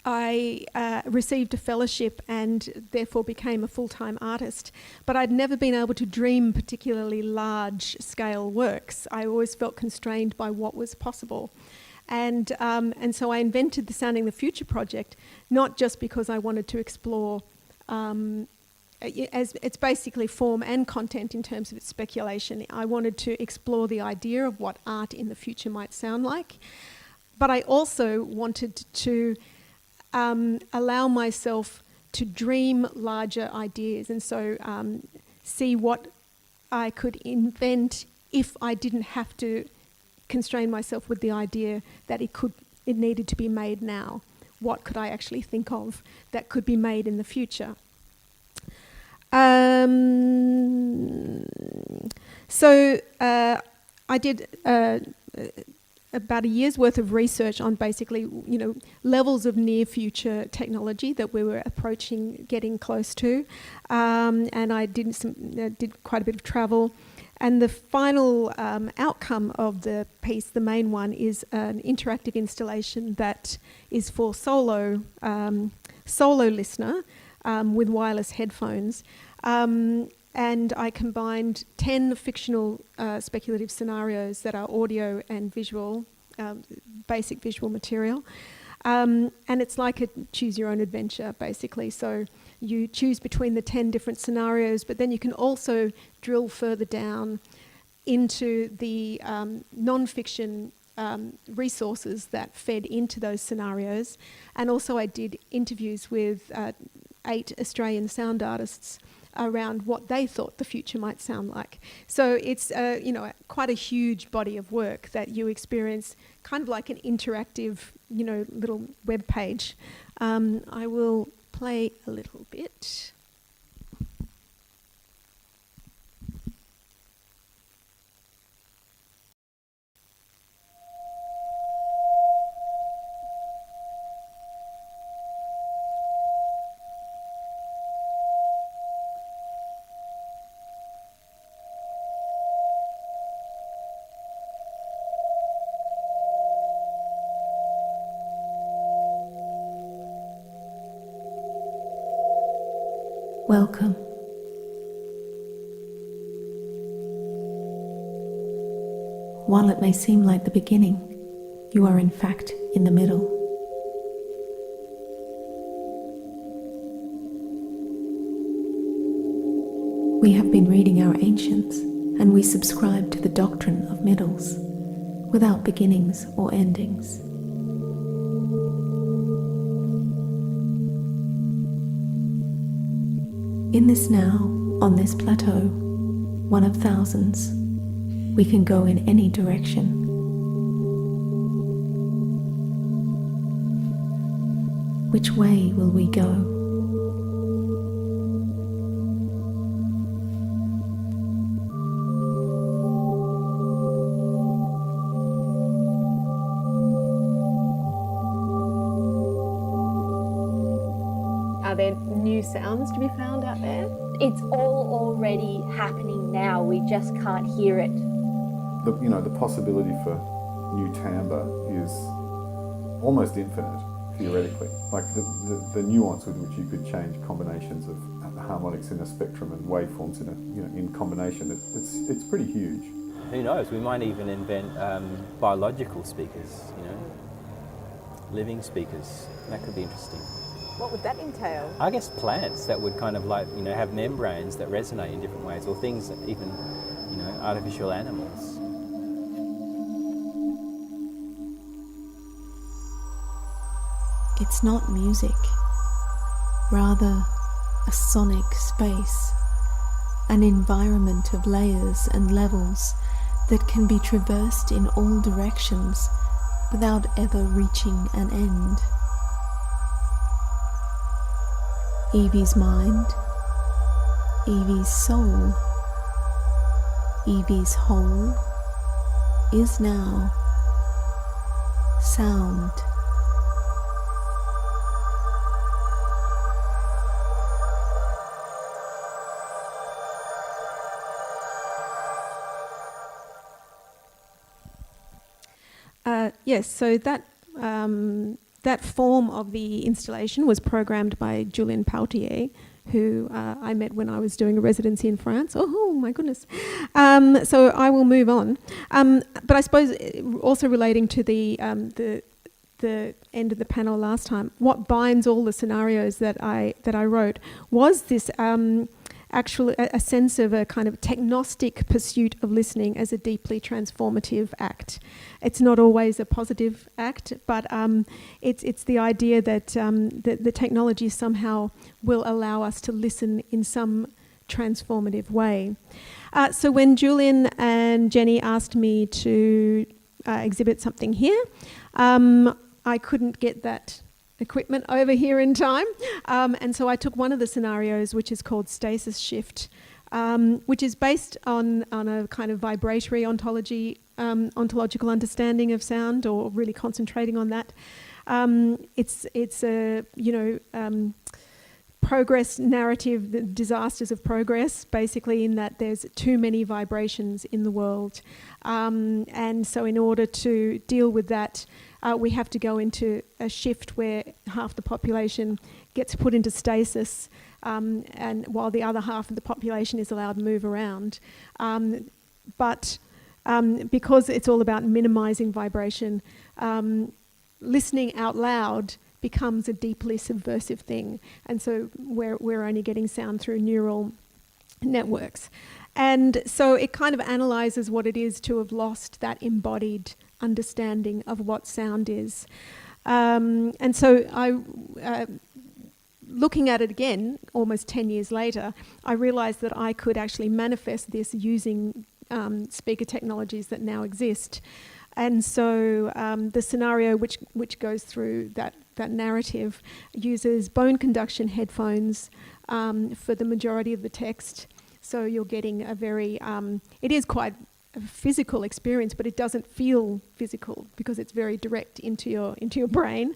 Speaker 9: I received a fellowship and therefore became a full-time artist, but I'd never been able to dream particularly large-scale works. I always felt constrained by what was possible. And so I invented the Sounding the Future project, not just because I wanted to explore, as it's basically form and content in terms of its speculation. I wanted to explore the idea of what art in the future might sound like, but I also wanted to allow myself to dream larger ideas, and so see what I could invent if I didn't have to constrain myself with the idea that it needed to be made now. What could I actually think of that could be made in the future? So I did about a year's worth of research on basically, levels of near future technology that we were approaching, getting close to, and I did quite a bit of travel. And the final outcome of the piece, the main one, is an interactive installation that is for solo listener with wireless headphones. And I combined 10 fictional speculative scenarios that are audio and visual, basic visual material. And it's like a choose your own adventure, basically. So you choose between the 10 different scenarios, but then you can also drill further down into the non-fiction resources that fed into those scenarios. And also I did interviews with 8 Australian sound artists around what they thought the future might sound like. So it's quite a huge body of work that you experience, kind of like an interactive, little web page. I will play a little bit.
Speaker 16: Welcome. While it may seem like the beginning, you are in fact in the middle. We have been reading our ancients, and we subscribe to the doctrine of middles, without beginnings or endings. In this now, on this plateau, one of thousands, we can go in any direction. Which way will we go?
Speaker 17: Are there new sounds to be found out there?
Speaker 18: It's all already happening now. We just can't hear it.
Speaker 19: The possibility for new timbre is almost infinite, theoretically. Like the nuance with which you could change combinations of harmonics in a spectrum and waveforms in combination, it's pretty huge.
Speaker 20: Who knows? We might even invent biological speakers, living speakers. That could be interesting.
Speaker 17: What would that entail?
Speaker 20: I guess plants that would kind of have membranes that resonate in different ways, or things that even, artificial animals.
Speaker 16: It's not music, rather a sonic space, an environment of layers and levels that can be traversed in all directions without ever reaching an end. Evie's mind, Evie's soul, Evie's whole is now sound.
Speaker 9: Yes, so that form of the installation was programmed by Julien Pautier, who I met when I was doing a residency in France. Oh my goodness. So I will move on. But I suppose also relating to the end of the panel last time, what binds all the scenarios that I wrote was this actually a sense of a kind of technostic pursuit of listening as a deeply transformative act. It's not always a positive act, but it's the idea that the technology somehow will allow us to listen in some transformative way. So when Julian and Jenny asked me to exhibit something here, I couldn't get that equipment over here in time, and so I took one of the scenarios, which is called stasis shift, which is based on a kind of vibratory ontological understanding of sound, or really concentrating on that. It's a progress narrative, the disasters of progress, basically, in that there's too many vibrations in the world, and so in order to deal with that, we have to go into a shift where half the population gets put into stasis, and while the other half of the population is allowed to move around. But because it's all about minimizing vibration, listening out loud becomes a deeply subversive thing. And so we're only getting sound through neural networks. And so it kind of analyzes what it is to have lost that embodied understanding of what sound is. And so looking at it again, almost 10 years later, I realized that I could actually manifest this using speaker technologies that now exist. And so the scenario which goes through that narrative uses bone conduction headphones for the majority of the text. So you're getting a very, it is quite a physical experience, but it doesn't feel physical because it's very direct into your brain.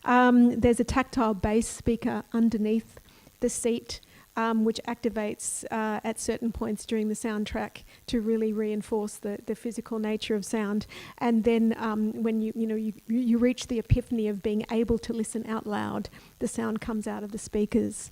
Speaker 9: There's a tactile bass speaker underneath the seat, which activates at certain points during the soundtrack to really reinforce the physical nature of sound. And then when you reach the epiphany of being able to listen out loud, the sound comes out of the speakers.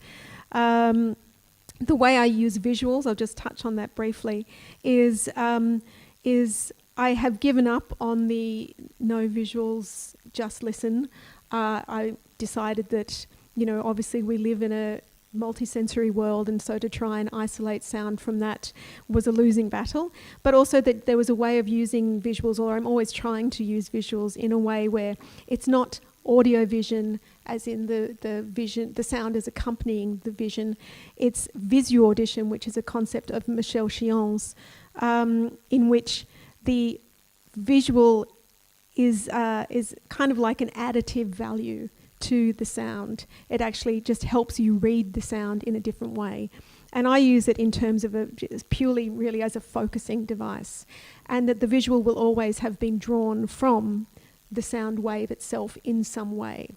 Speaker 9: the way I use visuals, I'll just touch on that briefly, is I have given up on the no visuals, just listen. I decided that, obviously we live in a multisensory world, and so to try and isolate sound from that was a losing battle. But also that there was a way of using visuals, or I'm always trying to use visuals in a way where it's not audio vision, as in the vision, the sound is accompanying the vision. It's visual audition, which is a concept of Michel Chion's, in which the visual is kind of like an additive value to the sound. It actually just helps you read the sound in a different way. And I use it in terms of purely really as a focusing device, and that the visual will always have been drawn from the sound wave itself in some way.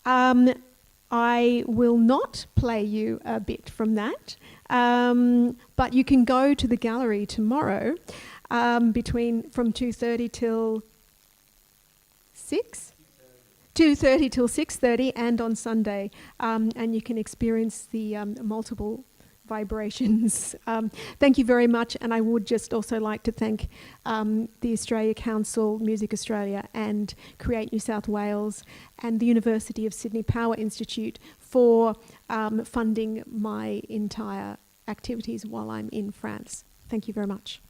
Speaker 9: I will not play you a bit from that, but you can go to the gallery tomorrow from 2:30 till 6? 2:30 till 6:30, and on Sunday, and you can experience the multiple vibrations. Thank you very much, and I would just also like to thank the Australia Council, Music Australia, and Create New South Wales, and the University of Sydney Power Institute for funding my entire activities while I'm in France. Thank you very much.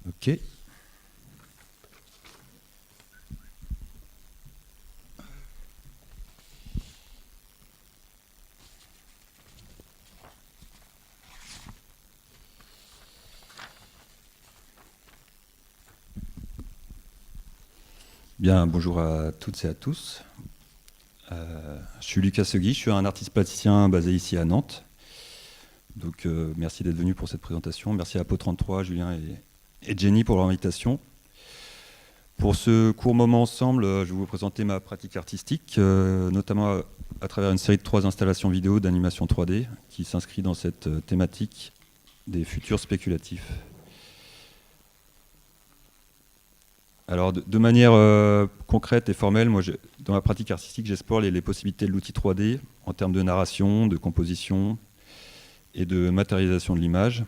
Speaker 21: Ok. Bien, bonjour à toutes et à tous. Je suis Lucas Segui, je suis un artiste plasticien basé ici à Nantes. Donc merci d'être venu pour cette présentation. Merci à Apo33, Julien et Jenny pour leur invitation. Pour ce court moment ensemble, je vais vous présenter ma pratique artistique, notamment à travers une série de 3 installations vidéo d'animation 3D qui s'inscrit dans cette thématique des futurs spéculatifs. Alors de manière concrète et formelle, moi, dans ma pratique artistique, j'explore les possibilités de l'outil 3D en termes de narration, de composition et de matérialisation de l'image.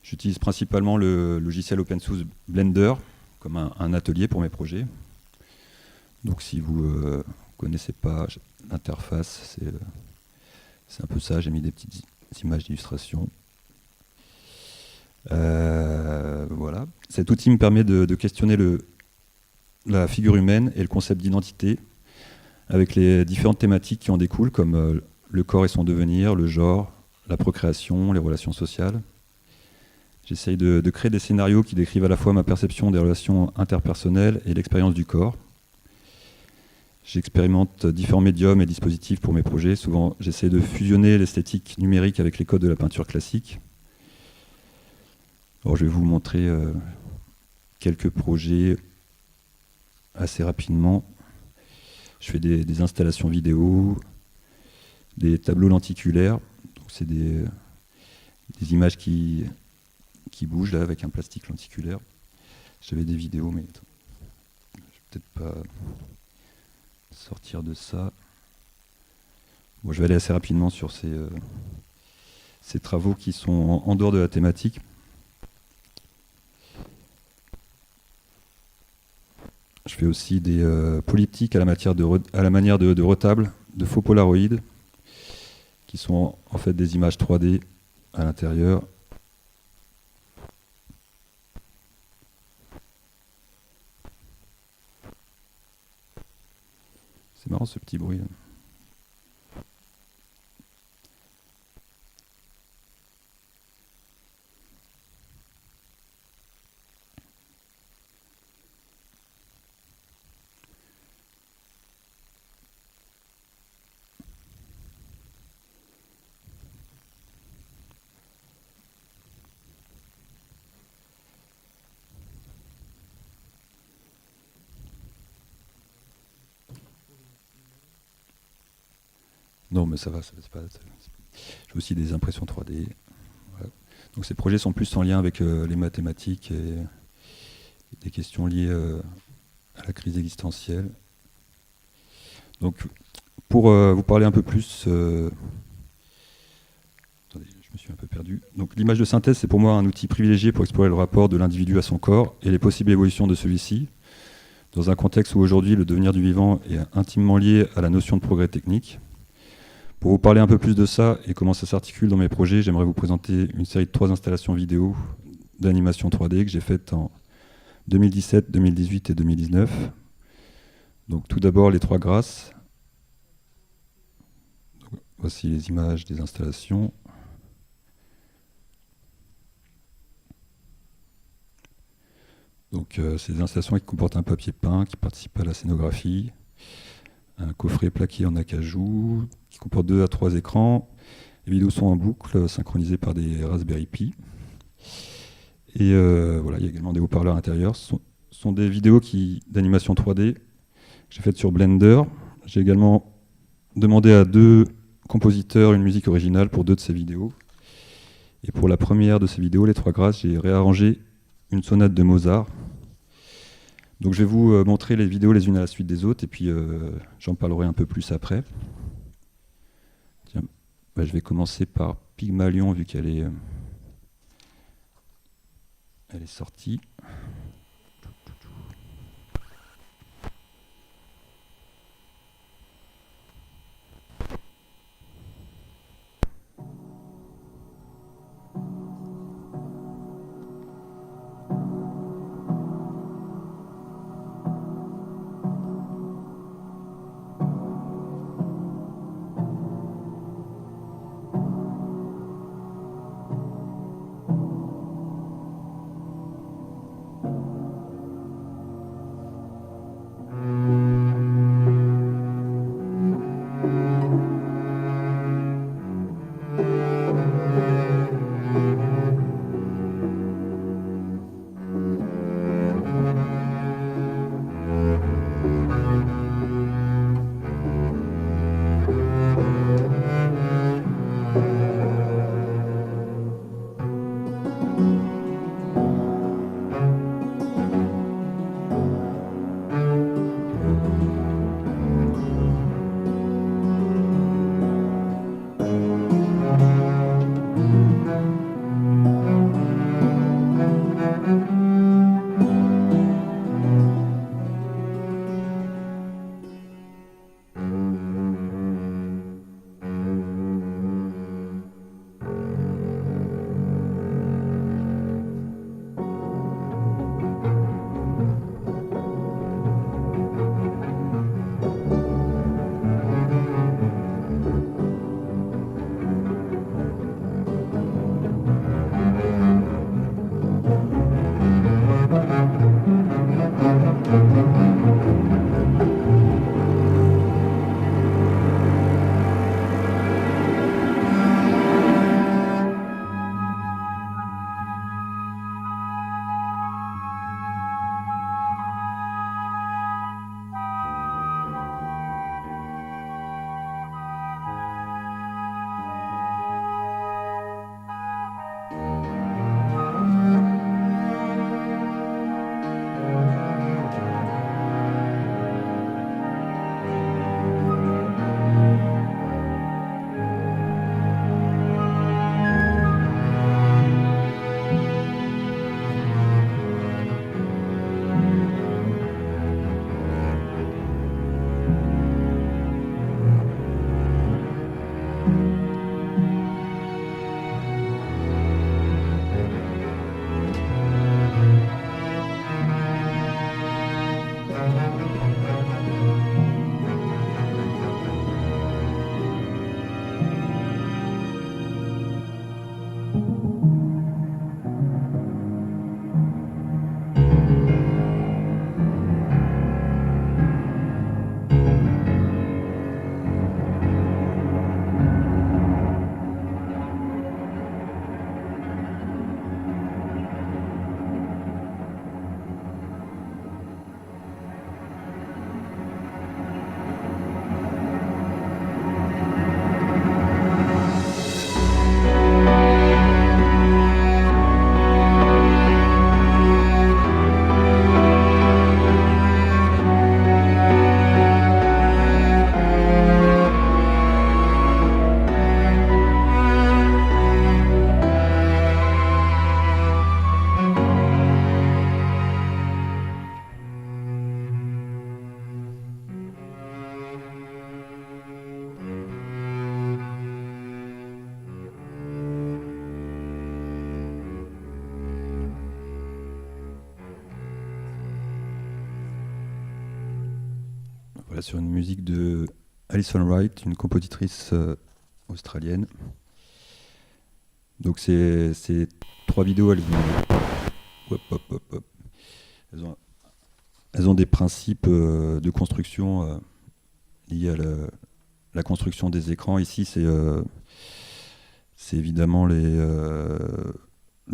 Speaker 21: J'utilise principalement le logiciel open source Blender comme un atelier pour mes projets. Donc si vous ne connaissez pas l'interface, c'est un peu ça. J'ai mis des petites images d'illustration. Voilà. Cet outil me permet de questionner la figure humaine et le concept d'identité avec les différentes thématiques qui en découlent, comme le corps et son devenir, le genre, la procréation, les relations sociales. J'essaye de créer des scénarios qui décrivent à la fois ma perception des relations interpersonnelles et l'expérience du corps. J'expérimente différents médiums et dispositifs pour mes projets. Souvent, j'essaie de fusionner l'esthétique numérique avec les codes de la peinture classique. Alors, je vais vous montrer quelques projets assez rapidement. Je fais des installations vidéo, des tableaux lenticulaires. C'est des images qui bougent là avec un plastique lenticulaire. J'avais des vidéos, mais je vais peut-être pas sortir de ça. Bon, je vais aller assez rapidement sur ces travaux qui sont en dehors de la thématique. Je fais aussi des polyptyques à la manière de retables, de faux polaroïdes, qui sont en fait des images 3D à l'intérieur. C'est marrant ce petit bruit là. Non, mais ça va, c'est pas. J'ai aussi des impressions 3D. Voilà. Donc ces projets sont plus en lien avec les mathématiques et des questions liées à la crise existentielle. Donc, pour vous parler un peu plus, attendez, je me suis un peu perdu. Donc, l'image de synthèse, c'est pour moi un outil privilégié pour explorer le rapport de l'individu à son corps et les possibles évolutions de celui-ci, dans un contexte où aujourd'hui le devenir du vivant est intimement lié à la notion de progrès technique. Pour vous parler un peu plus de ça et comment ça s'articule dans mes projets, j'aimerais vous présenter une série de 3 installations vidéo d'animation 3D que j'ai faites en 2017, 2018 et 2019. Donc tout d'abord les 3 grâces. Donc, voici les images des installations. Donc c'est des installations qui comportent un papier peint qui participe à la scénographie, un coffret plaqué en acajou qui comporte 2 à 3 écrans. Les vidéos sont en boucle, synchronisées par des Raspberry Pi. Et voilà, il y a également des haut-parleurs intérieurs. Ce sont des vidéos d'animation 3D que j'ai faites sur Blender. J'ai également demandé à 2 compositeurs une musique originale pour 2 de ces vidéos. Et pour la première de ces vidéos, les 3 grâces, j'ai réarrangé une sonate de Mozart. Donc je vais vous montrer les vidéos les unes à la suite des autres, et puis j'en parlerai un peu plus après. Tiens, bah, je vais commencer par Pygmalion, vu qu'elle est sortie. sur une musique de Alison Wright, une compositrice australienne. Donc ces 3 vidéos, elles ont des principes de construction liés à la construction des écrans. Ici, c'est évidemment le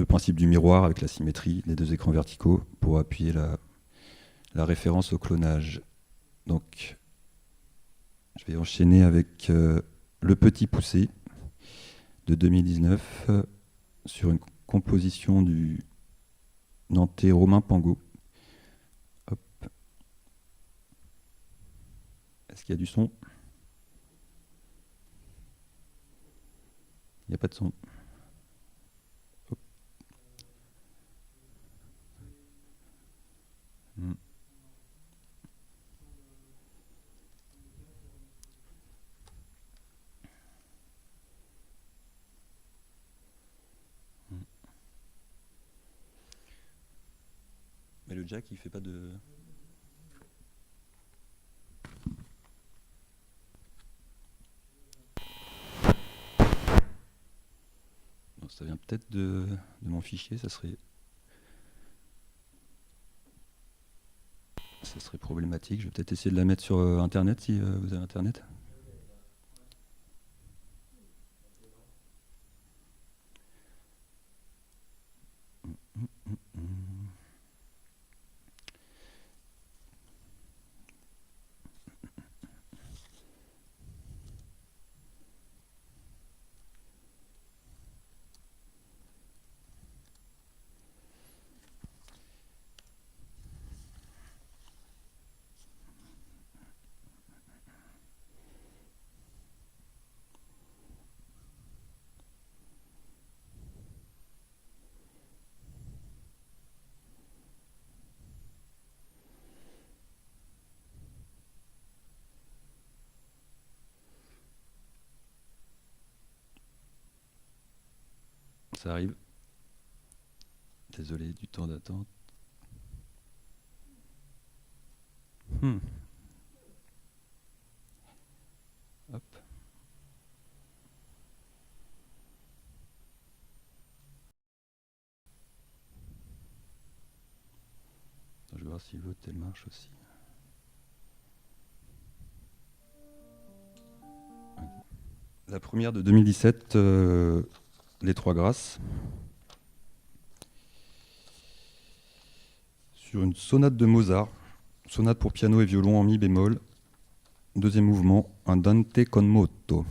Speaker 21: principe du miroir avec la symétrie, les 2 écrans verticaux, pour appuyer la référence au clonage. Donc, je vais enchaîner avec Le Petit Poussé de 2019 sur une composition du Nantais Romain Pangot. Hop. Est-ce qu'il y a du son? Il n'y a pas de son. Hop. Mais le jack, il fait pas de... Non, ça vient peut-être de mon fichier, ça serait problématique. Je vais peut-être essayer de la mettre sur Internet, si vous avez Internet. Ça arrive. Désolé du temps d'attente. Hop. Je vais voir si l'autre elle marche aussi. La première de 2017, Les Trois Grâces. Sur une sonate de Mozart, sonate pour piano et violon en mi bémol, 2e mouvement, un Dante con moto.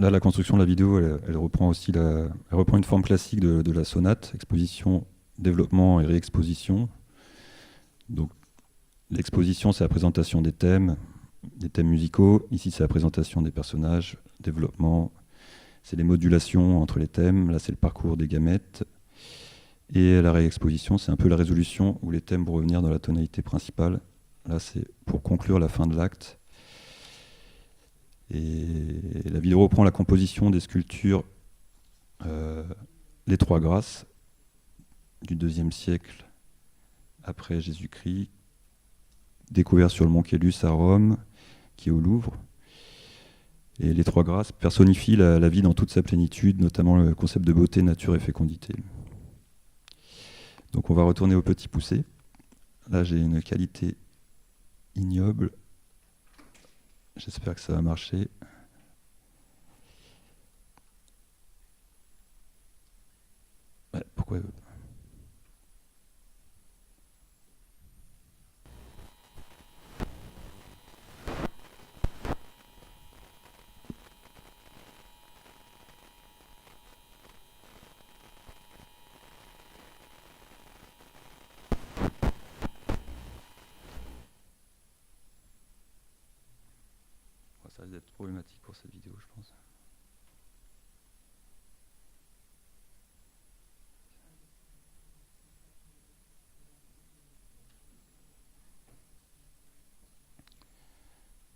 Speaker 21: là, la construction de la vidéo, elle reprend aussi elle reprend une forme classique de la sonate, exposition, développement et réexposition. Donc, l'exposition, c'est la présentation des thèmes musicaux. Ici, c'est la présentation des personnages, développement, c'est les modulations entre les thèmes. Là, c'est le parcours des gamètes. Et la réexposition, c'est un peu la résolution où les thèmes vont revenir dans la tonalité principale. Là, c'est pour conclure la fin de l'acte. Et la vidéo reprend la composition des sculptures Les Trois Grâces du IIe siècle après Jésus-Christ, découvert sur le mont Kélus à Rome, qui est au Louvre. Et les Trois Grâces personnifient la vie dans toute sa plénitude, notamment le concept de beauté, nature et fécondité. Donc on va retourner au petit poussé. Là, j'ai une qualité ignoble. J'espère que ça va marcher. Ouais, pourquoi ça risque d'être problématique pour cette vidéo, je pense.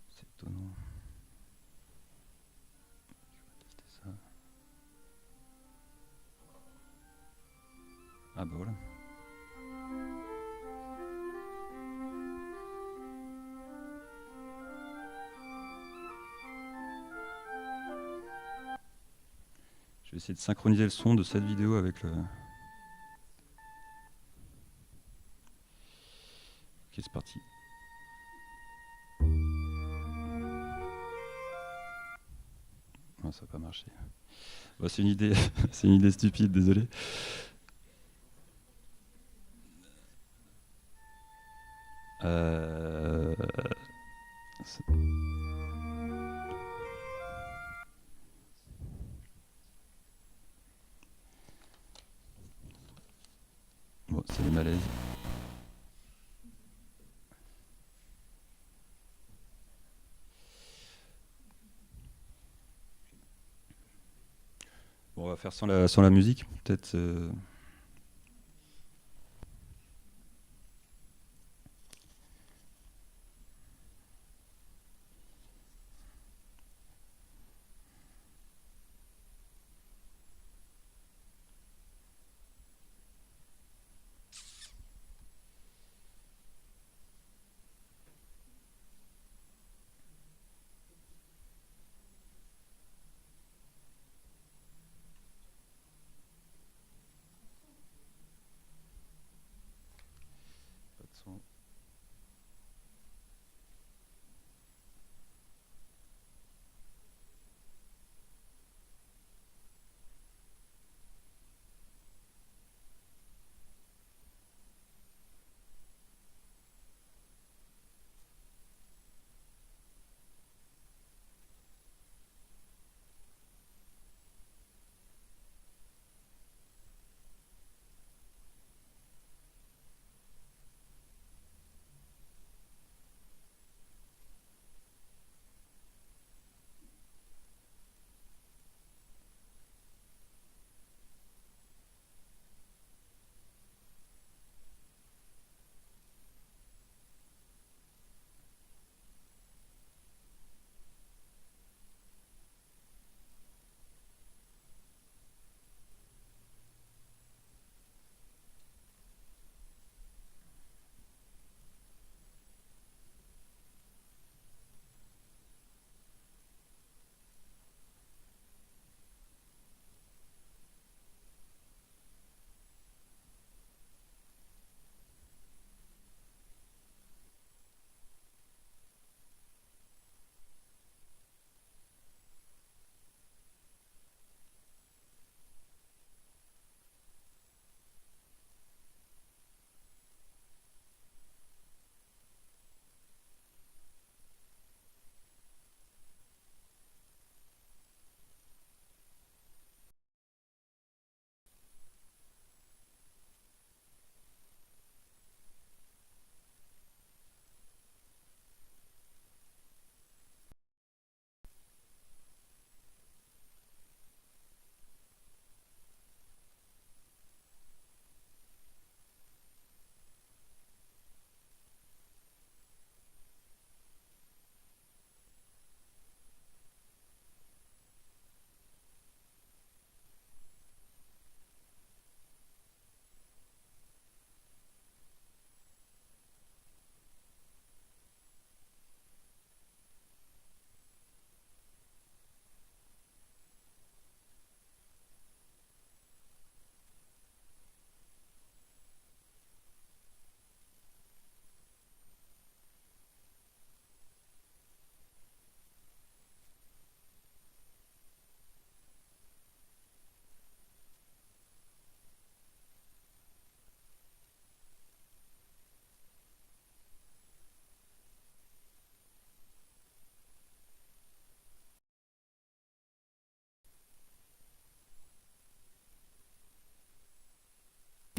Speaker 21: C'est étonnant. Je vais tester ça. Ah bah voilà. Je vais essayer de synchroniser le son de cette vidéo avec le... Ok, c'est parti. Non, ça n'a pas marché. Bon, c'est une idée, c'est une idée stupide, désolé. Bon, c'est le malaise. Bon, on va faire sans la musique, peut-être.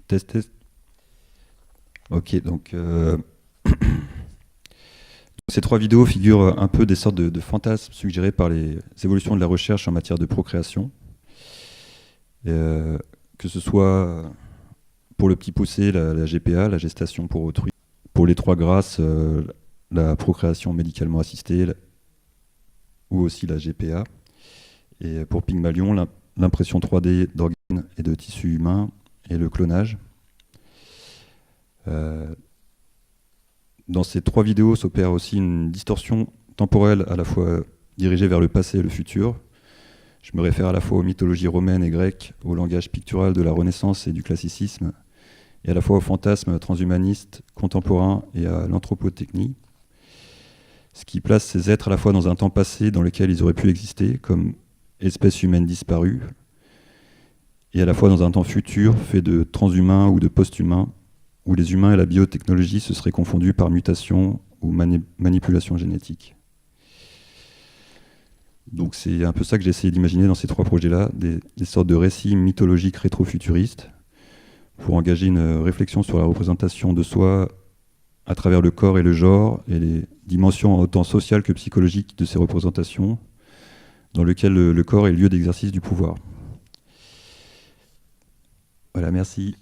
Speaker 21: Test, test. Ok, donc ces 3 vidéos figurent un peu des sortes de fantasmes suggérés par les évolutions de la recherche en matière de procréation. Que ce soit pour le petit poussé, la GPA, la gestation pour autrui, pour les 3 grâces, la procréation médicalement assistée, ou aussi la GPA. Et pour Pygmalion, l'impression 3D d'organes et de tissus humains et le clonage. Dans ces 3 vidéos s'opère aussi une distorsion temporelle à la fois dirigée vers le passé et le futur. Je me réfère à la fois aux mythologies romaines et grecques, au langage pictural de la Renaissance et du classicisme, et à la fois aux fantasmes transhumanistes contemporains et à l'anthropotechnie, ce qui place ces êtres à la fois dans un temps passé dans lequel ils auraient pu exister comme espèces humaines disparues, et à la fois dans un temps futur fait de transhumains ou de post-humains, où les humains et la biotechnologie se seraient confondus par mutation ou manipulation génétique. Donc c'est un peu ça que j'ai essayé d'imaginer dans ces 3 projets-là, des sortes de récits mythologiques rétro-futuristes, pour engager une réflexion sur la représentation de soi à travers le corps et le genre, et les dimensions autant sociales que psychologiques de ces représentations, dans lesquelles le corps est le lieu d'exercice du pouvoir. Voilà, merci.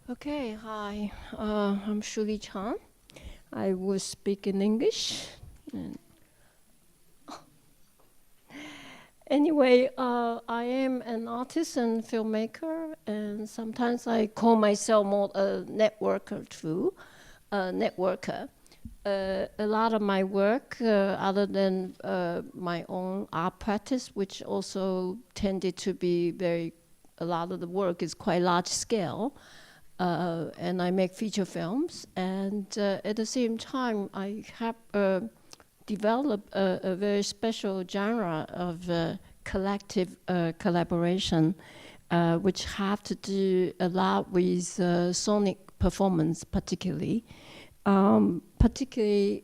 Speaker 6: Okay, hi, I'm Shuli Chan. I will speak in English. Anyway, I am an artist and filmmaker, and sometimes I call myself more a networker too, networker. A lot of my work, other than my own art practice, which also tended to be a lot of the work is quite large scale, and I make feature films. And at the same time, I have developed a very special genre of collective collaboration, which have to do a lot with sonic performance, particularly. Today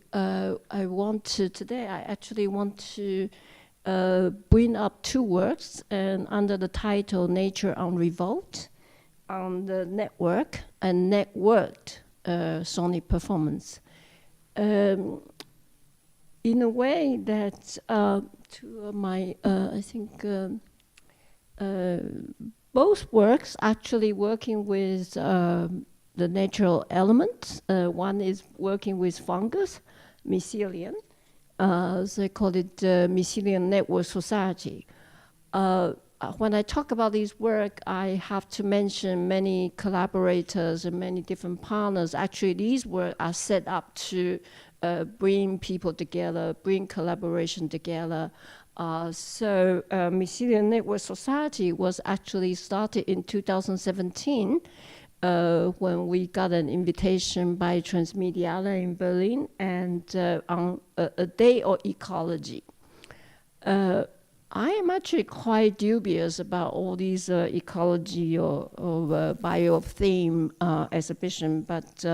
Speaker 6: I actually want to bring up 2 works and under the title Nature on Revolt, on the network and networked sonic performance. In a way that to my, I think both works actually working with the natural elements. One is working with fungus, mycelium. They call it Mycelium Network Society. when I talk about this work, I have to mention many collaborators and many different partners. Actually, these work are set up to bring people together, bring collaboration together. So Mycelium Network Society was actually started in 2017 when we got an invitation by Transmediale in Berlin and on a day of ecology. I am actually quite dubious about all these ecology or bio-theme exhibition, but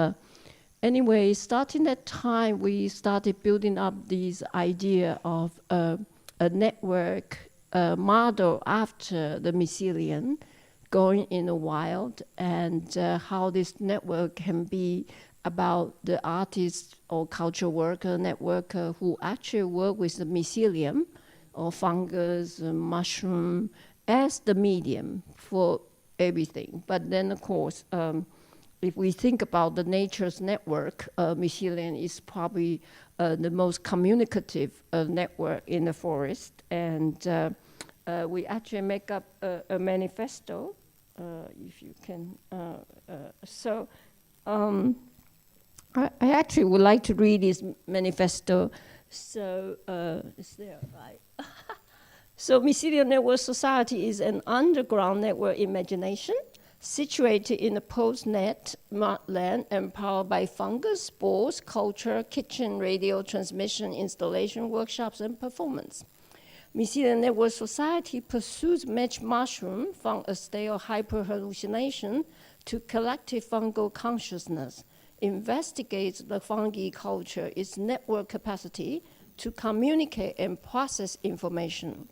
Speaker 6: anyway, starting that time, we started building up this idea of a network model after the mycelium, going in the wild, and how this network can be about the artist or culture worker, networker who actually work with the mycelium or fungus, mushroom, as the medium for everything. But then, of course, if we think about the nature's network, mycelium is probably the most communicative network in the forest. And we actually make up a manifesto, if you can. I actually would like to read this manifesto. So, is there, right? So, Mycelium Network Society is an underground network imagination situated in a post-net land and powered by fungus, spores, culture, kitchen, radio, transmission, installation, workshops, and performance. Mycelium Network Society pursues match mushroom from a state of hyper-hallucination to collective fungal consciousness, investigates the fungi culture, its network capacity to communicate and process information.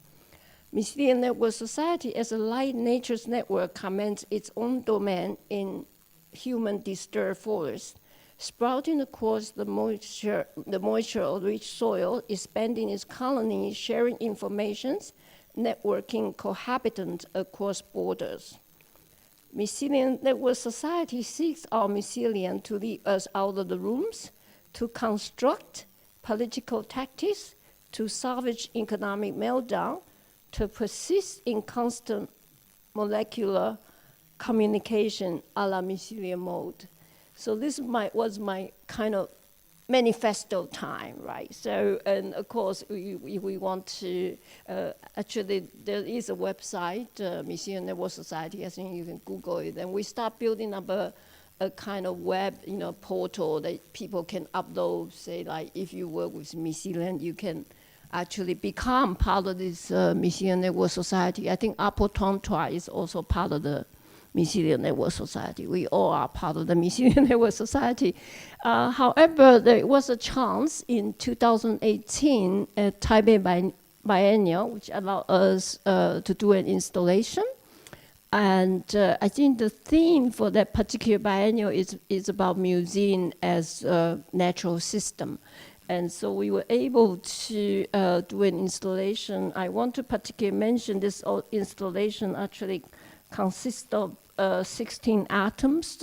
Speaker 6: Mycelium Network Society, as a light nature's network, commands its own domain in human disturbed forest, sprouting across the moisture of rich soil, expanding its colonies, sharing informations, networking cohabitant across borders. Mycelium Network Society seeks our mycelium to lead us out of the rooms, to construct political tactics, to salvage economic meltdown, to persist in constant molecular communication a la mycelium mode. So this was my kind of manifesto time, right? So, and of course, we want to, actually, there is a website, Mycelium Network Society, I think you can Google it, and we start building up a kind of web, portal that people can upload, say, like, if you work with mycelium, you can actually become part of this Mycelium Network Society. I think Apotontois is also part of the Mycelium Network Society. We all are part of the Mycelium Network Society. However, there was a chance in 2018 at Taipei Biennial, which allowed us to do an installation. And I think the theme for that particular biennial is about museum as a natural system. And so we were able to do an installation. I want to particularly mention this installation actually consists of 16 atoms,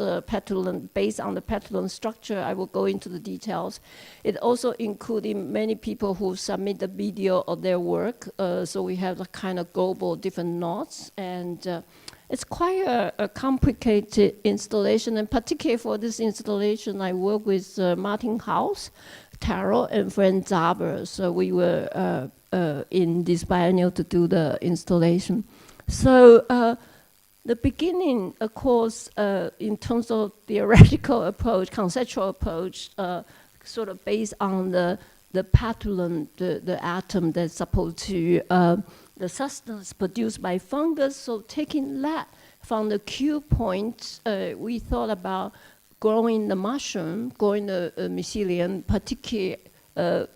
Speaker 6: based on the petalon structure. I will go into the details. It also included many people who submit the video of their work. So we have a kind of global different notes. And it's quite a complicated installation. And particularly for this installation, I work with Martin Haus, Taro, and Fran Zaber. So we were in this biennial to do the installation. So the beginning, of course, in terms of theoretical approach, conceptual approach, sort of based on the petalon, the atom that's supposed to, the substance produced by fungus. So taking that from the Q point, we thought about growing the mushroom, growing the mycelium. Particularly,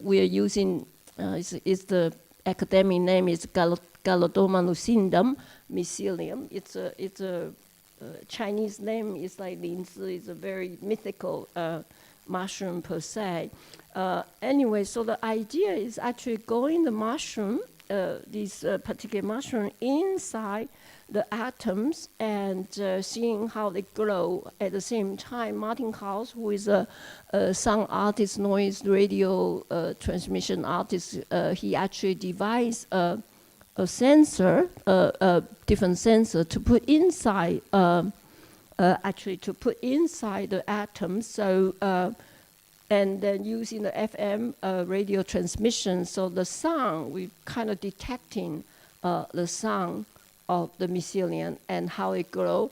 Speaker 6: we are using, is the academic name is Gallodoma lucidum mycelium. It's a Chinese name. It's like Linzi. It's a very mythical mushroom per se. Anyway, so the idea is actually growing the mushroom, this particular mushroom, inside the atoms and seeing how they grow. At the same time, Martin Haus, who is a sound artist, noise, radio transmission artist, he actually devised a sensor, different sensor to put inside, actually to put inside the atom. So, and then using the FM radio transmission, so the sound, we kind of detecting the sound of the mycelium and how it grow,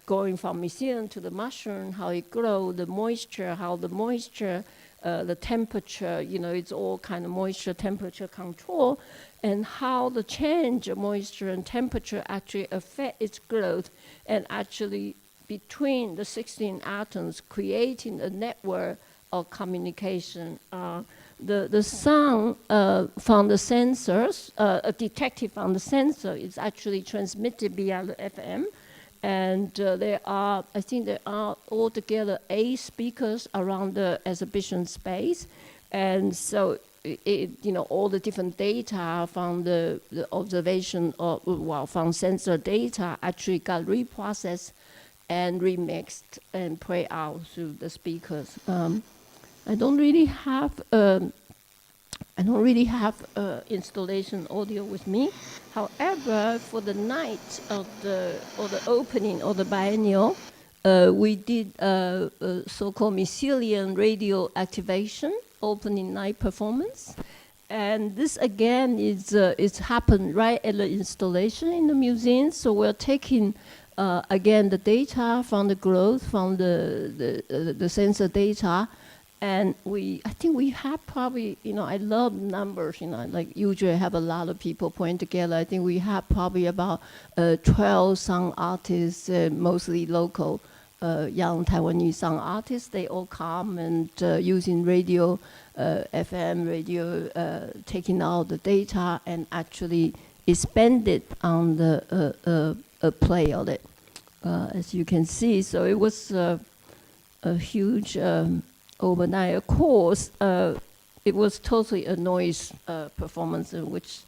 Speaker 6: going from mycelium to the mushroom, how it grow, the moisture, how the moisture, the temperature, you know, it's all kind of moisture temperature control, and how the change of moisture and temperature actually affect its growth, and actually between the 16 atoms creating a network of communication. The sound from the sensors, detected from the sensor, is actually transmitted via the FM. And I think there are altogether 8 speakers around the exhibition space. And so, all the different data from the observation from sensor data actually got reprocessed and remixed and played out through the speakers. I don't really have installation audio with me. However, for the night of the opening of the biennial, we did a so-called mycelium radio activation opening night performance, and this again is happened right at the installation in the museum. So we're taking again the data from the growth from the sensor data. And I think we have probably, I love numbers, like usually I have a lot of people point together. I think we have probably about 12 sound artists, mostly local young Taiwanese sound artists. They all come and using radio, FM radio, taking out the data and actually expand it on the play of it, as you can see. So it was a huge overnight. Of course, it was totally a noise performance, in which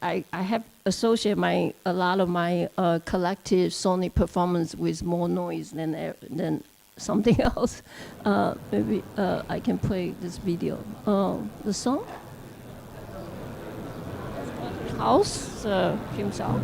Speaker 6: I have associated a lot of my collective sonic performance with more noise than something else. Maybe I can play this video. The song? House himself.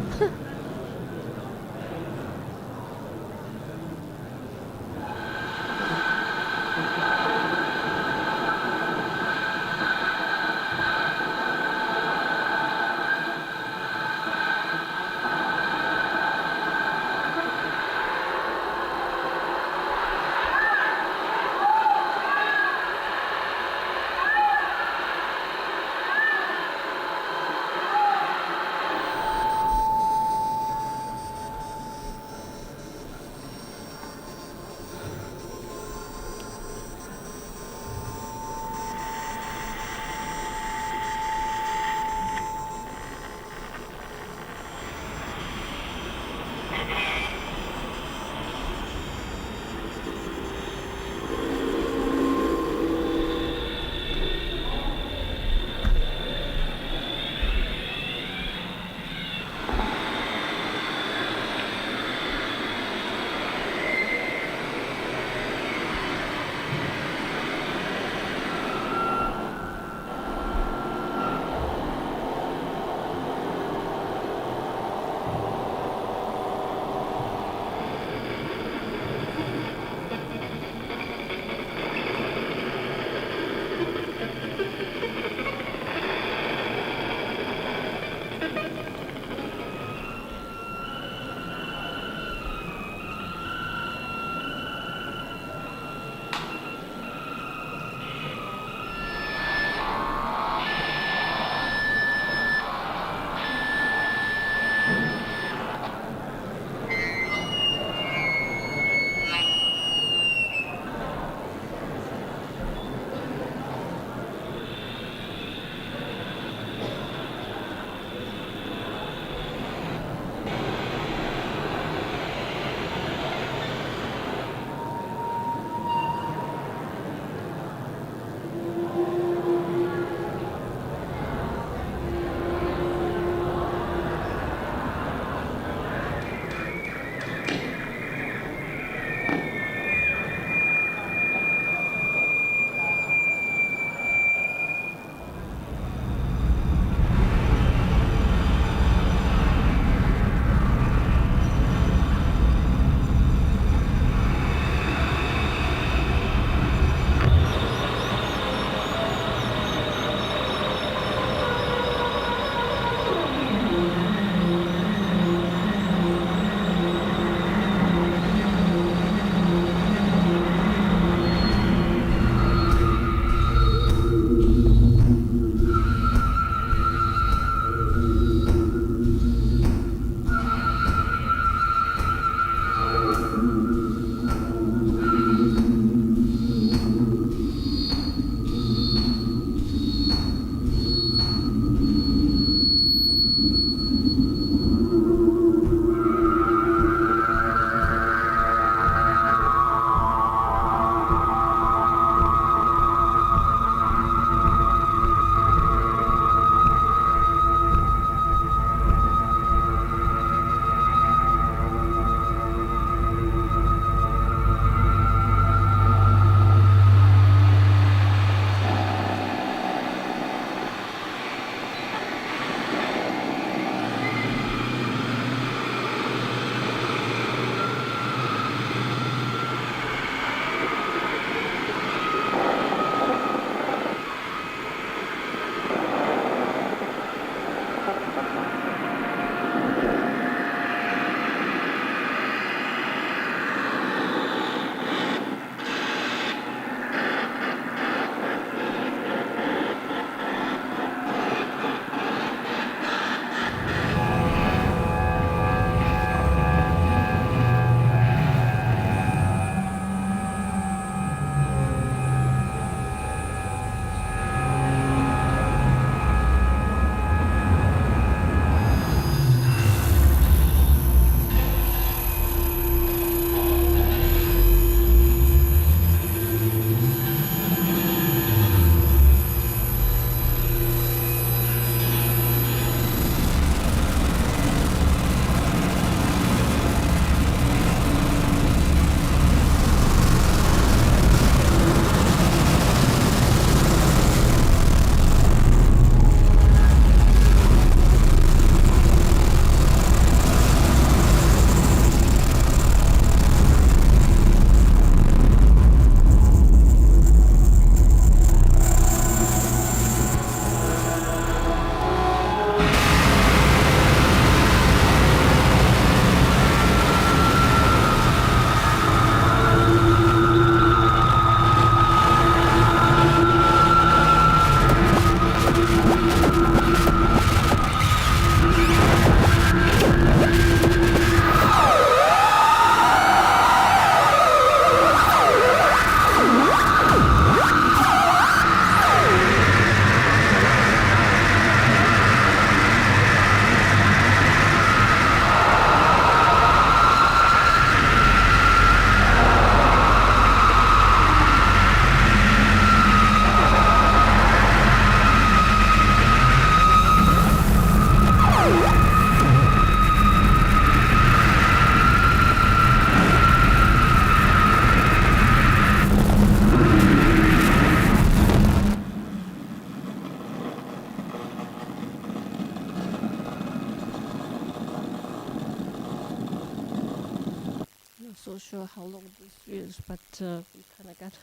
Speaker 6: so sure how long this is, but we kind of got.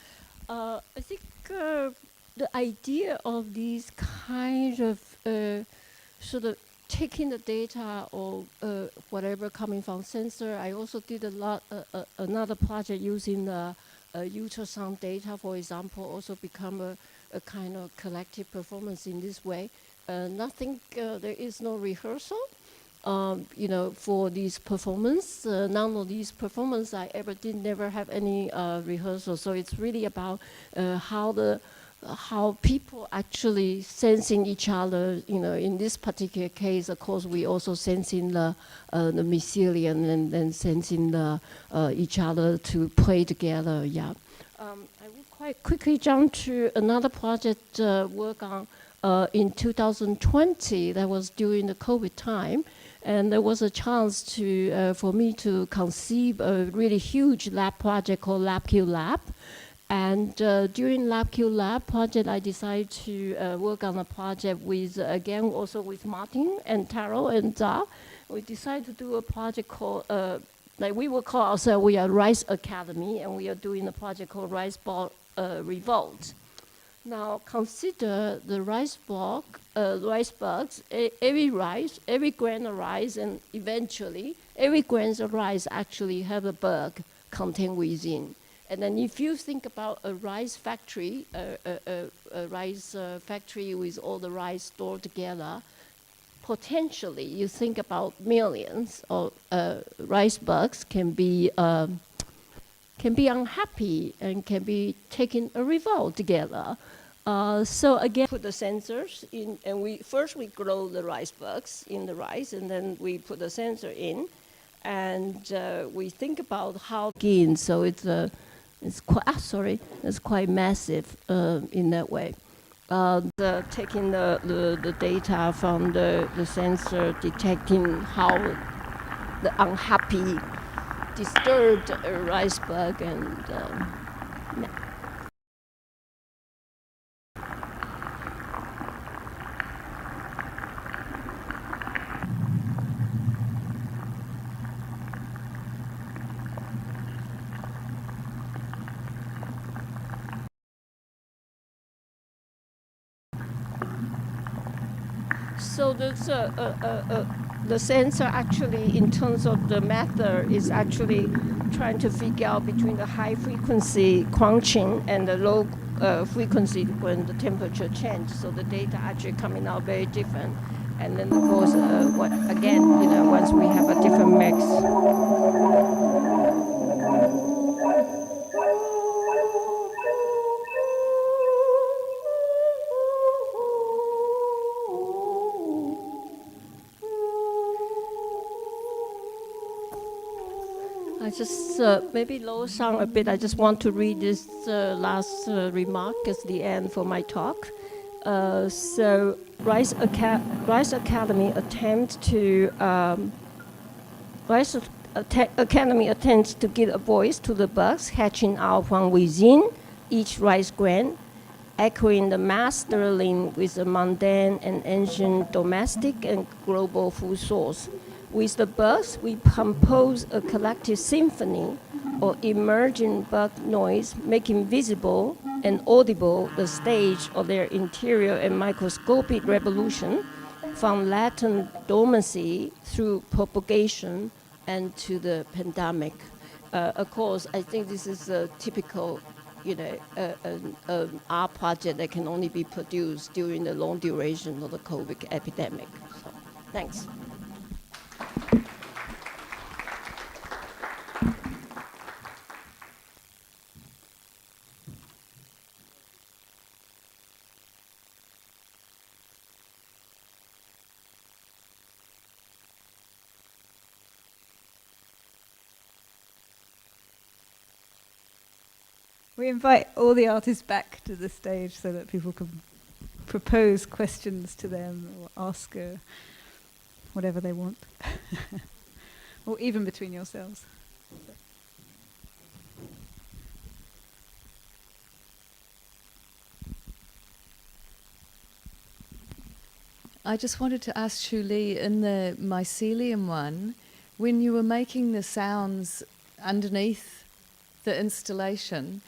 Speaker 6: I think the idea of these kind of sort of taking the data or whatever coming from sensor. I also did a lot another project using the ultrasound data, for example, also become a kind of collective performance in this way. Nothing, there is no rehearsal. For these performance, none of these performance I ever did, never have any rehearsal. So it's really about how people actually sensing each other. In this particular case, of course, we also sensing the mycelium and then sensing each other to play together. Yeah. I will quite quickly jump to another project work on in 2020. That was during the COVID time. And there was a chance for me to conceive a really huge lab project called LabQ Lab. And during LabQ Lab project, I decided to work on a project with, again, also with Martin and Taro and Za. We decided to do a project called, like we will call ourselves, we are Rice Academy, and we are doing a project called Rice Ball Revolt. Now consider the rice bugs, every grain of rice, and eventually every grain of rice actually have a bug contained within. And then if you think about a rice factory, a rice factory with all the rice stored together, potentially you think about millions of rice bugs can be unhappy and can be taking a revolt together. So again, put the sensors in, and we grow the rice bugs in the rice, and then we put the sensor in, and we think about how again. So it's quite massive in that way. Taking the data from the sensor, detecting how the unhappy, disturbed rice bug and. So the sensor actually, in terms of the method, is actually trying to figure out between the high frequency crunching and the low frequency when the temperature changes. So the data actually coming out very different. And then of course, once we have a different mix. I just, maybe low sound a bit, I just want to read this last remark as the end for my talk. So Rice Academy attempts to give a voice to the bugs hatching out from within each rice grain, echoing the master link with the mundane and ancient domestic and global food source. With the bugs, we compose a collective symphony or emerging bug noise, making visible and audible the stage of their interior and microscopic revolution from latent dormancy through propagation and to the pandemic. Of course, I think this is a typical, art project that can only be produced during the long duration of the COVID epidemic. So, thanks.
Speaker 1: We invite all the artists back to the stage so that people can propose questions to them or ask whatever they want, or even between yourselves.
Speaker 4: I just wanted to ask Shu Li, in the mycelium one, when you were making the sounds underneath the installation,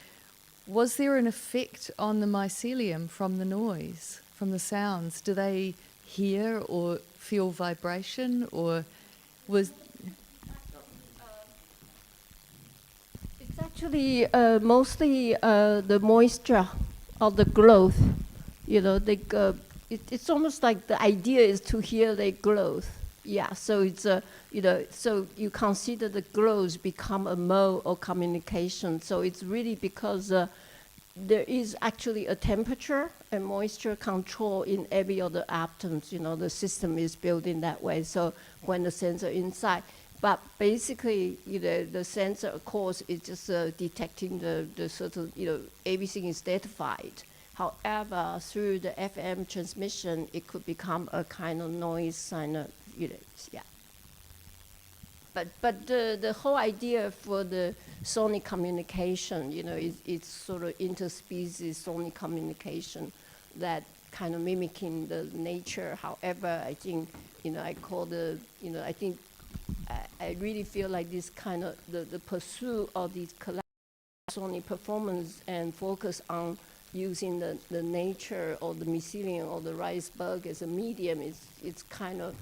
Speaker 4: was there an effect on the mycelium from the noise, from the sounds? Do they hear or feel vibration, or was...
Speaker 6: It's actually mostly the moisture or the growth. You know, it's almost like the idea is to hear the growth. Yeah, so it's so you consider the growth become a mode of communication. So it's really because there is actually a temperature and moisture control in every other atoms. You know, the system is built in that way. So when the sensor inside, but basically, the sensor, of course, is just detecting the certain, everything is datified. However, through the FM transmission, it could become a kind of noise kind of, yeah. But the whole idea for the sonic communication, it's sort of interspecies sonic communication that kind of mimicking the nature. However, I think, I call I think I really feel like this kind of, the pursuit of these sonic performance and focus on using the nature or the mycelium or the rice bug as a medium, it's kind of,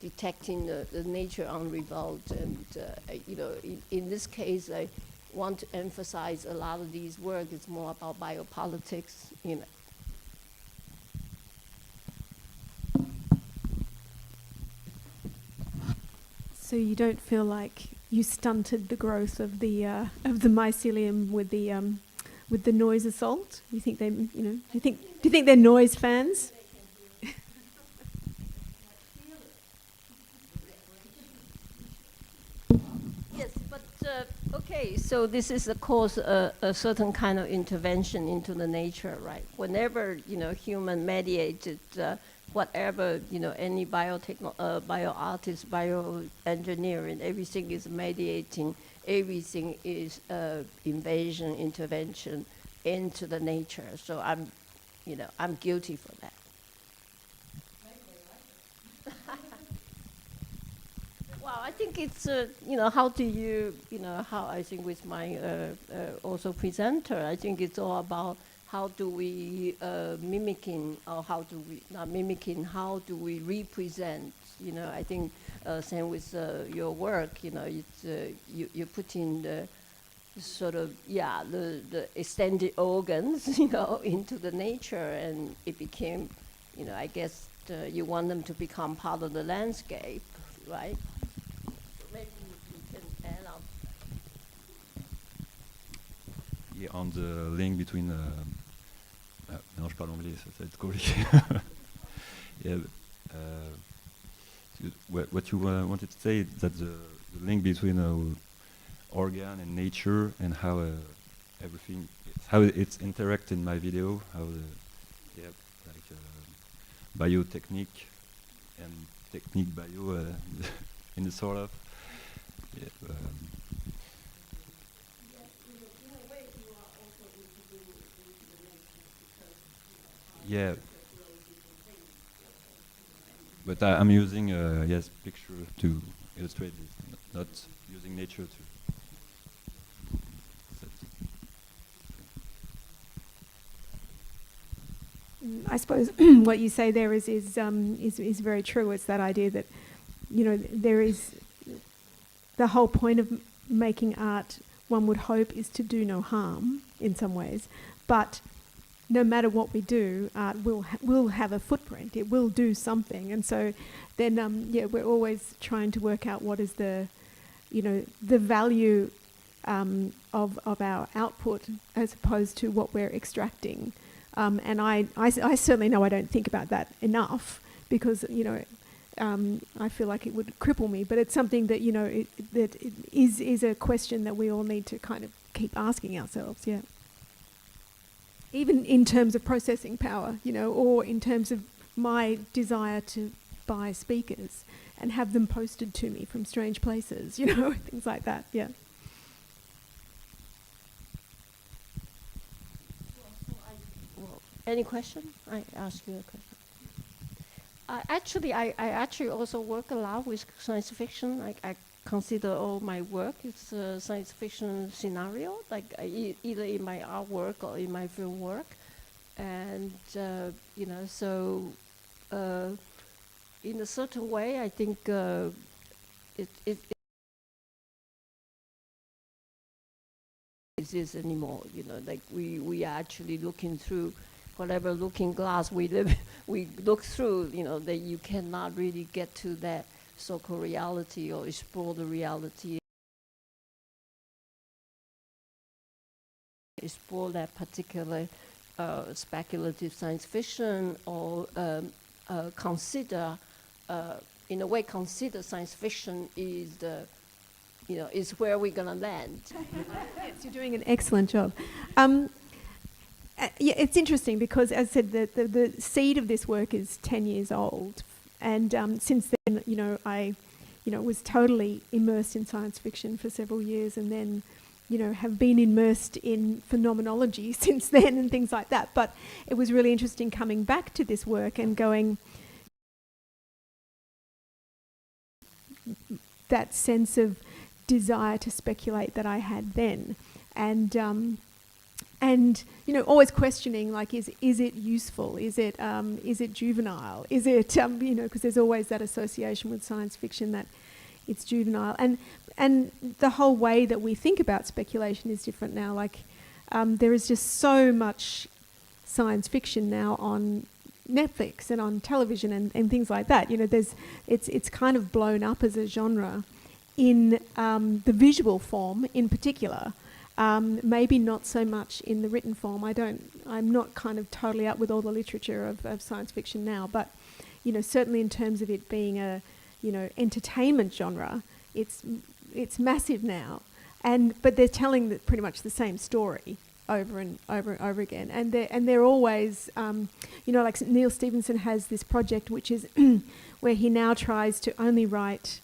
Speaker 6: detecting the nature on revolt. And, in this case, I want to emphasize a lot of these work is more about biopolitics,
Speaker 9: So you don't feel like you stunted the growth of the mycelium with the noise assault? You think they, do you think they're noise fans?
Speaker 6: Yes, but okay. So this is, of course, a certain kind of intervention into the nature, right? Whenever human mediated. Whatever, any bio-artist, bioengineering, everything is mediating, everything is invasion, intervention into the nature. So I'm guilty for that. Well, I think it's, how do you, how I think with my also presenter, I think it's all about how do we mimicking, or how do we, not mimicking, how do we represent, I think same with your work, it's, you put in the sort of, the extended organs, into the nature, and it became, I guess you want them to become part of the landscape, right? So maybe you can add up.
Speaker 21: Yeah, on the link between non, je parle anglais, ça va être compliqué. Yeah, what you wanted to say is that the link between organ and nature and how everything, how it's interact in my video, how biotechnique and technique bio in the sort of. Yeah, yeah, but I'm using picture to illustrate this, not using nature to.
Speaker 9: I suppose what you say there is very true. It's that idea that there is the whole point of making art. One would hope is to do no harm in some ways, but no matter what we do, art will have a footprint. It will do something, and so then we're always trying to work out what is the value of our output as opposed to what we're extracting. And I certainly know I don't think about that enough because I feel like it would cripple me. But it's something that that is a question that we all need to kind of keep asking ourselves. Yeah. Even in terms of processing power, or in terms of my desire to buy speakers and have them posted to me from strange places, things like that. Yeah.
Speaker 6: Any question? I ask you a question. I actually also work a lot with science fiction. I consider all my work is a science fiction scenario, like either in my artwork or in my film work. And, you know, so in a certain way, I think it is anymore, you know, like we are actually looking through whatever looking glass we look through, you know, that you cannot really get to that so-called reality or explore the reality, explore that particular speculative science fiction, or consider, in a way, consider science fiction is the, you know, is where we're going to land.
Speaker 9: Yes, you're doing an excellent job. Yeah, it's interesting because, as I said, the seed of this work is 10 years old, and since then, you know, I, you know, was totally immersed in science fiction for several years, and then, you know, have been immersed in phenomenology since then and things like that. But it was really interesting coming back to this work and going, that sense of desire to speculate that I had then, and you know, always questioning, like, is it useful? Is it juvenile? Is it you know, because there's always that association with science fiction that it's juvenile, and the whole way that we think about speculation is different now. Like, there is just so much science fiction now on Netflix and on television and things like that. You know, it's kind of blown up as a genre in the visual form in particular. Maybe not so much in the written form. I'm not kind of totally up with all the literature of science fiction now, but, you know, certainly in terms of it being a, you know, entertainment genre, it's massive now. But they're telling pretty much the same story over and over again, and they're always, you know, like Neil Stephenson has this project which is where he now tries to only write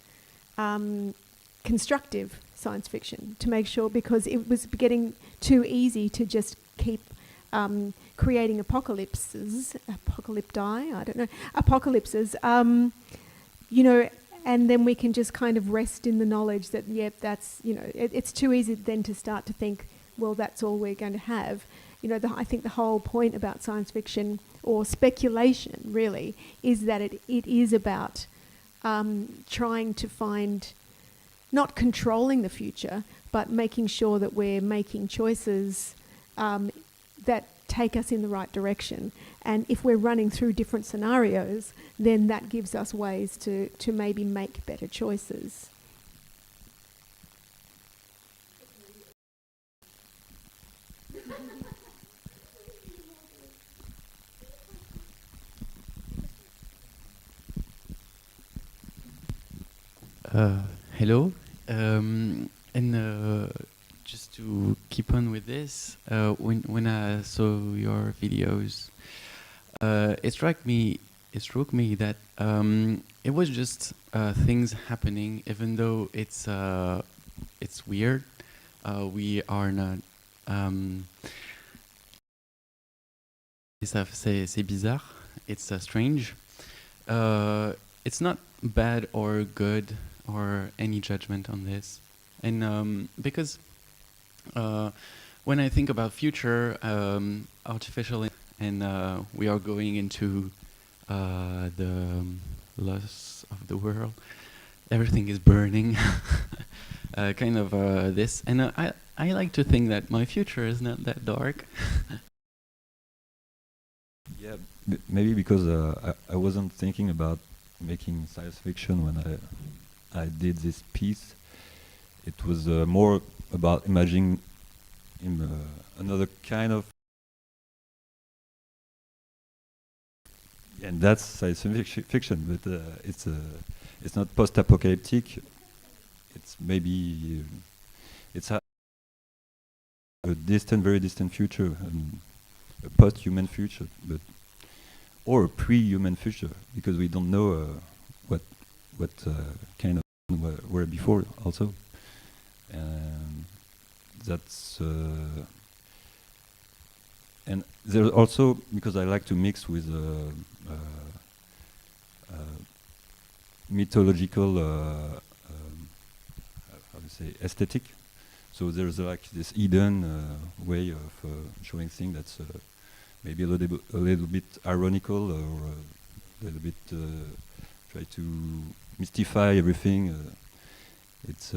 Speaker 9: constructive science fiction, to make sure, because it was getting too easy to just keep creating apocalypses, you know, and then we can just kind of rest in the knowledge that, yep, that's, you know, it's too easy then to start to think, well, that's all we're going to have. You know, I think the whole point about science fiction, or speculation really, is that it is about trying to find, not controlling the future, but making sure that we're making choices that take us in the right direction. And if we're running through different scenarios, then that gives us ways to maybe make better choices.
Speaker 8: Hello, and just to keep on with this, when I saw your videos, it struck me that it was just things happening, even though it's weird. We are not. C'est bizarre. It's strange. It's not bad or good or any judgment on this, and because when I think about future artificial, and we are going into the loss of the world, everything is burning, kind of this, and I like to think that my future is not that dark.
Speaker 21: Yeah, maybe because I wasn't thinking about making science fiction when I did this piece. It was more about imagining another kind of, and that's science fiction, but it's not post-apocalyptic. It's maybe it's a distant, very distant future, a post-human future, but or a pre-human future, because we don't know what kind of were before also. That's and there's also, because I like to mix with mythological say, aesthetic. So there's like this hidden way of showing things that's maybe a little bit ironical, or a little bit try to mystify everything. It's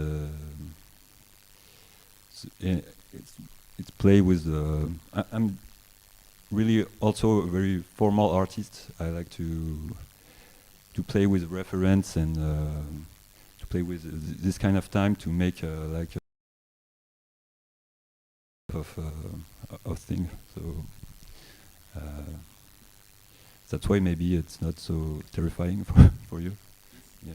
Speaker 21: play with. I'm really also a very formal artist. I like to play with reference and to play with this kind of time to make like of thing. So that's why maybe it's not so terrifying for you. Yeah.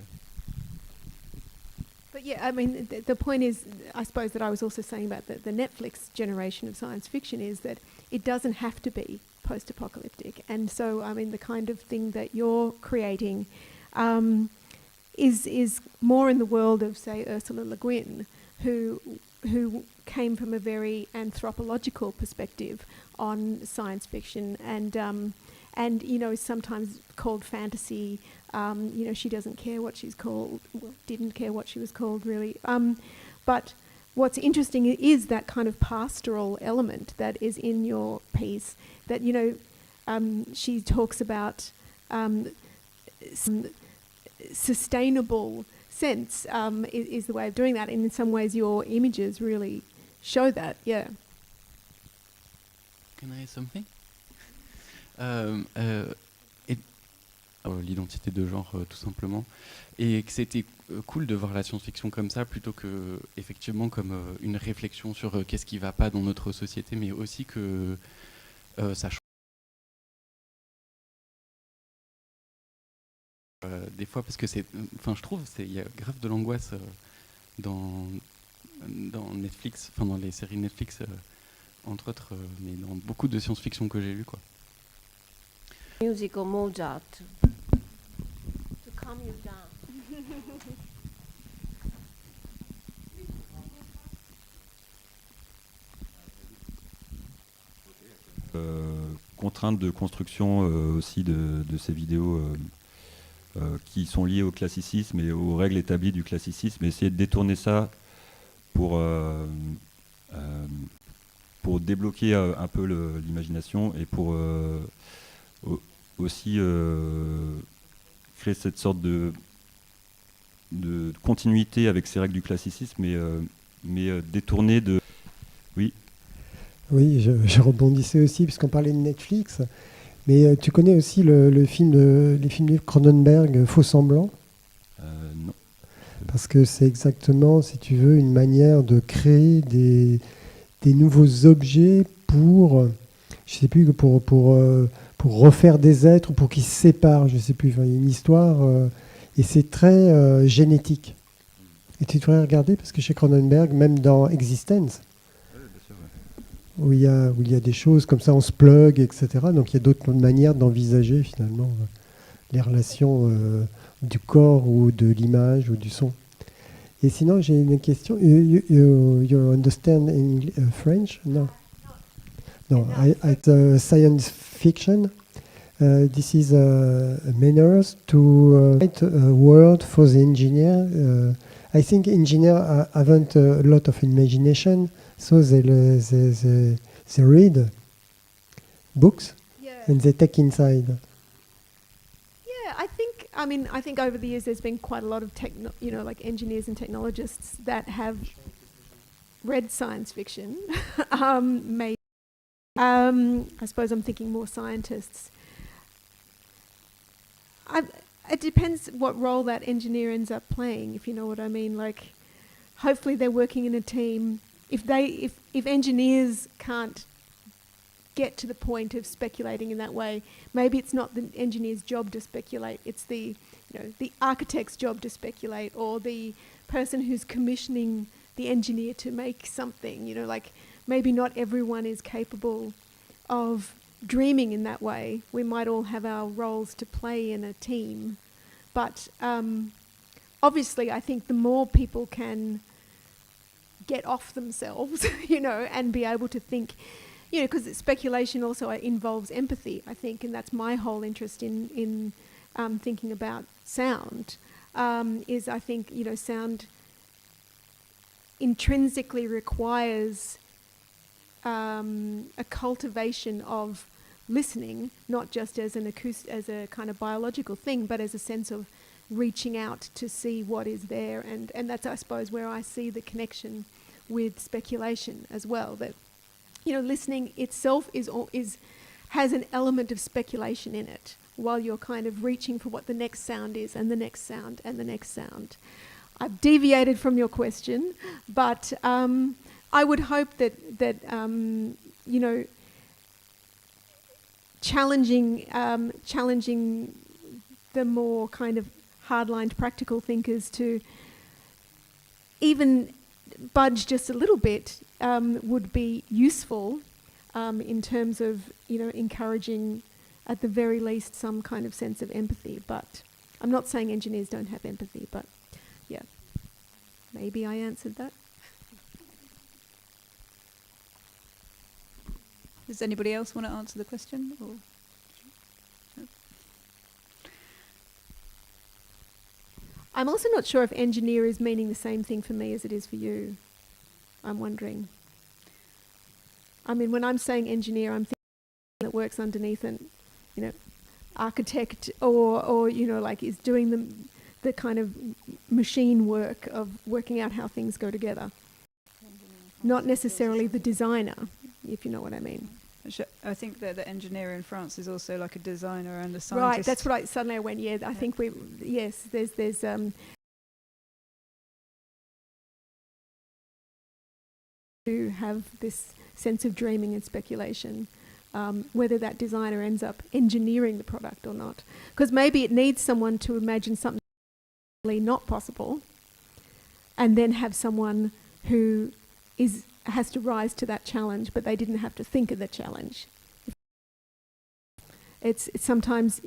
Speaker 9: But yeah, I mean, the point is, I suppose, that I was also saying about the Netflix generation of science fiction is that it doesn't have to be post-apocalyptic. And so, I mean, the kind of thing that you're creating is more in the world of, say, Ursula Le Guin, who came from a very anthropological perspective on science fiction, and you know, sometimes called fantasy. You know, she doesn't care what she's called, well, didn't care what she was called, really. But what's interesting is that kind of pastoral element that is in your piece, that, you know, she talks about some sustainable sense is the way of doing that, and in some ways your images really show that, yeah.
Speaker 8: Can I add something? L'identité de genre, tout simplement, et que c'était cool de voir la science-fiction comme ça, plutôt que effectivement comme une réflexion sur qu'est-ce qui va pas dans notre société, mais aussi que ça change des fois, parce que c'est, enfin, je trouve, il y a grave de l'angoisse dans Netflix, enfin dans les séries Netflix, entre autres, mais dans beaucoup de science-fiction que j'ai lu, quoi.
Speaker 6: Musical Mozart. To calm you down.
Speaker 21: Contrainte de construction aussi de ces vidéos qui sont liées au classicisme et aux règles établies du classicisme, et essayer de détourner ça pour débloquer un peu l'imagination, et pour aussi créer cette sorte de continuité avec ces règles du classicisme, mais détourner de... Oui.
Speaker 10: Oui, je rebondissais aussi, puisqu'on parlait de Netflix, mais tu connais aussi les films de Cronenberg, Faux Semblants?
Speaker 21: Non.
Speaker 10: Parce que c'est exactement, si tu veux, une manière de créer des nouveaux objets pour, je sais plus, pour refaire des êtres, pour qu'ils se séparent, je sais plus, enfin, il y a une histoire, et c'est très génétique. Et tu devrais regarder, parce que chez Cronenberg, même dans Existence, où il y a des choses comme ça, on se plug, etc. Donc il y a d'autres manières d'envisager finalement les relations du corps ou de l'image ou du son. Et sinon, j'ai une question. You understand French? No. No, it's science fiction. This is manners to write a word for the engineer. I think engineers haven't a lot of imagination. So they read books, yeah, and they take inside.
Speaker 9: Yeah, I think over the years there's been quite a lot of like engineers and technologists that have read science fiction. Maybe I suppose I'm thinking more scientists. It depends what role that engineer ends up playing, if you know what I mean. Like, hopefully they're working in a team. If engineers can't get to the point of speculating in that way, maybe it's not the engineer's job to speculate. It's the architect's job to speculate, or the person who's commissioning the engineer to make something. You know, like, maybe not everyone is capable of dreaming in that way. We might all have our roles to play in a team, but obviously, I think the more people can get off themselves, you know, and be able to think, you know, because speculation also involves empathy, I think, and that's my whole interest in thinking about sound, is I think, you know, sound intrinsically requires a cultivation of listening, not just as as a kind of biological thing, but as a sense of reaching out to see what is there. And that's, I suppose, where I see the connection with speculation as well. That, you know, listening itself has an element of speculation in it, while you're kind of reaching for what the next sound is, and the next sound, and the next sound. I've deviated from your question, but I would hope that you know, challenging the more kind of hardlined practical thinkers to even budge just a little bit would be useful in terms of, you know, encouraging at the very least some kind of sense of empathy. But I'm not saying engineers don't have empathy, but yeah, maybe I answered that.
Speaker 1: Does anybody else want to answer the question? Or? No.
Speaker 9: I'm also not sure if engineer is meaning the same thing for me as it is for you. I'm wondering. I mean, when I'm saying engineer, I'm thinking that works underneath an, you know, architect or you know, like is doing the kind of machine work of working out how things go together. Not necessarily the designer, if you know what I mean.
Speaker 1: I think that the engineer in France is also like a designer and a scientist.
Speaker 9: Right, that's what I went, yeah, I think yes, there's to have this sense of dreaming and speculation, whether that designer ends up engineering the product or not. Because maybe it needs someone to imagine something not possible, and then have someone who has to rise to that challenge, but they didn't have to think of the challenge. It's sometimes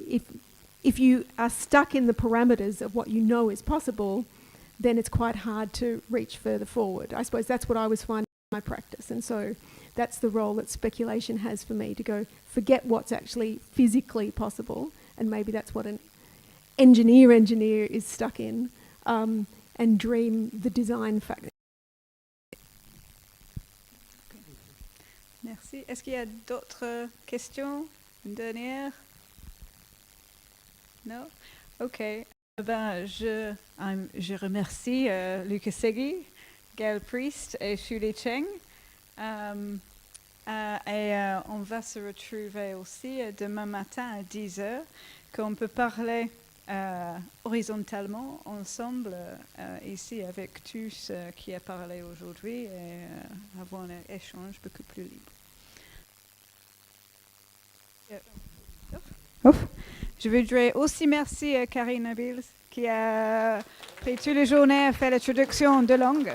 Speaker 9: if you are stuck in the parameters of what you know is possible, then it's quite hard to reach further forward. I suppose that's what I was finding in my practice, and so that's the role that speculation has for me, to go forget what's actually physically possible, and maybe that's what an engineer is stuck in, and dream the design factor.
Speaker 1: Merci. Est-ce qu'il y a d'autres questions? Une dernière? Non? Ok. Ben, je remercie Lucas Segui, Gail Priest et Julie Cheng. Et on va se retrouver aussi demain matin à 10h, qu'on peut parler horizontalement ensemble ici avec tous qui a parlé aujourd'hui, et avoir un échange beaucoup plus libre. Je voudrais aussi remercier Karine Nabil qui a pris toutes les journées à faire la traduction de langue.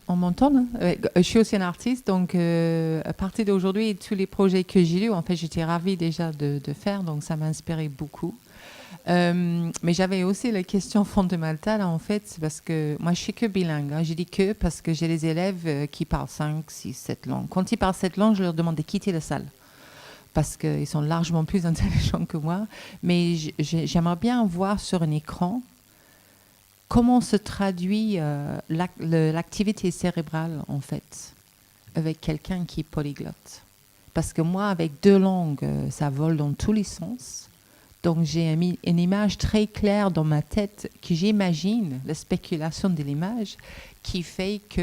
Speaker 7: On m'entend, hein? Je suis aussi un artiste, donc à partir d'aujourd'hui, tous les projets que j'ai lus, en fait, j'étais ravie déjà de faire, donc ça m'a inspiré beaucoup. Mais j'avais aussi la question fondamentale, en fait, parce que moi, je suis que bilingue. Hein. Je dis que parce que j'ai des élèves qui parlent 5, 6, 7 langues. Quand ils parlent 7 langues, je leur demande de quitter la salle, parce qu'ils sont largement plus intelligents que moi. Mais j'aimerais bien voir sur un écran comment se traduit l'activité cérébrale, en fait, avec quelqu'un qui est polyglotte. Parce que moi, avec 2 langues, ça vole dans tous les sens. Donc, j'ai mis une image très claire dans ma tête, que j'imagine, la spéculation de l'image, qui fait que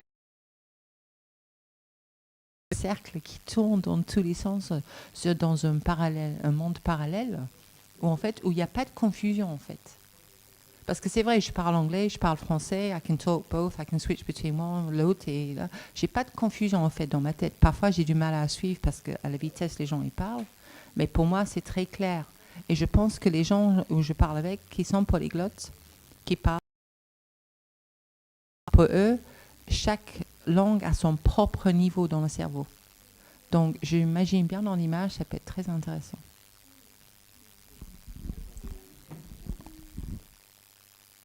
Speaker 7: le cercle qui tourne dans tous les sens, dans un monde parallèle, où il n'y a pas de confusion, en fait. Parce que c'est vrai, je parle anglais, je parle français, I can talk both, I can switch between one, l'autre, et là, j'ai pas de confusion en fait dans ma tête. Parfois, j'ai du mal à suivre parce qu'à la vitesse, les gens y parlent, mais pour moi, c'est très clair. Et je pense que les gens où je parle avec, qui sont polyglottes, qui parlent, pour eux, chaque langue a son propre niveau dans le cerveau. Donc, j'imagine bien dans l'image, ça peut être très intéressant.